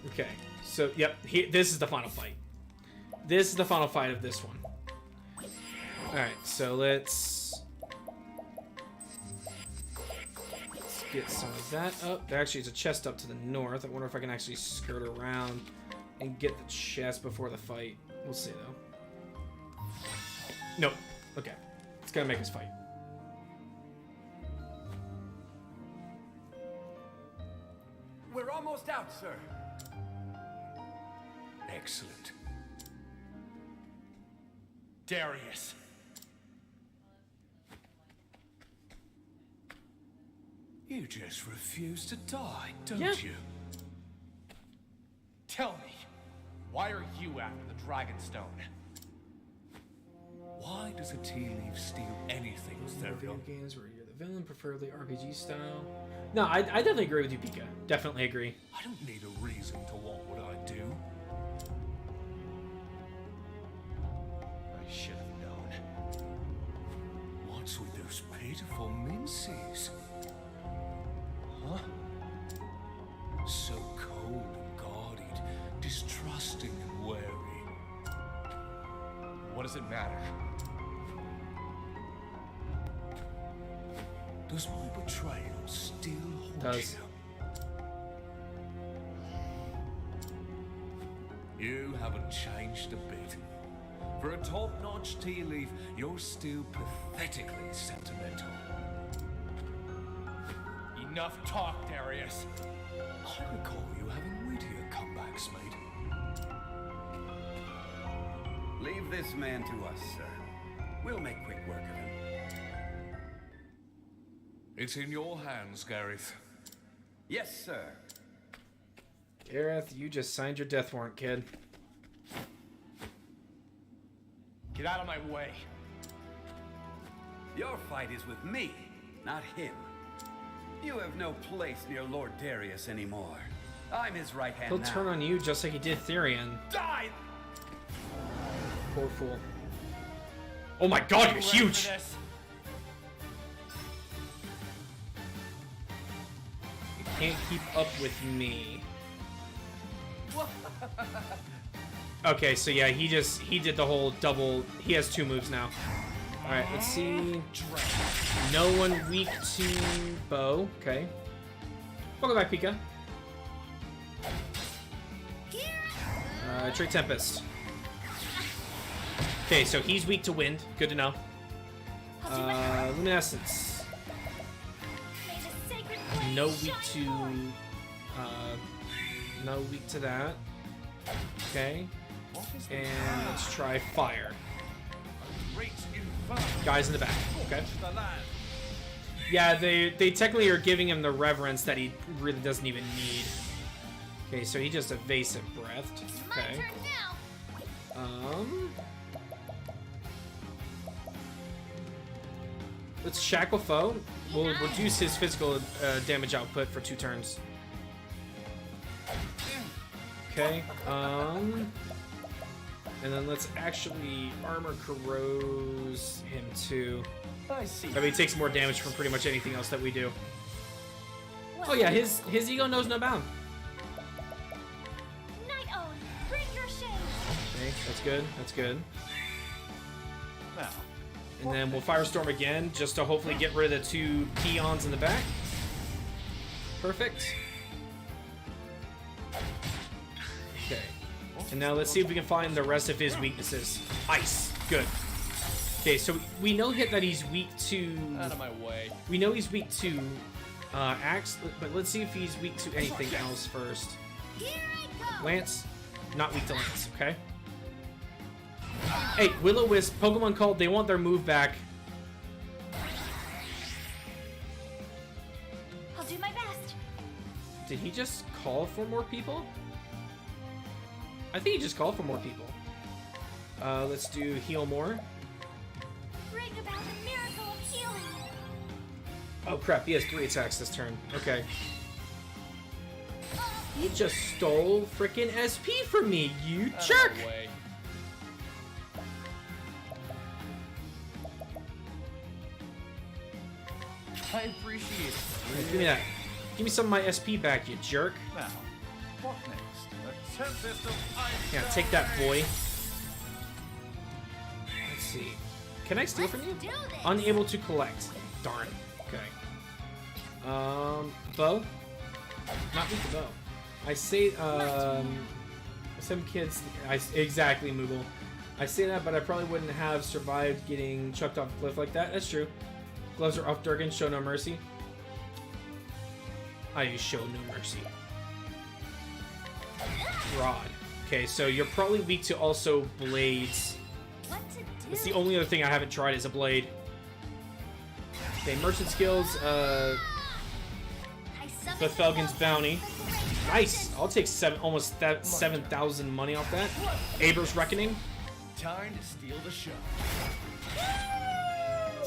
Okay, so, yep, this is the final fight. This is the final fight of this one. Alright, so let's get some of that up. There actually is a chest up to the north. I wonder if I can actually skirt around and get the chest before the fight. We'll see, though. Nope. Okay. It's gonna make us fight. We're almost out, sir. Excellent. Darius. You just refuse to die, don't you? Tell me, why are you after the Dragonstone? Why does a tea leaf steal anything, Video games where you're the villain, preferably RPG style. No, I definitely agree with you, Pika. Definitely agree. I don't need a reason to want what I do. I should have known. What's with those pitiful minces? Huh? So cold and guarded, distrusting and wary. What does it matter? Does my betrayal still haunt you? You haven't changed a bit. For a top-notch tea leaf, you're still pathetically sentimental. Enough talk, Darius. I recall you having wittier comebacks, mate. Leave this man to us, sir. We'll make quick work of him. It's in your hands, Gareth. Yes, sir. Gareth, you just signed your death warrant, kid. Get out of my way. Your fight is with me, not him. You have no place near Lord Darius anymore. I'm his right hand He'll now. turn on you just like he did Therian. Die! Poor fool. Oh my god, you're huge! You can't keep up with me. Okay, so yeah, he did the whole double. He has 2 moves now. Alright, let's see. No one weak to bow. Okay. Welcome back, Pika. Trade Tempest. Okay, so he's weak to wind. Good to know. Luminescence. No weak to... no weak to that. Okay. And let's try fire. Guys in the back. Okay. Yeah, they technically are giving him the reverence that he really doesn't even need. Okay, so he just evasive breathed. Okay. Let's Shackle Foe. We'll reduce his physical damage output for 2 turns. Okay. And then let's actually Armor Corrose him too. I see. I mean, he takes more damage from pretty much anything else that we do. Oh yeah, his ego knows no bound. Okay, that's good. That's good. Now. And then we'll Firestorm again, just to hopefully get rid of the 2 peons in the back. Perfect. Okay. And now let's see if we can find the rest of his weaknesses. Ice. Good. Okay, so we know that he's weak to... Out of my way. We know he's weak to Axe, but let's see if he's weak to anything else first. Lance. Not weak to Lance, okay? Hey, Will-O-Wisp, Pokemon called, they want their move back. I'll do my best. Did he just call for more people? I think he just called for more people. Let's do heal more. Bring about a miracle of healing. Oh crap, he has 3 attacks this turn. Okay. He just stole frickin' SP from me, you jerk! I appreciate it. Right, give me that. Give me some of my SP back, you jerk. Now, what next? A tempest of ice. Yeah, take that, boy. Let's see. Can I steal from you? Unable to collect. Darn. Okay. Bow? Not with the bow. I say, some kids... exactly, Moogle. I say that, but I probably wouldn't have survived getting chucked off a cliff like that. That's true. Gloves are off Durgan, show no mercy. I show no mercy. Rod. Okay, so you're probably weak to also blades. It's the only other thing I haven't tried is a blade. Okay, merchant skills, Bethelgen's bounty. Nice! I'll take almost 7,000 money off that. Aber's Reckoning. Time to steal the show.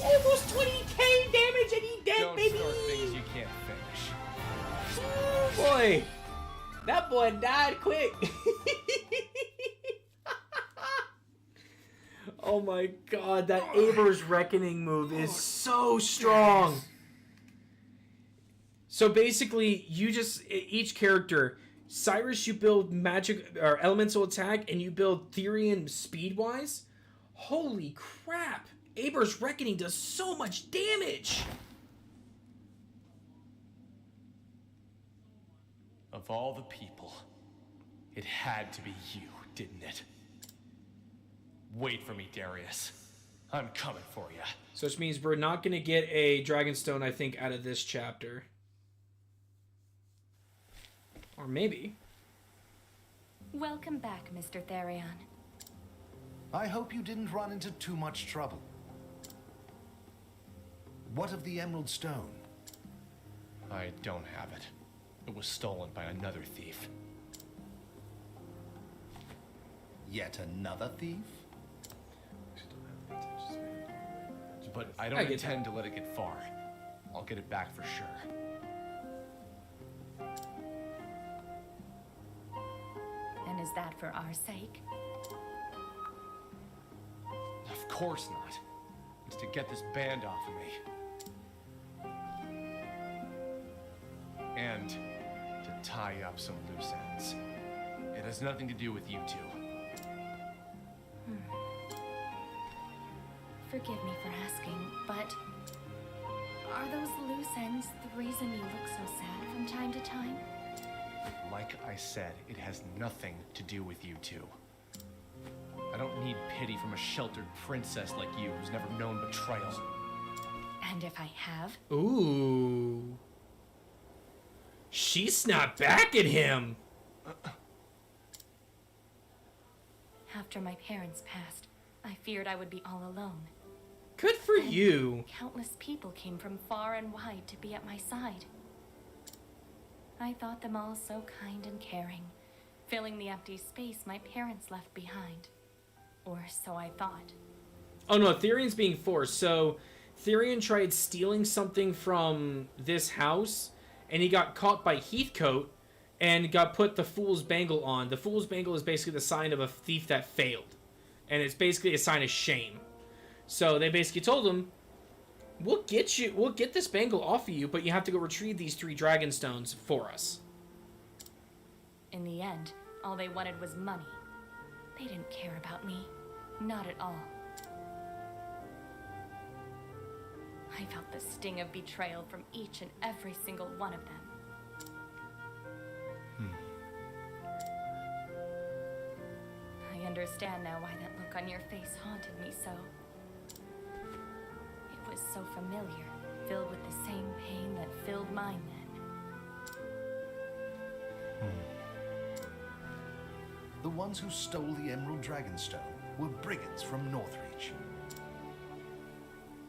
Almost 20k damage and he dead, Don't baby! start things you can't finish. Oh boy! That boy died quick! Oh my god, that Aber's Reckoning move is so strong! So basically, you just, each character, Cyrus you build magic, or elemental attack, and you build Therian speed-wise? Holy crap! Aber's Reckoning does so much damage! Of all the people, it had to be you, didn't it? Wait for me, Darius. I'm coming for you. So which means we're not going to get a Dragonstone, I think, out of this chapter. Or maybe. Welcome back, Mr. Therion. I hope you didn't run into too much trouble. What of the Emerald Stone? I don't have it. It was stolen by another thief. Yet another thief? But I don't intend to let it get far. I'll get it back for sure. And is that for our sake? course not. It's to get this band off of me. And to tie up some loose ends. It has nothing to do with you two. Forgive me for asking, but are those loose ends the reason you look so sad from time to time? Like I said, it has nothing to do with you two. I don't need pity from a sheltered princess like you who's never known betrayal. And if I have? Ooh. She snapped back at him. After my parents passed, I feared I would be all alone. Good for you. Countless people came from far and wide to be at my side. I thought them all so kind and caring, filling the empty space my parents left behind. Or so I thought. Oh no, Therion's being forced. So Therion tried stealing something from this house, and he got caught by Heathcote and got put the Fool's Bangle on. The Fool's Bangle is basically the sign of a thief that failed. And it's basically a sign of shame. So they basically told him, we'll get this bangle off of you, but you have to go retrieve these 3 dragon stones for us. In the end, all they wanted was money. They didn't care about me. Not at all. I felt the sting of betrayal from each and every single one of them. I understand now why that look on your face haunted me so. It was so familiar, filled with the same pain that filled mine then. The ones who stole the Emerald Dragonstone were brigands from Northreach.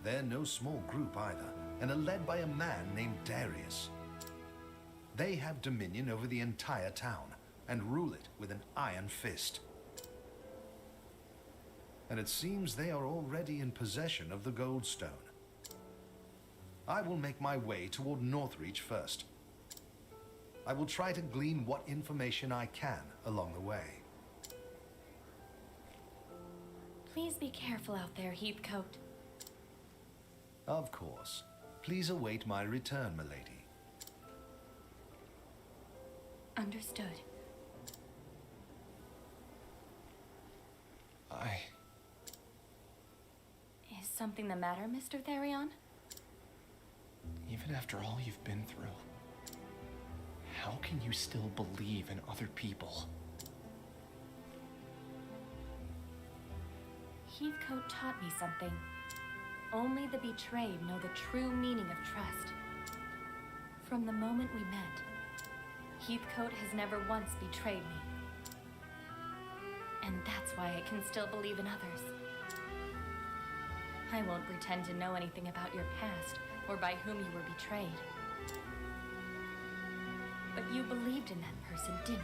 They're no small group either, and are led by a man named Darius. They have dominion over the entire town, and rule it with an iron fist. And it seems they are already in possession of the Goldstone. I will make my way toward Northreach first. I will try to glean what information I can along the way. Please be careful out there, Heathcote. Of course. Please await my return, milady. Understood. Is something the matter, Mr. Therion? Even after all you've been through, how can you still believe in other people? Heathcote taught me something. Only the betrayed know the true meaning of trust. From the moment we met, Heathcote has never once betrayed me. And that's why I can still believe in others. I won't pretend to know anything about your past or by whom you were betrayed. But you believed in that person, didn't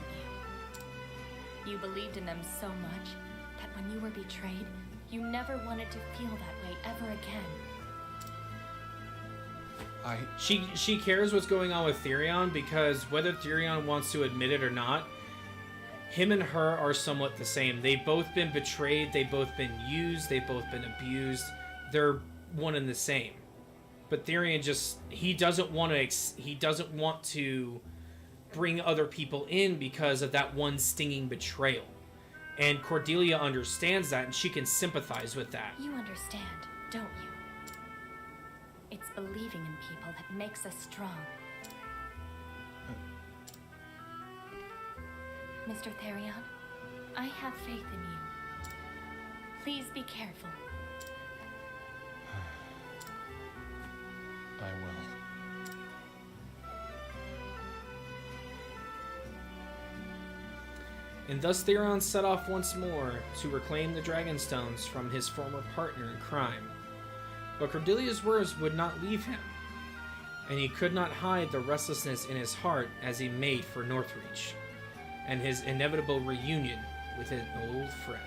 you? You believed in them so much that when you were betrayed, you never wanted to feel that way ever again. She cares what's going on with Therion, because whether Therion wants to admit it or not, him and her are somewhat the same. They've both been betrayed, they've both been used, they've both been abused. They're one and the same. But Therion just, he doesn't want to bring other people in because of that one stinging betrayal. And Cordelia understands that, and she can sympathize with that. You understand, don't you? It's believing in people that makes us strong. Mr. Therion, I have faith in you. Please be careful. I will. And thus Therion set off once more to reclaim the Dragonstones from his former partner in crime. But Cordelia's words would not leave him, and he could not hide the restlessness in his heart as he made for Northreach, and his inevitable reunion with an old friend.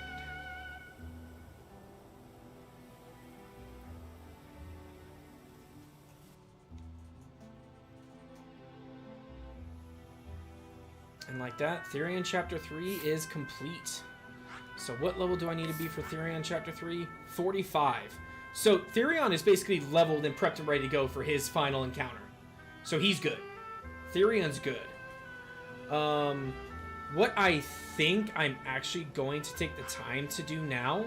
And like that, Therion Chapter 3 is complete. So what level do I need to be for Therion Chapter 3? 45. So Therion is basically leveled and prepped and ready to go for his final encounter. So he's good. Therion's good. What I think I'm actually going to take the time to do now,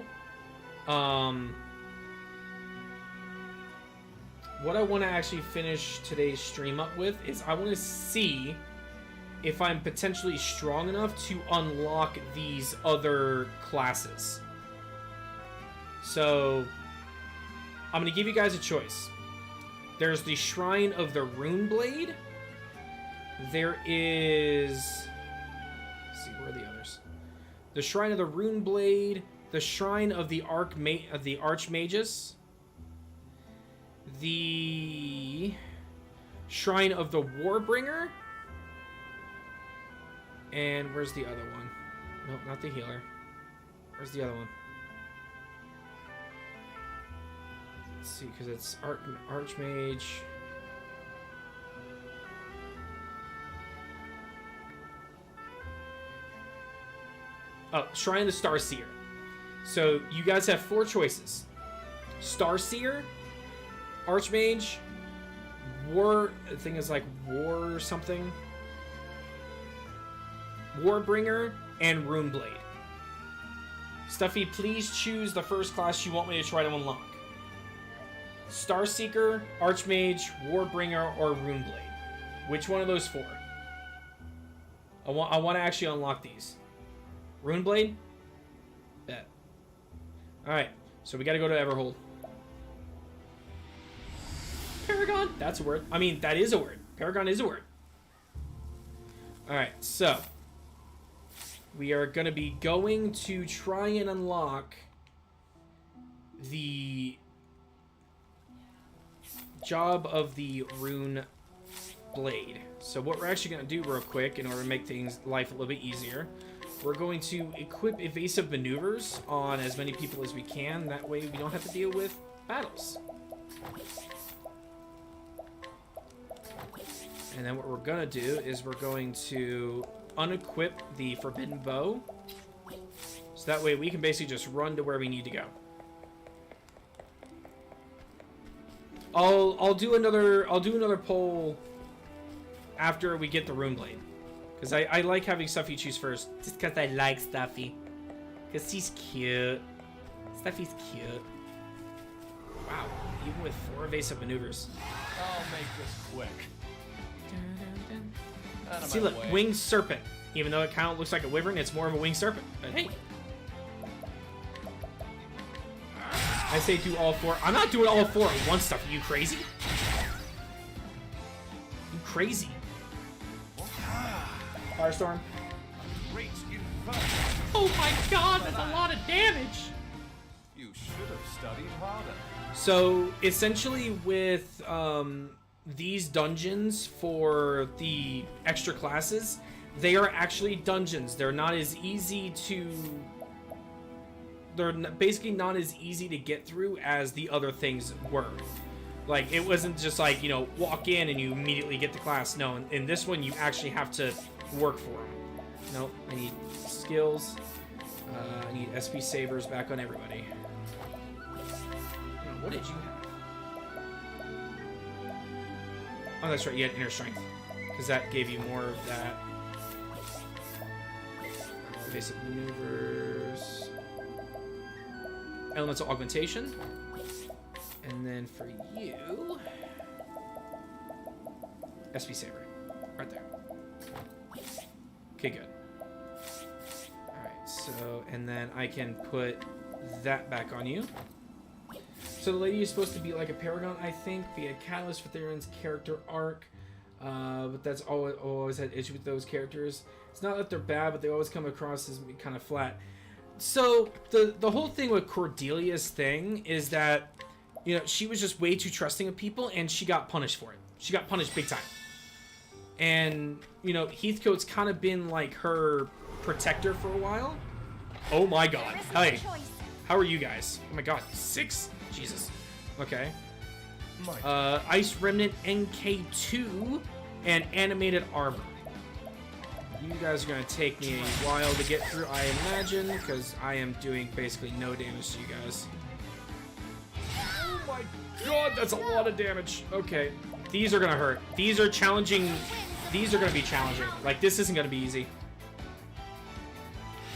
what I want to actually finish today's stream up with is I want to see if I'm potentially strong enough to unlock these other classes. So I'm going to give you guys a choice. There's the Shrine of the Runeblade. There is... Let's see, where are the others? The Shrine of the Runeblade, the Shrine of the Archmages, the Shrine of the Warbringer, and where's the other one? Nope, not the healer. Where's the other one? Let's see, because it's Archmage. Oh, Shrine of the Starseer. So you guys have 4 choices: Starseer, Archmage, War. I think it's like War something. Warbringer and Runeblade. Stuffy, please choose the first class you want me to try to unlock. Starseeker, Archmage, Warbringer, or Runeblade. Which one of those 4? I want to actually unlock these. Runeblade? Bet. Alright, so we gotta go to Everhold. Paragon? That's a word. I mean, that is a word. Paragon is a word. Alright, so we are going to be going to try and unlock the job of the Rune Blade. So what we're actually going to do real quick in order to make life a little bit easier, we're going to equip evasive maneuvers on as many people as we can. That way we don't have to deal with battles. And then what we're going to do is we're going to unequip the Forbidden Bow. So that way we can basically just run to where we need to go. I'll do another poll after we get the Runeblade. Because I like having Stuffy choose first. Just because I like Stuffy. Because he's cute. Stuffy's cute. Wow. Even with 4 evasive maneuvers. I'll make this quick. See, look, winged serpent. Even though it kind of looks like a wyvern, it's more of a winged serpent. But hey. I say do all 4. I'm not doing all 4 at once, Stuff. Are you crazy? You crazy. Firestorm. Oh my god, that's a lot of damage! You should have studied harder. So, essentially with these dungeons for the extra classes, they are actually dungeons. They're not as easy to... They're basically not as easy to get through as the other things were. Like, it wasn't just like, you know, walk in and you immediately get the class. No, in this one, you actually have to work for them. Nope, I need skills. I need SP Sabers back on everybody. What did you have? Oh, that's right, you had Inner Strength. Because that gave you more of that. Basic maneuvers. Elemental Augmentation. And then for you... SP Saber. Right there. Okay, good. Alright, so... And then I can put that back on you. So the lady is supposed to be like a paragon, I think, be a catalyst for Theron's character arc. But that's always had issue with those characters. It's not that they're bad, but they always come across as kind of flat. So the whole thing with Cordelia's thing is that, you know, she was just way too trusting of people, and she got punished for it. She got punished big time. And, you know, Heathcote's kind of been like her protector for a while. Oh my god. Hey. How are you guys? Oh my god. 6? Jesus. Okay. Ice Remnant NK2 and Animated Armor. You guys are going to take me a while to get through, I imagine, because I am doing basically no damage to you guys. Oh my god, that's a lot of damage. Okay, these are going to hurt. These are challenging. These are going to be challenging. Like, this isn't going to be easy.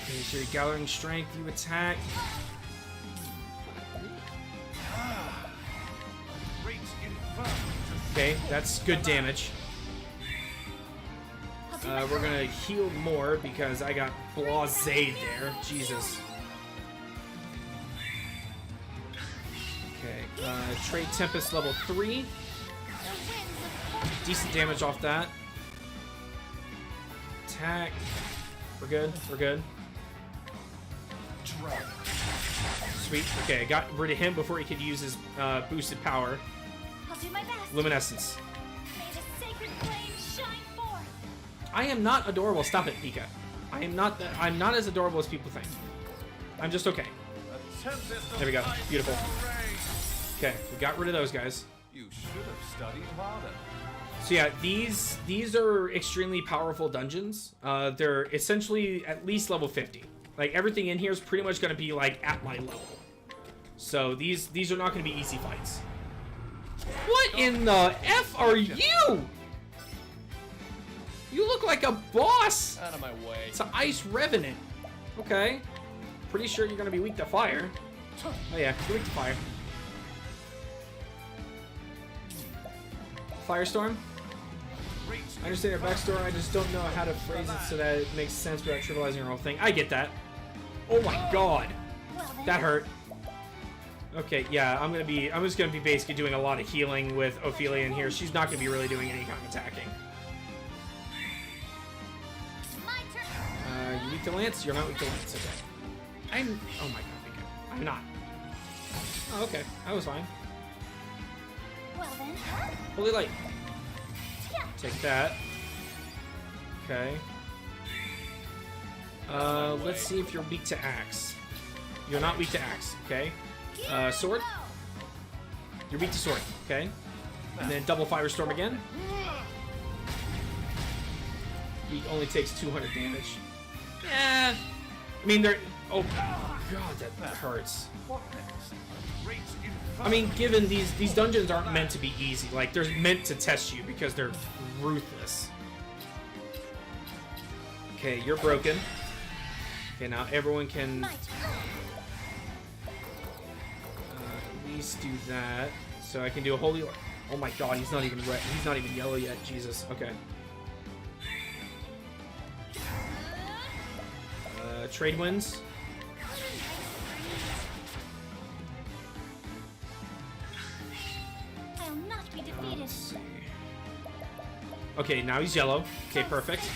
Okay, so you're gathering strength, you attack. Okay, that's good damage. We're gonna heal more because I got blasé there. Jesus. Okay, Trade Tempest level 3. Decent damage off that. Attack. We're good, we're good. Sweet. Okay, I got rid of him before he could use his boosted power. I'll do my best. Luminescence. May the sacred flame shine forth. I am not adorable. Stop it, Pika. I'm not as adorable as people think. I'm just okay. There we go. Beautiful. Okay, we got rid of those guys. You should have studied harder. So yeah, these are extremely powerful dungeons. They're essentially at least level 50. Like, everything in here is pretty much going to be like at my level. So these are not going to be easy fights. What in the F are you? You look like a boss. Out of my way. It's an ice revenant. Okay. Pretty sure you're going to be weak to fire. Oh yeah, you're weak to fire. Firestorm? I understand your backstory, I just don't know how to phrase it so that it makes sense without trivializing your whole thing. I get that. Oh my god. That hurt. Okay, yeah, I'm just gonna be basically doing a lot of healing with Ophelia in here. She's not gonna be really doing any kind of attacking. You weak to Lance? You're not weak to Lance, okay. Oh my god, okay. I'm not. Oh, okay. I was fine. Well then. Holy light. Take that. Okay. Let's see if you're weak to axe. You're not weak to axe, okay? Sword. You're weak to sword, okay? And then double firestorm again. He only takes 200 damage. Yeah. I mean, they're. Oh god, that hurts. I mean, given these dungeons aren't meant to be easy. Like, they're meant to test you because they're ruthless. Okay, you're broken. Okay, now everyone can at least do that. So I can do a holy. Oh my god, he's not even red. He's not even yellow yet. Jesus. Okay. Trade wins. I'll not be defeated. Let's see. Okay, now he's yellow. Okay, perfect.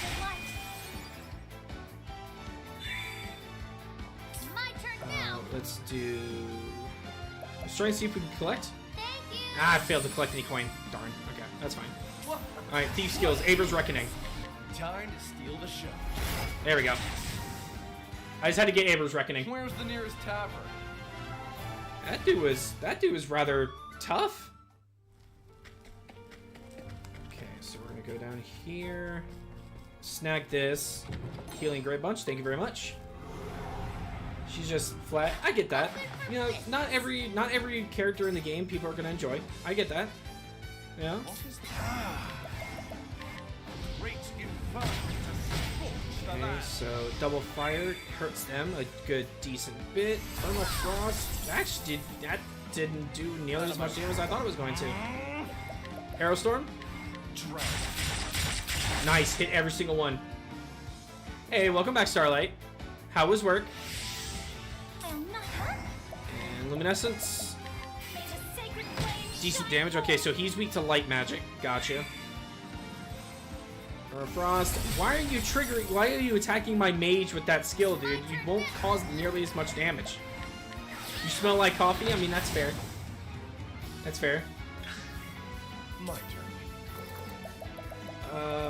My turn now. Let's do. Let's try and see if we can collect. Ah, I failed to collect any coin. Darn. Okay, that's fine. Alright, thief skills. Aver's Reckoning. Time to steal the show. There we go. I just had to get Aver's Reckoning. Where's the nearest tavern? That dude was rather tough. Okay, so we're gonna go down here. Snag this. Healing Great Bunch, thank you very much. She's just flat. I get that. You know, not every character in the game people are gonna enjoy. I get that. You know? Okay, so double fire hurts them a good decent bit. Thermal frost actually didn't do nearly as much damage as I thought it was going to. Aerostorm. Nice, hit every single one. Hey, welcome back, Starlight. How was work? And Luminescence. Decent damage. Okay, so he's weak to light magic. Gotcha. Or Frost. Why are you triggering? Why are you attacking my mage with that skill, dude? You won't cause nearly as much damage. You smell like coffee? I mean, that's fair. That's fair. My turn.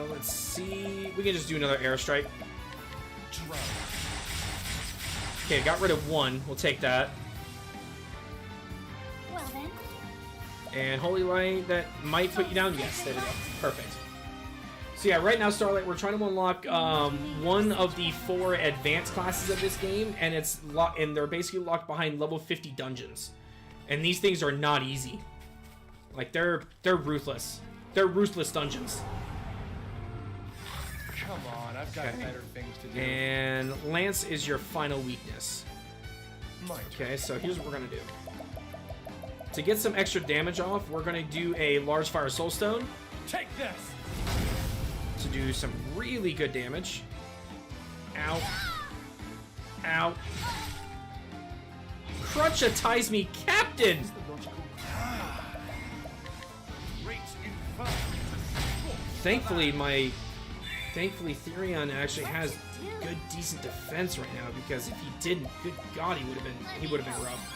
Let's see. We can just do another airstrike. Okay, got rid of one. We'll take that. Well then. And Holy Light, that might put you down. Yes, there we go. Perfect. So yeah, right now, Starlight, we're trying to unlock one of the 4 advanced classes of this game, and they're basically locked behind level 50 dungeons. And these things are not easy. Like, they're ruthless. They're ruthless dungeons. Come on, I've got better things to do. And Lance is your final weakness. Okay, so here's what we're gonna do. To get some extra damage off, we're gonna do a large fire soul stone. Take this! To do some really good damage. Ow. Ow. Crunch-atize me, Captain! Thankfully, Therion actually has good, decent defense right now, because if he didn't, good God, he would have been rough.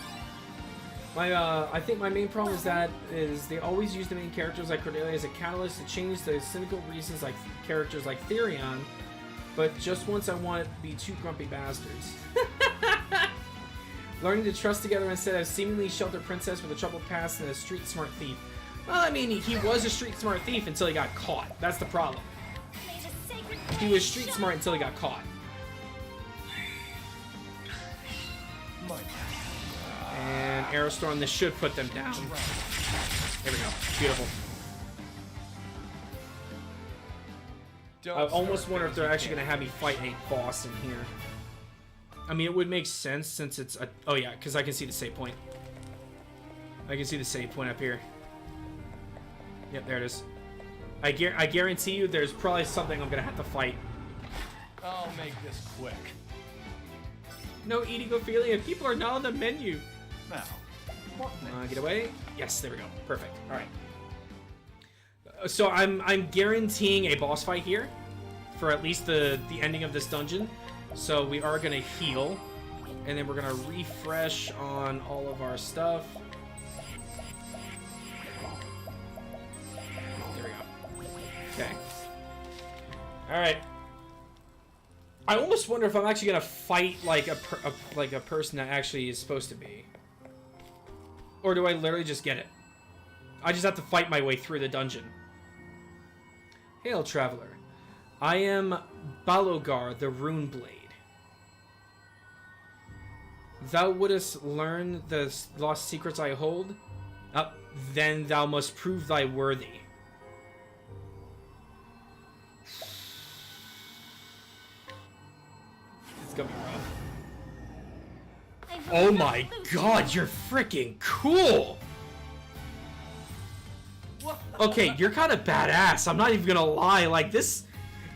I think my main problem is they always use the main characters like Cordelia as a catalyst to change the cynical reasons like characters like Therion, but just once I want it to be 2 grumpy bastards. Learning to trust together instead of seemingly sheltered princess with a troubled past and a street smart thief. Well, I mean, he was a street smart thief until he got caught. That's the problem. He was street smart until he got caught. And Aerostorm, this should put them down. There we go. Beautiful. I almost wonder if they're actually going to have me fight a boss in here. I mean, it would make sense since it's a... Oh, yeah, because I can see the save point. I can see the save point up here. Yep, there it is. I guarantee you there's probably something I'm going to have to fight. I'll make this quick. No eating Ophelia. People are not on the menu. Now, get away. Yes, there we go. Perfect. All right. So I'm guaranteeing a boss fight here for at least the ending of this dungeon. So we are gonna heal, and then we're gonna refresh on all of our stuff. There we go. Okay. All right. I almost wonder if I'm actually gonna fight like a person that actually is supposed to be, or do I literally just get it? I just have to fight my way through the dungeon. Hail, traveler. I am Balogar, the Rune Blade. Thou wouldst learn the lost secrets I hold? Then thou must prove thy worthy. It's gonna be rough. Oh my god, you're freaking cool! Okay, you're kind of badass. I'm not even gonna lie. Like, this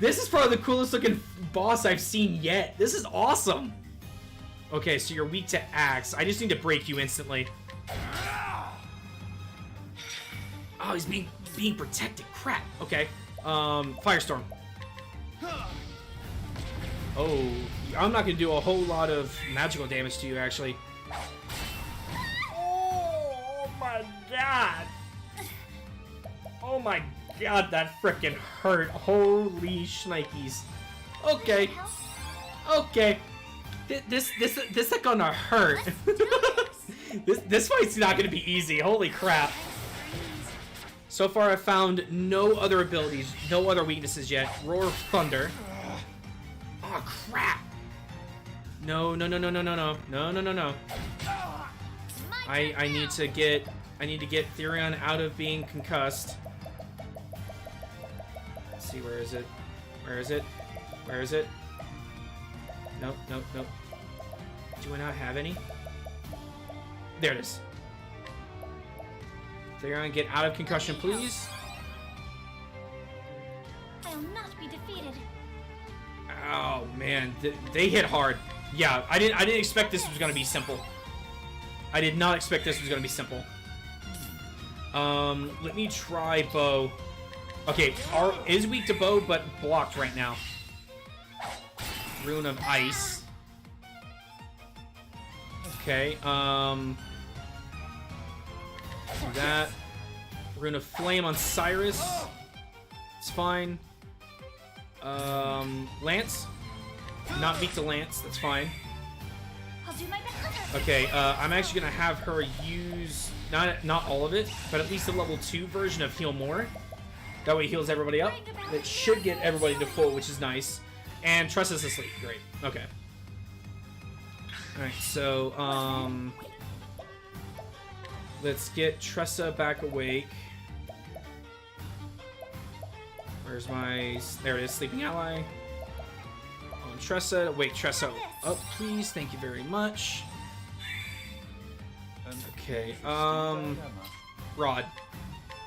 is probably the coolest looking boss I've seen yet. This is awesome. Okay, so you're weak to axe. I just need to break you instantly. Oh, he's being protected. Crap. Okay. Firestorm. Oh, I'm not gonna do a whole lot of magical damage to you, actually. Oh my god. Oh my god, that frickin' hurt. Holy shnikes. Okay. Okay. This is gonna hurt. this fight's not gonna be easy. Holy crap. So far I've found no other abilities, no other weaknesses yet. Roar of Thunder. Oh crap. No. I need to get Therion out of being concussed. Let's see, where is it? Where is it? Where is it? Nope. Do I not have any? There it is. Therion, get out of concussion, please. I'll not be defeated. Oh man, they hit hard. Yeah, I didn't expect this was gonna be simple. I did not expect this was gonna be simple. Let me try bow. Okay, is weak to bow, but blocked right now. Rune of Ice. Okay, do that. Rune of Flame on Cyrus. It's fine. Lance. Not weak to Lance, that's fine. I'll do my best. Okay, I'm actually gonna have her use not all of it, but at least the level 2 version of Heal More. That way it heals everybody up. That should get everybody to full, which is nice. And Tressa's asleep. Great. Okay. Alright, so, let's get Tressa back awake. Where's my... There it is, sleeping ally. On Tressa. Wake Tressa up, please. Thank you very much. Okay, Rod.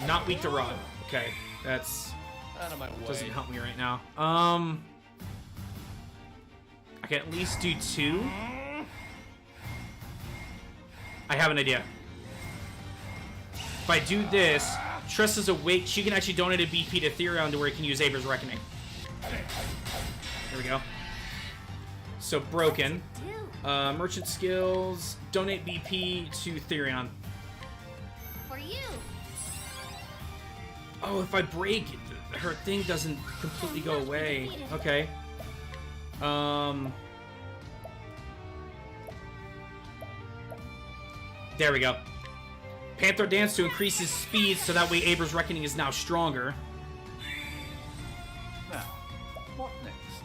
Not weak to Rod. Okay, that's... Out of my way. Doesn't help me right now. I can at least do 2. I have an idea. If I do this, Tressa's awake. She can actually donate a BP to Therion to where he can use Aver's Reckoning. There we go. So, broken. Merchant skills. Donate BP to Therion. For you. Oh, if I break, her thing doesn't completely go away. Okay. There we go. Panther Dance to increase his speed, so that way Aver's Reckoning is now stronger. Now, what next?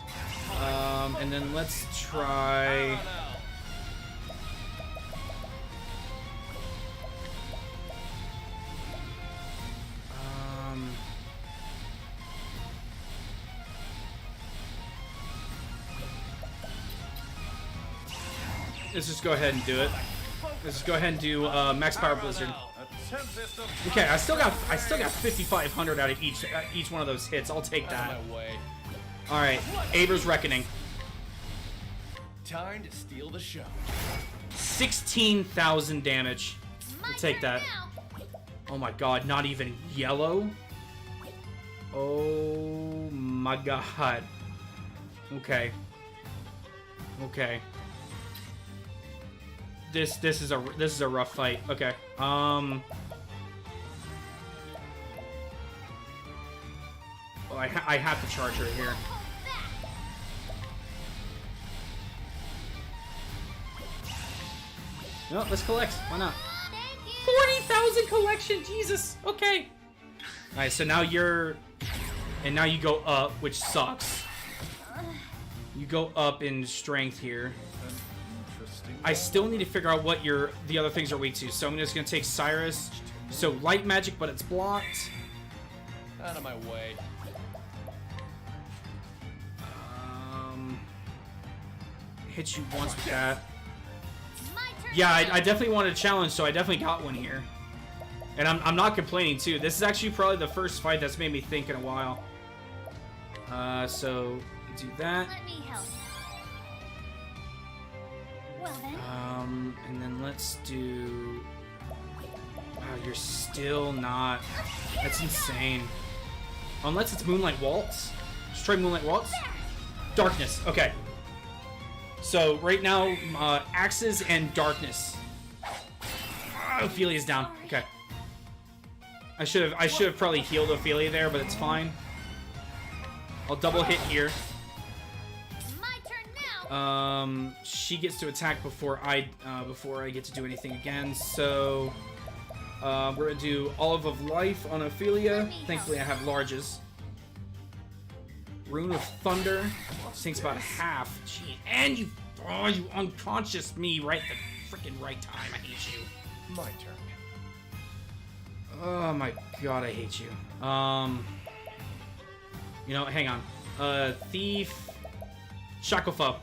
And then let's try... Let's just go ahead and do it. Let's just go ahead and do Max Power Blizzard. Okay, I still got 5,500 out of each one of those hits. I'll take that. All right, Aver's Reckoning. Time to steal the show. 16,000 damage. I'll take that. Oh my god, not even yellow. Oh my god. Okay. Okay. This is a rough fight. Okay. Well, I have to charge her here. No, let's collect. Why not? 40,000 collection. Jesus. Okay. All right. So now you're, and now you go up, which sucks. You go up in strength here. I still need to figure out what the other things are weak to. So I'm just gonna take Cyrus. So light magic, but it's blocked. Out of my way. Hit you once with that. Yeah, I definitely wanted a challenge, so I definitely got one here. And I'm not complaining too. This is actually probably the first fight that's made me think in a while. So do that. Let me help. Well then. And then let's do... Wow, you're still not... That's insane. Unless it's Moonlight Waltz. Let's try Moonlight Waltz. Darkness. Okay. So right now, Axes and Darkness. Ophelia's down. Okay. I should have probably healed Ophelia there, but it's fine. I'll double hit here. She gets to attack before I get to do anything again. So we're gonna do Olive of Life on Ophelia. Thankfully, I have larges. Rune of Thunder takes about half. Gee, and you unconscious me right the freaking right time. I hate you. My turn. Oh my god, I hate you. You know, hang on. Thief, Shacklefoe.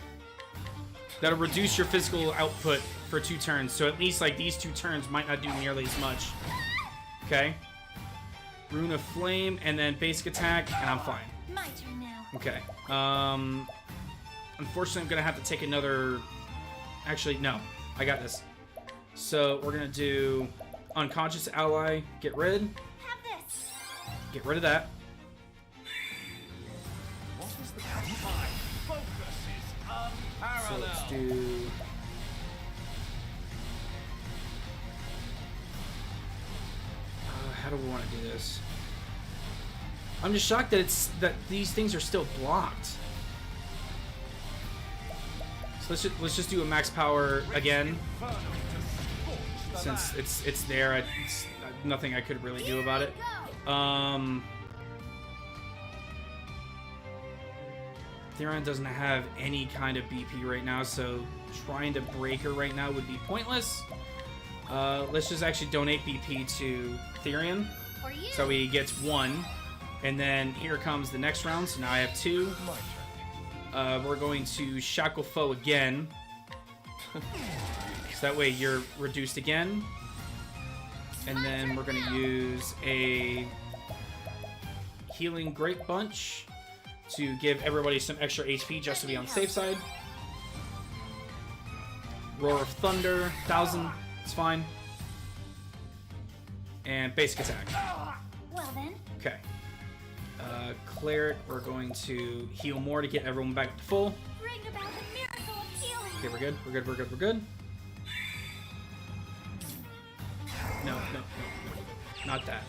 That'll reduce your physical output for 2 turns. So at least like these 2 turns might not do nearly as much. Okay. Rune of Flame and then basic attack, and I'm fine. My turn now. Okay. Unfortunately, I'm gonna have to take another. Actually, no. I got this. So we're gonna do unconscious ally. Get rid. Have this. Get rid of that. What was the my focus is So unparalleled. let's do. How do we want to do this? I'm just shocked that these things are still blocked. So let's just do a max power again, since it's there. It's nothing I could really do about it. Theron doesn't have any kind of BP right now, so trying to break her right now would be pointless. Let's just actually donate BP to Therion. So he gets 1. And then here comes the next round, so now I have 2. We're going to Shackle Foe again. So that way you're reduced again. And then we're going to use a Healing Grape Bunch to give everybody some extra HP just to be on the safe side. Roar of Thunder, 1000, it's fine. And basic attack. Well then. Okay. Cleric, we're going to heal more to get everyone back to full. Bring about the miracle of healing. Okay, we're good, we're good, we're good, we're good. No, not that.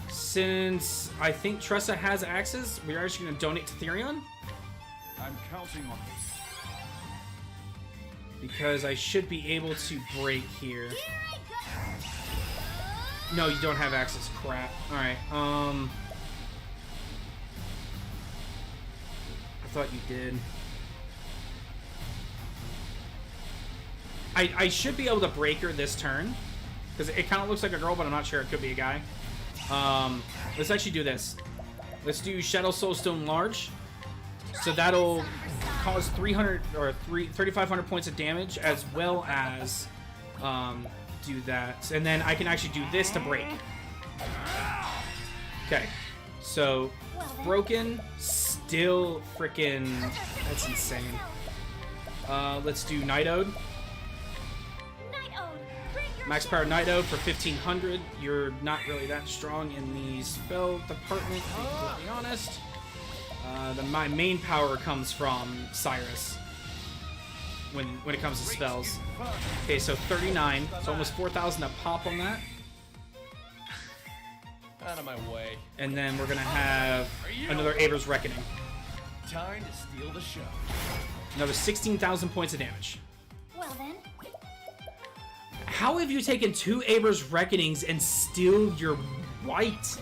Since I think Tressa has axes, we're actually going to donate to Therion. I'm counting on this. Because I should be able to break here. No, you don't have access. Crap. Alright, I thought you did. I should be able to break her this turn. Because it kind of looks like a girl, but I'm not sure. It could be a guy. Let's actually do this. Let's do Shadow Soulstone Large. So that'll cause 3,500 points of damage, as well as do that. And then I can actually do this to break. Okay. So, broken, still freaking... That's insane. Let's do Night Ode. Max Power Night Ode for 1,500. You're not really that strong in the spell department, to be completely honest. My main power comes from Cyrus when it comes to spells. Okay, so 39. So almost 4,000 a pop on that. Out of my way. And then we're gonna have another Aver's Reckoning. Time to steal the show. Another 16,000 points of damage. Well then. How have you taken 2 Aver's Reckonings and still you're white?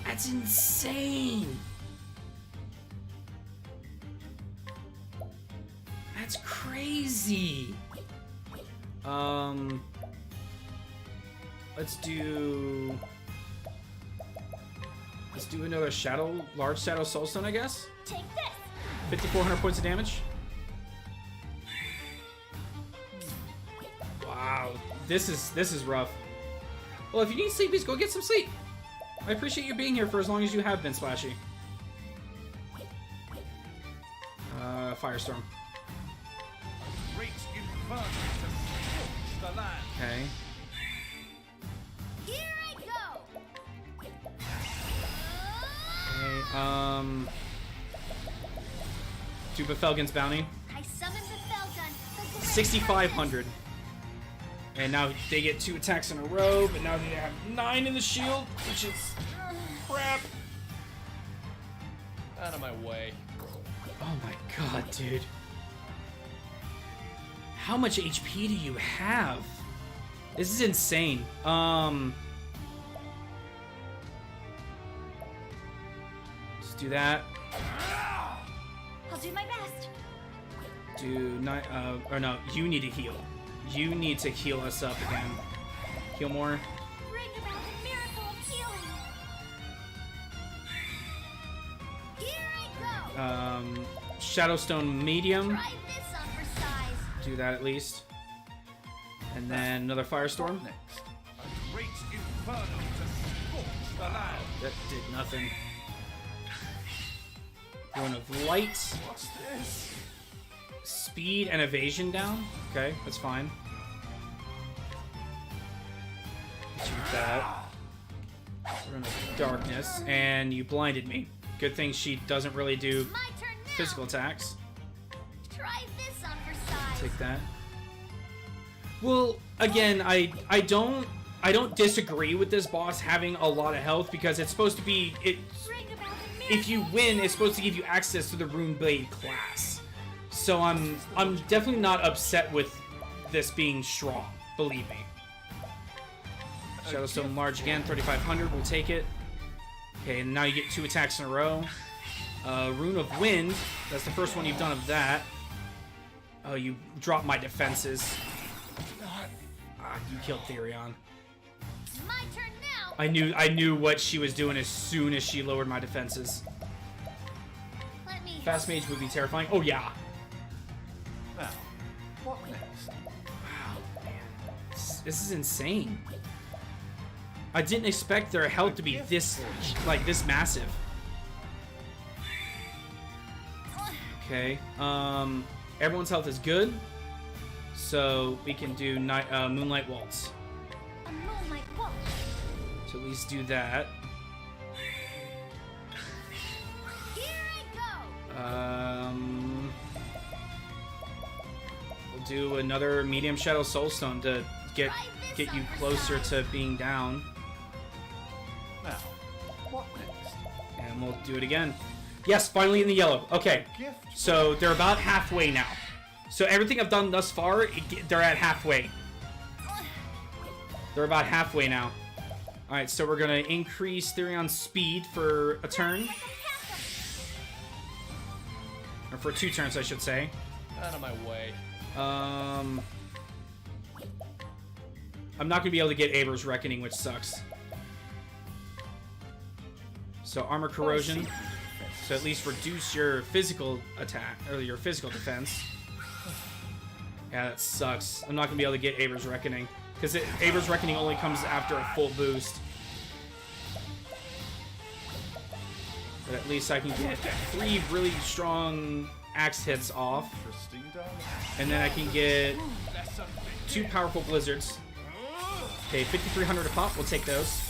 That's insane. That's crazy. Let's do another large Shadow Soulstone, I guess. Take this. 5,400 points of damage. Wow, this is rough. Well, if you need sleepies, go get some sleep. I appreciate you being here for as long as you have been, Splashy. Firestorm. Okay. Here I go. Okay, do Befelgen's Bounty. I summoned Befelgen. 6,500. And now they get 2 attacks in a row, but now they have 9 in the shield, which is crap. Out of my way. Oh my god, dude. How much HP do you have? This is insane. Let's do that. I'll do my best. Or no, you need to heal. You need to heal us up again. Heal more. Bring about the miracle of healing. Here I go. Shadowstone Medium. Try this on for size. Do that at least. And then another Firestorm. Next, a great inferno to scorch the land. That did nothing. One of Light. What's this? Speed and evasion down. Okay, that's fine. Shoot that. We're gonna darkness, and you blinded me. Good thing she doesn't really do physical attacks. Try this on for size. Take that. Well, again, I don't disagree with this boss having a lot of health because it's supposed to be if you win, it's supposed to give you access to the Rune Blade class. So I'm definitely not upset with this being strong, believe me. Shadowstone Large again, 3,500, we'll take it. Okay, and now you get 2 attacks in a row. Rune of Wind. That's the first one you've done of that. Oh, you dropped my defenses. Ah, you killed Therion. My turn now. I knew what she was doing as soon as she lowered my defenses. Let me. Fast Mage would be terrifying. Oh yeah. Now, what next? Wow, man. This is insane. I didn't expect their health to be this massive. Okay. Everyone's health is good, so we can do Moonlight Waltz. A moonlight waltz. So at least do that. Here I go. We'll do another Medium Shadow Soulstone to get you closer to being down. Now, what next? And we'll do it again. Yes, finally in the yellow. Okay, so they're about halfway now. So everything I've done thus far, they're at halfway. They're about halfway now. Alright, so we're going to increase Therion's speed for a turn. Or for 2 turns, I should say. Out of my way. I'm not going to be able to get Aber's Reckoning, which sucks. So Armor Corrosion. So at least reduce your physical attack, or your physical defense. Yeah, that sucks. I'm not going to be able to get Aber's Reckoning. Because Aber's Reckoning only comes after a full boost. But at least I can get 3 really strong axe hits off. And then I can get 2 powerful blizzards. Okay, 5,300 a pop. We'll take those.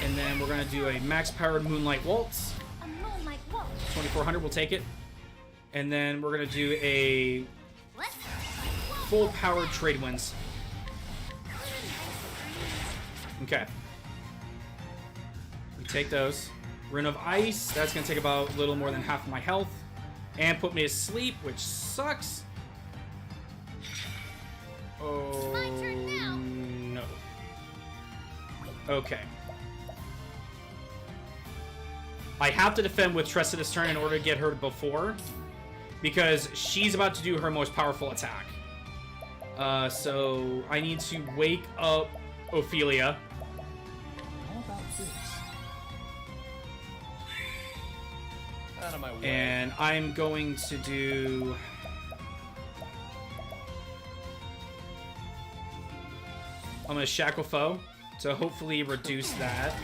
And then we're going to do a max-powered Moonlight Waltz. A moonlight waltz. 2,400. We'll take it. And then we're going to do a full-powered Trade Winds. Okay. We take those. Rune of Ice. That's going to take about a little more than half of my health. And put me to sleep, which sucks. Oh, My turn now. no. Okay. I have to defend with Tressa this turn in order to get her before, because she's about to do her most powerful attack. So I need to wake up Ophelia. How about this? Out of my way. And I'm going to do... I'm going to Shackle Foe to hopefully reduce that.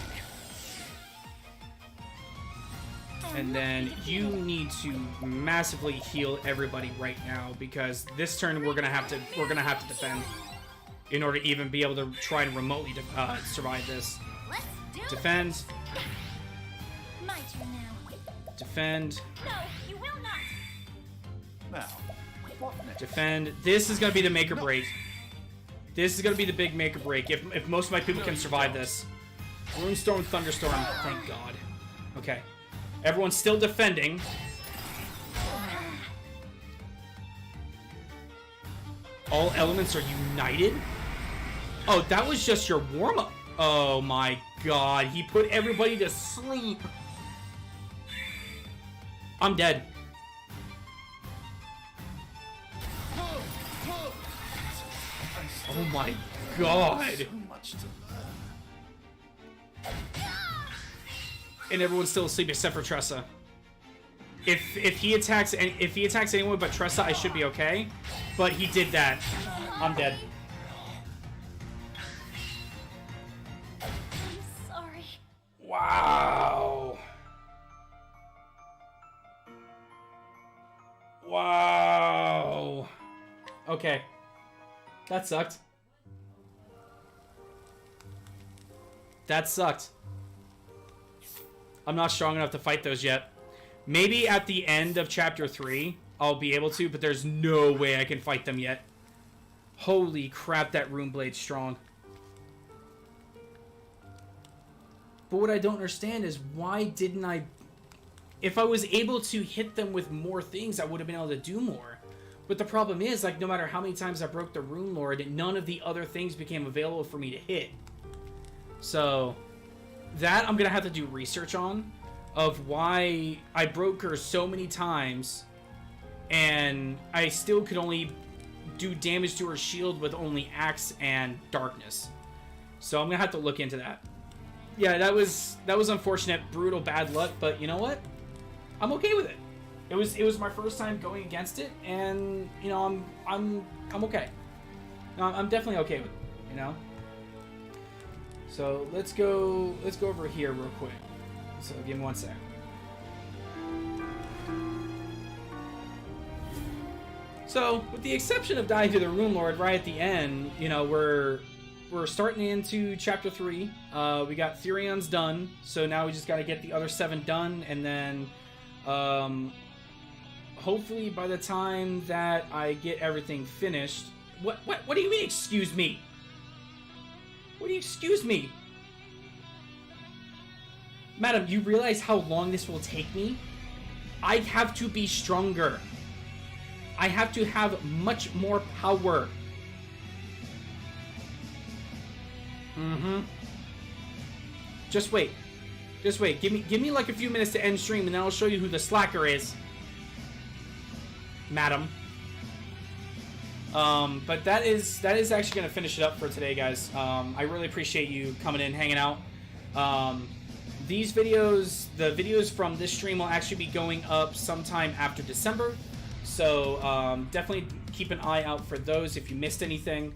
And then you need to massively heal everybody right now, because this turn we're gonna have to defend in order to even be able to try and remotely survive this. Let's do Defend. My turn now. Defend. No, you will not. Now, what next? Defend. This is gonna be the make or break. This is gonna be the big make or break. If most of my people can survive this. Runestorm, Thunderstorm. Thank God. Okay. Everyone's still defending. All elements are united? Oh, that was just your warm-up. Oh my God. He put everybody to sleep. I'm dead. Oh my God. So much to learn. And everyone's still asleep except for Tressa. If he attacks anyone but Tressa, I should be okay. But he did that. I'm dead. I'm sorry. Wow. Wow. Okay. That sucked. That sucked. I'm not strong enough to fight those yet. Maybe at the end of Chapter 3, I'll be able to, but there's no way I can fight them yet. Holy crap, that Rune Blade's strong. But what I don't understand is, why didn't I... If I was able to hit them with more things, I would have been able to do more. But the problem is, like, no matter how many times I broke the Rune Lord, none of the other things became available for me to hit. So that I'm gonna have to do research on, of why I broke her so many times and I still could only do damage to her shield with only Axe and Darkness. So I'm gonna have to look into that. Yeah, that was unfortunate, brutal bad luck, but you know what? I'm okay with it. It was my first time going against it, and you know I'm okay. No, I'm definitely okay with it, you know. So let's go over here real quick. So give me one sec. So with the exception of dying to the Rune Lord right at the end, you know, we're starting into chapter 3. We got Therion's done, so now we just got to get the other 7 done, and then hopefully by the time that I get everything finished. What do you mean, excuse me? What do you excuse me? Madam, you realize how long this will take me? I have to be stronger. I have to have much more power. Mm-hmm. Just wait. Just wait. Give me like a few minutes to end stream, and then I'll show you who the slacker is. Madam. But that is actually going to finish it up for today, guys. I really appreciate you coming in, hanging out. These videos, the videos from this stream will actually be going up sometime after December. So definitely keep an eye out for those if you missed anything.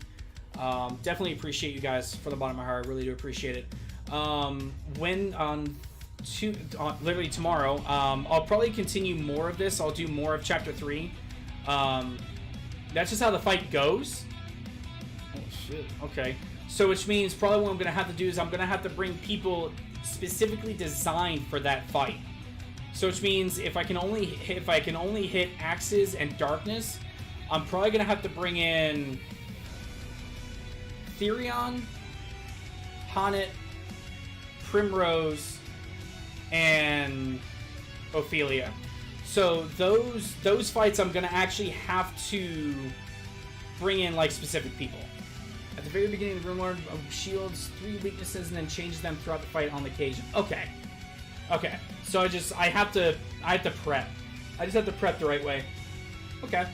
Definitely appreciate you guys from the bottom of my heart. I really do appreciate it. Literally tomorrow, I'll probably continue more of this. I'll do more of chapter 3. That's just how the fight goes. Oh shit. Okay. So which means probably what I'm gonna have to do is I'm gonna have to bring people specifically designed for that fight. So which means if I can only hit Axes and Darkness, I'm probably gonna have to bring in Therion, Honnet, Primrose, and Ophelia. So those fights I'm gonna actually have to bring in like specific people. At the very beginning of the Rune Lord shields 3 weaknesses and then changes them throughout the fight on the occasion. Okay. Okay. So I have to prep. I just have to prep the right way. Okay.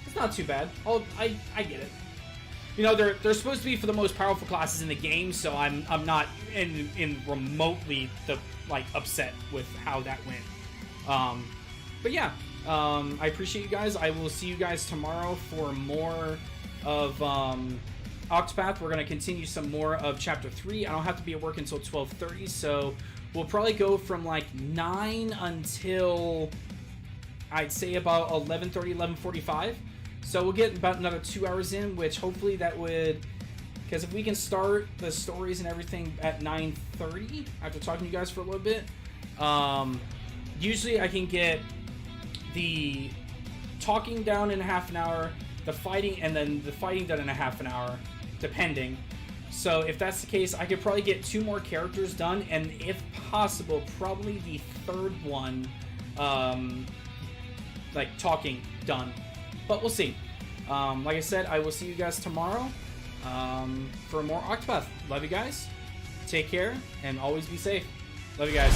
It's not too bad. I get it. You know, they're supposed to be for the most powerful classes in the game, so I'm not in remotely upset with how that went. But yeah, I appreciate you guys. I will see you guys tomorrow for more of Octopath. We're going to continue some more of Chapter 3. I don't have to be at work until 12:30, so we'll probably go from like 9 until I'd say about 11:30, 11:45. So we'll get about another 2 hours in, which hopefully that would... Because if we can start the stories and everything at 9:30, after talking to you guys for a little bit, usually I can get the talking down in half an hour, the fighting, and then the fighting done in a half an hour, depending. So if that's the case, I could probably get 2 more characters done, and if possible, probably the 3rd one, like talking done. But we'll see. Like I said, I will see you guys tomorrow for more Octopath. Love you guys. Take care, and always be safe. Love you guys.